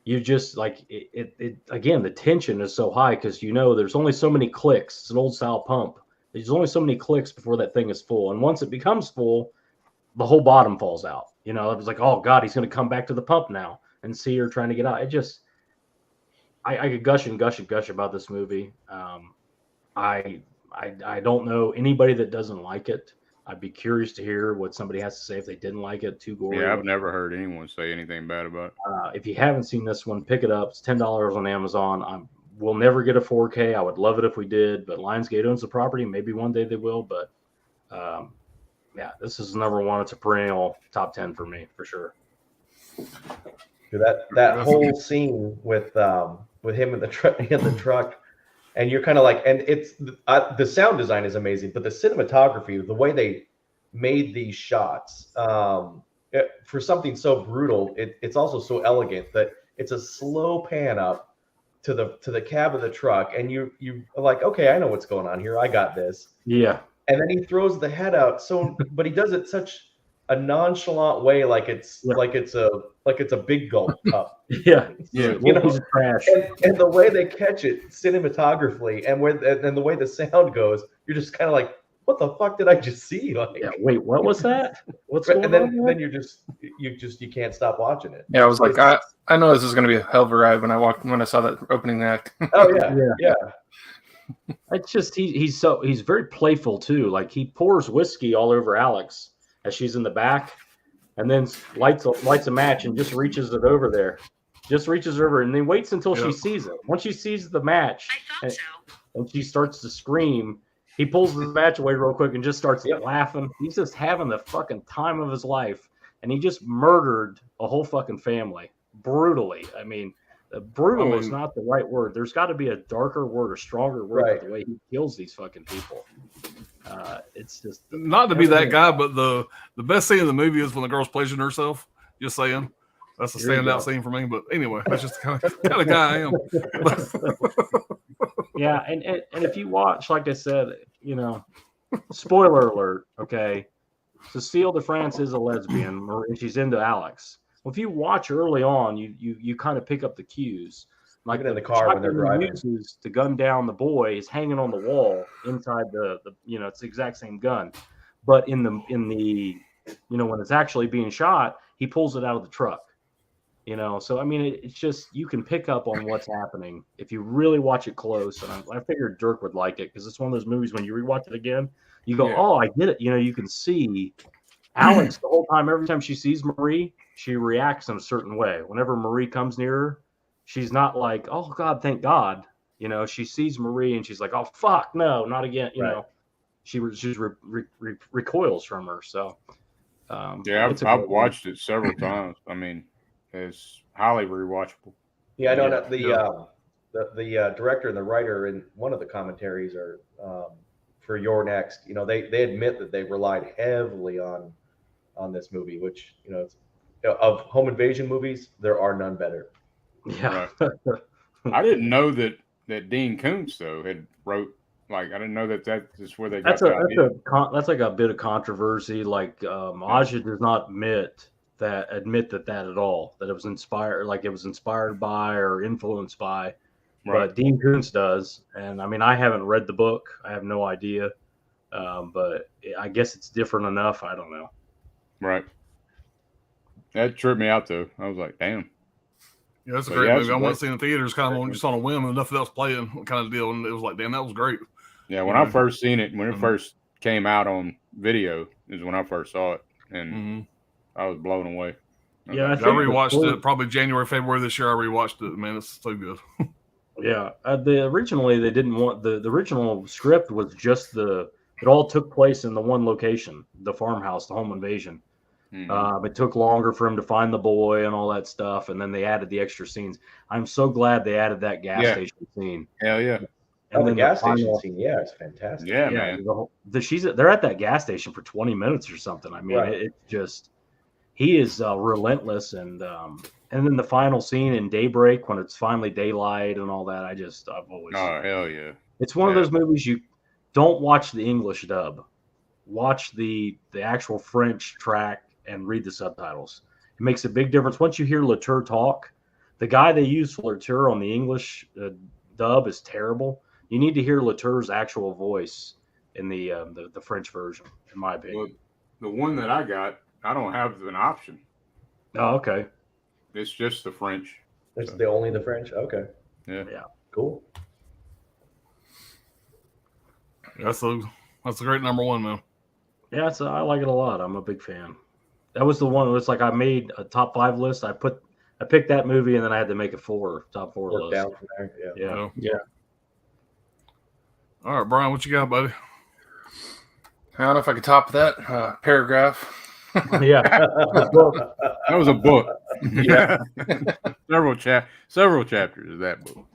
you just like it again, the tension is so high because there's only so many clicks. It's an old style pump. There's only so many clicks before that thing is full. And once it becomes full, the whole bottom falls out. It was like, oh God, he's going to come back to the pump now and see her trying to get out. It just, I could gush and gush and gush about this movie. I don't know anybody that doesn't like it. I'd be curious to hear what somebody has to say if they didn't like it. Too gory. Yeah, I've never heard anyone say anything bad about it. If you haven't seen this one, pick it up. It's $10 on Amazon. We'll never get a 4K. I would love it if we did, but Lionsgate owns the property. Maybe one day they will, but yeah, this is number one. It's a perennial top 10 for me, for sure. That whole scene with him in the truck, and you're kind of like, and it's the sound design is amazing, but the cinematography, the way they made these shots, for something so brutal, it's also so elegant that it's a slow pan up to the cab of the truck, and you are like, okay, I know what's going on here. I got this. Yeah. And then he throws the head out. But he does it such a nonchalant way, like it's a big gulp cup. Yeah. Trash. And the way they catch it cinematographically, and the way the sound goes, you're just kind of like, what the fuck did I just see? Like, yeah, wait, what was that? What's going and then, on? Then you can't stop watching it. Yeah, I was like, I know this is going to be a hell of a ride when I saw that opening act. Oh yeah. It's just he's very playful too. Like he pours whiskey all over Alex as she's in the back, and then lights a match and just reaches it over there. Just reaches over and then waits until she sees it. Once she sees the match, and she starts to scream, he pulls the match away real quick and just starts laughing. He's just having the fucking time of his life, and he just murdered a whole fucking family brutally. I mean, brutal is not the right word. There's got to be a darker word or stronger word for the way he kills these fucking people. It's just not to be that guy, but the best scene in the movie is when the girl's pleasuring herself. Just saying, that's a standout scene for me. But anyway, that's just the kind of guy I am. Yeah, and if you watch, like I said, spoiler alert. Okay, Cecile de France is a lesbian, and she's into Alex. Well, if you watch early on, you kind of pick up the cues. Like in the car when they're driving, uses to gun down the boy is hanging on the wall inside the it's the exact same gun, but in the when it's actually being shot, he pulls it out of the truck. So I mean, it's just you can pick up on what's happening if you really watch it close. And I figured Dirk would like it because it's one of those movies when you rewatch it again, you go, oh, I get it. You can see Alex the whole time. Every time she sees Marie, she reacts in a certain way. Whenever Marie comes near her, she's not like, oh God, thank God. She sees Marie and she's like, oh fuck, no, not again. She recoils from her. So I've watched it several times. I mean, it's highly rewatchable. Yeah, I know that the director and the writer in one of the commentaries are for Your Next. They admit that they relied heavily on this movie, which of home invasion movies, there are none better. Yeah, right. I didn't know that Dean Koontz though had wrote. Like I didn't know that's where they got that. That's like a bit of controversy. Like Aja does not admit that at all, that it was inspired by or influenced by, but Dean Koontz does. And I mean, I haven't read the book. I have no idea. But I guess it's different enough. I don't know. Right. That tripped me out though. I was like, damn. Yeah, that's a great movie. I went to see it in the theaters kind of just on a whim and nothing else playing kind of deal. And it was like, damn, that was great. Yeah, when I first seen it, when it first came out on video, is when I first saw it. And I was blown away. Yeah, I rewatched it probably January, February this year. I rewatched it. Man, it's so good. Yeah, originally they didn't want the original script was just it all took place in the one location, the farmhouse, the home invasion. It took longer for him to find the boy and all that stuff, and then they added the extra scenes. I'm so glad they added that gas station scene. Hell yeah! And the gas station scene, it's fantastic. Yeah, man. They're at that gas station for 20 minutes or something. I mean, it just he is relentless, and then the final scene in Daybreak when it's finally daylight and all that. I've always hell yeah! It's one of those movies you don't watch the English dub. watch the actual French track and read the subtitles. It makes a big difference. Once you hear Latour talk, the guy they use for Latour on the English dub is terrible. You need to hear Latour's actual voice in the French version, in my opinion. Well, the one that I got, I don't have an option. Oh, okay. It's just the French. It's only the French. Okay. Yeah. Cool. That's a great number one, man. Yeah, I like it a lot. I'm a big fan. That was the one. It's like I made a top 5 list. I picked that movie, and then I had to make a top 4 Work list. down from there. Yeah. Yeah. All right, Brian, what you got, buddy? I don't know if I could top that paragraph. Yeah. That was a book. Yeah. several chapters of that book.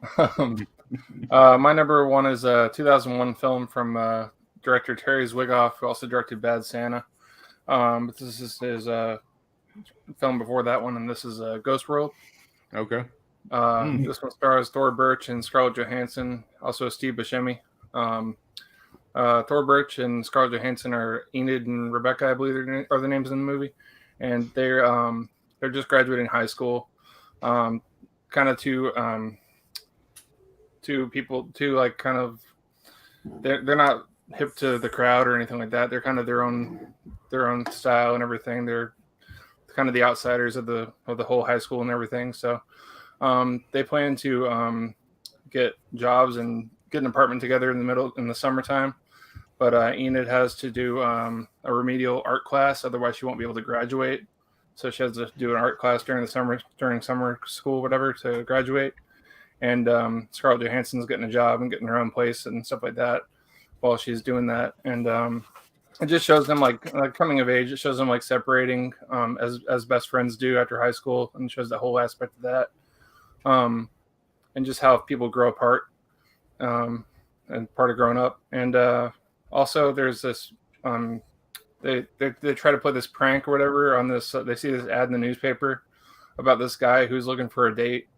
My number one is a 2001 film from director Terry Zwigoff, who also directed Bad Santa. But this is his film before that one, and this is Ghost World. Okay. This one stars Thor Birch and Scarlett Johansson, also Steve Buscemi. Thor Birch and Scarlett Johansson are Enid and Rebecca, I believe are the names in the movie, and they're just graduating high school. Kind of two people, like kind of they're not hip to the crowd or anything like that. They're kind of their own style and everything. They're kind of the outsiders of the whole high school and everything. So they plan to get jobs and get an apartment together in the summertime. But Enid has to do a remedial art class, otherwise she won't be able to graduate. So she has to do an art class during summer school, whatever, to graduate. And Scarlett Johansson's getting a job and getting her own place and stuff like that while she's doing that. And it just shows them like coming of age. It shows them like separating as best friends do after high school, and shows the whole aspect of that. And just how people grow apart and part of growing up. And also there's this they try to play this prank or whatever on this. They see this ad in the newspaper about this guy who's looking for a date,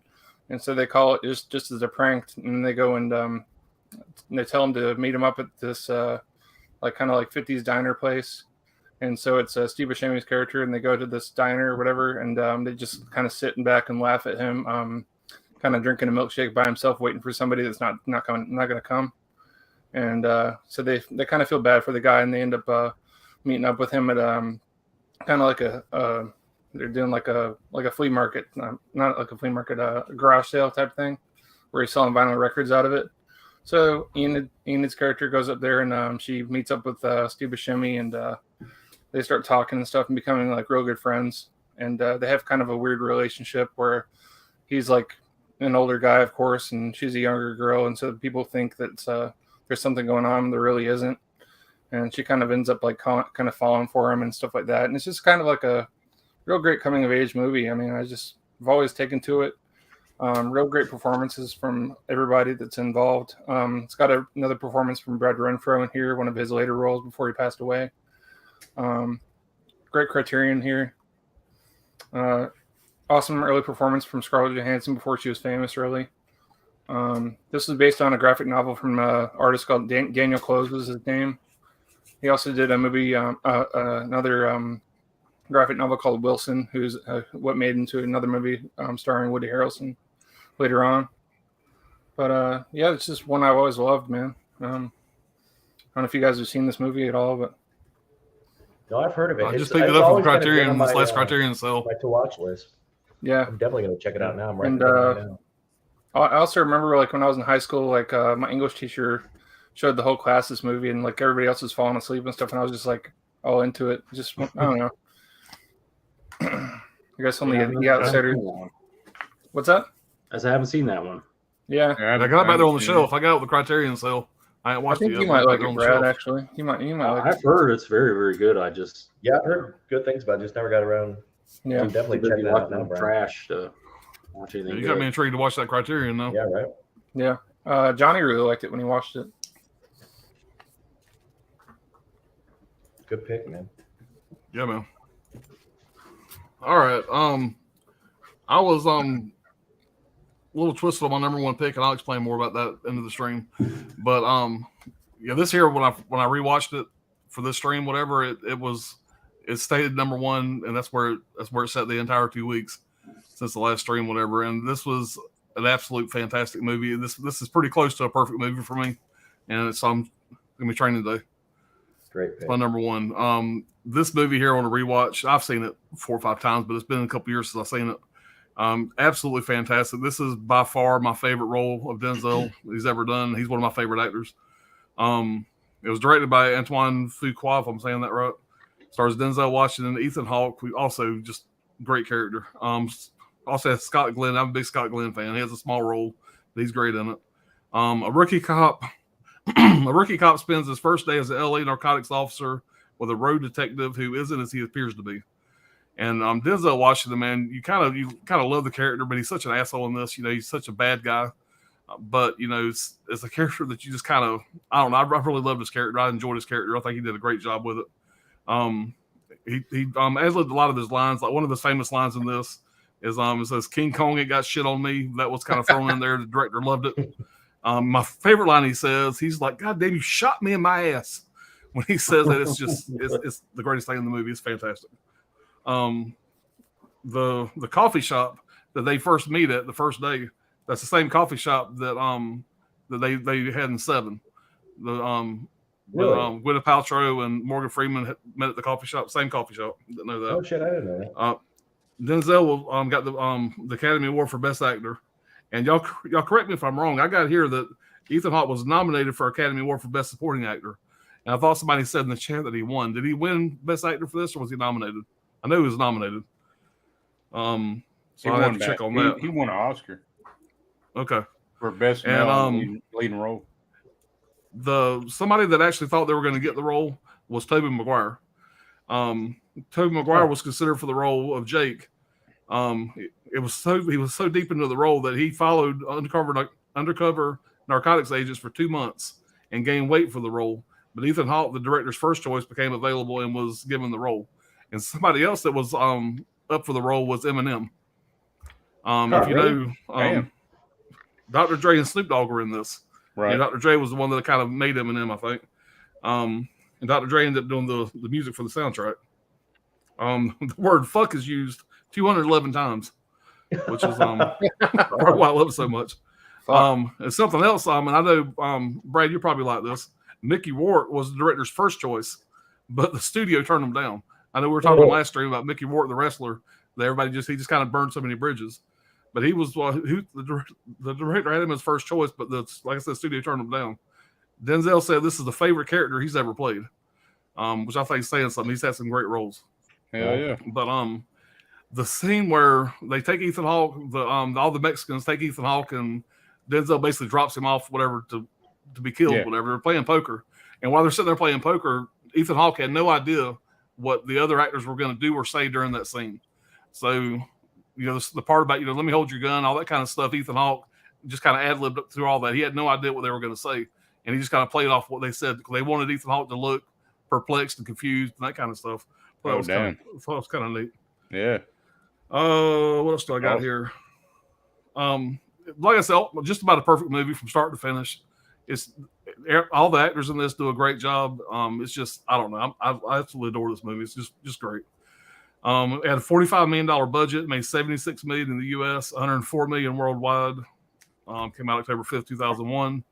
and so they call it just as a prank. And they go and they tell him to meet him up at this like kind of like 50s diner place. And so it's Steve Buscemi's character, and they go to this diner or whatever, and they just kind of sit back and laugh at him, kind of drinking a milkshake by himself, waiting for somebody that's not going to come. And so they kind of feel bad for the guy, and they end up meeting up with him at kind of like they're doing like a flea market, not like a flea market, a garage sale type thing, where he's selling vinyl records out of it. So Enid's character goes up there, and she meets up with Steve Buscemi, and they start talking and stuff and becoming like real good friends. And they have kind of a weird relationship where he's like an older guy, of course, and she's a younger girl, and so people think that there's something going on, there really isn't. And she kind of ends up like kind of falling for him and stuff like that. And it's just kind of like a real great coming of age movie. I mean, I've always taken to it. Real great performances from everybody that's involved. It's got another performance from Brad Renfro in here, one of his later roles before he passed away. Great Criterion here. Awesome early performance from Scarlett Johansson before she was famous, really. This is based on a graphic novel from an artist called Daniel Close was his name. He also did a movie, another graphic novel called Wilson, who's what made into another movie starring Woody Harrelson later on. But yeah, it's just one I've always loved, man. I don't know if you guys have seen this movie at all, but no, I've heard of it. I just picked it up from Criterion, this last Criterion sale. My to watch list. Yeah, I'm definitely gonna check it out now. And I also remember like when I was in high school, like my English teacher showed the whole class this movie, and like everybody else was falling asleep and stuff, and I was just like all into it. Just I don't know. I guess only the outsiders. What's that? As I haven't seen that one. Yeah, I got it back there on the shelf. I got it with the Criterion sale. I ain't watched it yet. You might like it, Brad. Actually, you might like I've heard it's very, very good. I've heard good things, but I just never got around. Yeah, I'm definitely checking it out now, Brian. Trash to watch anything. You got me intrigued to watch that Criterion, though. Yeah, right. Yeah, Johnny really liked it when he watched it. Good pick, man. Yeah, man. All right. I was a little twisted on my number one pick, and I'll explain more about that into the stream. But yeah, this here when I rewatched it for this stream, whatever, it stated number one, and that's where it set the entire 2 weeks since the last stream, whatever. And this was an absolute fantastic movie. This is pretty close to a perfect movie for me, and it's gonna be training today. Great. It's my number one. This movie here on a rewatch, I've seen it 4 or 5 times, but it's been a couple years since I've seen it. Absolutely fantastic. This is by far my favorite role of Denzel he's ever done. He's one of my favorite actors. It was directed by Antoine Fuqua, if I'm saying that right. Stars Denzel Washington, Ethan Hawke, who also just great character. Also has Scott Glenn. I'm a big Scott Glenn fan. He has a small role, but he's great in it. A rookie cop spends his first day as an LA narcotics officer with a road detective who isn't as he appears to be. And Denzel Washington, man, you kind of love the character, but he's such an asshole in this. You know, he's such a bad guy. But you know, it's a character that you just kind of, I don't know. I really loved his character. I enjoyed his character. I think he did a great job with it. He ad-libbed a lot of his lines. Like one of his famous lines in this is it says, "King Kong ain't got shit on me." That was kind of thrown in there. The director loved it. My favorite line he says, he's like, "God damn, you shot me in my ass." When he says that, it's the greatest thing in the movie. It's fantastic. The coffee shop that they first meet at the first day, that's the same coffee shop that they had in Seven. Really? Gwyneth Paltrow and Morgan Freeman met at the coffee shop. Same coffee shop. Didn't know that. Oh shit, I didn't know that. Denzel got the Academy Award for Best Actor, and y'all correct me if I'm wrong. I got here that Ethan Hawke was nominated for Academy Award for Best Supporting Actor, and I thought somebody said in the chat that he won. Did he win Best Actor for this, or was he nominated? I know he was nominated. So I have to check on that. He won an Oscar. Okay. For Best Male leading role. Somebody that actually thought they were going to get the role was Tobey Maguire. Tobey Maguire was considered for the role of Jake. He was so deep into the role that he followed undercover narcotics agents for 2 months and gained weight for the role. But Ethan Hawke, the director's first choice, became available and was given the role. And somebody else that was up for the role was Eminem. If you know, Dr. Dre and Snoop Dogg were in this. Right. And Dr. Dre was the one that kind of made Eminem, I think. And Dr. Dre ended up doing the music for the soundtrack. The word "fuck" is used 211 times, which is probably why I love it so much. And something else, and I know, Brad, you probably like this. Mickey Rourke was the director's first choice, but the studio turned him down. I know we were talking last stream about Mickey Rourke, the wrestler. That he just kind of burned so many bridges. But he was the director had him as first choice, but like I said, the studio turned him down. Denzel said this is the favorite character he's ever played, which I think is saying something. He's had some great roles. Hell yeah. But the scene where they take Ethan Hawke, all the Mexicans take Ethan Hawke, and Denzel basically drops him off, whatever, to be killed, whatever. They're playing poker, and while they're sitting there playing poker, Ethan Hawke had no idea what the other actors were going to do or say during that scene. So, you know, the part about, let me hold your gun, all that kind of stuff, Ethan Hawke just kind of ad-libbed up through all that. He had no idea what they were going to say, and he just kind of played off what they said because they wanted Ethan Hawke to look perplexed and confused and that kind of stuff. I thought it was kind of neat. Yeah. What else do I got here? Like I said, just about a perfect movie from start to finish. It's all the actors in this do a great job. It's just, I don't know. I absolutely adore this movie. It's just great. It had a $45 million budget, made $76 million in the U.S., $104 million worldwide. Came out October 5th, 2001.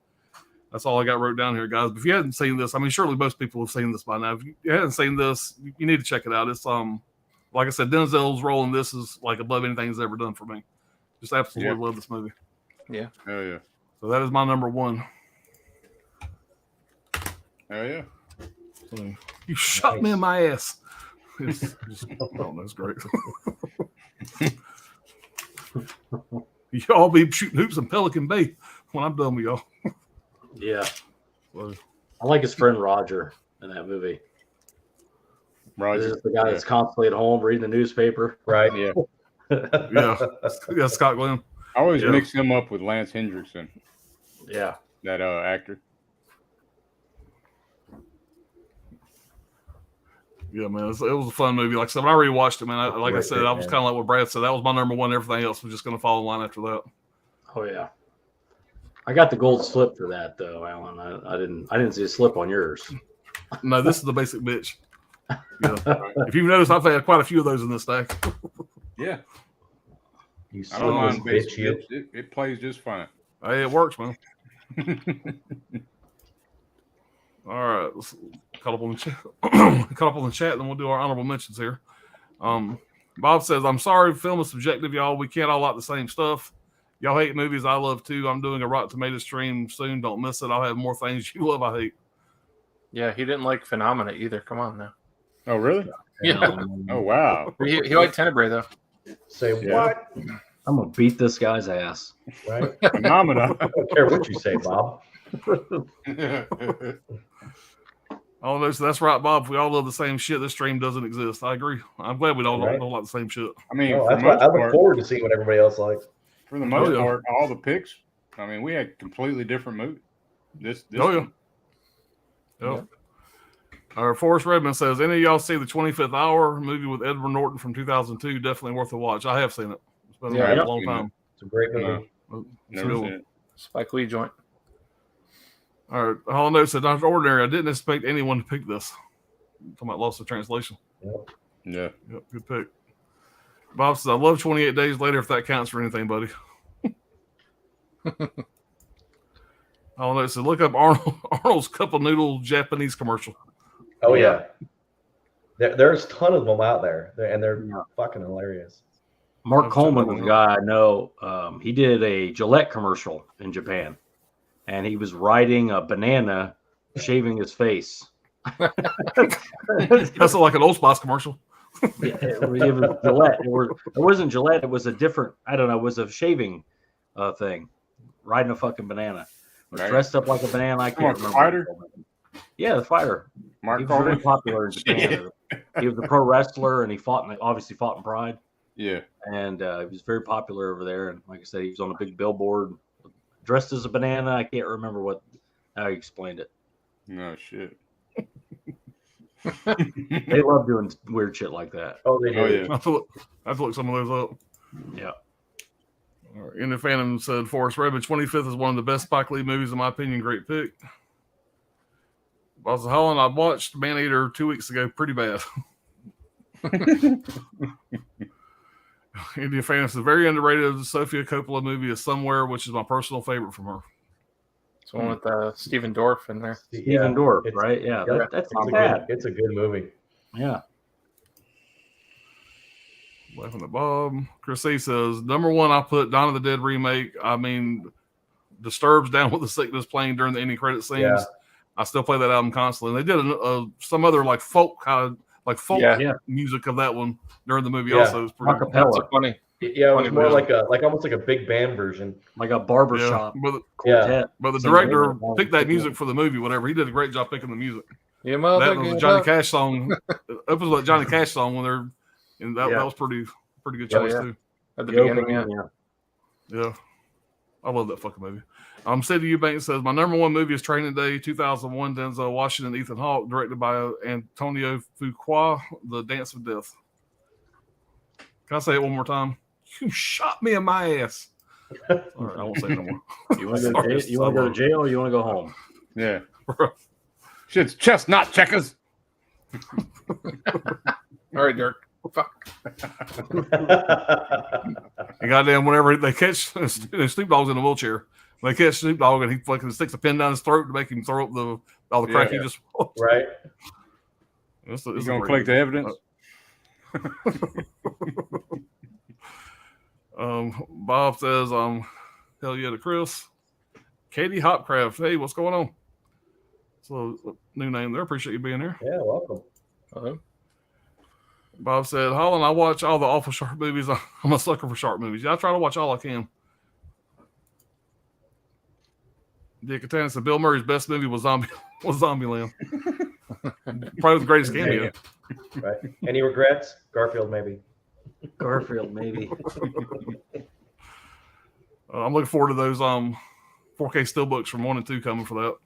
That's all I got wrote down here, guys. But if you hadn't seen this, I mean, surely most people have seen this by now. If you hadn't seen this, you need to check it out. It's like I said, Denzel's role in this is like above anything he's ever done for me. Just absolutely love this movie. Yeah. Hell yeah. So that is my number one. Hell yeah. So, you shot me in my ass. That's great. Y'all be shooting hoops in Pelican Bay when I'm done with y'all. Yeah. So, I like his friend Roger in that movie. Roger. This is the guy that's constantly at home reading the newspaper. Right. Yeah. yeah, Scott Glenn. I always mix him up with Lance Hendrickson. Yeah. That actor. Yeah, man, it was a fun movie. Like I said, when I rewatched it, man, I said, I was kind of like what Brad said. That was my number one. Everything else was just going to fall in line after that. Oh yeah, I got the gold slip for that though, Alan. I didn't see a slip on yours. No, this is the basic bitch. Yeah. If you've noticed, I've had quite a few of those in this stack. Yeah. You I don't mind bitch, basic you. bitch. It plays just fine. Hey, it works, man. All right, let's cut up on the chat. Cut up on the chat, then we'll do our honorable mentions here. Bob says, "I'm sorry, film is subjective, y'all. We can't all like the same stuff. Y'all hate movies I love too. I'm doing a Rotten Tomatoes stream soon. Don't miss it. I'll have more things you love I hate." Yeah, he didn't like Phenomena either. Come on now. Oh, really? Yeah. Oh, wow. He liked Tenebrae though. Say Yeah. what? I'm gonna beat this guy's ass. Right? Phenomena. I don't care what you say, Bob. Oh no, so that's right, Bob. If we all love the same shit, this stream doesn't exist. I agree. I'm glad we don't Right. like the same shit. I mean, No, for that's the why most I look part, forward to seeing what everybody else likes. for the most yeah. part, all the picks. I mean, we had completely different movies. This Oh yeah. Yep. Forrest Redmond says, "Any of y'all see the 25th Hour movie with Edward Norton from 2002? Definitely worth a watch. I have seen it. It's been Yeah, a I've long seen time. It's a great movie. No, It's a never good seen one. it. Spike Lee joint. All right. Hall Note said, "Not ordinary. I didn't expect anyone to pick this." Talking about Lost of Translation. Yep. Yeah. Yep, good pick. Bob says, "I love 28 Days Later, if that counts for anything, buddy." Hall Note said, "Look up Arnold's Cup of Noodle Japanese commercial." Oh Yeah. yeah. There's a ton of them out there, and they're Yeah. fucking hilarious. Mark I've Coleman checked was that a guy I know. He did a Gillette commercial in Japan, and he was riding a banana, shaving his face. That's like an Old Spice commercial. Yeah, it was Gillette. It wasn't Gillette. It was a different. I don't know. It was a shaving thing. Riding a fucking banana, or Right. dressed up like a banana. I Come on, can't remember. fighter? Yeah, the fighter. Mark He was very Coleman? popular in Japan. He was a pro wrestler, and he obviously fought in Pride. Yeah. And he was very popular over there. And like I said, he was on a big billboard, dressed as a banana. I can't remember how he explained it. No shit. They love doing weird shit like that. Oh, they do. Oh, yeah. I have to look some of those up. Yeah. All right. In the Phantom said, "Forrest Redmond 25th is one of the best Spike Lee movies, in my opinion. Great pick." Boss Holland, I watched Man-Eater 2 weeks ago. Pretty bad. Indian Phantom says, "Very underrated Sofia Coppola movie is Somewhere, which is my personal favorite from her." It's one with Stephen Dorff in there. Steven Dorff, it's- right? Yeah, yeah, that's It's not a bad. good, it's a good movie. Yeah. Laughing at Bob. Chris C says, "Number one, I put Dawn of the Dead remake. I mean, Disturbed's Down with the Sickness playing during the ending credit scenes. Yeah. I still play that album constantly. And they did some other like folk Yeah. music of that one during the movie. Yeah. Also, it's pretty That's Acapella, so funny. Yeah, it was Funny more movie. almost like a big band version. like a barbershop quartet. But the Same director thing. picked that music for the movie. Whatever, he did a great job picking the music. Yeah, That was a motherfucker. Johnny Cash song. That was a Johnny Cash song when they're, and that Yeah. was pretty good Oh, choice yeah. too. At the Yo, beginning, yeah. Yeah. I love that fucking movie. City Eubanks says, "My number one movie is Training Day 2001, Denzel Washington, Ethan Hawke, directed by Antonio Fuqua, The Dance of Death." Can I say it one more time? You shot me in my ass. All right, I won't say it no more. You want to go to jail or you want to go home? Yeah. Shit's chestnut checkers. All right, Dirk. Fuck. And goddamn, whenever they catch Snoop Dogg's in a wheelchair, they catch Snoop Dogg and he fucking sticks a pin down his throat to make him throw up all the crack he just. Right. It's You gonna collect the evidence? Bob says, hell yeah to Chris. Katie Hopcraft, hey, what's going on? So new name there. Appreciate you being here. Yeah, welcome. Hello. Bob said, Holland, I watch all the awful shark movies. I'm a sucker for shark movies. Yeah, I try to watch all I can. Dick Katana said Bill Murray's best movie was Zombieland. Probably the greatest cameo. Right. Any regrets? Garfield, maybe. Garfield, maybe. I'm looking forward to those 4K steelbooks from 1 and 2 coming for that.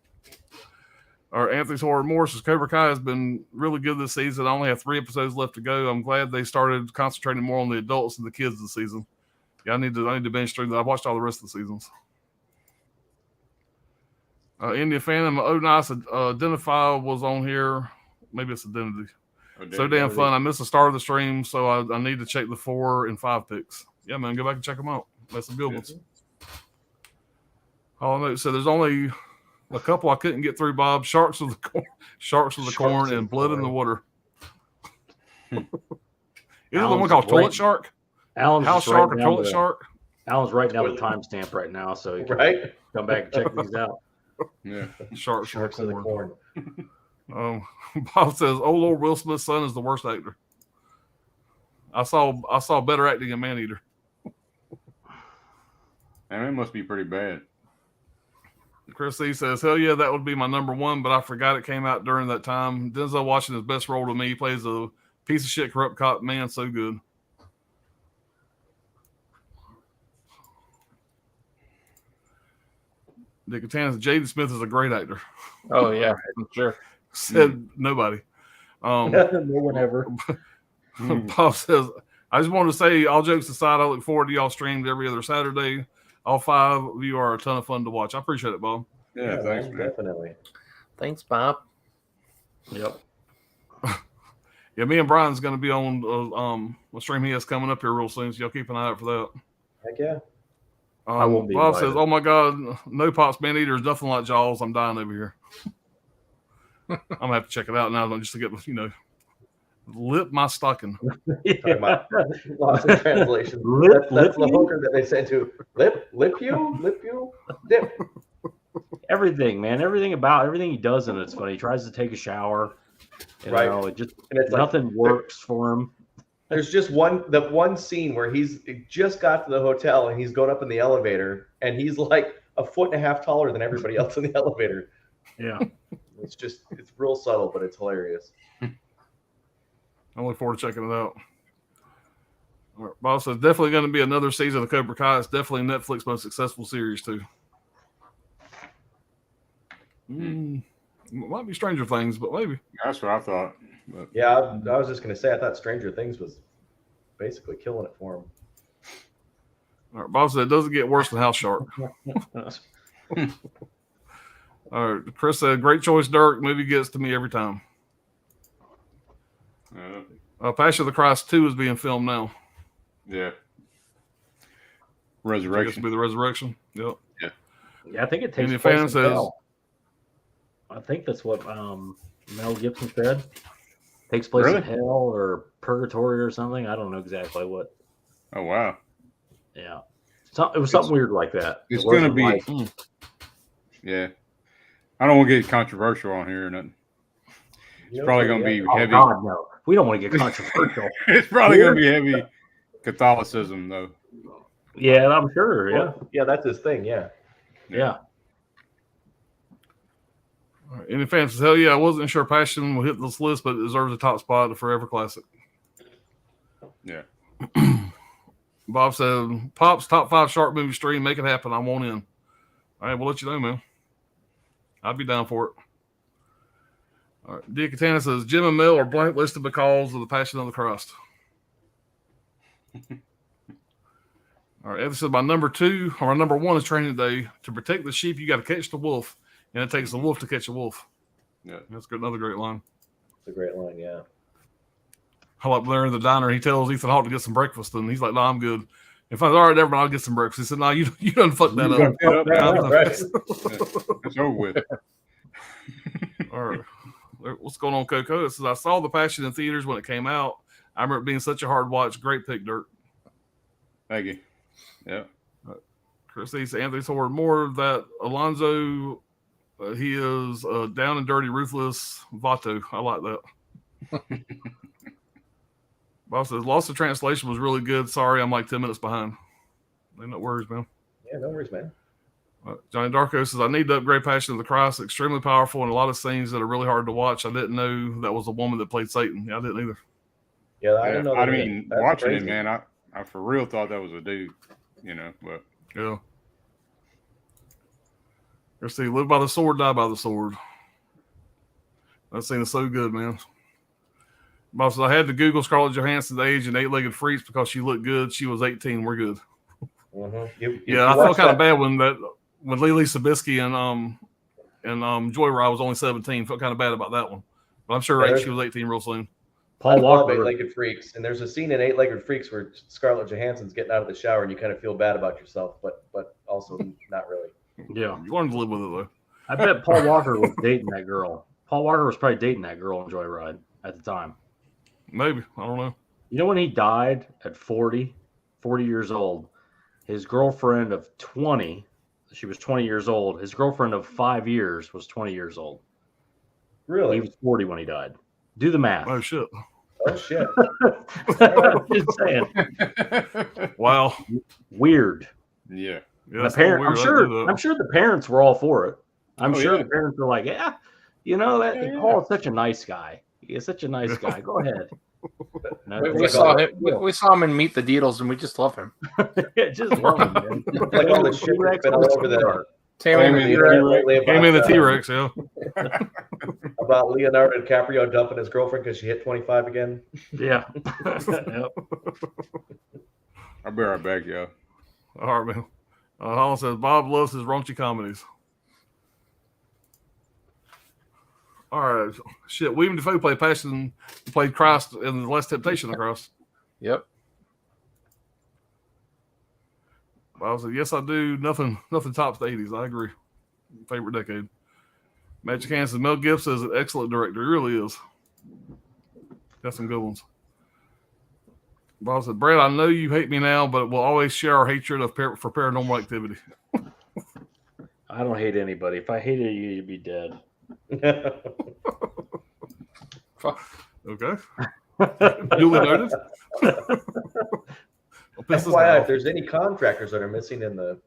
Our Anthony's Horror Morris says Cobra Kai has been really good this season. I only have 3 episodes left to go. I'm glad they started concentrating more on the adults and the kids this season. Yeah, I need to binge through that. I watched all the rest of the seasons. Indian Phantom. Oh, nice. Identify was on here. Maybe it's Identity. So damn fun. I missed the start of the stream, so I need to check the 4 and 5 picks. Yeah, man, go back and check them out. That's some good ones. Oh no, so there's only a couple I couldn't get through, Bob. Sharks of the Corn, and Blood in the Water. Is it the one called Toilet Shark? Alan's House Shark or Toilet Shark? Alan's writing down the timestamp right now, so he can come back and check these out. Yeah, Sharks of the Corn. Corn. Bob says, "Oh Lord, Will Smith's son is the worst actor. I saw better acting in Maneater." Man, it must be pretty bad. Chris C says, "Hell yeah, that would be my number one, but I forgot it came out during that time." Denzel Washington's best role to me. He plays a piece of shit, corrupt cop. Man, so good. Dick Catanis, Jaden Smith is a great actor. Oh yeah, I'm sure. Said nobody. No one ever. Bob says, "I just wanted to say, all jokes aside, I look forward to y'all streams every other Saturday. All 5 of you are a ton of fun to watch." I appreciate it, Bob. Yeah, thanks, man. Definitely. Thanks, Bob. Yep. Yeah, me and Brian's going to be on a stream he has coming up here real soon, so y'all keep an eye out for that. Heck yeah. I won't be Bob invited. says, "Oh my God, No Pops Maneater is nothing like Jaws. I'm dying over here." I'm gonna have to check it out now, just to get lip my stocking. Talking about lost in translation. That's the hooker that they sent to lip you, dip. Everything, man. Everything he does in it's funny. He tries to take a shower. You know, it just nothing works for him. There's just one scene where he just got to the hotel and he's going up in the elevator and he's like a foot and a half taller than everybody else in the elevator. Yeah. It's real subtle, but it's hilarious. I look forward to checking it out. All right, Bob says, definitely going to be another season of Cobra Kai. It's definitely Netflix's most successful series, too. Might be Stranger Things, but maybe. That's what I thought. But. Yeah, I was just going to say, I thought Stranger Things was basically killing it for him. All right, Bob said, it doesn't get worse than House Shark. All right, Chris said, great choice, Dirk. Movie gets to me every time. Passion of the Christ 2 is being filmed now. Yeah. Resurrection. I guess it'll be the Resurrection. Yep. Yeah, I think it takes Indian place Fan in says, hell. I think that's what Mel Gibson said. Takes place in hell or purgatory or something. I don't know exactly what. Oh, wow. Yeah. It was something weird like that. It's going to be. Yeah. I don't want to get controversial on here or nothing. It's probably going to be heavy. Oh, God, no. We don't want to get controversial. It's probably going to be heavy Catholicism, though. Yeah, I'm sure. Yeah. Well, yeah, that's his thing. Yeah. Yeah. All right, Indian Fan says, hell yeah, I wasn't sure Passion will hit this list, but it deserves a top spot, a forever classic. Yeah. Bob said, Pop's top 5 shark movie stream. Make it happen. I want in. All right, we'll let you know, man. I'd be down for it. All right. Dick Katana says, Jim and Mel are blacklisted because of the Passion of the Christ. All right. Evan says, my number 2 or my number 1 is Training Day. To protect the sheep, you got to catch the wolf, and it takes the wolf to catch a wolf. Yeah. That's another great line. It's a great line, yeah. I like there in the diner. He tells Ethan Hawke to get some breakfast, and he's like, no, I'm good. If I was all right, everyone, I'll get some breakfast. He said, no, you done fucked that up. Right. It's over with. All right. What's going on, Coco? It says, I saw The Passion in theaters when it came out. I remember it being such a hard watch. Great pick, Dirk. Thank you. Yeah. Chris says, Anthony Sword, more of that Alonzo. He is down and dirty, ruthless Vato. I like that. Bob says, Lost of Translation was really good. Sorry, I'm like 10 minutes behind. Ain't no worries, man. Yeah, no worries, man. Johnny Darko says, I need to upgrade Passion of the Christ. Extremely powerful and a lot of scenes that are really hard to watch. I didn't know that was a woman that played Satan. Yeah, I didn't either. Yeah, I didn't know. I mean, watching crazy. it, man, I for real thought that was a dude, but. Yeah. Let's see, live by the sword, die by the sword. That scene is so good, man. Boss, I had to Google Scarlett Johansson's age and 8-legged freaks because she looked good. She was 18. We're good. Mm-hmm. I felt kind of bad when Lily Sobieski and And Joyride was only 17. Felt kind of bad about that one. But I'm sure Yeah, she was 18 real soon. I Paul love Walker. Eight-Legged Freaks, and there's a scene in Eight-Legged Freaks where Scarlett Johansson's getting out of the shower, and you kind of feel bad about yourself, but also not really. Yeah. You learned to live with it, though. I bet Paul Walker was dating that girl. Paul Walker was probably dating that girl in Joyride at the time. Maybe. I don't know. You know when he died at 40 years old, his girlfriend of 20, she was 20 years old. His girlfriend of 5 years was 20 years old. Really? He was 40 when he died. Do the math. Oh, shit. Oh, shit. I'm just saying. Wow. Weird. Yeah. Yeah, The parent, I'm sure the parents were all for it. I'm sure the parents were like, yeah, you know, Paul is such a nice guy. He is such a nice guy. Go ahead. No, We saw him in Meet the Deedles, and we just love him. yeah, just love him, man. Like all the shit that's been all over the Tammy the T-Rex, yeah. about Leonardo DiCaprio dumping his girlfriend because she hit 25 again. Yeah. Yep. I'll be right back, y'all. All right, man. Holland says Bob loves his raunchy comedies. All right, shit. William Dafoe played Christ in The Last Temptation of Christ. Yep. I said, yes, I do. Nothing tops the 80s. I agree. Favorite decade. Magic Hands says Mel Gibson is an excellent director. He really is. Got some good ones. Bob said, Brad, I know you hate me now, but we'll always share our hatred for Paranormal Activity. I don't hate anybody. If I hated you, you'd be dead. Okay. Duly noted. FYI, if there's any contractors that are missing in the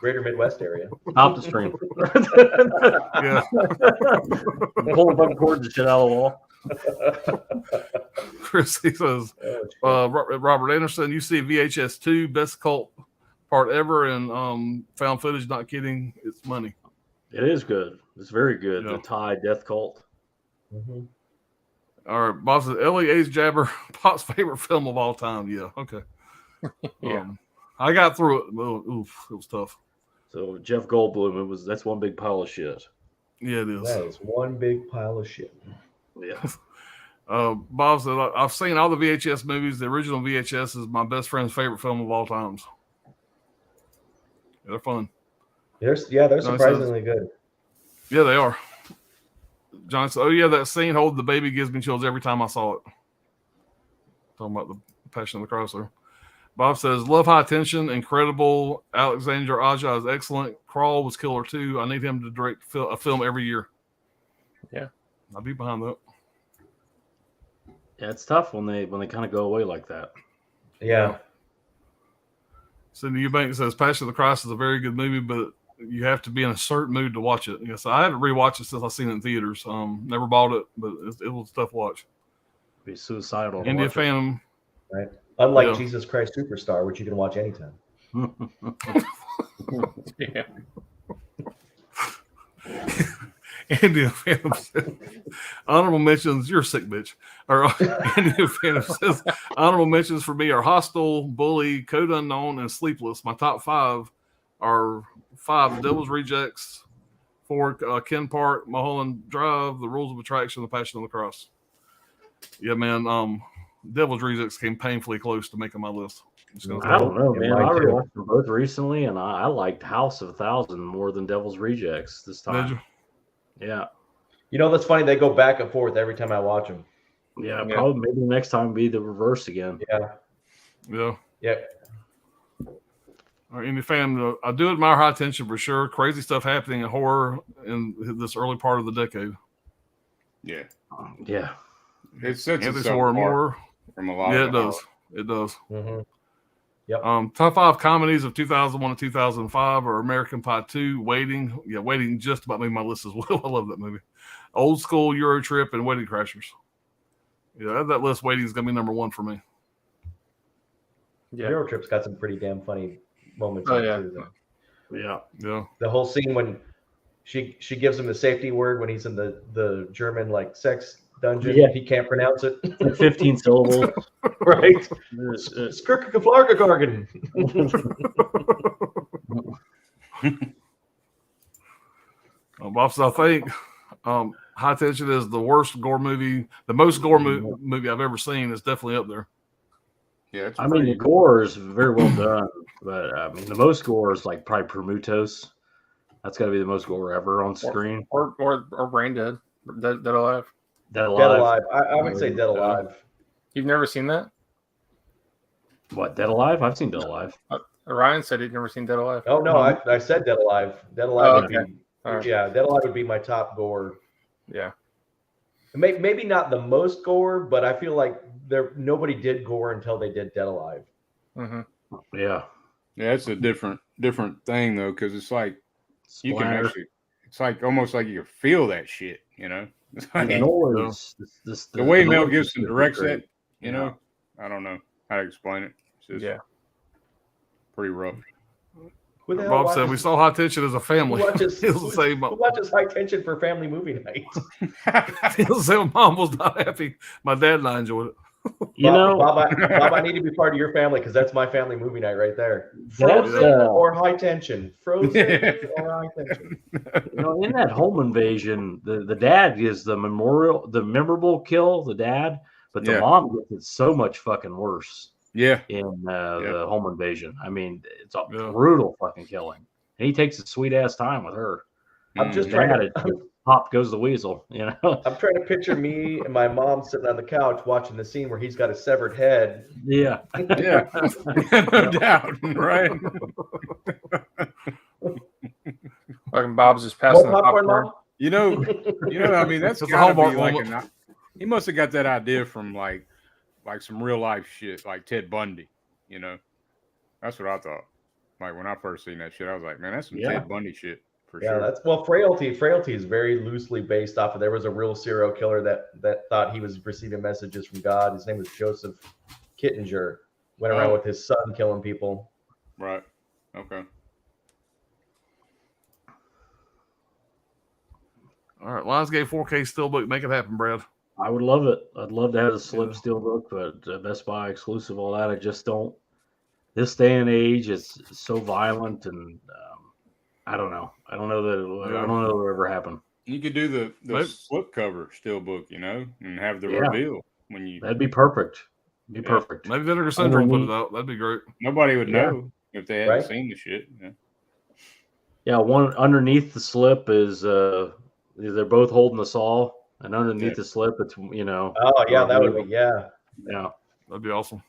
greater Midwest area, Off the screen. Yeah. Pull the fucking cords and shit out of the wall. Chris, he says, Robert Anderson, you see VHS 2, best cult part ever, and found footage, not kidding, it's money. It is good. It's very good. Yeah. The Thai Death Cult. mm-hmm. All right, Bob says, Ellie Ace Jabber, Pop's favorite film of all time. Yeah, okay. Yeah. I got through it. Oof, it was tough. So Jeff Goldblum, that's one big pile of shit. Yeah, it is. That is one big pile of shit. Yeah. Bob said, I've seen all the VHS movies. The original VHS is my best friend's favorite film of all times. Yeah, they're fun. They're surprisingly good. Yeah, they are. John said, oh, yeah, that scene holding the baby gives me chills every time I saw it. Talking about the Passion of the Christ there. Bob says, love High Tension, incredible. Alexander Aja is excellent. Crawl was killer too. I need him to direct a film every year. Yeah. I'll be behind that. Yeah, it's tough when they kind of go away like that. Yeah. Cindy Eubank says, Passion of the Christ is a very good movie, but you have to be in a certain mood to watch it. Yes, I haven't rewatched it since I've seen it in theaters. Never bought it, but it was a tough watch. Be suicidal. India Phantom. Right. Unlike Jesus Christ Superstar, which you can watch anytime. Yeah. India Phantom says, honorable mentions, you're a sick bitch. Or India Phantom says, honorable mentions for me are Hostel, Bully, Code Unknown, and Sleepless. My top 5 are 5 Devil's Rejects, 4 Ken Park, Mulholland Drive, The Rules of Attraction, The Passion of the Cross. Yeah, man. Devil's Rejects came painfully close to making my list. I don't know, man. I mine too. rewatched them both recently, and I liked House of 1,000 more than Devil's Rejects this time. Did you? Yeah. You know, that's funny. They go back and forth every time I watch them. Yeah, probably maybe the next time be the reverse again. Yeah. Yeah. Yeah. All right, India Phantom, I do admire High Tension for sure. Crazy stuff happening in horror in this early part of the decade. Yeah. Yeah. It sets Anthony's itself horror apart more. from a lot Yeah, of it the does. It does. Mm-hmm. Yep. Top 5 comedies of 2001 to 2005 are American Pie 2, Waiting. Yeah, Waiting just about made my list as well. I love that movie. Old School, Euro Trip, and Wedding Crashers. Yeah, that list, Waiting is going to be number 1 for me. Yeah. Euro Trip's got some pretty damn funny moments. Oh, in it, yeah. too, though. Yeah. Yeah. The whole scene when she gives him the safety word when he's in the German like sex dungeon. Yeah. He can't pronounce it. 15 syllables. Right. It's- Skirkeflargegargen. Bob says, I think High Tension is the worst gore movie, the most gore movie I've ever seen. It's definitely up there. Yeah, it's I mean, the gore is very well done, but I mean, the most gore is like probably Prometheus. That's got to be the most gore ever on screen. Or Brain Dead. Dead Alive. Dead Dead Alive. Alive. I would say Dead Alive. You've never seen that? What, Dead Alive? I've seen Dead Alive. Ryan said he'd never seen Dead Alive. Oh no, I said Dead Alive. Dead Alive would okay. be Right. yeah. Dead Alive would be my top gore. Yeah. Maybe not the most gore, but I feel like nobody did gore until they did Dead Alive. Mm-hmm. Yeah. Yeah, it's a different thing though, because it's like you can Splatter. actually, it's like almost like you can feel that shit, you know. It's like, The noise. the way the Mel noise Gibson is directs great. that, you know, I don't know how to explain it. It's just Yeah. pretty rough. Who the hell Bob watches, said we saw High Tension as a family. who watches, He'll say, who watches High Tension for family movie night? he'll say Mom was not happy. My dad and I enjoyed it. You know, Bob, I need to be part of your family because that's my family movie night right there. That's, Frozen or High Tension? Frozen or High Tension? you know, in that home invasion, the dad is the memorable kill, the dad, but the Yeah. mom gets it so much fucking worse Yeah, in the home invasion. I mean, it's a Yeah. brutal fucking killing. And he takes a sweet ass time with her. I'm just Mhm. trying Dad, to. pop goes the weasel, you know? I'm trying to picture me and my mom sitting on the couch watching the scene where he's got a severed head. Yeah. Yeah, no doubt, right? Fucking Bob's just passing More the popcorn, popcorn. Mom? You know, I mean, that's It's a gotta be Hallmark like moment. he must have got that idea from like some real life shit, like Ted Bundy. You know, that's what I thought. Like when I first seen that shit, I was like, man, that's some Yeah. Ted Bundy shit for Yeah, sure. that's Frailty. Frailty is very loosely based off of. There was a real serial killer that thought he was receiving messages from God. His name was Joseph Kittinger. Went around with his son killing people. Right. Okay. All right, Lionsgate 4K Steelbook. Make it happen, Brad. I would love it. I'd love to have a slip steelbook, but Best Buy exclusive, all that. I just don't. This day and age, it's so violent, and I don't know. I don't know that I don't know it'll ever happen. You could do the Maybe- slipcover steelbook, you know, and have the Yeah. reveal when you. That'd be perfect. Be Yeah. perfect. Maybe Vinegar Syndrome put it out. That'd be great. Nobody would Yeah. know if they hadn't Right. seen the shit. Yeah. Yeah, one underneath the slip is they're both holding the saw, and underneath Yeah. the slip, it's you know. Oh yeah, that would be yeah. Yeah. That'd be awesome.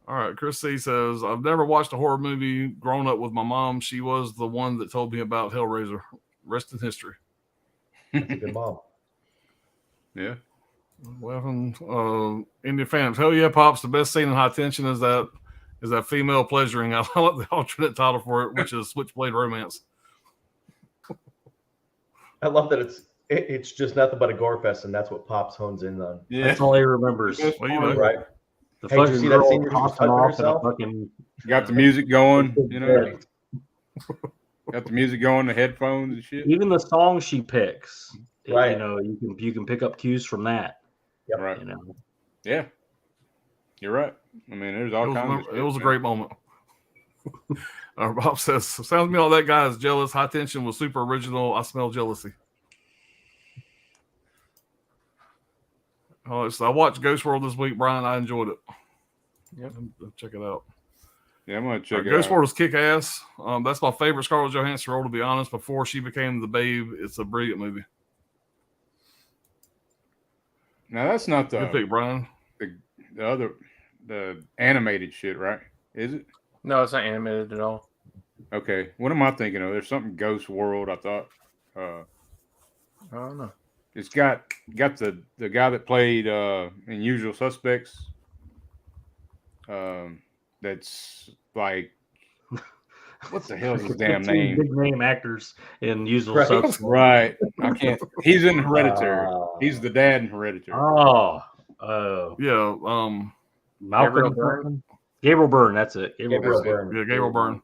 All right, Chris C says, I've never watched a horror movie growing up with my mom. She was the one that told me about Hellraiser. Rest in history. That's a good mom. Yeah. Well, Indian fans, hell yeah, Pops. The best scene in High Tension is that female pleasuring. I like the alternate title for it, which is Switchblade Romance. I love that it's just nothing but a gore fest, and that's what Pops hones in on. Yeah. That's all he remembers. Well, you know, Right. The Hey, did you fucking see that girl scene where she was tossing hugging off in a herself? fucking Got the music going, you know. Right. Got the music going, the headphones and shit. even the song she picks. Right. You know, you can pick up cues from that. Yep. Right. You know. Yeah. You're right. I mean, there's all kinds of It was a shit, great moment. Bob says, sounds to me like that guy is jealous. High Tension was super original. I smell jealousy. Oh, so I watched Ghost World this week, Brian. I enjoyed it. Yep. Check it out. Yeah, I'm gonna check it Ghost out. World is kick ass. That's my favorite Scarlett Johansson role, to be honest. Before she became the Babe, it's a brilliant movie. Now that's not Good pick, Brian. the animated shit, right? Is it? No, it's not animated at all. Okay. What am I thinking of? There's something Ghost World. I thought. I don't know. It's got the guy that played in Usual Suspects. That's like, what the hell is his damn Two name? Big name actors in usual Right. substance. Right. I can't. He's in Hereditary. He's the dad in Hereditary. Oh, Yeah. Malcolm Byrne? Gabriel Byrne. That's it. Gabriel That's it. Byrne. Yeah, Gabriel Byrne.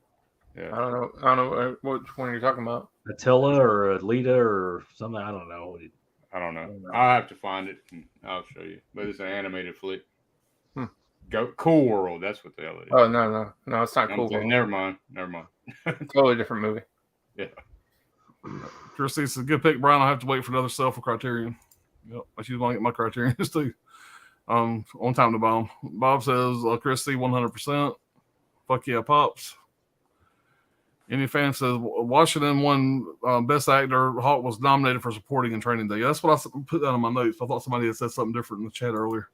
Yeah. I don't know which one you're talking about. Attila or Alita or something. I don't know. I don't know. I'll have to find it and I'll show you. But it's an animated flick. Cool World. That's what the hell it is. Oh no, it's not cool. Never mind. Totally different movie. Christy says, good pick, Brian. I'll have to wait for another sale for Criterion. Yep, I should want to get my Criterions too. On time to bomb. Bob says, Christy, 100%. Fuck yeah, Pops. Any fan says, Washington won Best Actor. Hawk was nominated for supporting in Training Day. That's what I put down in my notes. I thought somebody had said something different in the chat earlier.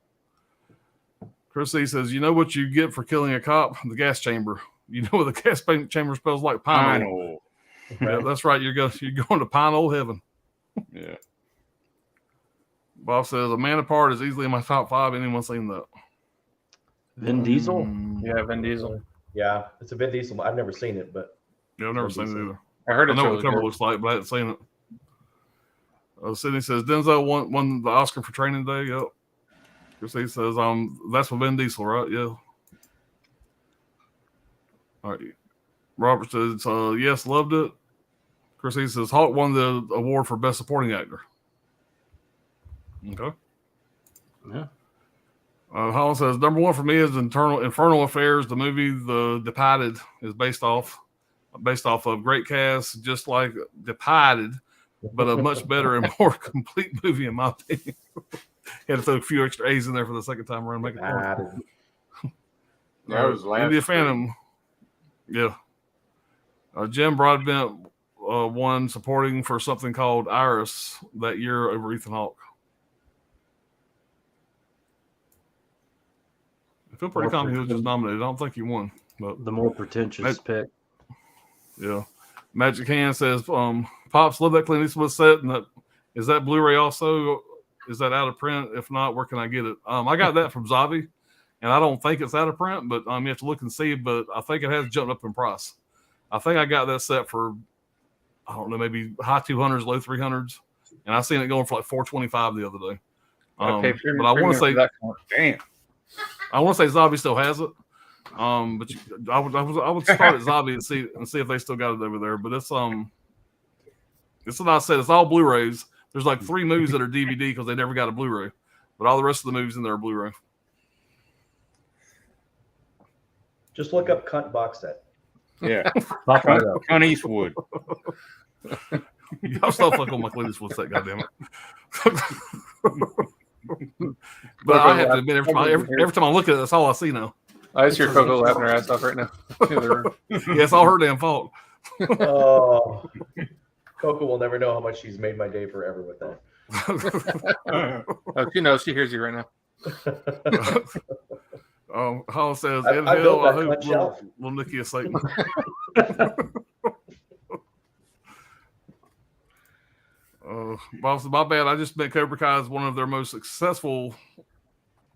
Christy says, you know what you get for killing a cop? The gas chamber. You know what the gas chamber smells like? Pine oil. Yeah, that's right. You're going to pine oil heaven. Yeah. Bob says, A Man Apart is easily in my top 5. Anyone seen that? Vin Diesel? Yeah, Vin Diesel. Yeah, it's a Vin Diesel. I've never seen it, but Yeah, I've never seen it either. I heard I it's know really what the cover good. looks like, but I haven't seen it. Sydney says, Denzel won the Oscar for Training Day. Yep. Chrissy says, that's with Vin Diesel, right? Yeah. All right. Robert says, yes, loved it. Chrissy says, Hawk won the award for Best Supporting Actor. Okay. Yeah. Holland says, number 1 for me is Infernal Affairs. The movie The Departed is based off of great cast, just like Departed, but a much better and more complete movie in my opinion. Had to throw a few extra A's in there for the second time around. Make it fun. That was last India Phantom. Yeah. Jim Broadbent won supporting for something called Iris that year over Ethan Hawke. I feel pretty confident he was just nominated. I don't think he won. But The more pretentious pick. yeah. Magic Hand says, Pops, love that Clint Eastwood set. And is that Blu-ray also? Is that out of print? If not, where can I get it? I got that from Zavi, and I don't think it's out of print, but you have to look and see. But I think it has jumped up in price. I think I got that set for, I don't know, maybe high 200s, low 300s, and I seen it going for like $425 the other day. But I want to say, damn. I want to say Zavi still has it. But I would start at Zavi and see if they still got it over there. But it's what I said. It's all Blu-rays. There's like 3 movies that are DVD because they never got a Blu-ray, but all the rest of the movies in there are Blu-ray. just look up Cunt box set. Yeah. Cunt Eastwood. Y'all stop fucking with my Clint Eastwood set, goddammit. But I have to admit, every time I look at it, that's all I see now. I just hear Coco laughing her ass off right now. Yeah, it's all her damn fault. Oh, Coco will never know how much she's made my day forever with that. Oh, she knows. She hears you right now. Hall says, I Ed Hill, built I that hope shelf. little Nicky is Satan. Boss, my bad. I just bet Cobra Kai is one of their most successful,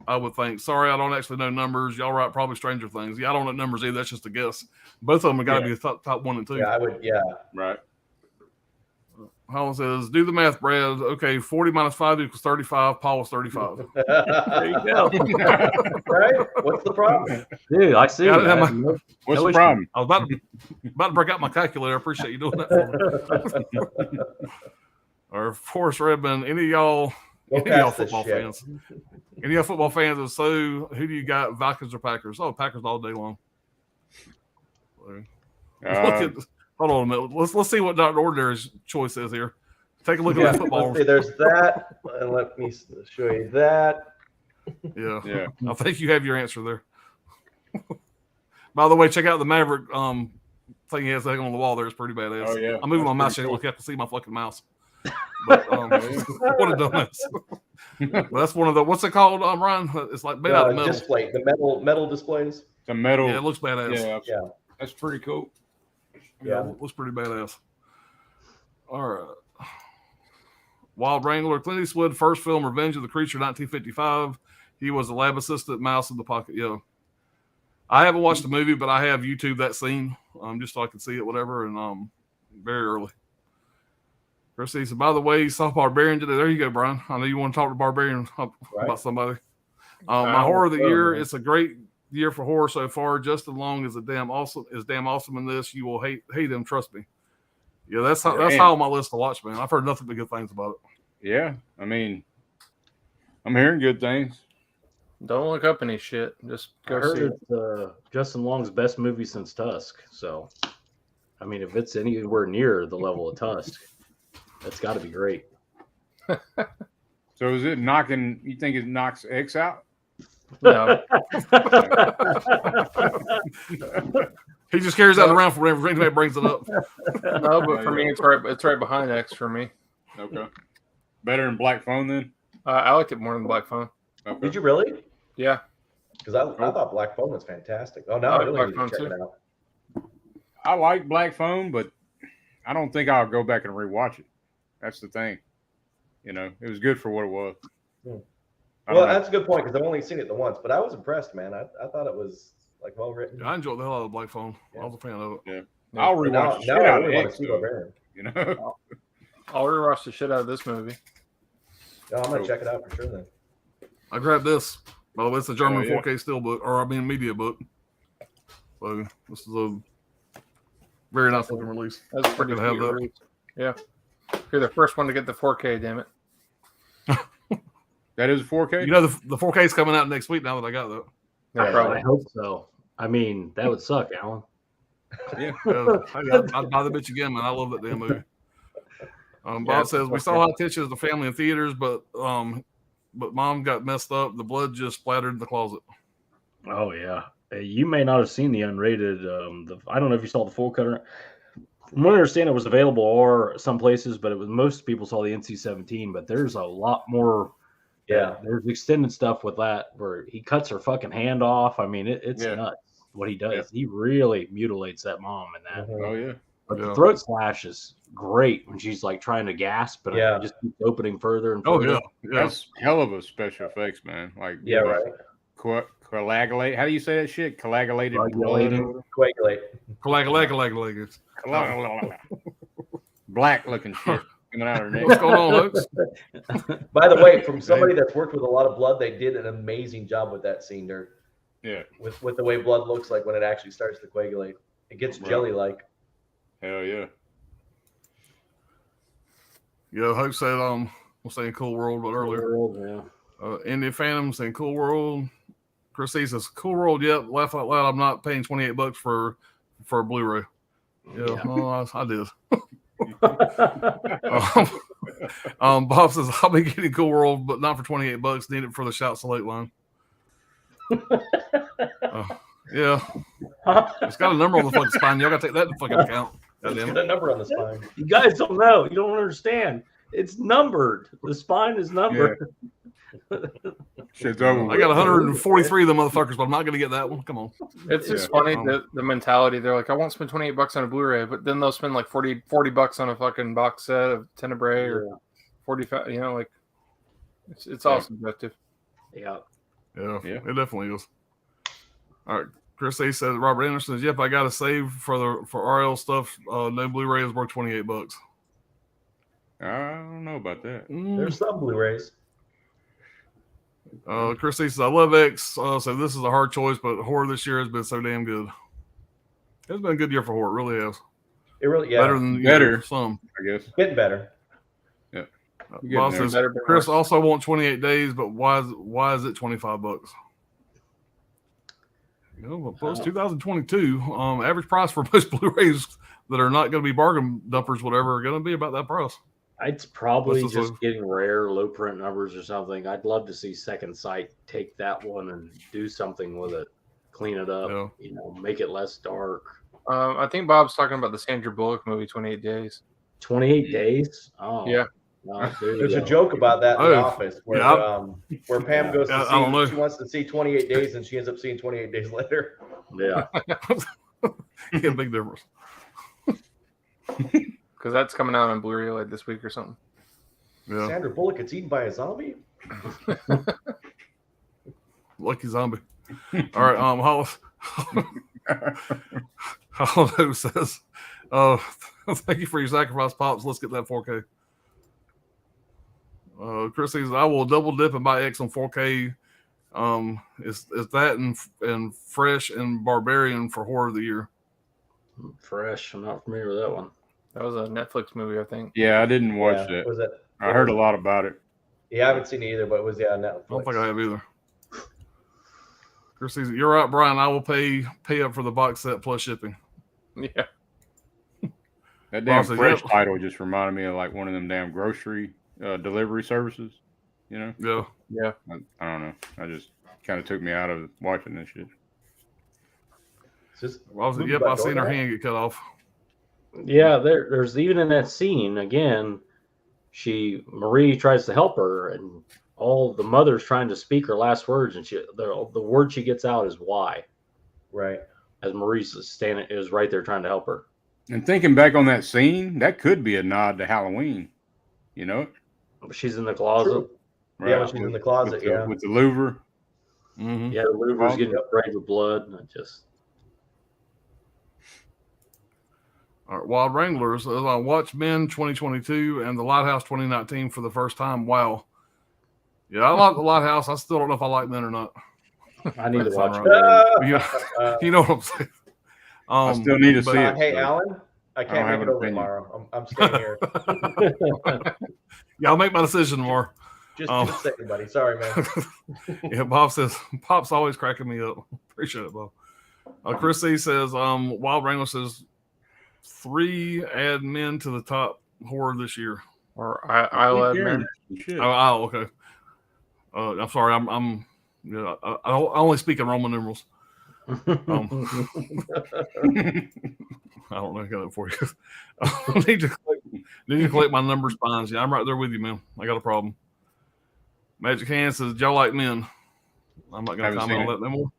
I would think. Sorry, I don't actually know numbers. Y'all write probably Stranger Things. Yeah, I don't know numbers either. That's just a guess. Both of them have got to be the top 1 and 2. Yeah, I would. Yeah, Right. Holland says, do the math, Brad. Okay, 40 minus 5 equals 35. Paul was 35. There you go. right? What's the problem? Dude, I see. Yeah, I didn't have man. What's No the issue. problem? I was about to break out my calculator. I appreciate you doing that for me. Or Forrest Redmond, any of y'all football fans? Any of y'all football fans? And so, who do you got, Vikings or Packers? Oh, Packers all day long. Hold on a minute. Let's see what Dr. Ordinary's choice is here. Take a look at that football. Let's see, there's that. And let me show you that. Yeah. I think you have your answer there. By the way, check out the Maverick thing he has hanging on the wall there. It's pretty badass. Oh, yeah. I'm moving my mouse so you can see my fucking mouse. But what a dumbass. But that's one of the, what's it called, Ryan? It's like made out of metal. Display, the metal displays. The metal. Yeah, it looks badass. Yeah. That's pretty cool. Yeah, it looks pretty badass. All right. Wild Wrangler, Clint Eastwood, first film, Revenge of the Creature, 1955. He was a lab assistant, mouse in the pocket. Yeah. I haven't watched the movie, but I have YouTube that scene just so I can see it, whatever, and very early. Chris said, by the way, you saw Barbarian today. There you go, Brian. I know you want to talk to Barbarian about somebody. My horror of the year, it's a great year for horror so far. Just as long as damn awesome in this, you will hate him. Trust me. Yeah, that's high on my list to watch, man. I've heard nothing but good things about it. Yeah, I mean, I'm hearing good things. Don't look up any shit. Just I go heard see it. it's Justin Long's best movie since Tusk. So I mean, if it's anywhere near the level of Tusk, that's got to be great. So is it knocking? You think it knocks X out? No, He just carries that around for whenever anybody brings it up. no, but for me, it's right behind X for me. Okay. Better than Black Phone then? I liked it more than Black Phone. Okay. Did you really? Yeah, Because I thought Black Phone was fantastic. Oh, now I I like really Black need Phone to check too. it out. I like Black Phone, but I don't think I'll go back and rewatch it. That's the thing. You know, it was good for what it was. I Well, don't know. that's a good point because I've only seen it the once, but I was impressed, man. I thought it was like well written. I enjoyed the hell out of Black Phone. I was a fan of it. I'll But rewatch the now shit I out really of want to X, see though, Barbarian. you know? I'll rewatch the shit out of this movie. No, I'm gonna check it out for sure then. I grabbed this. By the way, it's a German Oh, yeah. 4K steel book, or I mean media book. So this is a very nice looking release. That's a pretty Gonna have sweet that. release. Yeah, you're the first one to get the 4K. Damn it. That is 4K? You know the 4K is coming out next week. Now that I got that, Yeah, I probably. hope so. I mean, that would suck, Alan. Yeah. I'd buy the bitch again, man. I love that damn movie. Bob says we saw Hot Titches as a family in theaters, but mom got messed up. The blood just splattered in the closet. Oh yeah, you may not have seen the unrated. I don't know if you saw the full cut. From what I understand, it was available or some places, but it was most people saw the NC-17. But there's a lot more. Yeah. There's extended stuff with that where he cuts her fucking hand off. I mean, it's Yeah. nuts what he does. Yeah. He really mutilates that mom in that. Mhm. Oh, yeah. But Yeah. the throat slash is great when she's like trying to gasp, and Yeah. it just keeps opening further and Oh further. yeah, yeah. That's hell of a special effects, man. Like, Yeah, right. Coagulate. How do you say that shit? Coagulated blood. Coagulating. Coagulate. Coagulated. Black looking shit coming out of her What's neck. going on, folks? By the way, from somebody that's worked with a lot of blood, they did an amazing job with that scene there. Yeah. With the way blood looks like when it actually starts to coagulate. It gets Right. jelly-like. Hell yeah. Yeah, Hope said we're saying Cool World, but earlier. Yeah. Indian Phantoms and Cool World. Chris C says Cool World. Yep, laugh out loud. I'm not paying $28 for a Blu-ray. Yeah, well, I did. Bob says I'll be getting Cool World, but not for $28. Need it for the Shout Select line. Yeah, it's got a number on the fucking spine. Y'all got to take that into fucking account. It's Goddamn got it. a number on the spine. You guys don't know. You don't understand. It's numbered. The spine is numbered. Shit's over. I got 143 of them motherfuckers, but I'm not going to get that one. Come on. It's just Yeah. funny the mentality. They're like, I won't spend $28 on a Blu-ray, but then they'll spend like $40 on a fucking box set of Tenebrae or 45. You know, like it's all subjective. Yeah. Yeah, Yeah. it definitely is. All right. Chris A says Robert Anderson says, yep, I got to save for RL stuff. No Blu-ray is worth $28. I don't know about that. There's some Blu-rays. Chris A says, I love X. So this is a hard choice, but horror this year has been so damn good. It's been a good year for horror. It really has. It really, Better than Better. some. I guess. getting better. Getting Bob there. says, Better than Chris worse. also wants 28 days, but why is it $25? You know, but it's 2022. Average price for most Blu-rays that are not going to be bargain dumpers, whatever, are going to be about that price. It's probably This is just getting rare, low print numbers or something. I'd love to see Second Sight take that one and do something with it, clean it up, Yeah. you know, make it less dark. I think Bob's talking about the Sandra Bullock movie, 28 Days. 28 days? Oh, Yeah. no, there you There's a go. joke about that in the Oh, office where yeah. where Pam goes Yeah, to I don't know. see, she wants to see 28 days and she ends up seeing 28 days later. Yeah. Yeah, big difference. Because that's coming out on Blu-ray like this week or something. Yeah, Sandra Bullock gets eaten by a zombie? lucky zombie. All right, Hollow says, thank you for your sacrifice, Pops. Let's get that 4K. Chris says, I will double dip and buy X on 4K. It's that and Fresh and Barbarian for horror of the year. Fresh. I'm not familiar with that one. That was a Netflix movie, I think. Yeah, I didn't watch Yeah, that. was it? I heard a lot about it. Yeah, I haven't seen it either, but it was on Netflix. I don't think I have either. Chris says, you're right, Brian. I will pay up for the box set plus shipping. Yeah. That damn Bob says, fresh yep. title just reminded me of like one of them damn grocery delivery services. You know? Yeah. Yeah. I don't know. I just kind of took me out of watching this shit. Bob said, yep, I seen her hand get cut off. Yeah, there's even in that scene again, Marie tries to help her, and all the mother's trying to speak her last words, and the word she gets out is why. Right. As Marie's is right there trying to help her. And thinking back on that scene, that could be a nod to Halloween. You know? She's in the closet. True. Right. Yeah, when she's in the closet, with the louver. Mm-hmm. Yeah, the louver's getting sprayed with blood. All right, Wild Wranglers. I watched Men 2022 and The Lighthouse 2019 for the first time. Wow. Yeah, I like The Lighthouse. I still don't know if I like Men or not. I need to watch it. Right. You know what I'm saying? I still need to see it. Hey, Alan, I can't make it over tomorrow. I'm staying here. Yeah, I'll make my decision tomorrow. Just say, buddy. Sorry, man. Yeah, Bob says, Pop's always cracking me up. Appreciate it, Bob. Chris C says, Wild Wrangler says, 3 add Men to the top horror this year. Or I'll add Men. Oh, okay. I'm sorry. I only speak in Roman numerals. I don't know. I got it for you. I need to collect my number spines. Yeah, I'm right there with you, man. I got a problem. Magic Hand says, y'all like Men? I'm not going to comment on that no more.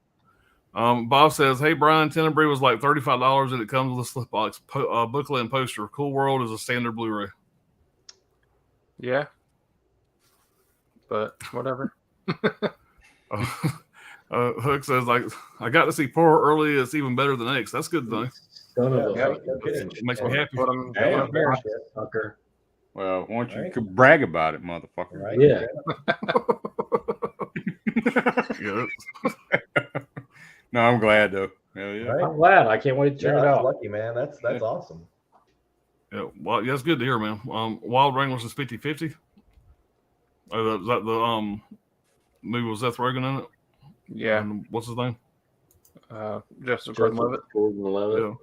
Bob says, hey, Brian, Tenebrae was like $35 and it comes with a slip box, booklet, and poster. Cool World is a standard Blu-ray. Yeah. But whatever. Hook says, like, I got to see Poor early. It's even better than X. That's good, though. It makes me happy. Well, why don't you could brag about it, motherfucker? Right? Yeah. No, I'm glad though. Hell yeah. Right. I'm glad. I can't wait to check it out. Lucky, man. That's awesome. Yeah, well, yeah, it's good to hear, man. Wild Wranglers is 50-50. Is that the movie with Seth Rogen in it? Yeah. And what's his name? Joseph Gordon-Levitt. Yeah.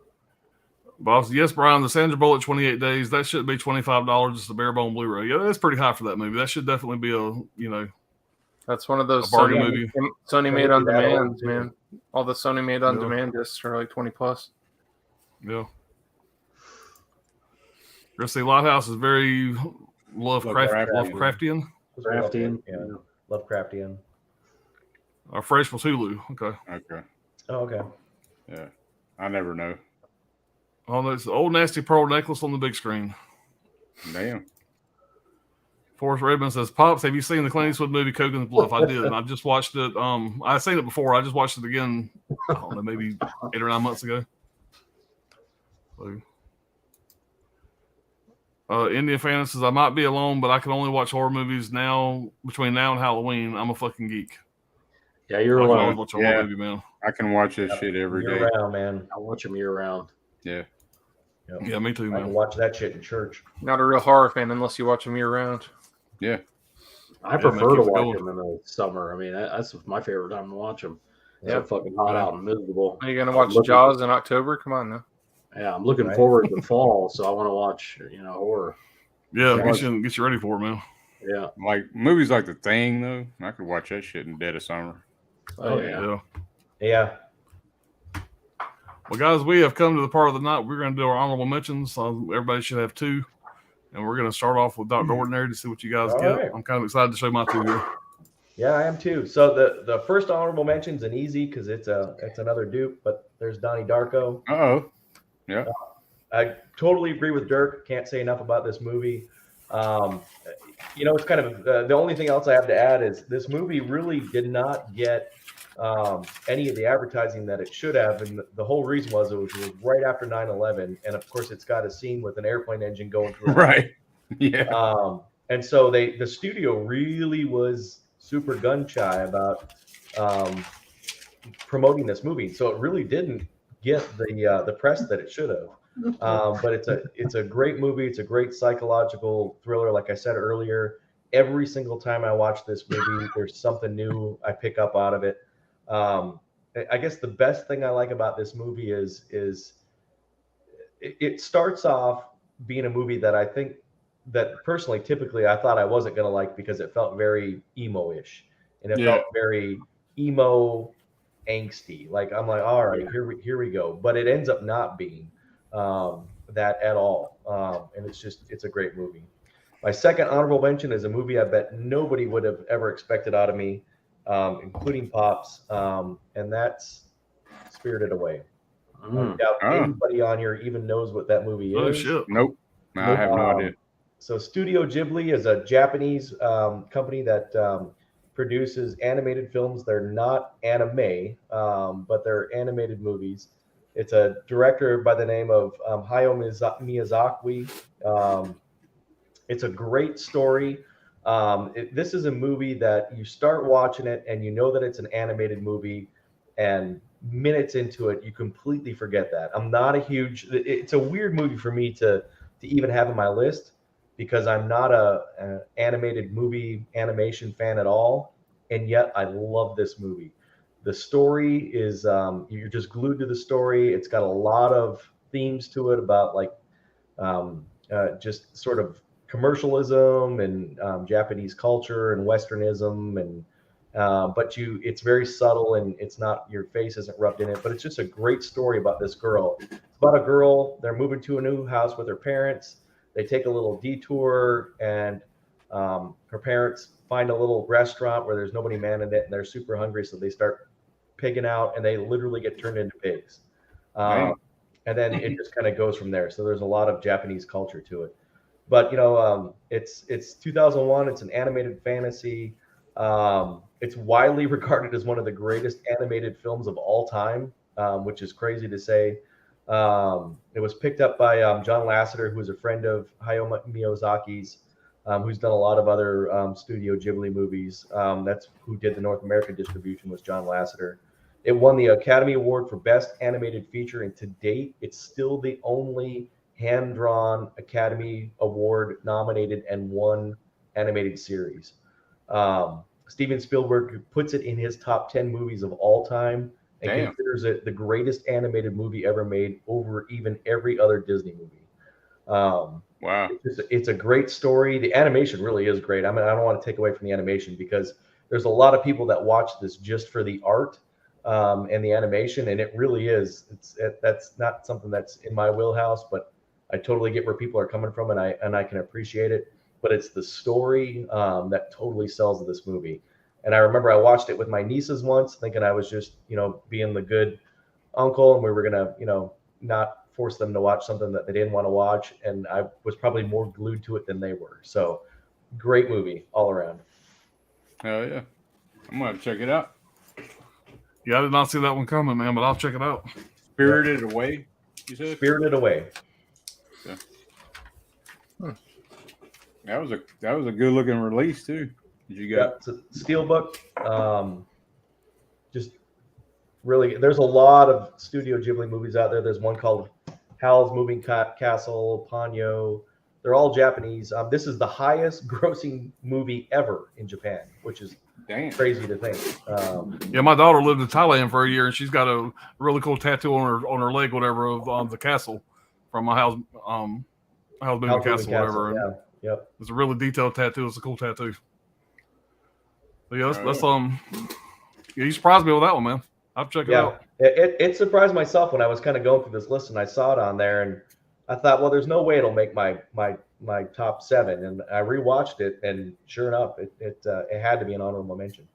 Boss, yes, Brian, the Sandra Bullock 28 Days, that should be $25. It's a bare bone Blu-ray. Yeah, that's pretty high for that movie. That should definitely be That's one of those bargain movie. Sony made on demand, man. All the Sony made on demand discs are like 20 plus. Yeah. Christy Lighthouse is very Lovecraftian. Yeah. Lovecraftian. Fresh was Hulu. Okay. Oh, okay. Yeah. I never know. Oh, that's the Old Nasty Pearl necklace on the big screen. Damn. Forrest Redmond says, Pops, have you seen the Clint Eastwood movie Kogan's Bluff? I did. I just watched it. I've seen it before. I just watched it again, I don't know, maybe 8 or 9 months ago. Indian Fan says, I might be alone, but I can only watch horror movies between now and Halloween. I'm a fucking geek. Yeah, you're alone. I can always watch a horror movie, man. I can watch this shit every day. Year round, man. I watch them year round. Yeah. Yep. Yeah, me too, man. I can watch that shit in church. Not a real horror fan unless you watch them year round. Yeah. I prefer to watch them in the summer. I mean, that's my favorite time to watch them. It's so fucking hot out and miserable. Are you going to watch Jaws in October? Come on now. Yeah, I'm looking forward to the fall, so I want to watch, horror. Yeah, get you ready for it, man. Yeah. Like movies like The Thing, though, I could watch that shit in dead of summer. Oh, yeah. Yeah. Well, guys, we have come to the part of the night we're going to do our honorable mentions. Everybody should have 2. And we're going to start off with Dr. Ordinary to see what you guys get. Right. I'm kind of excited to show my 2 here. Yeah, I am too. So the first honorable mention's an easy because it's another dupe, but there's Donnie Darko. Uh-oh. Yeah. I totally agree with Dirk. Can't say enough about this movie. It's kind of the only thing else I have to add is this movie really did not get any of the advertising that it should have, and the whole reason was it was right after 9/11, and of course it's got a scene with an airplane engine going through it. Right. Yeah. And so the studio really was super gun shy about promoting this movie, so it really didn't get the press that it should have. But it's a great movie. It's a great psychological thriller. Like I said earlier, every single time I watch this movie, there's something new I pick up out of it. I guess the best thing I like about this movie is it starts off being a movie that I think that personally, typically, I thought I wasn't going to like because it felt very emo-ish and it felt very emo angsty. Like I'm like, all right, here we go. But it ends up not being that at all. And it's a great movie. My second honorable mention is a movie I bet nobody would have ever expected out of me, including Pops, and that's Spirited Away. I doubt anybody on here even knows what that movie is. Oh shit! Nope. I have no idea. So Studio Ghibli is a Japanese company that produces animated films. They're not anime, but they're animated movies. It's a director by the name of Hayao Miyazaki. It's a great story. This is a movie that you start watching it and you know that it's an animated movie, and minutes into it, you completely forget that. I'm not a huge. It's a weird movie for me to even have in my list because I'm not an animated movie animation fan at all, and yet I love this movie. The story is you're just glued to the story. It's got a lot of themes to it about like just sort of commercialism and Japanese culture and Westernism and but it's very subtle and it's not, your face isn't rubbed in it, but it's just a great story about this girl. It's about a girl, they're moving to a new house with her parents. They take a little detour and her parents find a little restaurant where there's nobody manning it and they're super hungry. So they start pigging out and they literally get turned into pigs. And then it just kind of goes from there. So there's a lot of Japanese culture to it. But it's 2001. It's an animated fantasy. It's widely regarded as one of the greatest animated films of all time, which is crazy to say. It was picked up by John Lasseter, who is a friend of Hayao Miyazaki's, who's done a lot of other Studio Ghibli movies. That's who did the North American distribution, was John Lasseter. It won the Academy Award for Best Animated Feature, and to date, it's still the only hand-drawn Academy Award nominated and won animated series. Steven Spielberg puts it in his top 10 movies of all time and considers it the greatest animated movie ever made over even every other Disney movie. Wow. It's a great story. The animation really is great. I mean, I don't want to take away from the animation because there's a lot of people that watch this just for the art and the animation, and it really is. That's not something that's in my wheelhouse, but I totally get where people are coming from, and I can appreciate it. But it's the story that totally sells this movie. And I remember I watched it with my nieces once, thinking I was just, being the good uncle, and we were gonna, not force them to watch something that they didn't want to watch. And I was probably more glued to it than they were. So, great movie all around. Hell yeah, I'm gonna check it out. Yeah, I did not see that one coming, man, but I'll check it out. Spirited Away, you said? Spirited Away. Yeah. That was a good looking release too. You got it's a steelbook. Just really, there's a lot of Studio Ghibli movies out there. There's one called Howl's Moving Castle, Ponyo. They're all Japanese. This is the highest grossing movie ever in Japan, which is crazy to think. Yeah, my daughter lived in Thailand for a year, and she's got a really cool tattoo on her leg, whatever, of the castle from my house. Howl's Moving Castle, whatever. Yeah. Yep. It's a really detailed tattoo. It's a cool tattoo. But yeah, that's you surprised me with that one, man. I'll check it out. It surprised myself when I was kind of going through this list and I saw it on there, and I thought, well, there's no way it'll make my top 7. And I rewatched it, and sure enough, it had to be an honorable mention.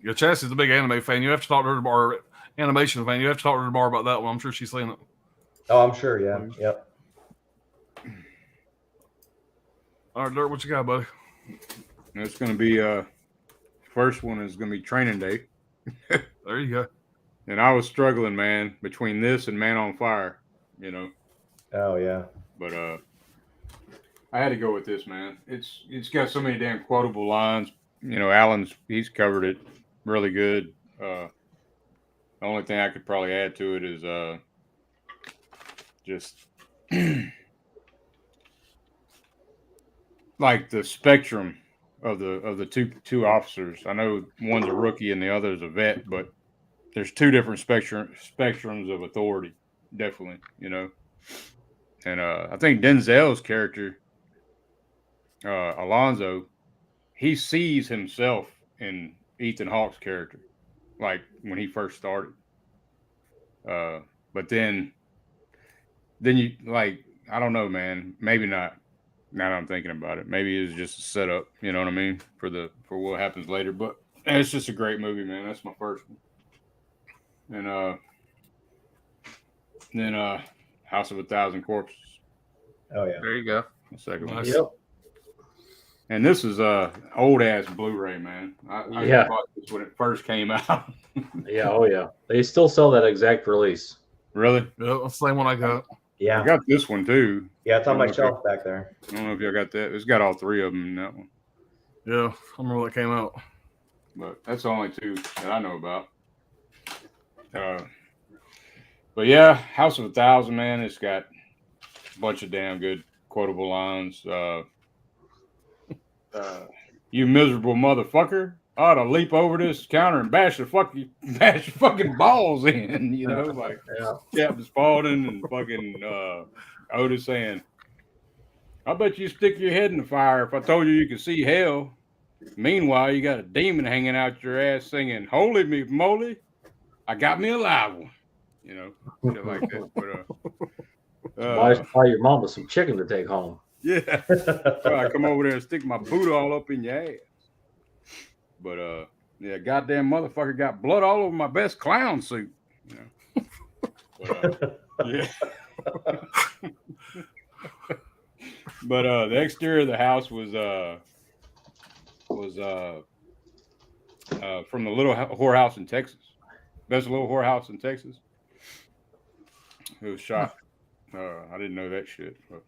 Yeah, Chassie's a big anime fan. You have to talk to her tomorrow. Animation fan. You have to talk to her tomorrow about that one. I'm sure she's seen it. Oh, I'm sure. Yeah. Yep. All right, Dirt, what you got, buddy? It's going to be first one is going to be Training Day. There you go. And I was struggling, man, between this and Man on Fire, Oh yeah. But I had to go with this, man. It's got so many damn quotable lines. He's covered it really good. The only thing I could probably add to it is just like the spectrum of the two officers. I know one's a rookie and the other's a vet, but there's two different spectrums of authority, definitely. And I think Denzel's character, Alonzo, he sees himself in Ethan Hawke's character, like when he first started. But then you like, I don't know, man. Maybe not. Now that I'm thinking about it, maybe it's just a setup. You know what I mean, for what happens later. But it's just a great movie, man. That's my first one. And then House of a Thousand Corpses. Oh yeah. There you go. The second one. Nice. Yep. And this is old ass Blu-ray, man. I bought this when it first came out. Yeah, oh yeah. They still sell that exact release. Really? Yeah, that's the same one I got. Yeah. I got this one too. Yeah, it's on my shelf back there. I don't know if y'all got that. It's got all three of them in that one. Yeah, I remember when that came out. But that's the only two that I know about. But yeah, House of a Thousand, man, it's got a bunch of damn good quotable lines. You miserable motherfucker. I ought to leap over this counter and bash your fucking balls in, you know, like Captain Spaulding and fucking Otis saying, I bet you stick your head in the fire if I told you could see hell. Meanwhile, you got a demon hanging out your ass singing, holy me moly, I got me a live one. You know, shit like that. But buy your mama some chicken to take home. yeah. So I come over there and stick my boot all up in your ass. But yeah, goddamn motherfucker got blood all over my best clown suit. You know. But, yeah. But the exterior of the house was from the little whorehouse in Texas. Best little whorehouse in Texas. It was shot. I didn't know that shit. But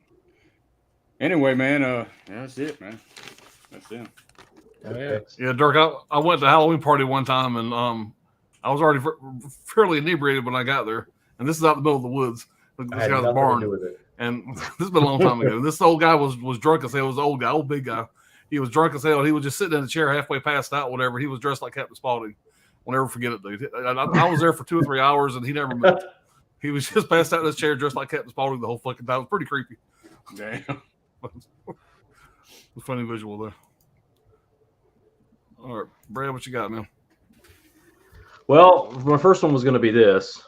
anyway, man, yeah, that's it, man. That's it. Yeah, Dirk, I went to a Halloween party one time, and I was already fairly inebriated when I got there. And this is out in the middle of the woods. This I had guy's nothing barn. to do with it. And this has been a long time ago. This old guy was drunk as hell. It was an old guy, old big guy. He was drunk as hell. He was just sitting in a chair halfway passed out, whatever. He was dressed like Captain Spaulding. I'll never forget it, dude. I was there for 2 or 3 hours, and he never moved. He was just passed out in his chair dressed like Captain Spaulding the whole fucking time. It was pretty creepy. Damn. It's a funny visual there. All right, Brad, what you got, man? Well, my first one was going to be this.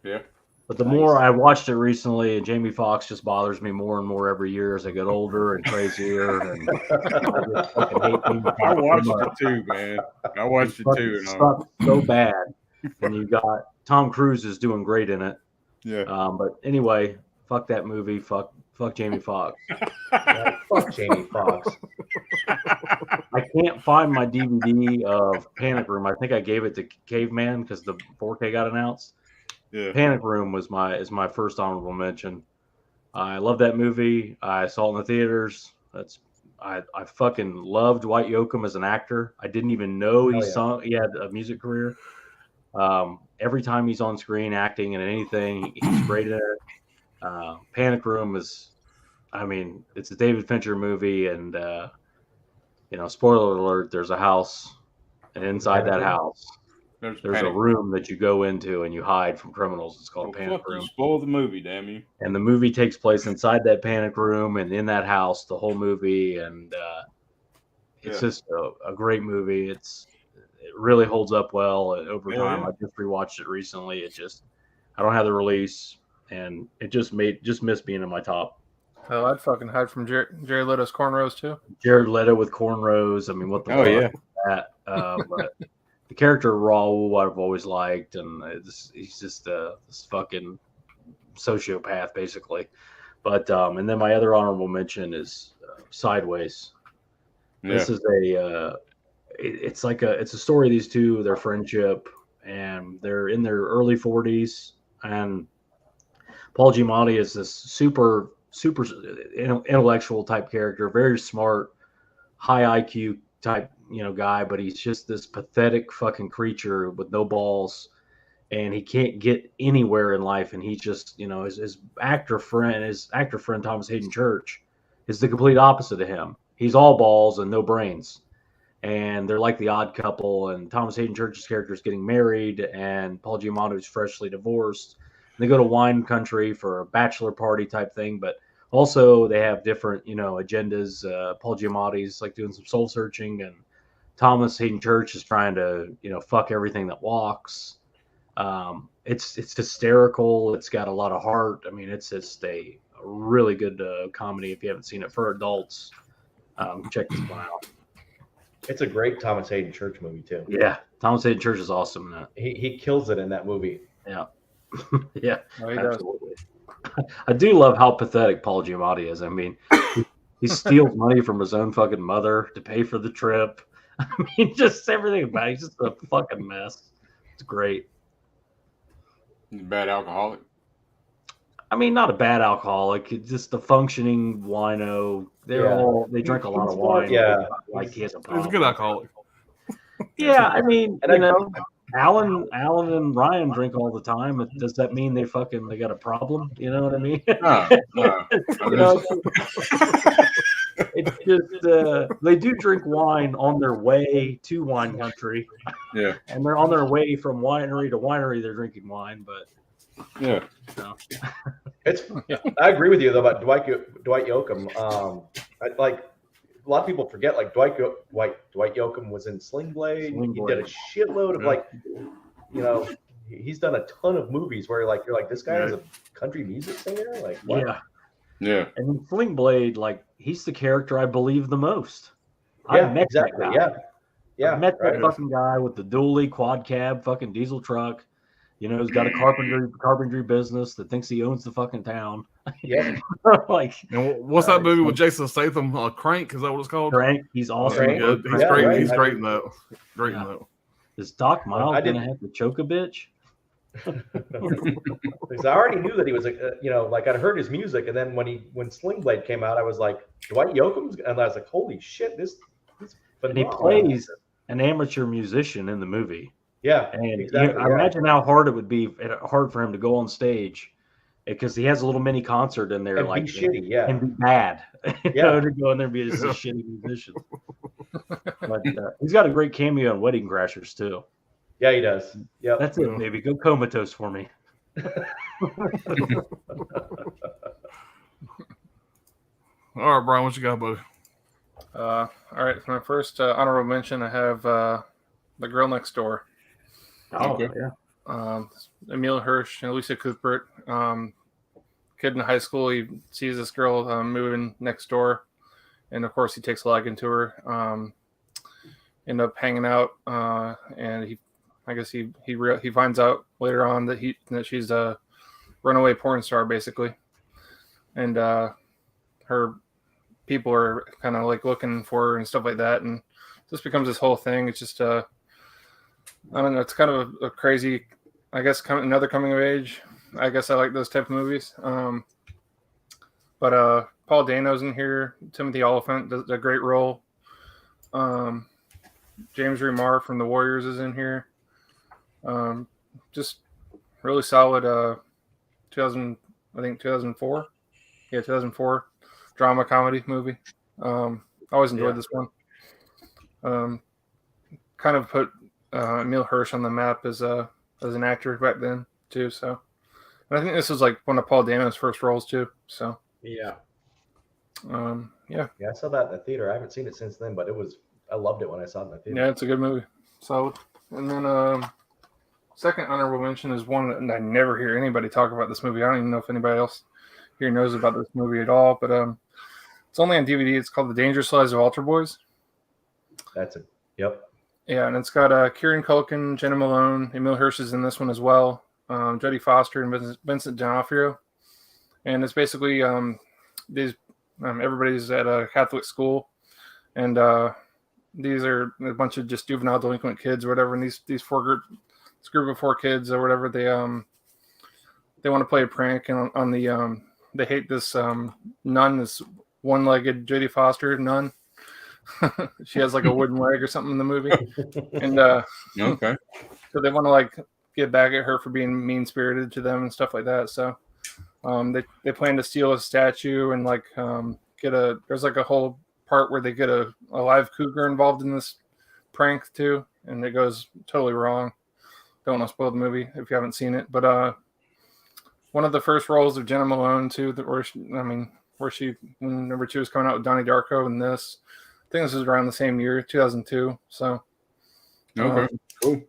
Yeah. But the more I watched it recently, and Jamie Foxx just bothers me more and more every year as I get older and crazier. And I just fucking hate him. I watched it too, man. I watched it too. And sucks so bad. And you got Tom Cruise is doing great in it. yeah. But anyway, fuck that movie. Fuck Jamie Foxx. Yeah, fuck Jamie Foxx. I can't find my DVD of Panic Room. I think I gave it to Caveman because the 4K got announced. Yeah. Panic Room is my first honorable mention. I love that movie. I saw it in the theaters. I fucking loved Dwight Yoakam as an actor. I didn't even know he had a music career. Every time he's on screen acting in anything, he's great at it. Panic Room is, I mean, it's a David Fincher movie, and spoiler alert, there's a house, and inside that house there's a room that you go into and you hide from criminals. It's called a Panic Room. Spoil the movie, damn you. And the movie takes place inside that Panic Room and in that house the whole movie, and it's just a great movie. It really holds up well over time. Yeah. I just rewatched it recently. I don't have the release, and it just missed being in my top. Hell, I'd fucking hide from Jerry Leto's cornrows too. Jared Leto with cornrows. I mean, what the fuck is that? But the character Raul, I've always liked, and he's just this fucking sociopath, basically. But and then my other honorable mention is Sideways. Yeah. This is it's a story of these two, their friendship, and they're in their early 40s, and Paul Giamatti is this super intellectual type character, very smart, high IQ type guy, but he's just this pathetic fucking creature with no balls, and he can't get anywhere in life. And he just his actor friend Thomas Hayden Church is the complete opposite of him. He's all balls and no brains, and they're like the odd couple. And Thomas Hayden Church's character is getting married, and Paul Giamatti is freshly divorced. They go to wine country for a bachelor party type thing, but also they have different, agendas. Paul Giamatti's like doing some soul searching, and Thomas Hayden Church is trying to, fuck everything that walks. It's hysterical. It's got a lot of heart. I mean, it's just a really good comedy. If you haven't seen it for adults, check this one out. It's a great Thomas Hayden Church movie too. Yeah, Thomas Hayden Church is awesome in that. He kills it in that movie. Yeah, yeah, Oh, he absolutely. I do love how pathetic Paul Giamatti is. I mean, he steals money from his own fucking mother to pay for the trip. I mean, just everything about it. He's just a fucking mess. It's great. He's a bad alcoholic. I mean, not a bad alcoholic. It's just a functioning wino. They drink a lot of wine. Yeah, like he has a He's problem. a good alcoholic. Yeah, I mean, And Alan and Ryan drink all the time. Does that mean they got a problem? You know what I mean? No. You know, it's just they do drink wine on their way to wine country. Yeah. And they're on their way from winery to winery. They're drinking wine, but Yeah. I agree with you though about Dwight Yoakam. A lot of people forget like Dwight Yoakam was in Sling Blade. Sling He Blade. did a shitload of he's done a ton of movies where you're like this guy is a country music singer. Like what? Yeah. And in Sling Blade, like he's the character I believe the most. Yeah, I met exactly. that guy. Yeah. I met that right. fucking guy with the dually quad cab fucking diesel truck. He's got a carpentry business that thinks he owns the fucking town. Yeah. Like, And what's that movie with Jason Statham? Crank? Is that what it's called? Frank, he's awesome. Crank. Good. He's Yeah, great. right. He's great in that. Great in that. Is Doc Miles I gonna didn't- have to choke a bitch? Because I already knew that he was like I'd heard his music, and then when Sling Blade came out, I was like Dwight Yoakam's, and I was like, holy shit, this is And he phenomenal. plays an amateur musician in the movie. Yeah, And exactly. I imagine how hard it would be for him to go on stage, because he has a little mini concert in there, and like be shitty. Yeah, and be bad. Yeah. To go in there and be just a shitty musician. But he's got a great cameo in Wedding Crashers too. yeah, he does. Yeah, That's it, baby. Go Comatose for me. All right, Brian, what you got, buddy? All right, for my first honorable mention, I have The Girl Next Door. Oh, Okay. yeah. Emil Hirsch and Lisa Cuthbert. Kid in high school, he sees this girl moving next door, and of course he takes a liking to her. End up hanging out, and he finds out later on that she's a runaway porn star, basically, and her people are kind of like looking for her and stuff like that, and this becomes this whole thing. It's just I don't know. It's kind of a crazy, I guess, another coming of age. I guess I like those type of movies. But Paul Dano's in here. Timothy Oliphant does a great role. James Remar from The Warriors is in here. Just really solid. 2004. Yeah, 2004 drama comedy movie. Always enjoyed this one. Kind of put Emil Hirsch on the map as an actor back then too. So, and I think this was like one of Paul Dano's first roles too. So, Yeah. yeah. I saw that in the theater. I haven't seen it since then, but I loved it when I saw it in the theater. yeah, it's a good movie. Solid. And then second honorable mention is one that I never hear anybody talk about this movie. I don't even know if anybody else here knows about this movie at all, but it's only on DVD. It's called The Dangerous Lives of Altar Boys. That's it. Yep. Yeah, and it's got Kieran Culkin, Jenna Malone, Emil Hirsch is in this one as well, Jodie Foster, and Vincent D'Onofrio. And it's basically these everybody's at a Catholic school, and these are a bunch of just juvenile delinquent kids or whatever. And this group of four kids or whatever, they want to play a prank, and on the they hate this nun, this one-legged Jodie Foster nun. She has like a wooden leg or something in the movie, and Okay. so they want to like get back at her for being mean-spirited to them and stuff like that. So they plan to steal a statue and like there's like a whole part where they get a live cougar involved in this prank too, and it goes totally wrong. Don't want to spoil the movie if you haven't seen it, but one of the first roles of Jenna Malone too. Where she when number 2 was coming out with Donnie Darko and this. I think this was around the same year, 2002. So, Okay, cool.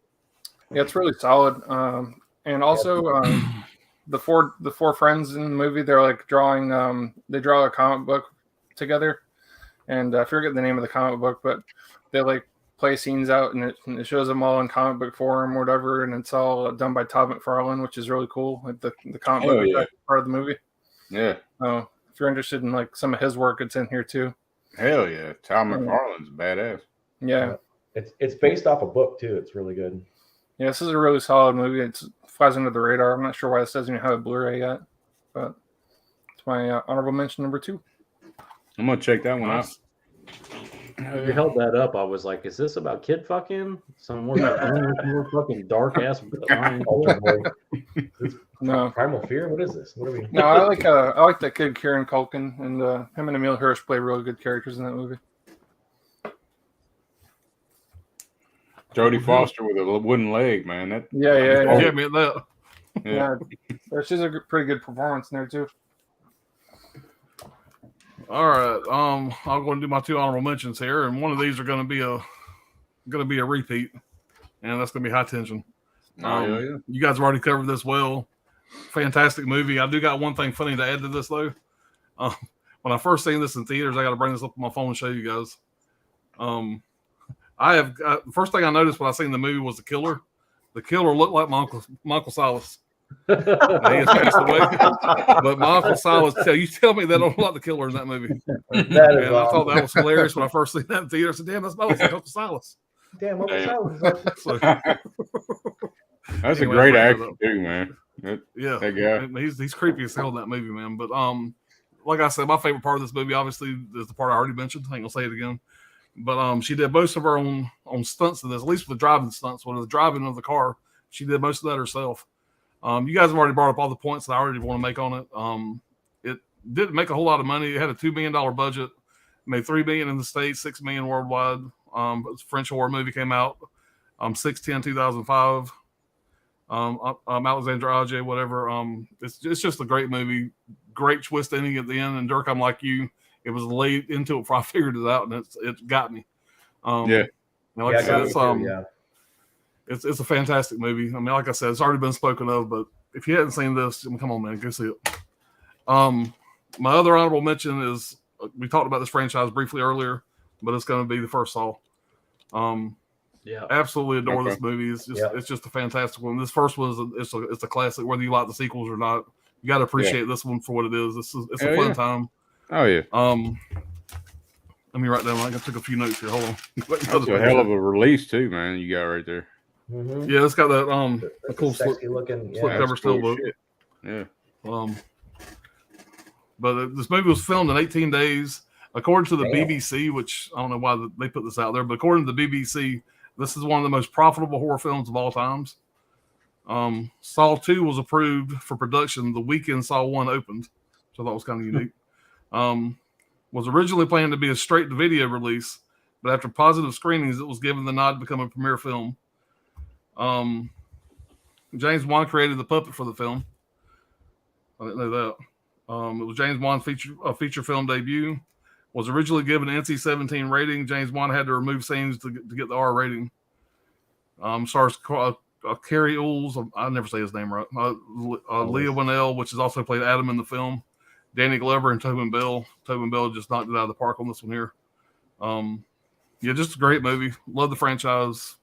Yeah, it's really solid. And also the four friends in the movie, they're like drawing. They draw a comic book together, and I forget the name of the comic book, but they like play scenes out, and it shows them all in comic book form or whatever, and it's all done by Todd McFarlane, which is really cool. Like the comic book part of the movie. Yeah. So if you're interested in like some of his work, it's in here too. Hell yeah, Todd McFarlane's badass. Yeah. It's based off a book too. It's really good. Yeah, this is a really solid movie. It flies under the radar. I'm not sure why it doesn't even have a Blu-ray yet, but it's my honorable mention number 2. I'm gonna check that one out. When you held that up, I was like, "Is this about kid fucking? Some more fucking dark ass." No, Primal Fear. What is this? What are we? No, I like that kid Kieran Culkin, and him and Emile Hirsch play really good characters in that movie. Jodie Foster with a wooden leg, man. Yeah. Man, that. Yeah, she's a pretty good performance in there too. All right, I'm going to do my 2 honorable mentions here, and one of these are going to be a repeat, and that's going to be High Tension. You guys have already covered this well. Fantastic movie. I do got one thing funny to add to this though. When I first seen this in theaters, I got to bring this up on my phone and show you guys. The first thing I noticed when I seen the movie was the killer. The killer looked like my Uncle Silas. He has passed away. But my Uncle Silas, you tell me they don't look like the killer in that movie. I thought that was hilarious when I first seen that in theater. I said, "Damn, that's my Uncle Silas." Damn, Uncle Silas. So, that's a great actor too, man. That guy. He's creepy as hell in that movie, man. But like I said, my favorite part of this movie obviously is the part I already mentioned. I ain't gonna say it again. But she did most of her own stunts in this, at least with the driving stunts. With the driving of the car, she did most of that herself. You guys have already brought up all the points that I already want to make on it. It didn't make a whole lot of money. It had a $2 million budget, made $3 million in the States, $6 million worldwide. French horror movie came out 6/10/2005. Alexandre Aja, whatever. It's just a great movie. Great twist ending at the end. And Dirk, I'm like you. It was late into it before I figured it out, and it got me. I said, it's a fantastic movie. I mean, like I said, it's already been spoken of, but if you hadn't seen this, come on, man, go see it. My other honorable mention is we talked about this franchise briefly earlier, but it's going to be the first Saw. Absolutely adore this movie. It's just a fantastic one. This first one is it's a classic, whether you like the sequels or not. You got to appreciate this one for what it is. It's a fun time. Oh yeah. Let me write down. I took a few notes here. Hold on. That's a hell of a release too, man. You got right there. Mm-hmm. Yeah, it's got that a cool sexy slip looking cover still book. Yeah. But this movie was filmed in 18 days, according to the BBC, which I don't know why they put this out there, but according to the BBC, this is one of the most profitable horror films of all times. Saw 2 was approved for production the weekend Saw 1 opened, which I thought was kind of unique. Was originally planned to be a straight-to-video release, but after positive screenings, it was given the nod to become a premiere film. James Wan created the puppet for the film. I didn't know that. It was James Wan's feature film debut. Was originally given an NC-17 rating. James Wan had to remove scenes to get the R rating. Stars Carrie Ools, I never say his name right. Leah Whannell, which has also played Adam in the film. Danny Glover and Tobin Bell. Tobin Bell just knocked it out of the park on this one here. Just a great movie. Love the franchise.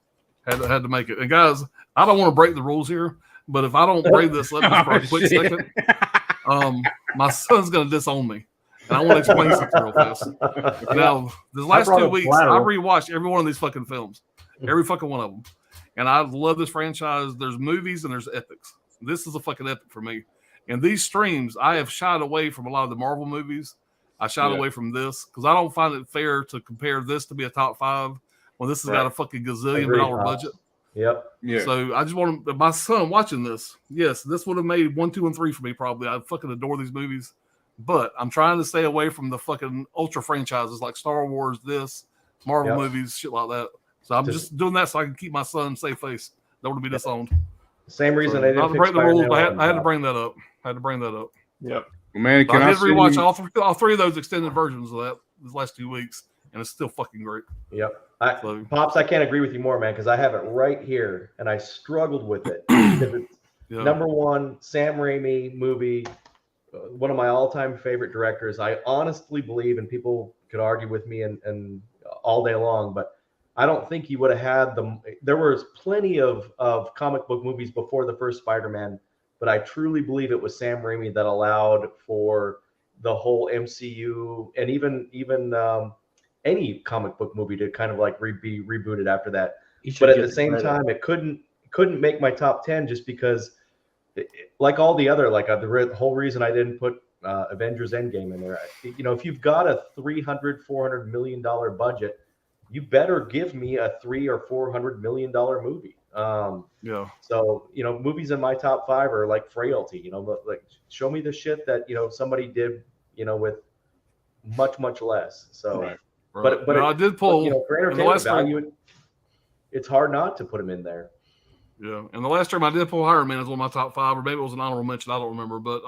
Had to make it. And guys, I don't want to break the rules here, but if I don't break this, let me just for a quick second. My son's going to disown me. And I want to explain something real fast. Now, the last 2 weeks, I've rewatched every one of these fucking films. Every fucking one of them. And I love this franchise. There's movies and there's epics. This is a fucking epic for me. And these streams, I have shied away from a lot of the Marvel movies. I shied away from this because I don't find it fair to compare this to be a top 5 when this has got a fucking gazillion dollar budget. Yep. Yeah. So I just want my son watching this. Yes, this would have made 1, 2, and 3 for me probably. I fucking adore these movies, but I'm trying to stay away from the fucking ultra franchises like Star Wars, Marvel movies, shit like that. So I'm just doing that so I can keep my son safe face. Don't want to be disowned. Same reason So, I didn't not to pick break the rules, Spider-Man but I had to on bring that up. Yep. Well, man, But can I I did rewatch see? all three of those extended versions of that this last 2 weeks, and it's still fucking great. Yep. So- Pops, I can't agree with you more, man, because I have it right here, and I struggled with it because it's Yeah. number one Sam Raimi movie, one of my all-time favorite directors. I honestly believe, and people could argue with me and all day long, but I don't think he would have had them. There was plenty of comic book movies before the first Spider-Man, but I truly believe it was Sam Raimi that allowed for the whole MCU and even any comic book movie to kind of like be rebooted after that. But at the same time, it couldn't make my top 10 just because, like all the other, like the whole reason I didn't put Avengers Endgame in there. You know, if you've got a $400 million budget, you better give me a $300 or $400 million movie. Yeah. So, you know, movies in my top 5 are like Frailty, you know, like show me the shit that, you know, somebody did, you know, with much less. So, Right. but now, I did pull, you know, for in the entertainment last stream, value, it's hard not to put him in there. yeah. And the last stream I did pull Iron Man as one of my top 5, or maybe it was an honorable mention. I don't remember. But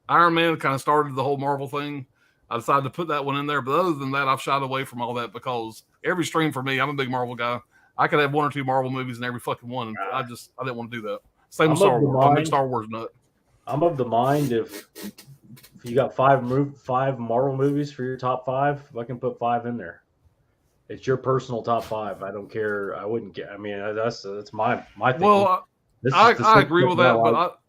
Iron Man kind of started the whole Marvel thing. I decided to put that one in there. But other than that, I've shied away from all that because every stream for me, I'm a big Marvel guy. I could have 1 or 2 Marvel movies in every fucking one. And I didn't want to do that. Same with Star Wars. I'm a big Star Wars nut. I'm of the mind if you got 5 Marvel movies for your top 5, if I can put 5 in there. It's your personal top 5. I don't care. I wouldn't get. I mean, that's my thinking. Well, I agree with that, but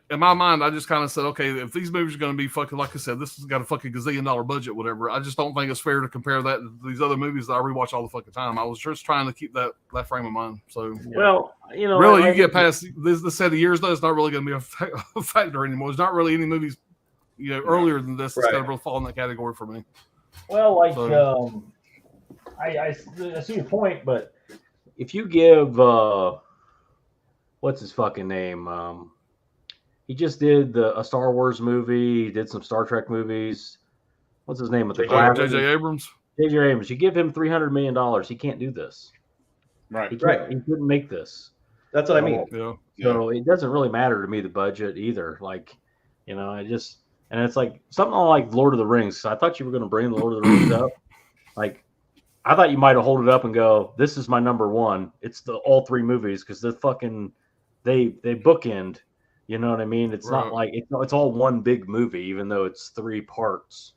in my mind, I just kind of said, okay, if these movies are going to be fucking, like I said, this has got a fucking gazillion-dollar budget, whatever. I just don't think it's fair to compare that to these other movies that I rewatch all the fucking time. I was just trying to keep that frame of mind. So, well, you know, really, you get past this set of years, though, it's not really going to be a factor anymore. There's not really any movies, you know, earlier than this that's going to really fall in that category for me. Well, like, I see your point, but if you give what's his fucking name? He just did a Star Wars movie. He did some Star Trek movies. What's his name with the glasses? J.J. Abrams. J.J. Abrams. You give him $300 million, he can't do this. Right. He couldn't make this. That's what I mean. Yeah. So it doesn't really matter to me the budget either. Like, you know, and it's like something like Lord of the Rings. I thought you were going to bring the Lord of the Rings up. Like, I thought you might have hold it up and go, "This is my number 1." It's all 3 movies because the fucking they bookend. You know what I mean? It's not like it's all one big movie, even though it's 3 parts.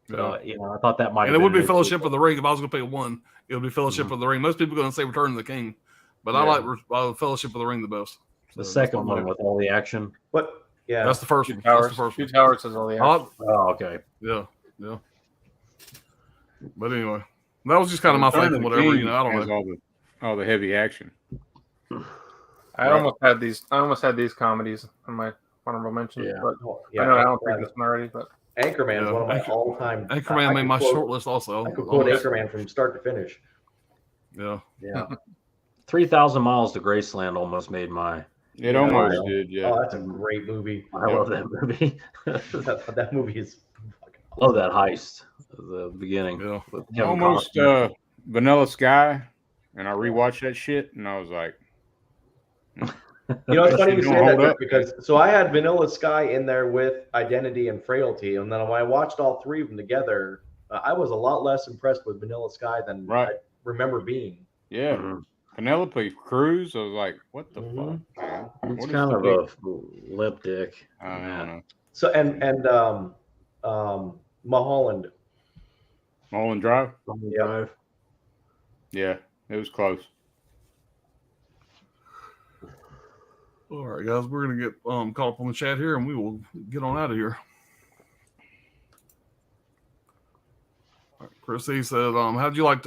So, you know, I thought that might. And it would be Fellowship of the Ring if I was going to pick one. It would be Fellowship of the Ring. Most people are going to say Return of the King, but I like Fellowship of the Ring the best. The second one with all the action. But yeah, that's the first one. Towers. That's the first one. Two Towers has all the action. Oh, okay. Yeah. But anyway, that was just kind of my thinking. Whatever, you know, I don't know. All the heavy action. I almost had these comedies on my honorable mentions, but I know I don't pick this one already. But Anchorman is one of my all-time. Anchorman made my short list also. I could quote Anchorman from start to finish. Yeah. 3,000 Miles to Graceland almost made my. It almost did, yeah. Oh, that's a great movie. I love that movie. that movie is. Love that heist at the beginning. Yeah. Almost Vanilla Sky, and I rewatched that shit, and I was like, You know, it's funny you say that because I had Vanilla Sky in there with Identity and Frailty, and then when I watched all 3 of them together, I was a lot less impressed with Vanilla Sky than I remember being. Yeah, Penelope Cruz. I was like, what the fuck? Man? It's kind of a lip dick. I don't know. So Mulholland Drive. Drive. Yeah, it was close. All right, guys, we're gonna get caught up on the chat here, and we will get on out of here. All right, Chris E said, "How'd you like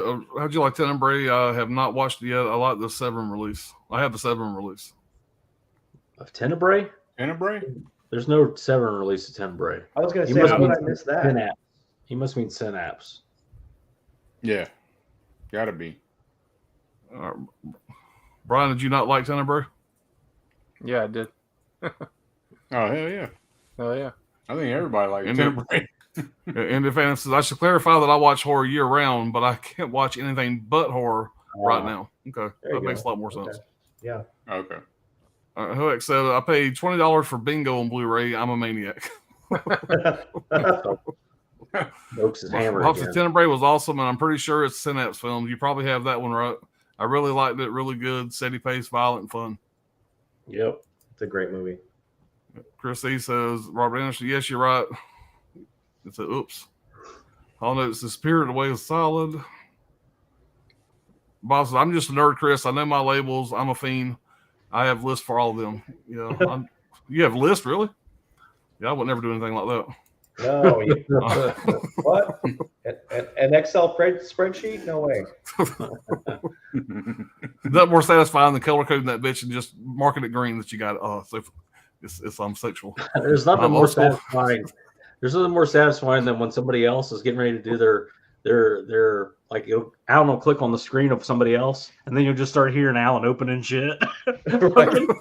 Tenebrae? I have not watched it yet. I like the 7 release. I have the 7 release Of Tenebrae? Tenebrae? There's no 7 release of Tenebrae. I was going to say, how did I miss that? Synapse. He must mean Synapse. Yeah, gotta be. Brian, did you not like Tenebrae? Yeah, I did. Oh hell yeah! Oh yeah! I think everybody likes Tenebrae. And if Anna says, I should clarify that I watch horror year round, but I can't watch anything but horror right now. Okay, that makes a lot more sense. Yeah. Okay. Hoek said, I paid $20 for Bingo on Blu-ray. I'm a maniac. Oaks is hammered Hops again. Tenebrae was awesome, and I'm pretty sure it's Synapse Films. You probably have that one right. I really liked it. Really good, steady pace, violent, and fun. Yep, it's a great movie. Chris E says, Robert Anderson, yes, you're right. It's a oops. All notes, the Spirited Away is solid. Bob says, I'm just a nerd, Chris. I know my labels. I'm a fiend. I have lists for all of them. Yeah, you have lists, really? Yeah, I would never do anything like that. No, what? An Excel spreadsheet? No way. Nothing more satisfying than color coding that bitch and just marking it green that you got it. Oh, so it's sexual. There's nothing more satisfying. There's nothing more satisfying than when somebody else is getting ready to do their like, I don't know, click on the screen of somebody else, and then you'll just start hearing Alan opening shit.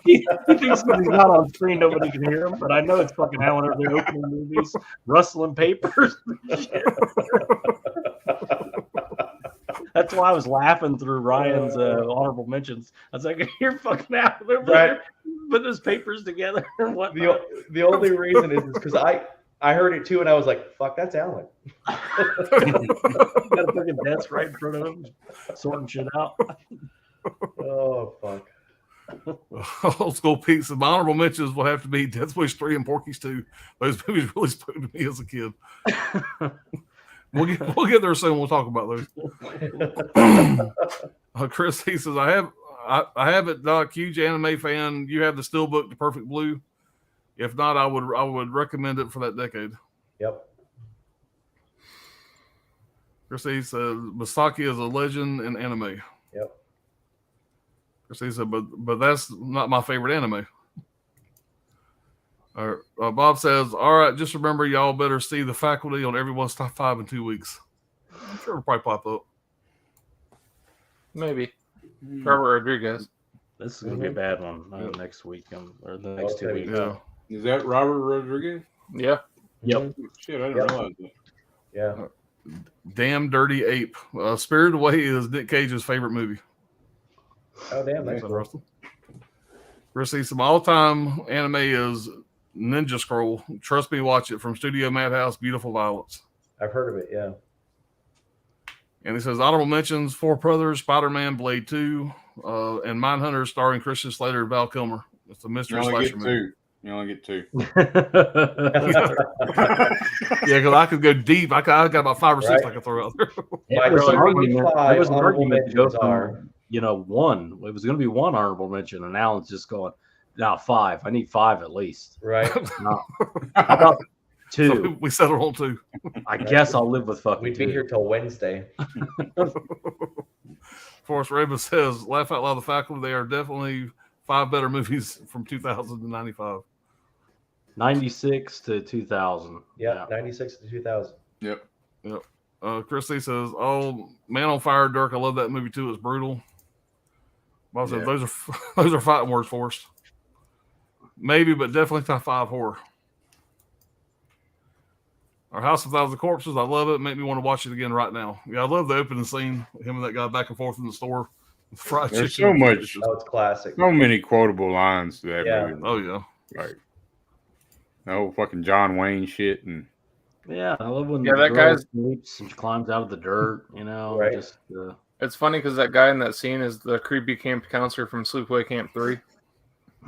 he thinks when he's not on screen, nobody can hear him, but I know it's fucking Alan over there opening movies, rustling papers. That's why I was laughing through Ryan's honorable mentions. I was like, "You're fucking out over there putting his papers together." And whatnot. The only reason is because I heard it too, and I was like, "Fuck, that's Alan." You got a fucking desk right in front of him, sorting shit out. Oh fuck. Old School Pete says, my honorable mentions will have to be Death Wish 3 and Porky's 2. Those movies really spoke to me as a kid. We'll get there soon. We'll talk about those. Chris, he says, I have it, Doc. Huge anime fan. You have the Steelbook, The Perfect Blue. If not, I would recommend it for that decade. Yep. Chris, he says, Masaki is a legend in anime. Yep. Chris, he said, but that's not my favorite anime. Bob says, all right, just remember, y'all better see The Faculty on everyone's top 5 in 2 weeks. I'm sure it'll probably pop up. Maybe. Robert Rodriguez. This is going to be a bad one next week or the next 2 weeks. Yeah. Is that Robert Rodriguez? Yeah. Yep. Shit, I didn't realize that. Yeah. Damn Dirty Ape. Spirited Away is Nick Cage's favorite movie. Oh damn, that's Said cool. Russell. Rusty, some all-time anime is Ninja Scroll. Trust me, watch it. From Studio Madhouse, Beautiful Violence. I've heard of it. Yeah. And he says, honorable mentions, Four Brothers, Spider-Man, Blade 2, and Mindhunter starring Christian Slater and Val Kilmer. It's a mystery slasher movie. You only get 2. Yeah, because I could go deep. I got about 5 or 6 I could throw out there. My There was an 35 argument to go honorable from, one. It was going to be one honorable mention, and Alan's just going, now 5. I need 5 at least. Right. No. How about 2? So we settled on 2. I guess I'll live with fucking We'd 2. be here till Wednesday. Forrest Raven says, laugh out loud, The Faculty. They are definitely 5 better movies from 2000 to 95. 96 to 2000. Yeah, 96 to 2000. Yep. Christy says, oh, Man on Fire, Dirk. I love that movie too. It's brutal. Bob says, those are fighting words, Forrest. Maybe, but definitely top 5 horror. Our House of Thousand Corpses, I love it. Make me want to watch it again right now. Yeah, I love the opening scene. Him and that guy back and forth in the store. Fried There's chicken. so much. Oh, it's classic. So many quotable lines to that movie. Oh, yeah. Like, the whole fucking John Wayne shit. And Yeah, I love when Yeah, the that girl guy's- sleeps and climbs out of the dirt, Right. just It's funny because that guy in that scene is the creepy camp counselor from Sleepaway Camp 3.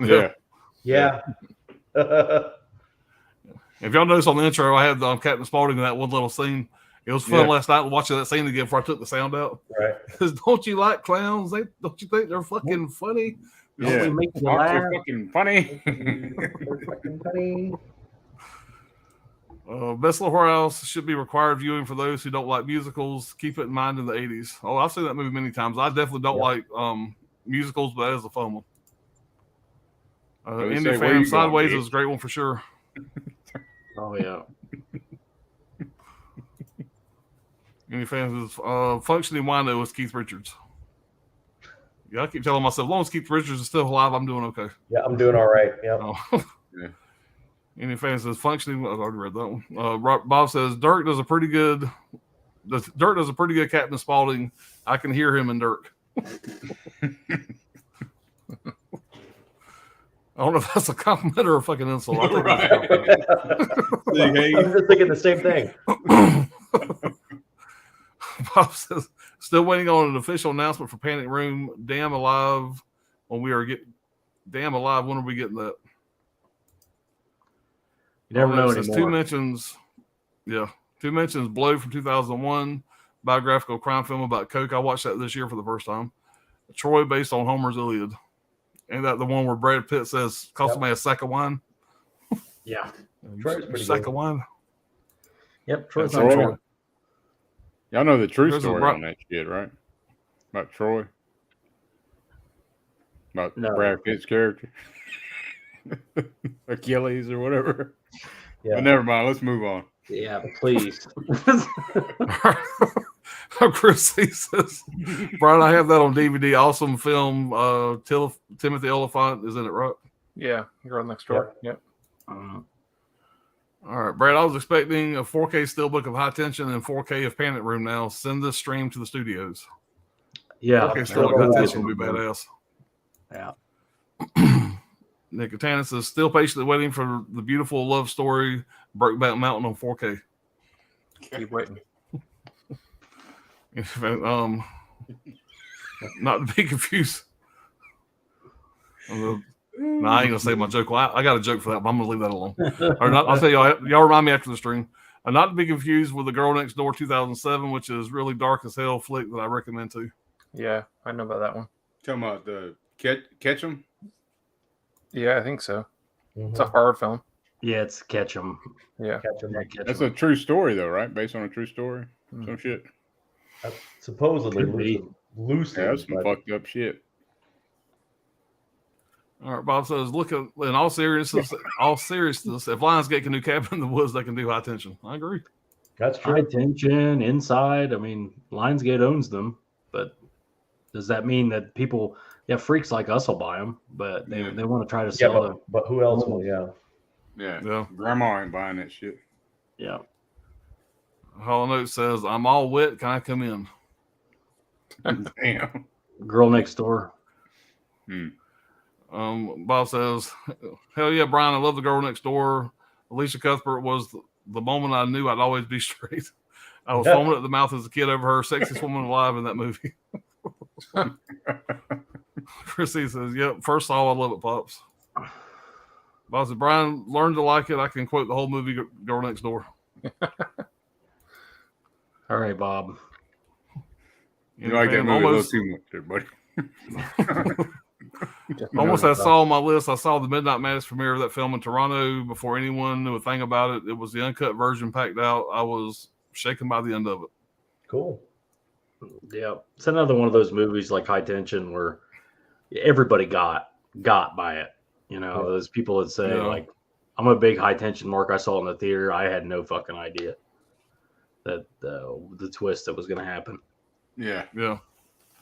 yeah. Yeah. If y'all notice on the intro, I had Captain Spaulding in that one little scene. It was fun Yeah. last night watching that scene again before I took the sound out. Right. Because don't you like clowns? Don't you think they're fucking funny? Yeah. we make you Aren't laugh. they fucking funny? They're fucking funny. Best Little Whorehouse should be required viewing for those who don't like musicals. Keep it in mind in the 80s. Oh, I've seen that movie many times. I definitely don't like musicals, but that is a fun one. They Indie say, "Where Fan, you going, Sideways bitch?" is a great one for sure. Oh yeah. Indie Fans is Functioning Wino is Keith Richards. Yeah, I keep telling myself, as long as Keith Richards is still alive, I'm doing okay. Yeah, I'm doing all right. Yeah. Oh. Yeah. Any fans says functioning. I've already read that one. Bob says Dirk does a pretty good. Dirk does a pretty good Captain Spaulding. I can hear him in Dirk. I don't know if that's a compliment or a fucking insult. I think that's a Hey, I'm just thinking the same thing. compliment. Bob says, still waiting on an official announcement for Panic Room. Damn alive, when are we getting that? You never know It says anymore. two mentions. Blow from 2001, biographical crime film about coke. I watched that this year for the first time. Troy, based on Homer's Iliad. Ain't that the one where Brad Pitt says, cost me a sack of wine? Yeah. Troy's pretty Sack good. of wine? Yep. Troy's Troy. not Troy. y'all know the true There's a story rock- on that shit, right? About Troy. About No. Brad Pitt's character. Achilles or whatever. Yeah. But never mind. Let's move on. Yeah, please. Chris, he says, Brian, I have that on DVD. Awesome film. Timothy Oliphant is in it, right? Yeah, Girl Next Door. Yep. All right, Brad, I was expecting a 4K steelbook of High Tension and 4K of Panic Room now. Send this stream to the studios. Yeah. 4K steelbook of High Tension would be badass. Yeah. Nick Katana says, still patiently waiting for the beautiful love story Brokeback Mountain on 4K. Keep waiting. Not to be confused. No, I ain't gonna say my joke. Well, I got a joke for that, but I'm gonna leave that alone. Or not, I'll tell y'all remind me after the stream. Not to be confused with The Girl Next Door 2007, which is really dark as hell flick that I recommend too. Yeah, I know about that one. Talking about the catch 'em. Yeah, I think so. Mhm. It's a horror film. Yeah, it's Catch 'em. Yeah. Catch 'em. Yeah, Catch That's 'em. a true story, though, right? Based on a true story. Mm. Some shit. Supposedly Could be. loosely. Yeah, that's some but- fucked up shit. All right, Bob says, look, in all seriousness, if Lionsgate can do Cabin in the Woods, they can do High Tension. I agree. That's true. High Tension, Inside. I mean, Lionsgate owns them, but does that mean that people, freaks like us will buy them, but they want to try to Yeah, sell them? but who else will? Yeah. Yeah. Grandma ain't buying that shit. Yeah. Hollow Note says, I'm all wet. Can I come in? Damn. Girl Next Door. Bob says, hell yeah, Brian, I love The Girl Next Door. Alicia Cuthbert was the moment I knew I'd always be straight. I was foaming at the mouth as a kid over her, sexiest woman alive in that movie. Chrissy says, yep, first saw I love it, Pops. Bob said, Brian, learn to like it. I can quote the whole movie Girl Next Door. All right, Bob. You like that movie a little too much there, buddy. Almost I saw on my list, I saw the Midnight Madness premiere of that film in Toronto before anyone knew a thing about it. It was the uncut version packed out. I was shaken by the end of it. Cool. Yeah. It's another one of those movies like High Tension where everybody got by it. You know, those people that say, like, I'm a big High Tension mark. I saw it in the theater. I had no fucking idea that the twist that was going to happen. Yeah. Yeah.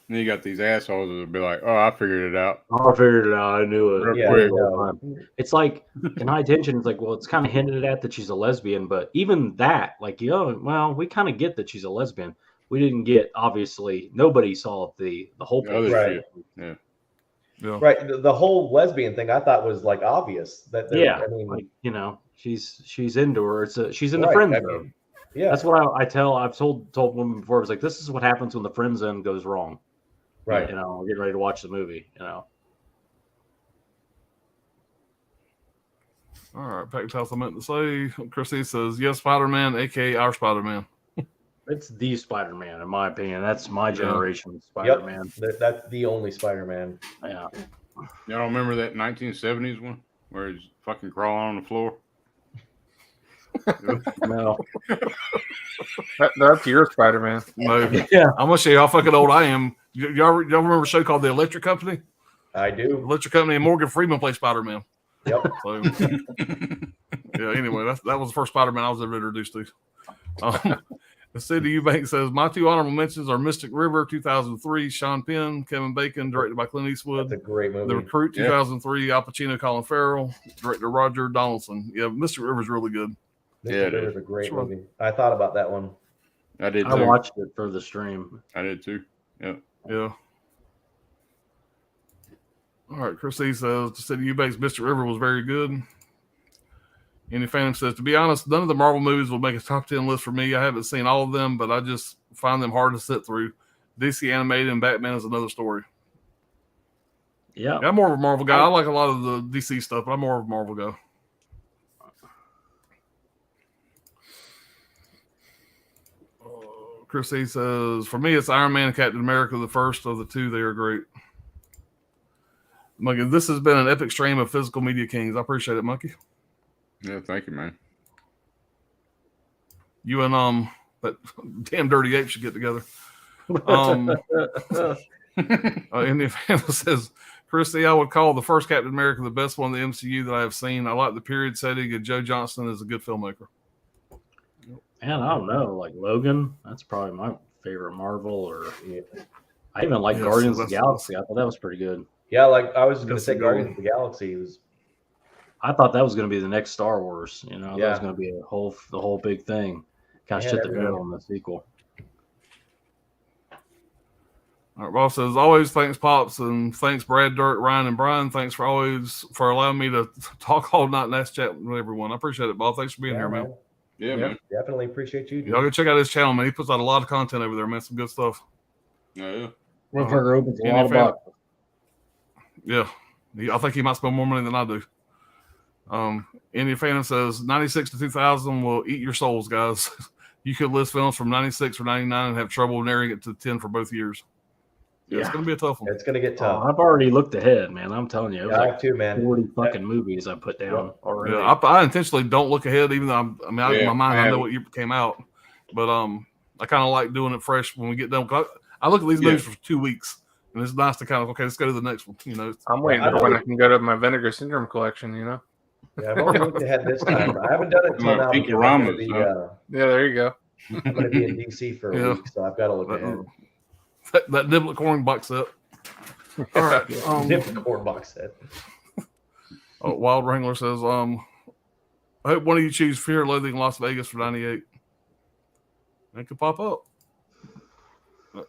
And you got these assholes that'll be like, oh, I figured it out. I figured it out. I knew it. Yeah, It's like in High Tension, it's like, well, it's kind of hinted at that she's a lesbian, but even that, like, well, we kind of get that she's a lesbian. We didn't get, obviously, nobody saw the whole Other Right. shit. Yeah. Yeah. Right. The whole lesbian thing I thought was like obvious. That Yeah, I mean, like, you know, she's into her. She's in the Right, friend I zone. mean, yeah. That's what I've told women before. I was like, this is what happens when the friend zone goes wrong. Right. You know, getting ready to watch the movie. You know. All right, back to what I meant to say. Chrissy says, yes, Spider-Man, aka our Spider-Man. It's the Spider-Man, in my opinion. That's my generation Yep. Spider-Man. That's the only Spider-Man. Yeah. Y'all don't remember that 1970s one where he's fucking crawling on the floor? No. That's your Spider-Man. No. Yeah. I'm going to show you how fucking old I am. Y'all remember a show called The Electric Company? I do. Electric Company and Morgan Freeman plays Spider-Man. Yep. So, yeah, anyway, that was the first Spider-Man I was ever introduced to. The City Eubank says, my two honorable mentions are Mystic River, 2003, Sean Penn, Kevin Bacon, directed by Clint Eastwood. That's a great movie. The Recruit, 2003, Al Pacino, Colin Farrell, director Roger Donaldson. Yeah, Mystic River's really good. Mr. Yeah, it River's is. a great Sure. movie. I thought about that one. I did I too. watched it for the stream. I did too. Yeah. Yeah. All right, Chris E says, to City Eubanks, Mr. River was very good. Any Phantom says, to be honest, none of the Marvel movies will make a top 10 list for me. I haven't seen all of them, but I just find them hard to sit through. DC animated and Batman is another story. Yeah. I'm more of a Marvel guy. I like a lot of the DC stuff, but I'm more of a Marvel guy. Chris E says, for me, it's Iron Man and Captain America, the first of the two. They are great. Monkey, this has been an epic stream of Physical Media Kings. I appreciate it, Monkey. Yeah, thank you, man. You and that damn Dirty Ape should get together. Indian Fan says, Chris E, I would call the first Captain America the best one in the MCU that I have seen. I like the period setting, and Joe Johnston is a good filmmaker. Man, I don't know. Like Logan, that's probably my favorite Marvel. Or I even like Guardians of the Galaxy. I thought that was pretty good. Yeah, like I was going to say, Guardians of the Galaxy was. I thought that was going to be the next Star Wars. You know, Yeah. that was going to be the whole big thing. Kind of shit the bed on the sequel. All right, Boss says, always thanks, Pops, and thanks, Brad, Dirk, Ryan, and Brian. Thanks for allowing me to talk all night and ask chat with everyone. I appreciate it, Bob. Thanks for being here, man. Yeah, man. Definitely appreciate you. Y'all go check out his channel, man. He puts out a lot of content over there, man. Some good stuff. Yeah. Motherfucker opens a lot of boxes. Yeah. I think he might spend more money than I do. Indian Phantom says 96 to 2000 will eat your souls, guys. You could list films from 96 or 99 and have trouble narrowing it to 10 for both years. Yeah. It's going to be a tough one. It's going to get tough. I've already looked ahead, man. I'm telling you. It was I like have too, man. 40 fucking movies I put down already. Yeah, I intentionally don't look ahead, even though in my mind, I know what year came out. But I kind of like doing it fresh when we get done. I look at these movies for 2 weeks. And it's nice to kind of, okay, let's go to the next one. You know, I'm waiting for when I can go to my Vinegar Syndrome collection, you know? Yeah, I've only looked ahead this time. I haven't done it until now. Yeah, there you go. I'm going to be in DC for a week, so I've got to look ahead. That Niblet Corn box set. All right. Niblet Corn box set. Wild Wrangler says, I hope one of you choose Fear and Loathing in Las Vegas for 98. That could pop up.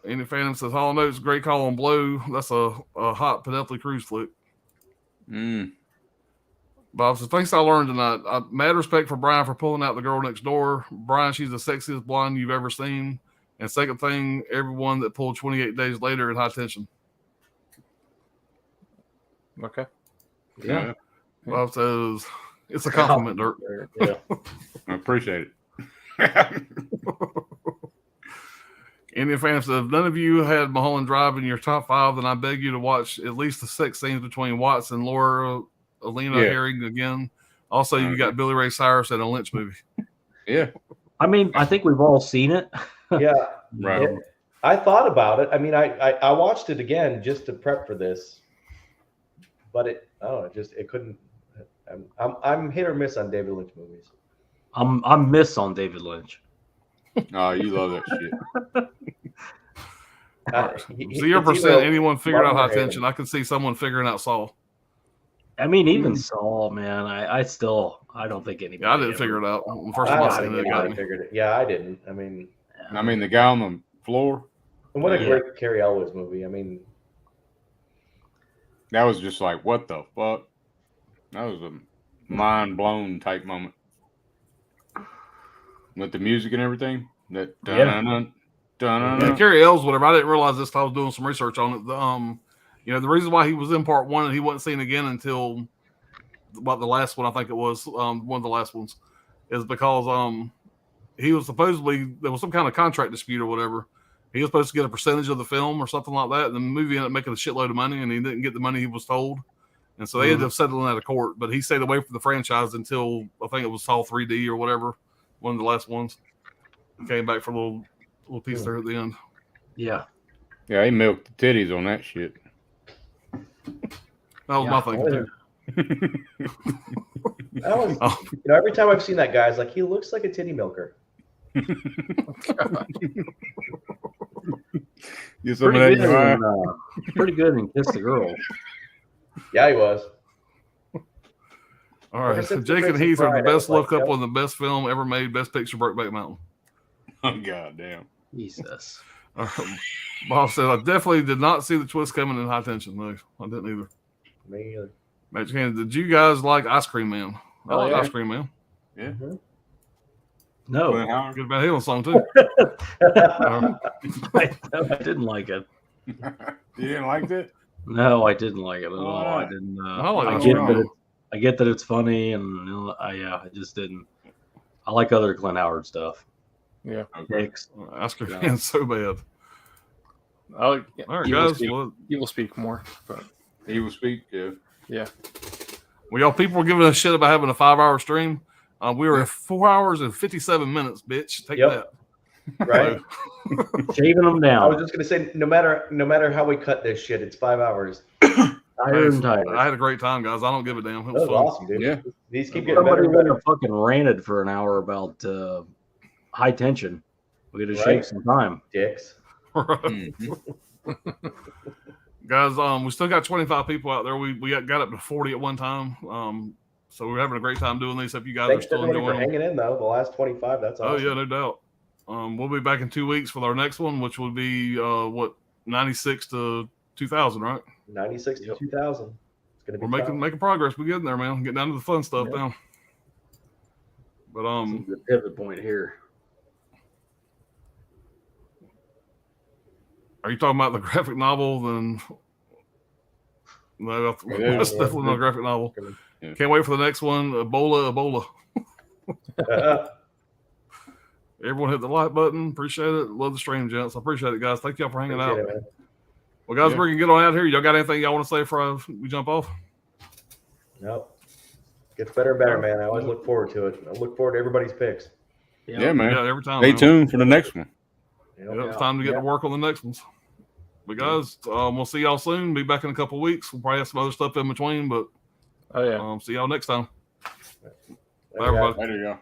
Any Phantom says, Hall Notes, great call on Blow. That's a hot Penelope Cruz flick. Bob says, thanks I learned tonight. Mad respect for Brian for pulling out the girl next door. Brian, she's the sexiest blonde you've ever seen. And second thing, everyone that pulled 28 days later in High Tension. Okay. Yeah. Bob says, it's a compliment, Dirk. Yeah. I appreciate it. Indian Phantom says, if none of you had Mulholland Drive in your top 5, then I beg you to watch at least the sex scenes between Watts and Laura Elena Herring again. Also, you got Billy Ray Cyrus in a Lynch movie. Yeah. I mean, I think we've all seen it. Yeah. Right. I thought about it. I mean, I watched it again just to prep for this, but it couldn't. I'm hit or miss on David Lynch movies. I'm miss on David Lynch. Oh, you love that shit. 0% anyone figured out High Tension. I can see someone figuring out Saw. I mean, even Saw, man. I don't think anybody. Yeah, I didn't figure it out. The first time I seen it, got me. Figured it. Yeah, I didn't. I mean, the guy on the floor. And what a great Cary Elwes movie. I mean, that was just like, what the fuck? That was a mind blown type moment. With the music and everything. That Cary Elwes, whatever. I didn't realize this till I was doing some research on it. The reason why he was in part 1 and he wasn't seen again until about the last one, I think it was one of the last ones, is because he was supposedly, there was some kind of contract dispute or whatever. He was supposed to get a percentage of the film or something like that. And the movie ended up making a shitload of money and he didn't get the money he was told. And so they ended up settling out of court, but he stayed away from the franchise until I think it was Saw 3D or whatever, one of the last ones. He came back for a little piece there at the end. Yeah. Yeah, he milked the titties on that shit. That was my thinking too. That was, every time I've seen that guy, it's like he looks like a titty milker. Pretty good in Kiss the Girl. Yeah, he was. All right, so Jake and Heath are the best look up on the best film ever made, best picture, Brokeback Mountain. Oh, God damn. Jesus. Bob said, I definitely did not see the twist coming in High Tension. No, I didn't either. Me either. Magic Hands. Did you guys like Ice Cream Man? I like yeah. Ice Cream Man. Yeah. Mm-hmm. No, Clint Howard. Good Van Halen song too. I didn't like it. You didn't like that? No, I didn't like it at Why all. not? I didn't. I like I Ice get Cream that. Man. I get that it's funny, and I just didn't. I like other Clint Howard stuff. Yeah. Okay. Dicks. Ice Cream Man's so bad. All right, Guys. he will speak more, but He will speak. Yeah. yeah. Well, y'all people were giving us shit about having a 5-hour stream. We were at 4 hours and 57 minutes, bitch. Take Yep. that. Right. Shaving them I was down. just gonna say, no matter how we cut this shit, it's 5 hours. Tired and tired. I had a great time, guys. I don't give a damn. It That was was fun. awesome, dude. Yeah. These keep getting better Somebody and went better. and fucking ranted for an hour about high tension. We had to Right. shave some time. Dicks. Mhm. Guys, we still got 25 people out there. We got up to 40 at one time. So we're having a great time doing these. Hope you guys Thanks are to still everybody for enjoying them. hanging in though. The last 25, that's Oh awesome. yeah, no doubt. We'll be back in 2 weeks for our next one, which will be 96 to 2000, right? 96 to 2000. It's gonna be We're tough. making progress. We're getting there, man. Getting down to the fun stuff Yeah. now. But This is the pivot point here. are you talking about the graphic novel? Then no, Yeah, that's definitely not a graphic novel. Yeah. Can't wait for the next one. Ebola. Everyone hit the like button. Appreciate it. Love the stream, gents. I appreciate it, guys. Thank y'all for hanging out. Appreciate it, man. Well, guys, Yeah. we're gonna get on out here. Y'all got anything y'all want to say before we jump off? Nope. Gets better and better, man. I always look forward to it. I look forward to everybody's picks. Yeah, man. Yeah, every time. Stay man. tuned for the next one. Yeah, it's time to get Yeah. to work on the next ones. But guys, we'll see y'all soon. Be back in a couple of weeks. We'll probably have some other stuff in between, but Oh yeah. see y'all next time. Bye, Later, guys. everybody. Later, y'all.